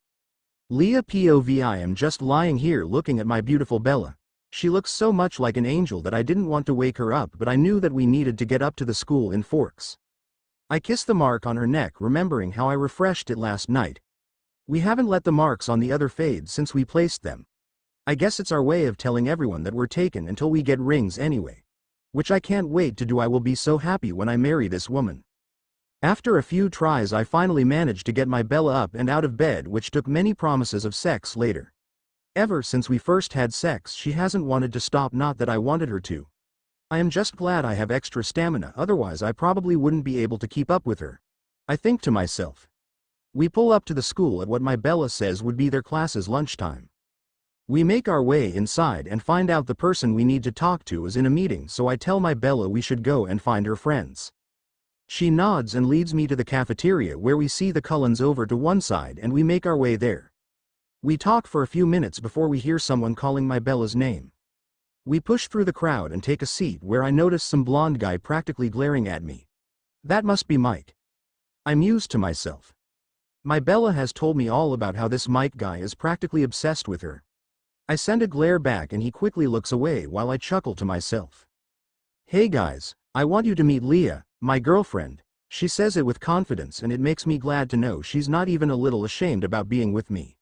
Leah POV. I am just lying here looking at my beautiful Bella. She looks so much like an angel that I didn't want to wake her up, but I knew that we needed to get up to the school in Forks. I kissed the mark on her neck, remembering how I refreshed it last night. We haven't let the marks on the other fade since we placed them. I guess it's our way of telling everyone that we're taken until we get rings anyway. Which I can't wait to do. I will be so happy when I marry this woman. After a few tries I finally managed to get my Bella up and out of bed, which took many promises of sex later. Ever since we first had sex she hasn't wanted to stop, not that I wanted her to. I am just glad I have extra stamina, otherwise I probably wouldn't be able to keep up with her. I think to myself. We pull up to the school at what my Bella says would be their class's lunchtime. We make our way inside and find out the person we need to talk to is in a meeting, so I tell my Bella we should go and find her friends. She nods and leads me to the cafeteria where we see the Cullens over to one side and we make our way there. We talk for a few minutes before we hear someone calling my Bella's name. We push through the crowd and take a seat where I notice some blonde guy practically glaring at me. That must be Mike. I muse to myself. My Bella has told me all about how this Mike guy is practically obsessed with her. I send a glare back and he quickly looks away while I chuckle to myself. Hey guys, I want you to meet Leah, my girlfriend. She says it with confidence and it makes me glad to know she's not even a little ashamed about being with me.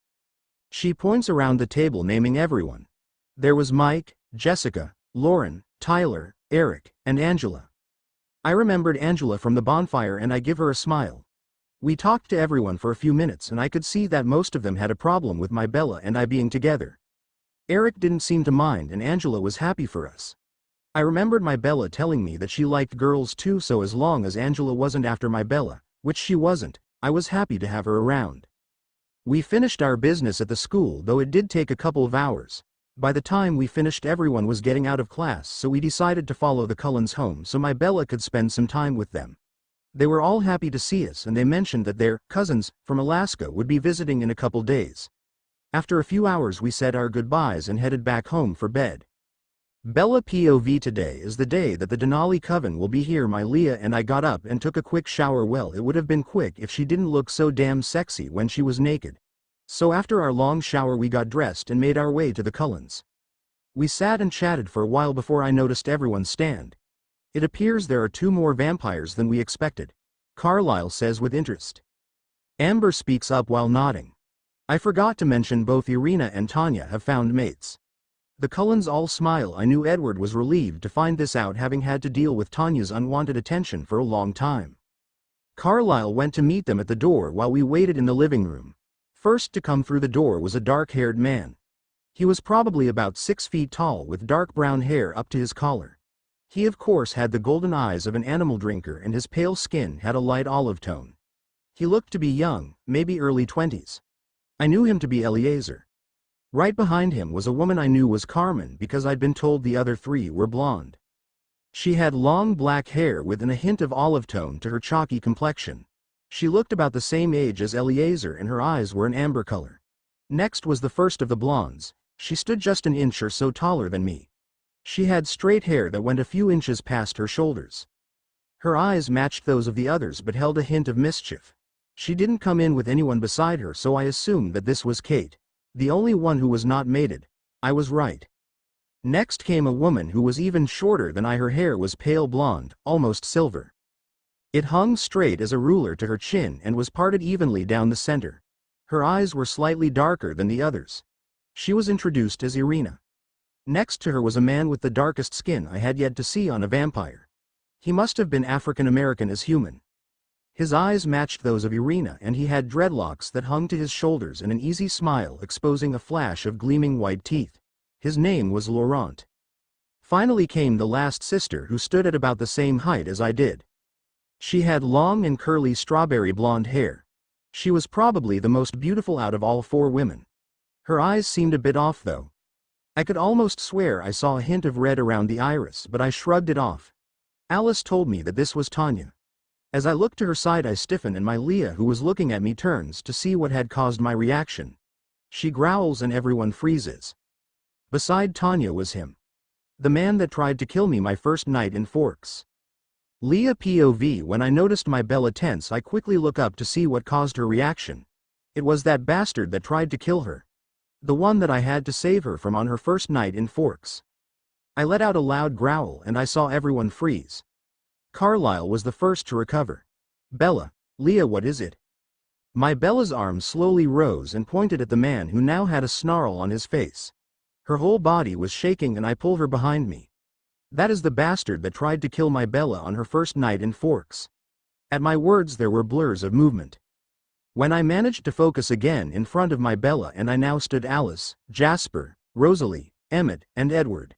She points around the table naming everyone. There was Mike, Jessica, Lauren, Tyler, Eric, and Angela. I remembered Angela from the bonfire and I give her a smile. We talked to everyone for a few minutes and I could see that most of them had a problem with my Bella and I being together. Eric didn't seem to mind and Angela was happy for us. I remembered my Bella telling me that she liked girls too, so as long as Angela wasn't after my Bella, which she wasn't, I was happy to have her around. We finished our business at the school, though it did take a couple of hours. By the time we finished everyone was getting out of class, so we decided to follow the Cullens home so my Bella could spend some time with them. They were all happy to see us and they mentioned that their cousins from Alaska would be visiting in a couple days. After a few hours we said our goodbyes and headed back home for bed. Bella POV. Today is the day that the Denali coven will be here. My Leah and I got up and took a quick shower. Well, it would have been quick if she didn't look so damn sexy when she was naked. So after our long shower we got dressed and made our way to the Cullens. We sat and chatted for a while before I noticed everyone stand. It appears there are 2 more vampires than we expected, Carlisle says with interest. Amber speaks up while nodding. I forgot to mention both Irina and Tanya have found mates. The Cullens all smile. I knew Edward was relieved to find this out, having had to deal with Tanya's unwanted attention for a long time. Carlisle went to meet them at the door while we waited in the living room. First to come through the door was a dark-haired man. He was probably about 6 feet tall with dark brown hair up to his collar. He of course had the golden eyes of an animal drinker and his pale skin had a light olive tone. He looked to be young, maybe early 20s. I knew him to be Eliezer. Right behind him was a woman I knew was Carmen because I'd been told the other 3 were blonde. She had long black hair with a hint of olive tone to her chalky complexion. She looked about the same age as Eliezer and her eyes were an amber color. Next was the first of the blondes. She stood just an inch or so taller than me. She had straight hair that went a few inches past her shoulders. Her eyes matched those of the others but held a hint of mischief. She didn't come in with anyone beside her, so I assumed that this was Kate, the only one who was not mated. I was right. Next came a woman who was even shorter than I. Her hair was pale blonde, almost silver. It hung straight as a ruler to her chin and was parted evenly down the center. Her eyes were slightly darker than the others. She was introduced as Irina. Next to her was a man with the darkest skin I had yet to see on a vampire. He must have been African American as human. His eyes matched those of Irina, and he had dreadlocks that hung to his shoulders and an easy smile exposing a flash of gleaming white teeth. His name was Laurent. Finally came the last sister, who stood at about the same height as I did. She had long and curly strawberry blonde hair. She was probably the most beautiful out of all four women. Her eyes seemed a bit off though. I could almost swear I saw a hint of red around the iris, but I shrugged it off. Alice told me that this was Tanya. As I looked to her side I stiffen, and my Leah, who was looking at me, turns to see what had caused my reaction. She growls and everyone freezes. Beside Tanya was him. The man that tried to kill me my first night in Forks. Leah POV. When I noticed my Bella tense, I quickly look up to see what caused her reaction. It was that bastard that tried to kill her. The one that I had to save her from on her first night in Forks. I let out a loud growl and I saw everyone freeze. Carlisle was the first to recover. Bella, Leah, what is it? My Bella's arm slowly rose and pointed at the man, who now had a snarl on his face. Her whole body was shaking and I pull her behind me. That is the bastard that tried to kill my Bella on her first night in Forks. At my words there were blurs of movement. When I managed to focus again, in front of my Bella and I now stood Alice, Jasper, Rosalie, Emmett, and Edward.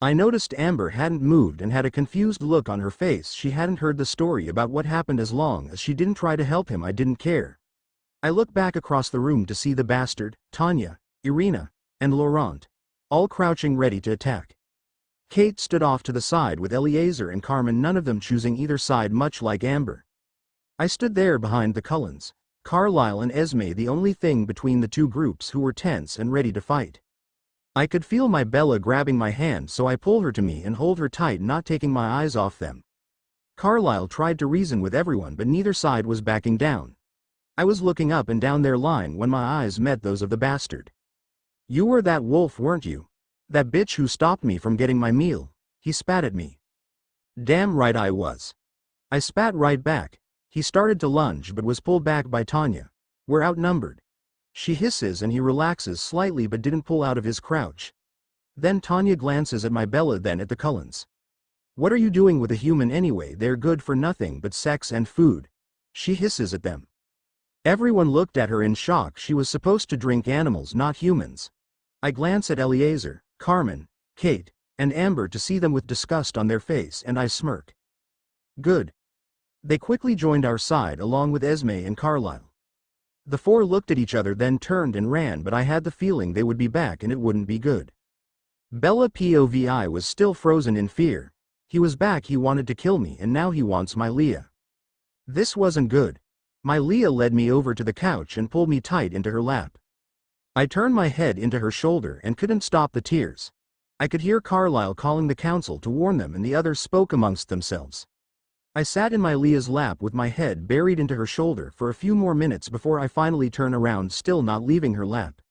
I noticed Amber hadn't moved and had a confused look on her face. She hadn't heard the story about what happened. As long as she didn't try to help him, I didn't care. I looked back across the room to see the bastard, Tanya, Irina, and Laurent, all crouching ready to attack. Kate stood off to the side with Eleazar and Carmen, none of them choosing either side, much like Amber. I stood there behind the Cullens, Carlisle and Esme, the only thing between the two groups, who were tense and ready to fight. I could feel my Bella grabbing my hand, so I pull her to me and hold her tight, not taking my eyes off them. Carlisle tried to reason with everyone, but neither side was backing down. I was looking up and down their line when my eyes met those of the bastard. "You were that wolf, weren't you? That bitch who stopped me from getting my meal," he spat at me. Damn right I was. I spat right back. He started to lunge but was pulled back by Tanya. "We're outnumbered." She hisses and he relaxes slightly but didn't pull out of his crouch. Then Tanya glances at my Bella, then at the Cullens. "What are you doing with a human anyway? They're good for nothing but sex and food," she hisses at them. Everyone looked at her in shock. She was supposed to drink animals, not humans. I glance at Eleazar, Carmen, Kate, and Amber to see them with disgust on their face, and I smirk. Good. They quickly joined our side along with Esme and Carlisle. The four looked at each other, then turned and ran, but I had the feeling they would be back and it wouldn't be good. Bella POVI was still frozen in fear. He was back, he wanted to kill me, and now he wants my Leah. This wasn't good. My Leah led me over to the couch and pulled me tight into her lap. I turned my head into her shoulder and couldn't stop the tears. I could hear Carlisle calling the council to warn them, and the others spoke amongst themselves. I sat in my Leah's lap with my head buried into her shoulder for a few more minutes before I finally turned around, still not leaving her lap.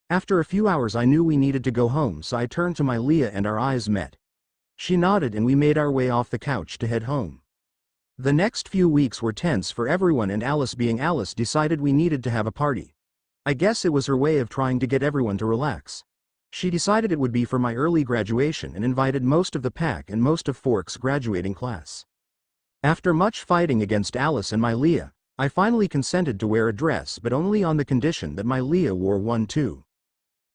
After a few hours I knew we needed to go home, so I turned to my Leah and our eyes met. She nodded and we made our way off the couch to head home. The next few weeks were tense for everyone, and Alice, being Alice, decided we needed to have a party. I guess it was her way of trying to get everyone to relax. She decided it would be for my early graduation and invited most of the pack and most of Forks' graduating class. After much fighting against Alice and my Leah, I finally consented to wear a dress, but only on the condition that my Leah wore one too.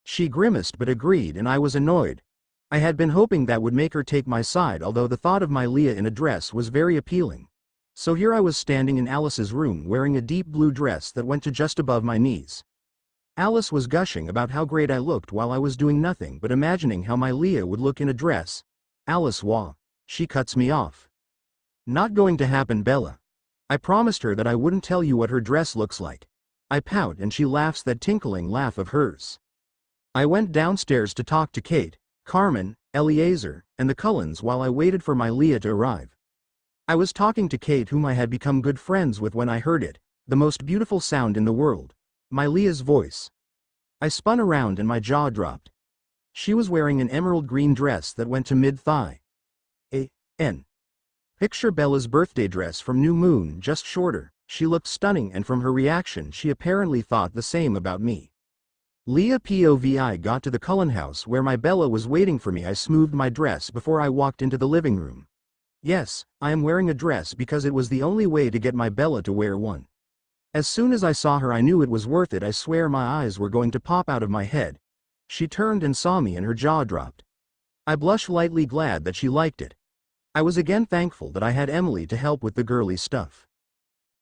She grimaced but agreed, and I was annoyed. I had been hoping that would make her take my side, although the thought of my Leah in a dress was very appealing. So here I was standing in Alice's room wearing a deep blue dress that went to just above my knees. Alice was gushing about how great I looked while I was doing nothing but imagining how my Leah would look in a dress. "Alice, wah." She cuts me off. "Not going to happen, Bella. I promised her that I wouldn't tell you what her dress looks like." I pout and she laughs that tinkling laugh of hers. I went downstairs to talk to Kate, Carmen, Eleazar, and the Cullens while I waited for my Leah to arrive. I was talking to Kate, whom I had become good friends with, when I heard it, the most beautiful sound in the world, my Leah's voice. I spun around and my jaw dropped. She was wearing an emerald green dress that went to mid-thigh. Picture Bella's birthday dress from New Moon, just shorter. She looked stunning, and from her reaction she apparently thought the same about me. Leah POV. Got to the Cullen house where my Bella was waiting for me. I smoothed my dress before I walked into the living room. Yes, I am wearing a dress because it was the only way to get my Bella to wear one. As soon as I saw her I knew it was worth it. I swear my eyes were going to pop out of my head. She turned and saw me and her jaw dropped. I blushed lightly, glad that she liked it. I was again thankful that I had Emily to help with the girly stuff.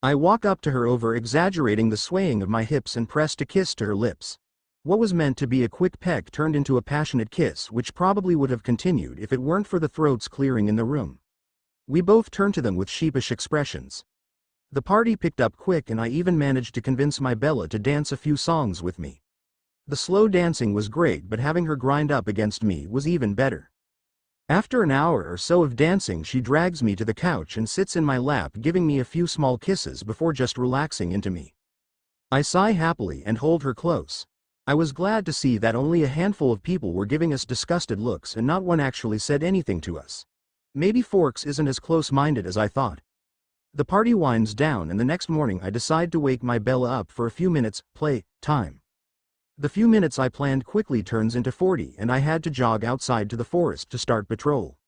I walked up to her, over-exaggerating the swaying of my hips, and pressed a kiss to her lips. What was meant to be a quick peck turned into a passionate kiss, which probably would have continued if it weren't for the throats clearing in the room. We both turned to them with sheepish expressions. The party picked up quick and I even managed to convince my Bella to dance a few songs with me. The slow dancing was great, but having her grind up against me was even better. After an hour or so of dancing, she drags me to the couch and sits in my lap, giving me a few small kisses before just relaxing into me. I sigh happily and hold her close. I was glad to see that only a handful of people were giving us disgusted looks and not one actually said anything to us. Maybe Forks isn't as close-minded as I thought. The party winds down and the next morning I decide to wake my Bella up for a few minutes, play time. The few minutes I planned quickly turns into 40 and I had to jog outside to the forest to start patrol.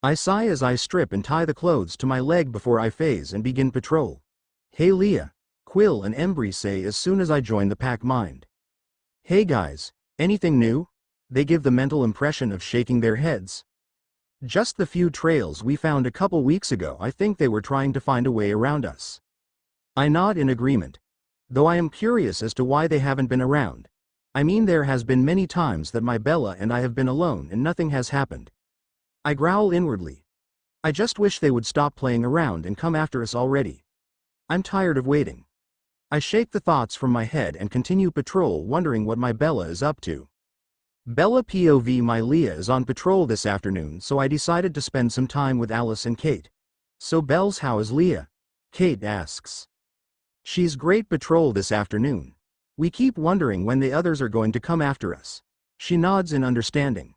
I sigh as I strip and tie the clothes to my leg before I phase and begin patrol. Hey Leah, Quill and Embry say as soon as I join the pack. Mind. Hey guys, anything new? They give the mental impression of shaking their heads. Just the few trails we found a couple weeks ago. I think they were trying to find a way around us. I nod in agreement. Though I am curious as to why they haven't been around. I mean, there has been many times that my Bella and I have been alone and nothing has happened. I growl inwardly. I just wish they would stop playing around and come after us already. I'm tired of waiting. I shake the thoughts from my head and continue patrol, wondering what my Bella is up to. Bella POV. My Leah is on patrol this afternoon, so I decided to spend some time with Alice and Kate. So Bells, how is Leah? Kate asks. She's great. Patrol this afternoon. We keep wondering when the others are going to come after us. She nods in understanding.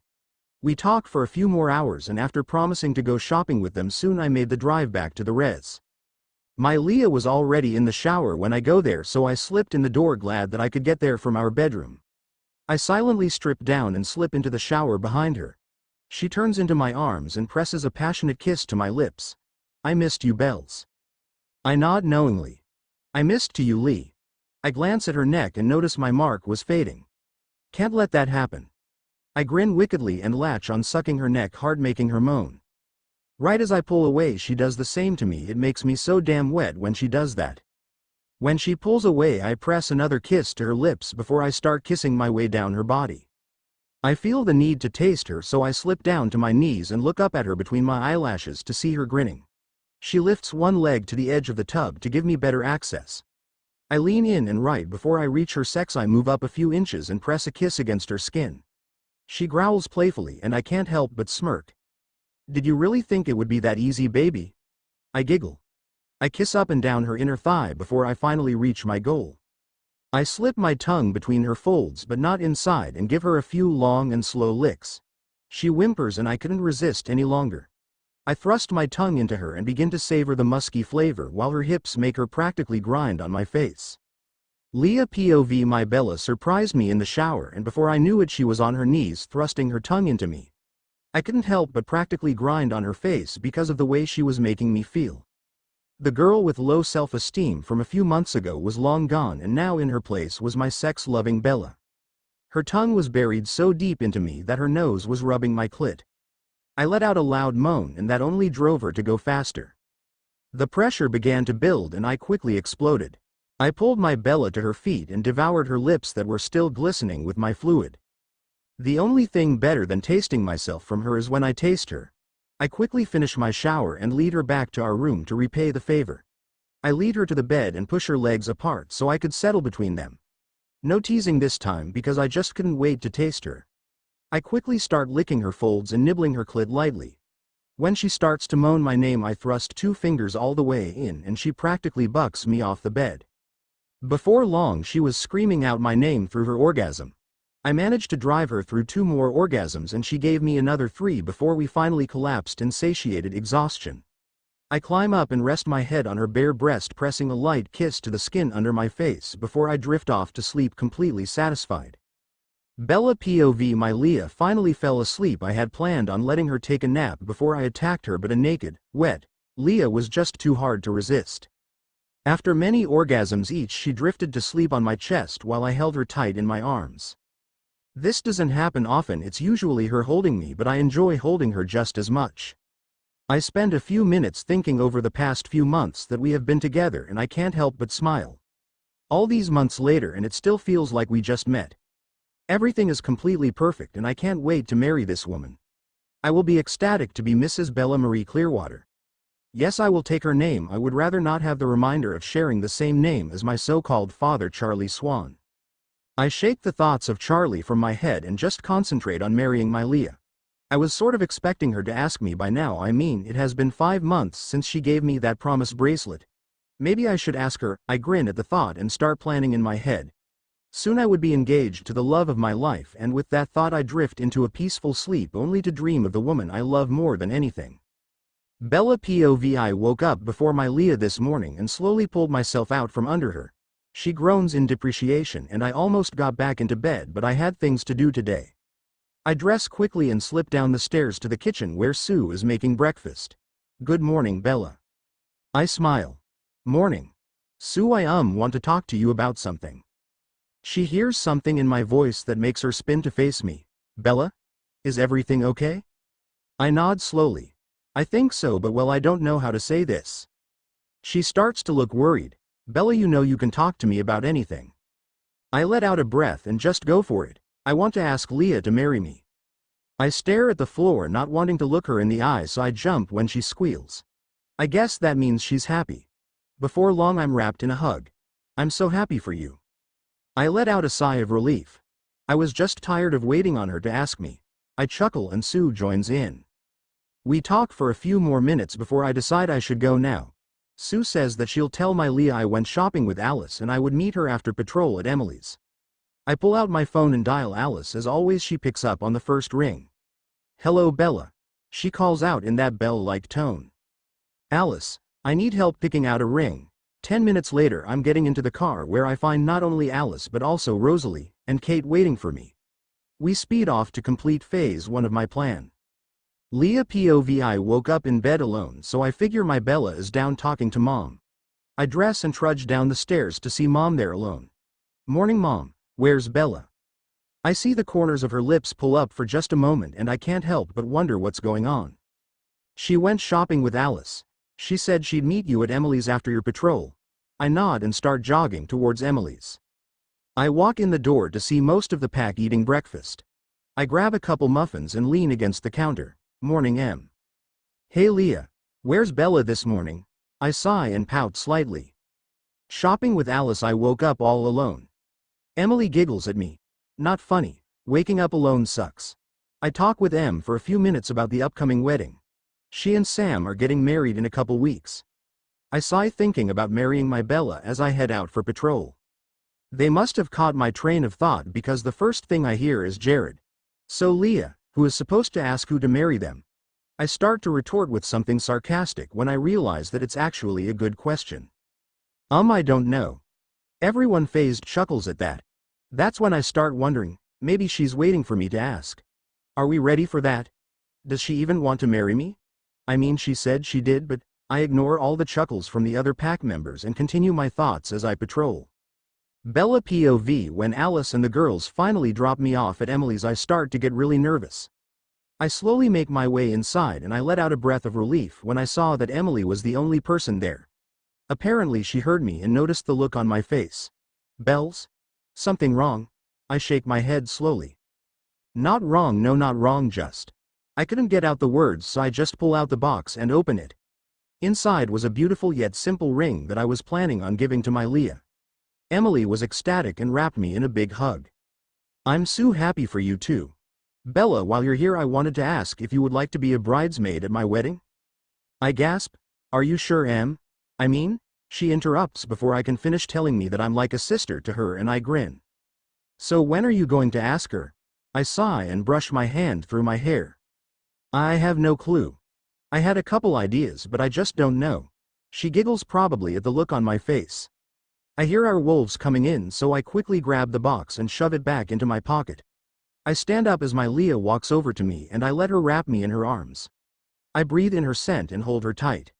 We talk for a few more hours and after promising to go shopping with them soon, I made the drive back to the res. My Leah was already in the shower when I go there, so I slipped in the door, glad that I could get there from our bedroom. I silently strip down and slip into the shower behind her. She turns into my arms and presses a passionate kiss to my lips. I missed you, Bells. I nod knowingly. I missed to you, Lee. I glance at her neck and notice my mark was fading. Can't let that happen. I grin wickedly and latch on, sucking her neck hard, making her moan. Right as I pull away, she does the same to me. It makes me so damn wet when she does that. When she pulls away, I press another kiss to her lips before I start kissing my way down her body. I feel the need to taste her, so I slip down to my knees and look up at her between my eyelashes to see her grinning. She lifts one leg to the edge of the tub to give me better access. I lean in and right before I reach her sex, I move up a few inches and press a kiss against her skin. She growls playfully and I can't help but smirk. Did you really think it would be that easy, baby? I giggle. I kiss up and down her inner thigh before I finally reach my goal. I slip my tongue between her folds but not inside and give her a few long and slow licks. She whimpers and I couldn't resist any longer. I thrust my tongue into her and begin to savor the musky flavor while her hips make her practically grind on my face. Leah POV. My Bella surprised me in the shower and before I knew it she was on her knees thrusting her tongue into me. I couldn't help but practically grind on her face because of the way she was making me feel. The girl with low self-esteem from a few months ago was long gone and now in her place was my sex-loving Bella. Her tongue was buried so deep into me that her nose was rubbing my clit. I let out a loud moan and that only drove her to go faster. The pressure began to build and I quickly exploded. I pulled my Bella to her feet and devoured her lips that were still glistening with my fluid. The only thing better than tasting myself from her is when I taste her. I quickly finish my shower and lead her back to our room to repay the favor. I lead her to the bed and push her legs apart so I could settle between them. No teasing this time because I just couldn't wait to taste her. I quickly start licking her folds and nibbling her clit lightly. When she starts to moan my name, I thrust 2 fingers all the way in and she practically bucks me off the bed. Before long she was screaming out my name through her orgasm. I managed to drive her through 2 more orgasms and she gave me another 3 before we finally collapsed in satiated exhaustion. I climb up and rest my head on her bare breast, pressing a light kiss to the skin under my face before I drift off to sleep completely satisfied. Bella POV. My Leah finally fell asleep. I had planned on letting her take a nap before I attacked her, but a naked, wet Leah was just too hard to resist. After many orgasms each, she drifted to sleep on my chest while I held her tight in my arms. This doesn't happen often, it's usually her holding me, but I enjoy holding her just as much. I spend a few minutes thinking over the past few months that we have been together, and I can't help but smile. All these months later, and it still feels like we just met. Everything is completely perfect, and I can't wait to marry this woman. I will be ecstatic to be Mrs. Bella Marie Clearwater. Yes, I will take her name. I would rather not have the reminder of sharing the same name as my so-called father, Charlie Swan. I shake the thoughts of Charlie from my head and just concentrate on marrying my Leah. I was sort of expecting her to ask me by now. I mean, it has been 5 months since she gave me that promise bracelet. Maybe I should ask her. I grin at the thought and start planning in my head. Soon I would be engaged to the love of my life, and with that thought I drift into a peaceful sleep, only to dream of the woman I love more than anything. Bella POV. I woke up before my Leah this morning and slowly pulled myself out from under her. She groans in depreciation, and I almost got back into bed, but I had things to do today. I dress quickly and slip down the stairs to the kitchen where Sue is making breakfast. Good morning, Bella. I smile. Morning. Sue, I want to talk to you about something. She hears something in my voice that makes her spin to face me. Bella? Is everything okay? I nod slowly. I think so, but well, I don't know how to say this. She starts to look worried. Bella, you know you can talk to me about anything. I let out a breath and just go for it. I want to ask Leah to marry me. I stare at the floor, not wanting to look her in the eyes, so I jump when she squeals. I guess that means she's happy. Before long I'm wrapped in a hug. I'm so happy for you. I let out a sigh of relief. I was just tired of waiting on her to ask me. I chuckle and Sue joins in. We talk for a few more minutes before I decide I should go now. Sue says that she'll tell my Leah I went shopping with Alice and I would meet her after patrol at Emily's. I pull out my phone and dial Alice. As always, she picks up on the first ring. Hello, Bella. She calls out in that bell-like tone. Alice, I need help picking out a ring. 10 minutes later, I'm getting into the car where I find not only Alice but also Rosalie and Kate waiting for me. We speed off to complete phase 1 of my plan. Leah POV. I woke up in bed alone, so I figure my Bella is down talking to Mom. I dress and trudge down the stairs to see Mom there alone. Morning, Mom. Where's Bella? I see the corners of her lips pull up for just a moment, and I can't help but wonder what's going on. She went shopping with Alice. She said she'd meet you at Emily's after your patrol. I nod and start jogging towards Emily's. I walk in the door to see most of the pack eating breakfast. I grab a couple muffins and lean against the counter. Morning, Em. Hey, Leah. Where's Bella this morning? I sigh and pout slightly. Shopping with Alice. I woke up all alone. Emily giggles at me. Not funny. Waking up alone sucks. I talk with Em for a few minutes about the upcoming wedding. She and Sam are getting married in a couple weeks. I sigh thinking about marrying my Bella as I head out for patrol. They must have caught my train of thought because the first thing I hear is Jared. So Leah, who is supposed to ask who to marry them. I start to retort with something sarcastic when I realize that it's actually a good question. I don't know. Everyone phased chuckles at that. That's when I start wondering, maybe she's waiting for me to ask. Are we ready for that? Does she even want to marry me? I mean, she said she did, but I ignore all the chuckles from the other pack members and continue my thoughts as I patrol. Bella POV. When Alice and the girls finally drop me off at Emily's, I start to get really nervous. I slowly make my way inside and I let out a breath of relief when I saw that Emily was the only person there. Apparently she heard me and noticed the look on my face. Bells? Something wrong? I shake my head slowly. Not wrong, no, not wrong, just. I couldn't get out the words, so I just pull out the box and open it. Inside was a beautiful yet simple ring that I was planning on giving to my Leah. Emily was ecstatic and wrapped me in a big hug. I'm so happy for you too. Bella, while you're here, I wanted to ask if you would like to be a bridesmaid at my wedding? I gasp. Are you sure, Em? I mean? She interrupts before I can finish telling me that I'm like a sister to her, and I grin. So when are you going to ask her? I sigh and brush my hand through my hair. I have no clue. I had a couple ideas, but I just don't know. She giggles, probably at the look on my face. I hear our wolves coming in, so I quickly grab the box and shove it back into my pocket. I stand up as my Leah walks over to me and I let her wrap me in her arms. I breathe in her scent and hold her tight.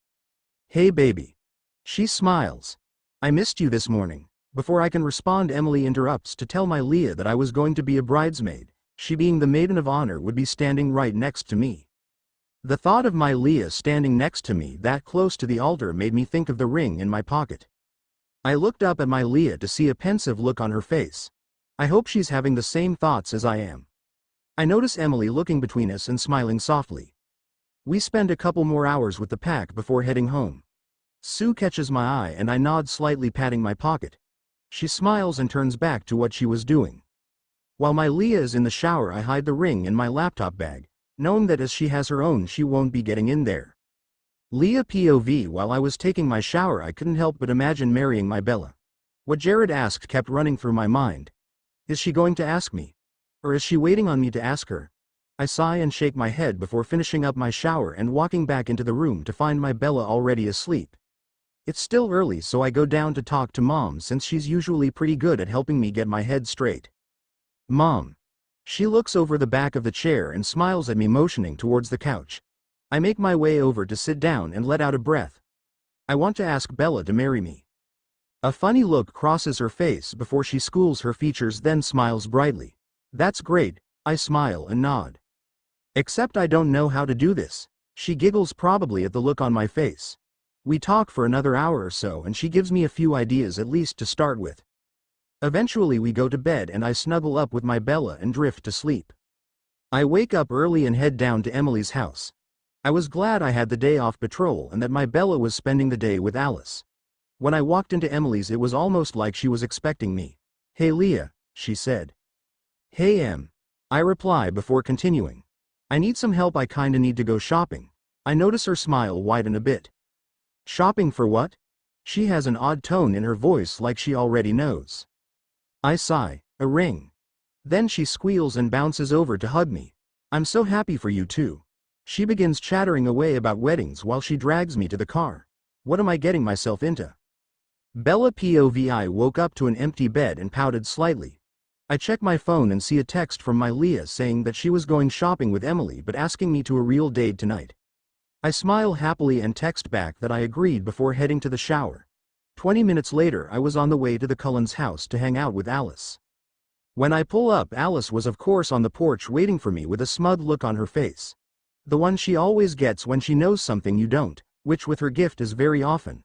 Hey baby. She smiles. I missed you this morning. Before I can respond, Emily interrupts to tell my Leah that I was going to be a bridesmaid. She, being the maiden of honor, would be standing right next to me. The thought of my Leah standing next to me that close to the altar made me think of the ring in my pocket. I looked up at my Leah to see a pensive look on her face. I hope she's having the same thoughts as I am. I notice Emily looking between us and smiling softly. We spend a couple more hours with the pack before heading home. Sue catches my eye and I nod slightly, patting my pocket. She smiles and turns back to what she was doing. While my Leah is in the shower, I hide the ring in my laptop bag, knowing that as she has her own, she won't be getting in there. Leah POV. While I was taking my shower, I couldn't help but imagine marrying my Bella. What Jared asked kept running through my mind. Is she going to ask me? Or is she waiting on me to ask her? I sigh and shake my head before finishing up my shower and walking back into the room to find my Bella already asleep. It's still early, so I go down to talk to Mom, since she's usually pretty good at helping me get my head straight. Mom. She looks over the back of the chair and smiles at me, motioning towards the couch. I make my way over to sit down and let out a breath. I want to ask Bella to marry me. A funny look crosses her face before she schools her features, then smiles brightly. That's great, I smile and nod. Except I don't know how to do this. She giggles, probably at the look on my face. We talk for another hour or so and she gives me a few ideas, at least to start with. Eventually we go to bed and I snuggle up with my Bella and drift to sleep. I wake up early and head down to Emily's house. I was glad I had the day off patrol and that my Bella was spending the day with Alice. When I walked into Emily's, it was almost like she was expecting me. Hey Leah, she said. Hey Em. I reply before continuing. I need some help, I kinda need to go shopping. I notice her smile widen a bit. Shopping for what? She has an odd tone in her voice, like she already knows. I sigh. A ring. Then she squeals and bounces over to hug me. I'm so happy for you too. She begins chattering away about weddings while she drags me to the car. What am I getting myself into? Bella POV. I woke up to an empty bed and pouted slightly. I check my phone and see a text from my Leah saying that she was going shopping with Emily but asking me to a real date tonight. I smile happily and text back that I agreed before heading to the shower. 20 minutes later I was on the way to the Cullens' house to hang out with Alice. When I pull up, Alice was of course on the porch waiting for me with a smug look on her face. The one she always gets when she knows something you don't, which with her gift is very often.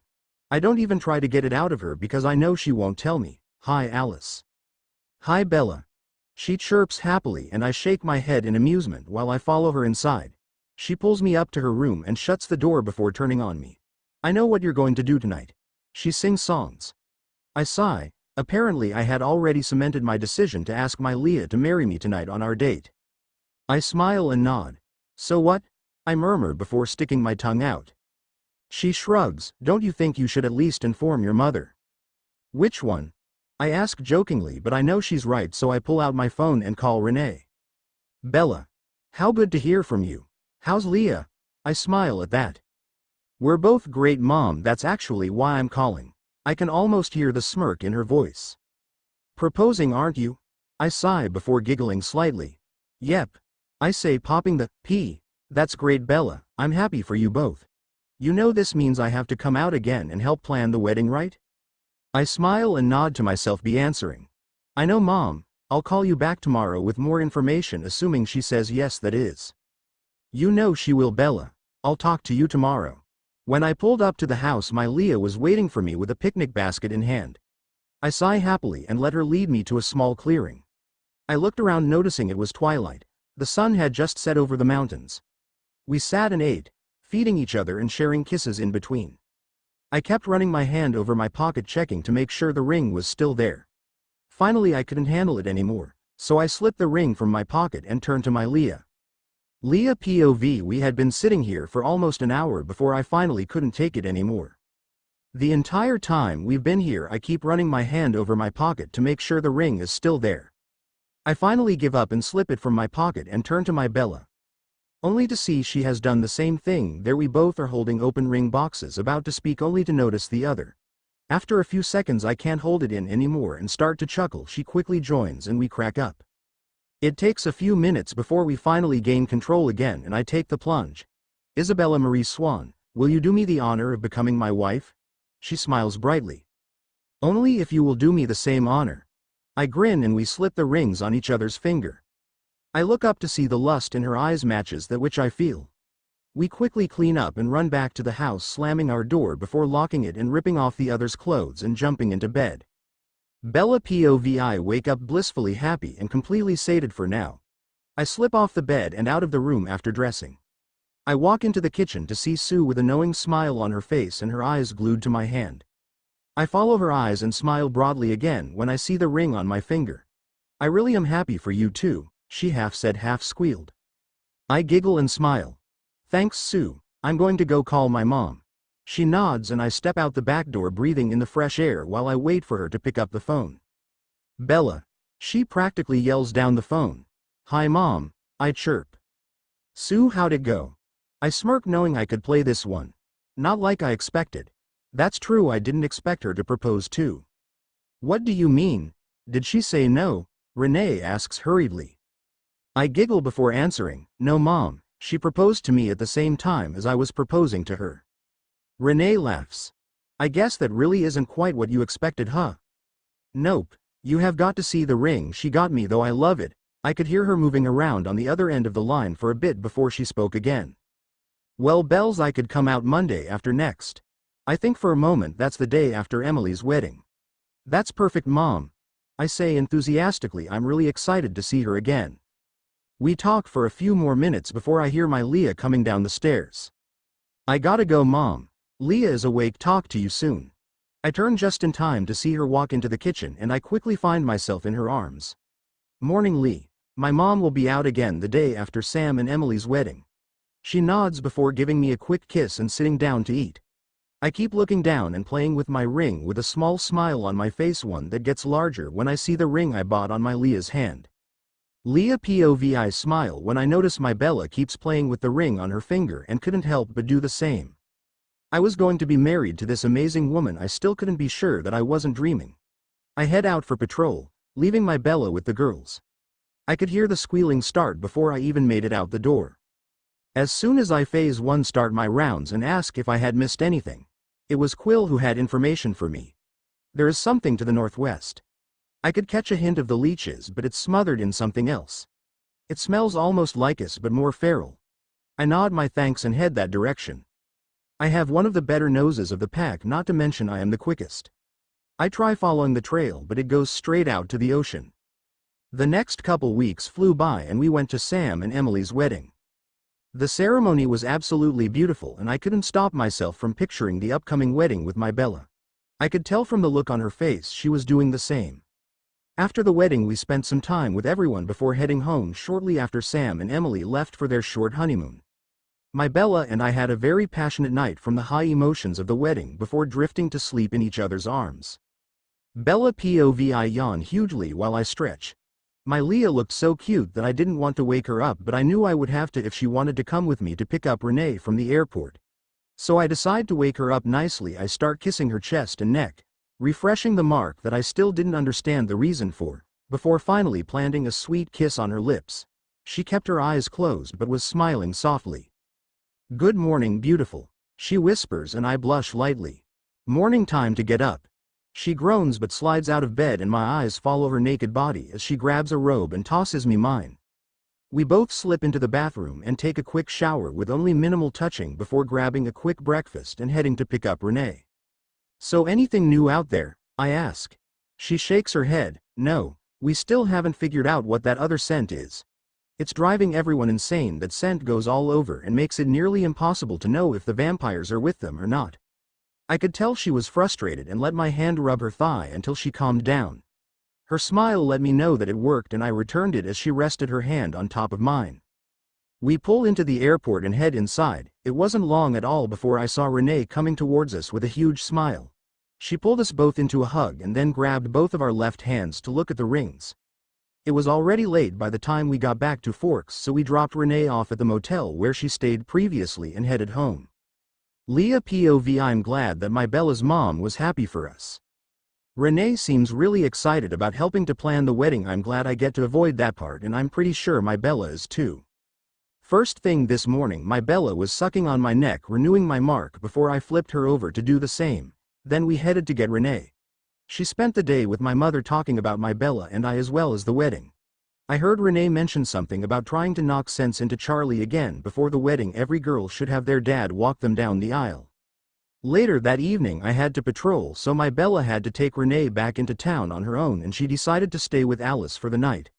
I don't even try to get it out of her because I know she won't tell me. Hi Alice. Hi Bella. She chirps happily and I shake my head in amusement while I follow her inside. She pulls me up to her room and shuts the door before turning on me. I know what you're going to do tonight. She sings songs. I sigh. Apparently I had already cemented my decision to ask my Leah to marry me tonight on our date. I smile and nod. So what? I murmur before sticking my tongue out. She shrugs. Don't you think you should at least inform your mother? Which one? I ask jokingly, but I know she's right, so I pull out my phone and call Renee. Bella. How good to hear from you. How's Leah? I smile at that. We're both great, Mom. That's actually why I'm calling. I can almost hear the smirk in her voice. Proposing, aren't you? I sigh before giggling slightly. Yep. I say, popping the P. That's great, Bella. I'm happy for you both. You know this means I have to come out again and help plan the wedding, right? I smile and nod to myself, be answering. I know, Mom. I'll call you back tomorrow with more information, assuming she says yes, that is. You know she will, Bella. I'll talk to you tomorrow. When I pulled up to the house, my Leah was waiting for me with a picnic basket in hand. I sigh happily and let her lead me to a small clearing. I looked around, noticing it was twilight. The sun had just set over the mountains. We sat and ate, feeding each other and sharing kisses in between. I kept running my hand over my pocket, checking to make sure the ring was still there. Finally I couldn't handle it anymore, so I slipped the ring from my pocket and turned to my Leah. Leah POV. We had been sitting here for almost an hour before I finally couldn't take it anymore. The entire time we've been here I keep running my hand over my pocket to make sure the ring is still there. I finally give up and slip it from my pocket and turn to my Bella. Only to see she has done the same thing. There we both are holding open ring boxes, about to speak, only to notice the other. After a few seconds I can't hold it in anymore and start to chuckle. She quickly joins and we crack up. It takes a few minutes before we finally gain control again and I take the plunge. Isabella Marie Swan, will you do me the honor of becoming my wife? She smiles brightly. Only if you will do me the same honor. I grin and we slip the rings on each other's finger. I look up to see the lust in her eyes matches that which I feel. We quickly clean up and run back to the house, slamming our door before locking it and ripping off the other's clothes and jumping into bed. Bella POVI wake up blissfully happy and completely sated for now. I slip off the bed and out of the room after dressing. I walk into the kitchen to see Sue with a knowing smile on her face and her eyes glued to my hand. I follow her eyes and smile broadly again when I see the ring on my finger. I really am happy for you too, she half said half squealed. I giggle and smile. Thanks Sue, I'm going to go call my mom. She nods and I step out the back door breathing in the fresh air while I wait for her to pick up the phone. Bella. She practically yells down the phone. Hi mom, I chirp. Sue, how'd it go? I smirk knowing I could play this one. Not like I expected. That's true, I didn't expect her to propose too. What do you mean? Did she say no? Renee asks hurriedly. I giggle before answering, no mom, she proposed to me at the same time as I was proposing to her. Renee laughs. I guess that really isn't quite what you expected, huh? Nope, you have got to see the ring she got me though, I love it. I could hear her moving around on the other end of the line for a bit before she spoke again. Well Bells, I could come out Monday after next. I think for a moment that's the day after Emily's wedding. That's perfect mom. I say enthusiastically, I'm really excited to see her again. We talk for a few more minutes before I hear my Leah coming down the stairs. I gotta go mom. Leah is awake, talk to you soon. I turn just in time to see her walk into the kitchen and I quickly find myself in her arms. Morning Lee. My mom will be out again the day after Sam and Emily's wedding. She nods before giving me a quick kiss and sitting down to eat. I keep looking down and playing with my ring with a small smile on my face, one that gets larger when I see the ring I bought on my Leah's hand. Leah POVI smile when I notice my Bella keeps playing with the ring on her finger and couldn't help but do the same. I was going to be married to this amazing woman, I still couldn't be sure that I wasn't dreaming. I head out for patrol, leaving my Bella with the girls. I could hear the squealing start before I even made it out the door. As soon as I phase 1 start my rounds and ask if I had missed anything. It was Quill who had information for me. There is something to the northwest. I could catch a hint of the leeches, but it's smothered in something else. It smells almost like us but more feral. I nod my thanks and head that direction. I have one of the better noses of the pack, not to mention I am the quickest. I try following the trail but it goes straight out to the ocean. The next couple weeks flew by and we went to Sam and Emily's wedding. The ceremony was absolutely beautiful and I couldn't stop myself from picturing the upcoming wedding with my Bella. I could tell from the look on her face she was doing the same. After the wedding we spent some time with everyone before heading home shortly after Sam and Emily left for their short honeymoon. My Bella and I had a very passionate night from the high emotions of the wedding before drifting to sleep in each other's arms. Bella POVI yawn hugely while I stretch. My Leah looked so cute that I didn't want to wake her up, but I knew I would have to if she wanted to come with me to pick up Renee from the airport. So I decide to wake her up nicely. I start kissing her chest and neck, refreshing the mark that I still didn't understand the reason for, before finally planting a sweet kiss on her lips. She kept her eyes closed but was smiling softly. Good morning, beautiful, she whispers and I blush lightly. Morning, time to get up. She groans but slides out of bed and my eyes follow her naked body as she grabs a robe and tosses me mine. We both slip into the bathroom and take a quick shower with only minimal touching before grabbing a quick breakfast and heading to pick up Renee. So anything new out there? I ask. She shakes her head. No, we still haven't figured out what that other scent is. It's driving everyone insane. That scent goes all over and makes it nearly impossible to know if the vampires are with them or not. I could tell she was frustrated and let my hand rub her thigh until she calmed down. Her smile let me know that it worked and I returned it as she rested her hand on top of mine. We pull into the airport and head inside. It wasn't long at all before I saw Renee coming towards us with a huge smile. She pulled us both into a hug and then grabbed both of our left hands to look at the rings. It was already late by the time we got back to Forks, so we dropped Renee off at the motel where she stayed previously and headed home. Leah POV, I'm glad that my Bella's mom was happy for us. Renee seems really excited about helping to plan the wedding. I'm glad I get to avoid that part, and I'm pretty sure my Bella is too. First thing this morning, my Bella was sucking on my neck, renewing my mark before I flipped her over to do the same. Then we headed to get Renee. She spent the day with my mother talking about my Bella and I as well as the wedding. I heard Renee mention something about trying to knock sense into Charlie again. Before the wedding, every girl should have their dad walk them down the aisle. Later that evening I had to patrol, so my Bella had to take Renee back into town on her own, and she decided to stay with Alice for the night.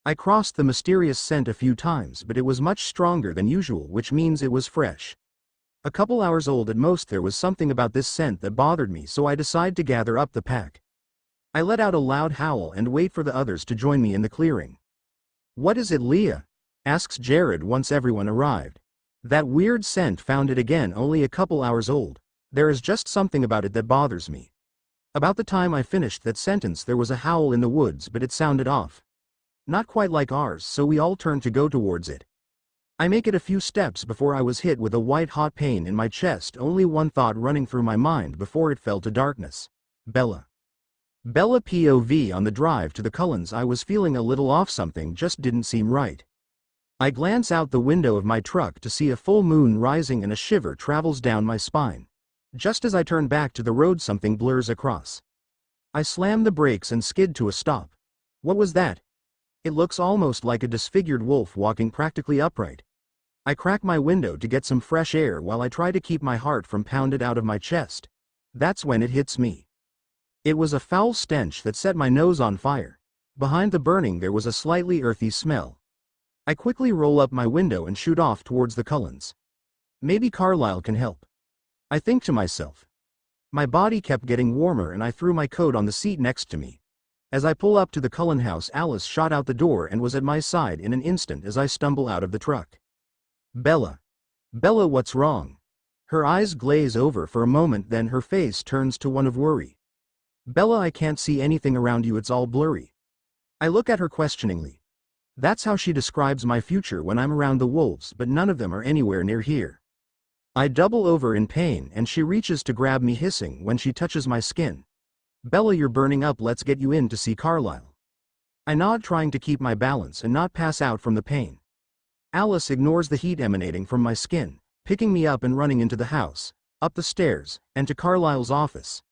I crossed the mysterious scent a few times, but it was much stronger than usual, which means it was fresh. A couple hours old at most. There was something about this scent that bothered me, so I decided to gather up the pack. I let out a loud howl and wait for the others to join me in the clearing. "What is it, Leah?" asks Jared once everyone arrived. "That weird scent. Found it again, only a couple hours old. There is just something about it that bothers me." About the time I finished that sentence, there was a howl in the woods, but it sounded off. Not quite like ours, so we all turned to go towards it. I make it a few steps before I was hit with a white-hot pain in my chest, only one thought running through my mind before it fell to darkness. Bella. Bella POV. On the drive to the Cullens, I was feeling a little off. Something just didn't seem right. I glance out the window of my truck to see a full moon rising, and a shiver travels down my spine. Just as I turn back to the road, something blurs across. I slam the brakes and skid to a stop. What was that? It looks almost like a disfigured wolf walking practically upright. I crack my window to get some fresh air while I try to keep my heart from pounded out of my chest. That's when it hits me. It was a foul stench that set my nose on fire. Behind the burning there was a slightly earthy smell. I quickly roll up my window and shoot off towards the Cullens. Maybe Carlisle can help, I think to myself. My body kept getting warmer and I threw my coat on the seat next to me. As I pull up to the Cullen house, Alice shot out the door and was at my side in an instant as I stumble out of the truck. "Bella. Bella, what's wrong?" Her eyes glaze over for a moment, then her face turns to one of worry. "Bella, I can't see anything around you, it's all blurry." I look at her questioningly. That's how she describes my future when I'm around the wolves, but none of them are anywhere near here. I double over in pain and she reaches to grab me, hissing when she touches my skin. "Bella, you're burning up, let's get you in to see Carlisle." I nod, trying to keep my balance and not pass out from the pain. Alice ignores the heat emanating from my skin, picking me up and running into the house, up the stairs, and to Carlisle's office.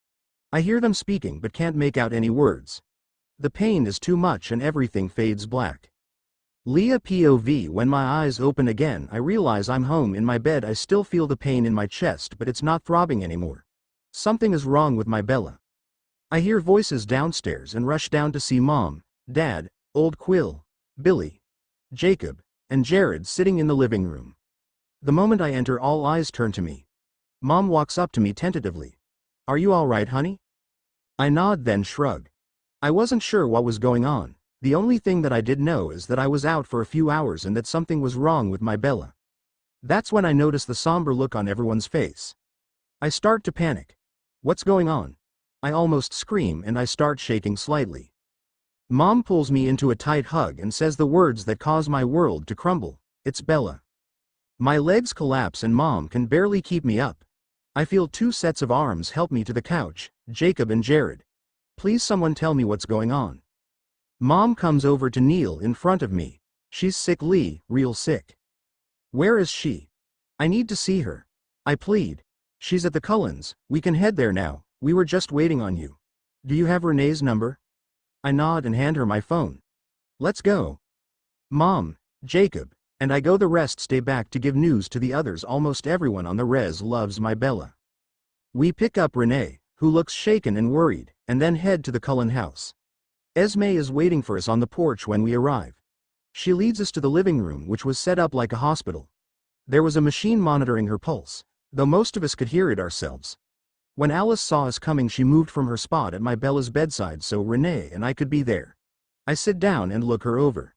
I hear them speaking but can't make out any words. The pain is too much and everything fades black. Leah POV. When my eyes open again, I realize I'm home in my bed. I still feel the pain in my chest, but it's not throbbing anymore. Something is wrong with my Bella. I hear voices downstairs and rush down to see Mom, Dad, Old Quill, Billy, Jacob, and Jared sitting in the living room. The moment I enter, all eyes turn to me. Mom walks up to me tentatively. "Are you all right, honey?" I nod, then shrug. I wasn't sure what was going on. The only thing that I did know is that I was out for a few hours and that something was wrong with my Bella. That's when I notice the somber look on everyone's face. I start to panic. What's going on? I almost scream and I start shaking slightly. Mom pulls me into a tight hug and says the words that cause my world to crumble. "It's Bella." My legs collapse and Mom can barely keep me up. I feel two sets of arms help me to the couch. "Jacob and Jared. Please someone tell me what's going on." Mom comes over to kneel in front of me. "She's sick, Lee, real sick." "Where is she? I need to see her," I plead. "She's at the Cullens, we can head there now, we were just waiting on you. Do you have Renee's number?" I nod and hand her my phone. "Let's go." Mom, Jacob, and I go. The rest stay back to give news to the others. Almost everyone on the res loves my Bella. We pick up Renee, who looks shaken and worried, and then head to the Cullen house. Esme is waiting for us on the porch when we arrive. She leads us to the living room, which was set up like a hospital. There was a machine monitoring her pulse, though most of us could hear it ourselves. When Alice saw us coming, she moved from her spot at my Bella's bedside so Renee and I could be there. I sit down and look her over.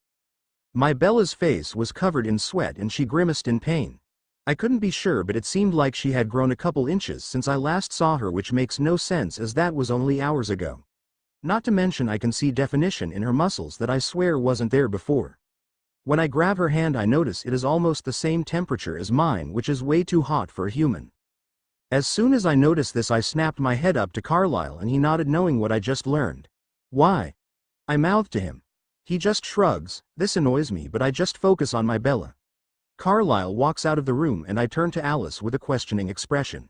My Bella's face was covered in sweat and she grimaced in pain. I couldn't be sure, but it seemed like she had grown a couple inches since I last saw her, which makes no sense as that was only hours ago. Not to mention I can see definition in her muscles that I swear wasn't there before. When I grab her hand, I notice it is almost the same temperature as mine, which is way too hot for a human. As soon as I noticed this, I snapped my head up to Carlyle and he nodded, knowing what I just learned. Why? I mouthed to him. He just shrugs. This annoys me, but I just focus on my Bella. Carlyle walks out of the room and I turn to Alice with a questioning expression.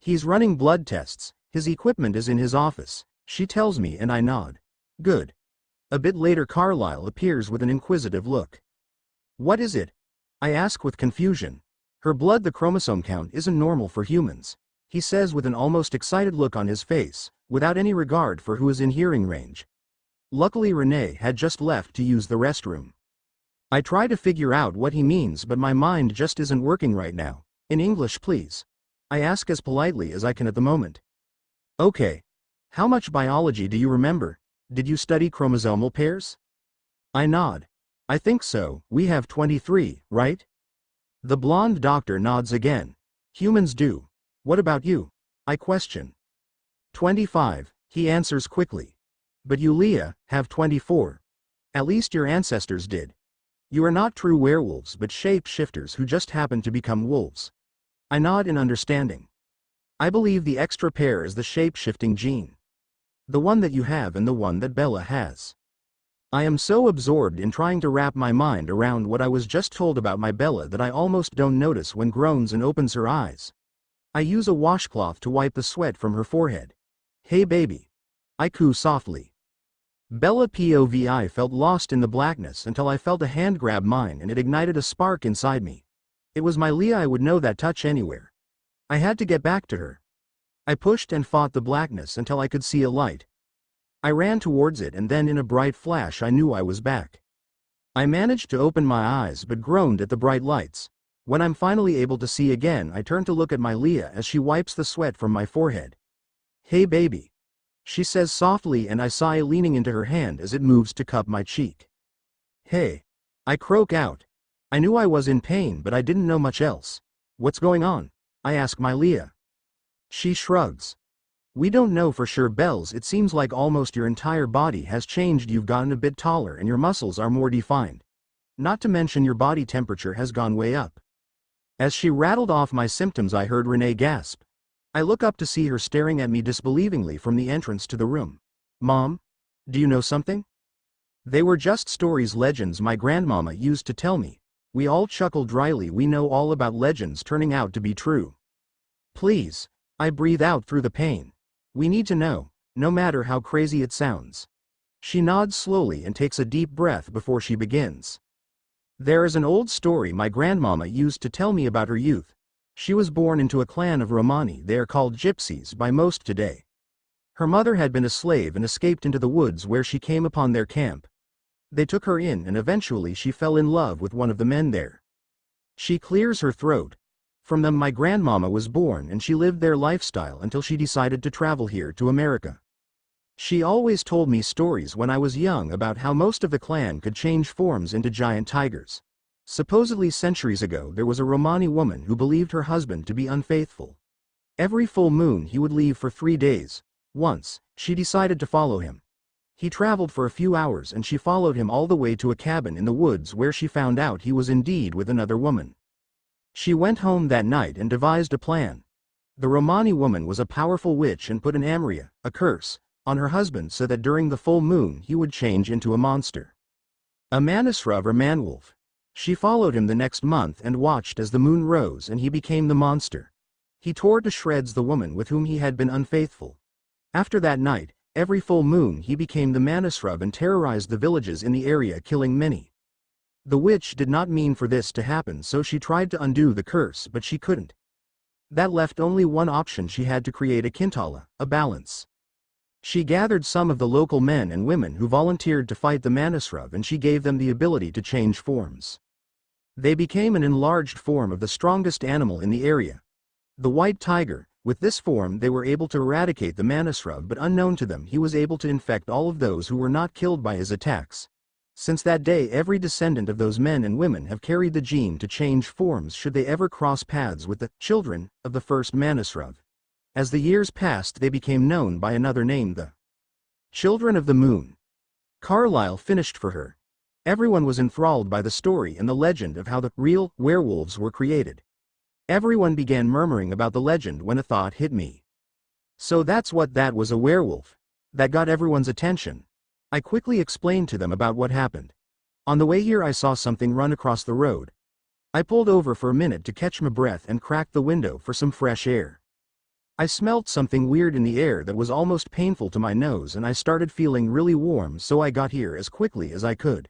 He's running blood tests. His equipment is in his office, she tells me, and I nod. Good. A bit later, Carlyle appears with an inquisitive look. What is it? I ask with confusion. Her blood, the chromosome count isn't normal for humans, he says with an almost excited look on his face, without any regard for who is in hearing range. Luckily Renee had just left to use the restroom. I try to figure out what he means, but my mind just isn't working right now. In English, please. I ask as politely as I can at the moment. Okay. How much biology do you remember? Did you study chromosomal pairs? I nod. I think so. We have 23, right? The blonde doctor nods again. Humans do. What about you? I question. 25, he answers quickly. But you, Leah, have 24. At least your ancestors did. You are not true werewolves, but shape-shifters who just happen to become wolves. I nod in understanding. I believe the extra pair is the shape-shifting gene. The one that you have and the one that Bella has. I am so absorbed in trying to wrap my mind around what I was just told about my Bella that I almost don't notice when groans and opens her eyes. I use a washcloth to wipe the sweat from her forehead. Hey baby. I coo softly. Bella POV. Felt lost in the blackness until I felt a hand grab mine and it ignited a spark inside me. It was my Leah. I would know that touch anywhere. I had to get back to her. I pushed and fought the blackness until I could see a light. I ran towards it and then in a bright flash I knew I was back. I managed to open my eyes but groaned at the bright lights. When I'm finally able to see again, I turn to look at my Leah as she wipes the sweat from my forehead. Hey baby. She says softly and I sigh, leaning into her hand as it moves to cup my cheek. Hey. I croak out. I knew I was in pain but I didn't know much else. What's going on? I ask my Leah. She shrugs. We don't know for sure, Bells. It seems like almost your entire body has changed. You've gotten a bit taller and your muscles are more defined. Not to mention your body temperature has gone way up. As she rattled off my symptoms, I heard Renee gasp. I look up to see her staring at me disbelievingly from the entrance to the room. Mom? Do you know something? They were just stories, legends my grandmama used to tell me. We all chuckled dryly. We know all about legends turning out to be true. Please. I breathe out through the pain. We need to know, no matter how crazy it sounds. She nods slowly and takes a deep breath before she begins. There is an old story my grandmama used to tell me about her youth. She was born into a clan of Romani. They are called gypsies by most today. Her mother had been a slave and escaped into the woods where she came upon their camp. They took her in and eventually she fell in love with one of the men there. She clears her throat. From them my grandmama was born and she lived their lifestyle until she decided to travel here to America. She always told me stories when I was young about how most of the clan could change forms into giant tigers. Supposedly centuries ago there was a Romani woman who believed her husband to be unfaithful. Every full moon he would leave for 3 days. Once, she decided to follow him. He traveled for a few hours and she followed him all the way to a cabin in the woods where she found out he was indeed with another woman. She went home that night and devised a plan. The Romani woman was a powerful witch and put an amria, a curse, on her husband so that during the full moon he would change into a monster. A manasrav or manwolf. She followed him the next month and watched as the moon rose and he became the monster. He tore to shreds the woman with whom he had been unfaithful. After that night, every full moon he became the manasrav and terrorized the villages in the area, killing many. The witch did not mean for this to happen, so she tried to undo the curse, but she couldn't. That left only one option. She had to create a quintala, a balance. She gathered some of the local men and women who volunteered to fight the manasrav and she gave them the ability to change forms. They became an enlarged form of the strongest animal in the area, the white tiger. With this form they were able to eradicate the manasrav, but unknown to them he was able to infect all of those who were not killed by his attacks. Since that day every descendant of those men and women have carried the gene to change forms should they ever cross paths with the children of the first manasrav. As the years passed they became known by another name, the Children of the Moon. Carlyle finished for her. Everyone was enthralled by the story and the legend of how the real werewolves were created. Everyone began murmuring about the legend when a thought hit me. So that's what that was, a werewolf. That got everyone's attention. I quickly explained to them about what happened. On the way here I saw something run across the road. I pulled over for a minute to catch my breath and cracked the window for some fresh air. I smelt something weird in the air that was almost painful to my nose, and I started feeling really warm, so I got here as quickly as I could.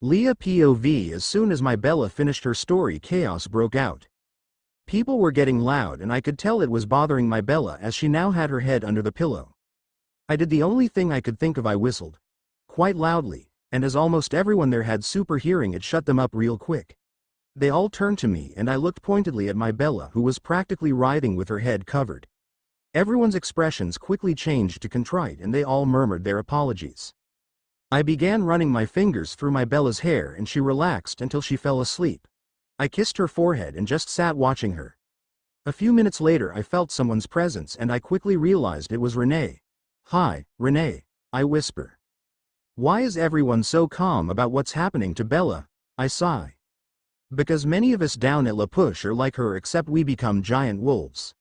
Leah POV. As soon as my Bella finished her story, chaos broke out. People were getting loud and I could tell it was bothering my Bella, as she now had her head under the pillow. I did the only thing I could think of. I whistled. Quite loudly, and as almost everyone there had super hearing, it shut them up real quick. They all turned to me and I looked pointedly at my Bella, who was practically writhing with her head covered. Everyone's expressions quickly changed to contrite and they all murmured their apologies. I began running my fingers through my Bella's hair and she relaxed until she fell asleep. I kissed her forehead and just sat watching her. A few minutes later I felt someone's presence and I quickly realized it was Renee. "Hi, Renee," I whisper. "Why is everyone so calm about what's happening to Bella?" I sigh. "Because many of us down at La Push are like her, except we become giant wolves."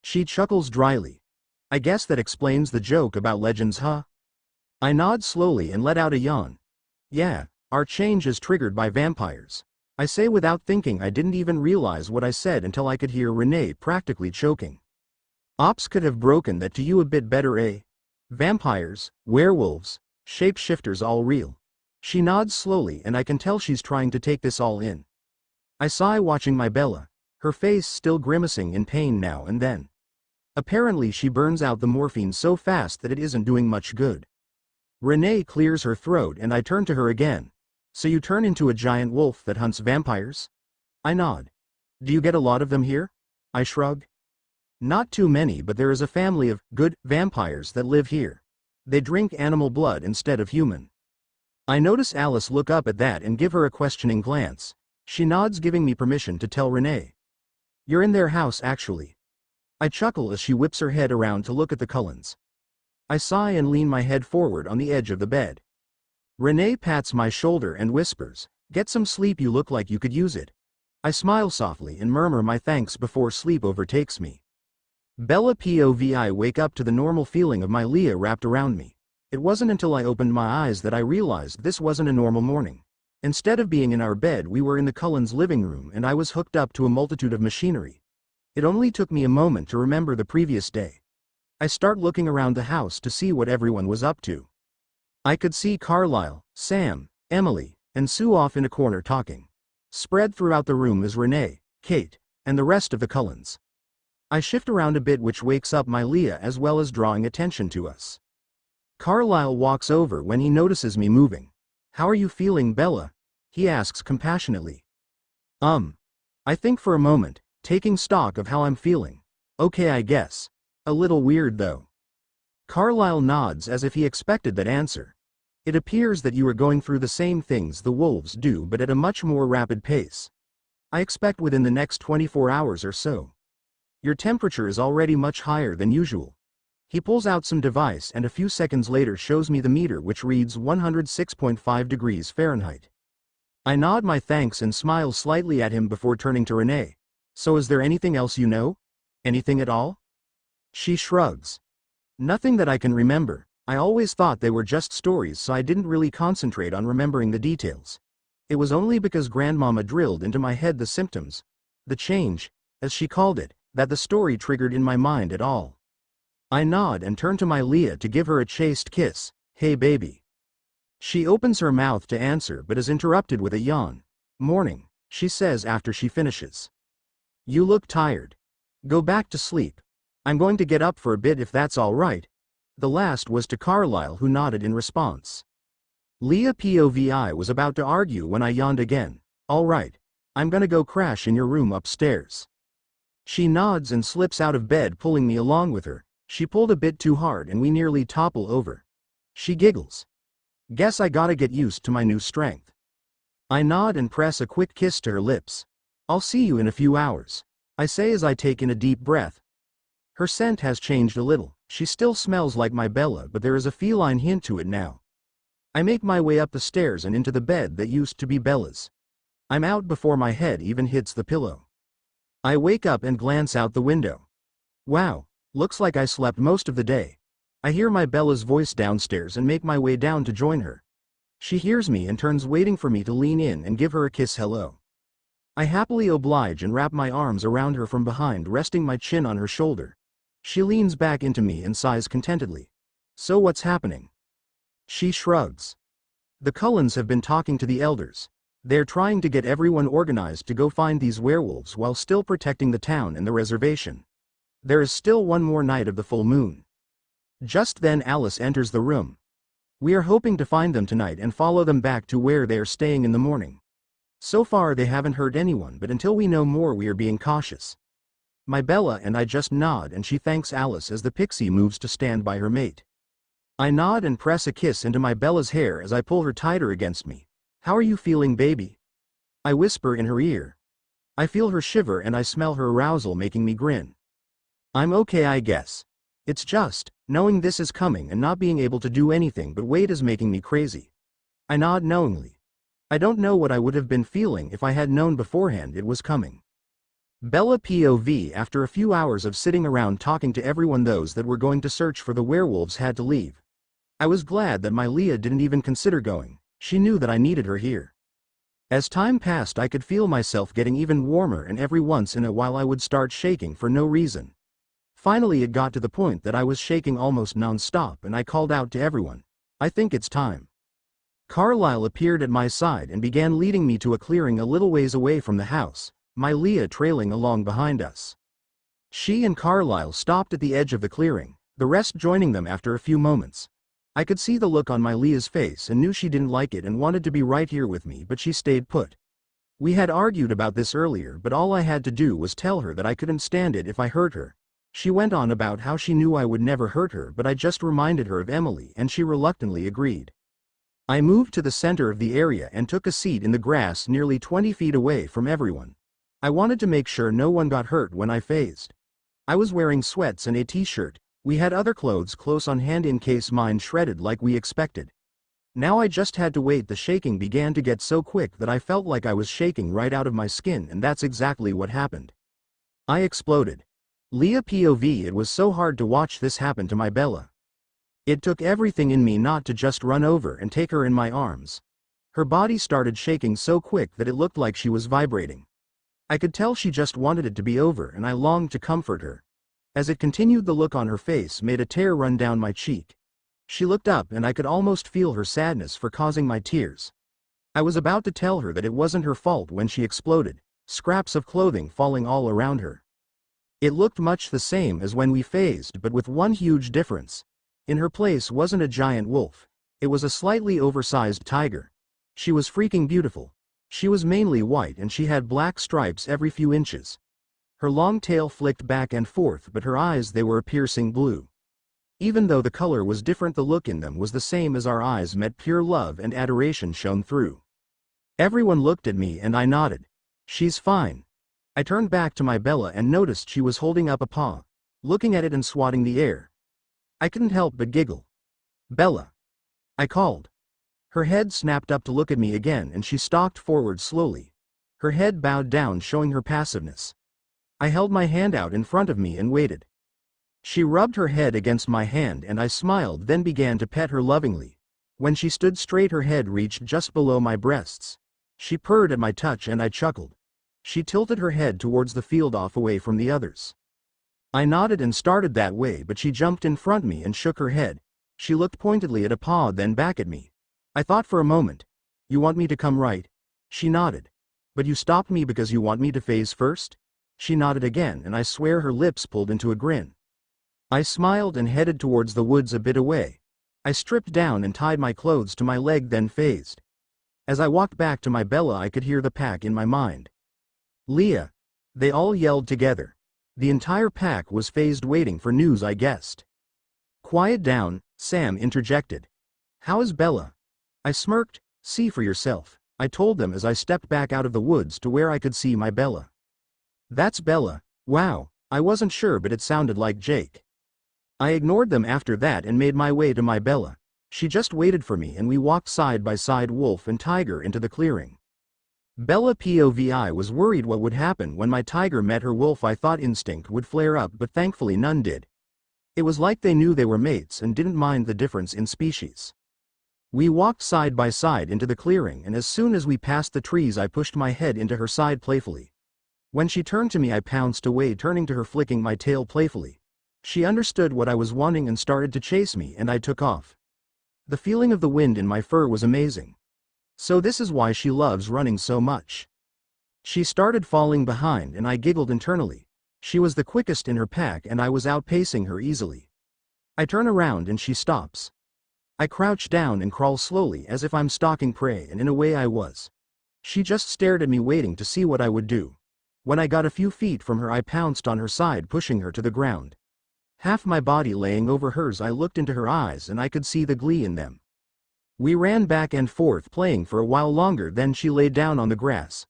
She chuckles dryly. "I guess that explains the joke about legends, huh?" I nod slowly and let out a yawn. "Yeah, our change is triggered by vampires," I say without thinking. I didn't even realize what I said until I could hear Renee practically choking. "Ops could have broken that to you a bit better, eh? Vampires, werewolves, shapeshifters, all real." She nods slowly and I can tell she's trying to take this all in. I sigh watching my Bella, her face still grimacing in pain now and then. Apparently she burns out the morphine so fast that it isn't doing much good. Renee clears her throat and I turn to her again. "So you turn into a giant wolf that hunts vampires?" I nod. "Do you get a lot of them here?" I shrug. "Not too many, but there is a family of good vampires that live here. They drink animal blood instead of human." I notice Alice look up at that and give her a questioning glance. She nods, giving me permission to tell Renee. "You're in their house, actually." I chuckle as she whips her head around to look at the Cullens. I sigh and lean my head forward on the edge of the bed. Renee pats my shoulder and whispers, "Get some sleep, you look like you could use it." I smile softly and murmur my thanks before sleep overtakes me. Bella POV. I wake up to the normal feeling of my Leah wrapped around me. It wasn't until I opened my eyes that I realized this wasn't a normal morning. Instead of being in our bed, we were in the Cullens' living room and I was hooked up to a multitude of machinery. It only took me a moment to remember the previous day. I start looking around the house to see what everyone was up to. I could see Carlisle, Sam, Emily, and Sue off in a corner talking. Spread throughout the room is Renee, Kate, and the rest of the Cullens. I shift around a bit, which wakes up my Leah as well as drawing attention to us. Carlisle walks over when he notices me moving. "How are you feeling, Bella?" he asks compassionately. I think for a moment, taking stock of how I'm feeling. "Okay, I guess. A little weird though." Carlisle nods as if he expected that answer. "It appears that you are going through the same things the wolves do, but at a much more rapid pace. I expect within the next 24 hours or so. Your temperature is already much higher than usual." He pulls out some device and a few seconds later shows me the meter, which reads 106.5 degrees Fahrenheit. I nod my thanks and smile slightly at him before turning to Renee. "So is there anything else you know? Anything at all?" She shrugs. "Nothing that I can remember. I always thought they were just stories, so I didn't really concentrate on remembering the details. It was only because Grandmama drilled into my head the symptoms, the change, as she called it, that the story triggered in my mind at all." I nod and turn to my Leah to give her a chaste kiss. "Hey baby." She opens her mouth to answer but is interrupted with a yawn. "Morning," she says after she finishes. "You look tired. Go back to sleep. I'm going to get up for a bit if that's all right." The last was to Carlisle, who nodded in response. Leah POV. was about to argue when I yawned again. "All right. I'm gonna go crash in your room upstairs." She nods and slips out of bed, pulling me along with her. She pulled a bit too hard and we nearly topple over. She giggles. "Guess I gotta get used to my new strength." I nod and press a quick kiss to her lips. "I'll see you in a few hours," I say as I take in a deep breath. Her scent has changed a little. She still smells like my Bella, but there is a feline hint to it now. I make my way up the stairs and into the bed that used to be Bella's. I'm out before my head even hits the pillow. I wake up and glance out the window. Wow, looks like I slept most of the day. I hear my Bella's voice downstairs and make my way down to join her. She hears me and turns, waiting for me to lean in and give her a kiss. Hello. I happily oblige and wrap my arms around her from behind, resting my chin on her shoulder. She leans back into me and sighs contentedly. So what's happening? She shrugs. The Cullens have been talking to the elders. They're trying to get everyone organized to go find these werewolves while still protecting the town and the reservation. There is still one more night of the full moon. Just then Alice enters the room. We are hoping to find them tonight and follow them back to where they are staying in the morning. So far they haven't hurt anyone, but until we know more we are being cautious. My Bella and I just nod and she thanks Alice as the pixie moves to stand by her mate. I nod and press a kiss into my Bella's hair as I pull her tighter against me. How are you feeling, baby? I whisper in her ear. I feel her shiver and I smell her arousal making me grin. I'm okay, I guess. It's just, knowing this is coming and not being able to do anything but wait is making me crazy. I nod knowingly. I don't know what I would have been feeling if I had known beforehand it was coming. Bella POV. After a few hours of sitting around talking to everyone, those that were going to search for the werewolves had to leave. I was glad that my Leah didn't even consider going. She knew that I needed her here. As time passed I could feel myself getting even warmer and every once in a while I would start shaking for no reason. Finally it got to the point that I was shaking almost non-stop and I called out to everyone, I think it's time. Carlisle appeared at my side and began leading me to a clearing a little ways away from the house, my Leah trailing along behind us. She and Carlisle stopped at the edge of the clearing, the rest joining them after a few moments. I could see the look on my Leah's face and knew she didn't like it and wanted to be right here with me, but she stayed put. We had argued about this earlier, but all I had to do was tell her that I couldn't stand it if I hurt her. She went on about how she knew I would never hurt her, but I just reminded her of Emily and she reluctantly agreed. I moved to the center of the area and took a seat in the grass nearly 20 feet away from everyone. I wanted to make sure no one got hurt when I phased. I was wearing sweats and a t-shirt. We had other clothes close on hand in case mine shredded like we expected. Now I just had to wait. The shaking began to get so quick that I felt like I was shaking right out of my skin, and that's exactly what happened. I exploded. Leah POV. It was so hard to watch this happen to my Bella. It took everything in me not to just run over and take her in my arms. Her body started shaking so quick that it looked like she was vibrating. I could tell she just wanted it to be over and I longed to comfort her. As it continued, the look on her face made a tear run down my cheek. She looked up and I could almost feel her sadness for causing my tears. I was about to tell her that it wasn't her fault when she exploded, scraps of clothing falling all around her. It looked much the same as when we phased, but with one huge difference. In her place wasn't a giant wolf. It was a slightly oversized tiger. She was freaking beautiful. She was mainly white and she had black stripes every few inches. Her long tail flicked back and forth, but her eyes, they were a piercing blue. Even though the color was different, the look in them was the same as our eyes met. Pure love and adoration shone through. Everyone looked at me and I nodded. She's fine. I turned back to my Bella and noticed she was holding up a paw, looking at it and swatting the air. I couldn't help but giggle. Bella, I called. Her head snapped up to look at me again and she stalked forward slowly. Her head bowed down, showing her passiveness. I held my hand out in front of me and waited. She rubbed her head against my hand and I smiled, then began to pet her lovingly. When she stood straight, her head reached just below my breasts. She purred at my touch and I chuckled. She tilted her head towards the field off away from the others. I nodded and started that way, but she jumped in front of me and shook her head. She looked pointedly at a paw, then back at me. I thought for a moment. You want me to come right? She nodded. But you stopped me because you want me to phase first? She nodded again and I swear her lips pulled into a grin. I smiled and headed towards the woods a bit away. I stripped down and tied my clothes to my leg, then phased. As I walked back to my Bella I could hear the pack in my mind. Leah. They all yelled together. The entire pack was phased, waiting for news, I guessed. Quiet down, Sam interjected. How is Bella? I smirked. See for yourself, I told them as I stepped back out of the woods to where I could see my Bella. That's Bella. Wow, I wasn't sure, but it sounded like Jake. I ignored them after that and made my way to my Bella. She just waited for me and we walked side by side, wolf and tiger, into the clearing. Bella POVI was worried what would happen when my tiger met her wolf. I thought instinct would flare up, but thankfully none did. It was like they knew they were mates and didn't mind the difference in species. We walked side by side into the clearing, and as soon as we passed the trees I pushed my head into her side playfully. When she turned to me I pounced away, turning to her, flicking my tail playfully. She understood what I was wanting and started to chase me, and I took off. The feeling of the wind in my fur was amazing. So this is why she loves running so much. She started falling behind and I giggled internally. She was the quickest in her pack and I was outpacing her easily. I turn around and she stops. I crouch down and crawl slowly as if I'm stalking prey, and in a way I was. She just stared at me, waiting to see what I would do. When I got a few feet from her I pounced on her side, pushing her to the ground. Half my body laying over hers, I looked into her eyes and I could see the glee in them. We ran back and forth, playing for a while longer, then she lay down on the grass.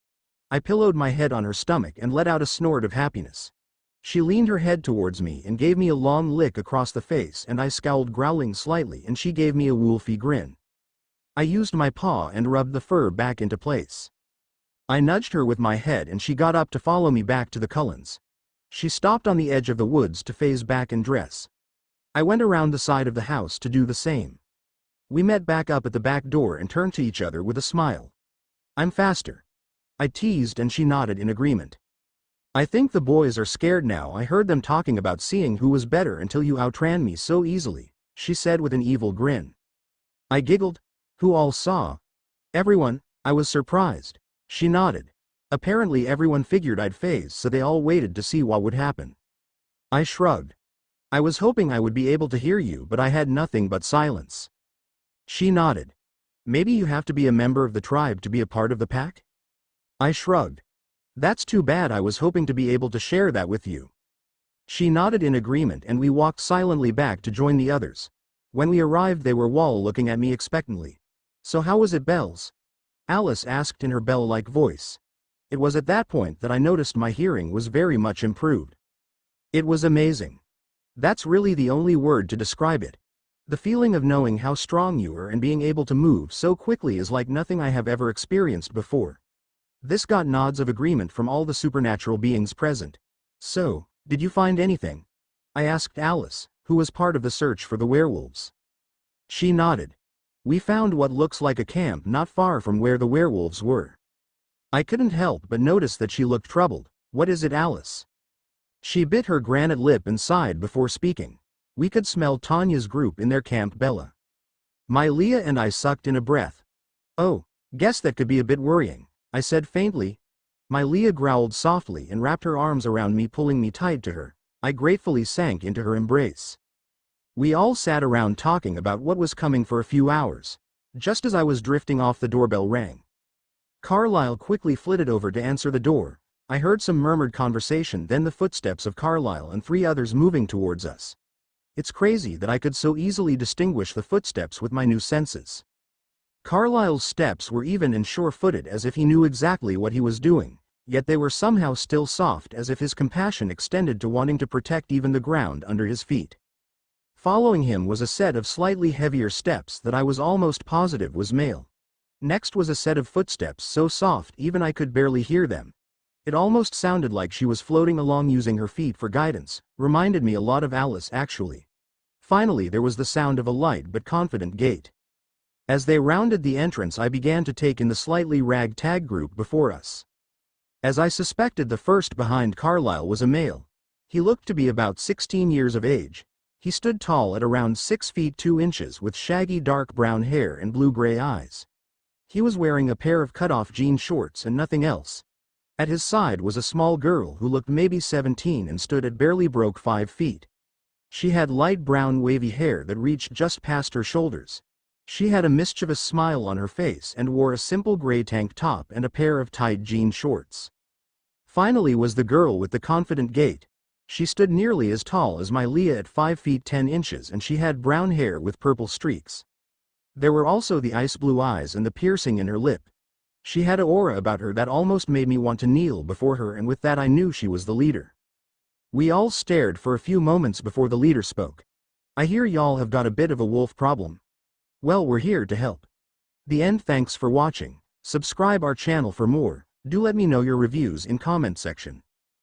I pillowed my head on her stomach and let out a snort of happiness. She leaned her head towards me and gave me a long lick across the face, and I scowled, growling slightly, and she gave me a wolfy grin. I used my paw and rubbed the fur back into place. I nudged her with my head and she got up to follow me back to the Cullens. She stopped on the edge of the woods to phase back and dress. I went around the side of the house to do the same. We met back up at the back door and turned to each other with a smile. "I'm faster," I teased, and she nodded in agreement. "I think the boys are scared now. I heard them talking about seeing who was better until you outran me so easily," she said with an evil grin. I giggled. "Who all saw?" "Everyone." I was surprised. She nodded. "Apparently everyone figured I'd phase, so they all waited to see what would happen." I shrugged. "I was hoping I would be able to hear you, but I had nothing but silence." She nodded. "Maybe you have to be a member of the tribe to be a part of the pack?" I shrugged. "That's too bad. I was hoping to be able to share that with you." She nodded in agreement and we walked silently back to join the others. When we arrived they were all looking at me expectantly. "So how was it, Bells?" Alice asked in her bell-like voice. It was at that point that I noticed my hearing was very much improved. It was amazing. That's really the only word to describe it. The feeling of knowing how strong you are and being able to move so quickly is like nothing I have ever experienced before. This got nods of agreement from all the supernatural beings present. "So, did you find anything?" I asked Alice, who was part of the search for the werewolves. She nodded. "We found what looks like a camp not far from where the werewolves were." I couldn't help but notice that she looked troubled. "What is it, Alice?" She bit her granite lip and sighed before speaking. "We could smell Tanya's group in their camp, Bella." My Leah and I sucked in a breath. "Oh, guess that could be a bit worrying," I said faintly. My Leah growled softly and wrapped her arms around me, pulling me tight to her. I gratefully sank into her embrace. We all sat around talking about what was coming for a few hours. Just as I was drifting off, the doorbell rang. Carlisle quickly flitted over to answer the door. I heard some murmured conversation, then the footsteps of Carlisle and 3 others moving towards us. It's crazy that I could so easily distinguish the footsteps with my new senses. Carlisle's steps were even and sure-footed, as if he knew exactly what he was doing, yet they were somehow still soft, as if his compassion extended to wanting to protect even the ground under his feet. Following him was a set of slightly heavier steps that I was almost positive was male. Next was a set of footsteps so soft even I could barely hear them. It almost sounded like she was floating along using her feet for guidance. Reminded me a lot of Alice, actually. Finally there was the sound of a light but confident gait. As they rounded the entrance I began to take in the slightly ragtag group before us. As I suspected, the first behind Carlisle was a male. He looked to be about 16 years of age. He stood tall at around 6 feet 2 inches with shaggy dark brown hair and blue-gray eyes. He was wearing a pair of cut-off jean shorts and nothing else. At his side was a small girl who looked maybe 17 and stood at barely broke 5 feet. She had light brown wavy hair that reached just past her shoulders. She had a mischievous smile on her face and wore a simple gray tank top and a pair of tight jean shorts. Finally was the girl with the confident gait. She stood nearly as tall as my Leah at 5 feet 10 inches, and she had brown hair with purple streaks. There were also the ice blue eyes and the piercing in her lip. She had an aura about her that almost made me want to kneel before her, and with that I knew she was the leader. We all stared for a few moments before the leader spoke. "I hear y'all have got a bit of a wolf problem. Well, we're here to help. The end. Thanks for watching. Subscribe our channel for more. Do let me know your reviews in comment section.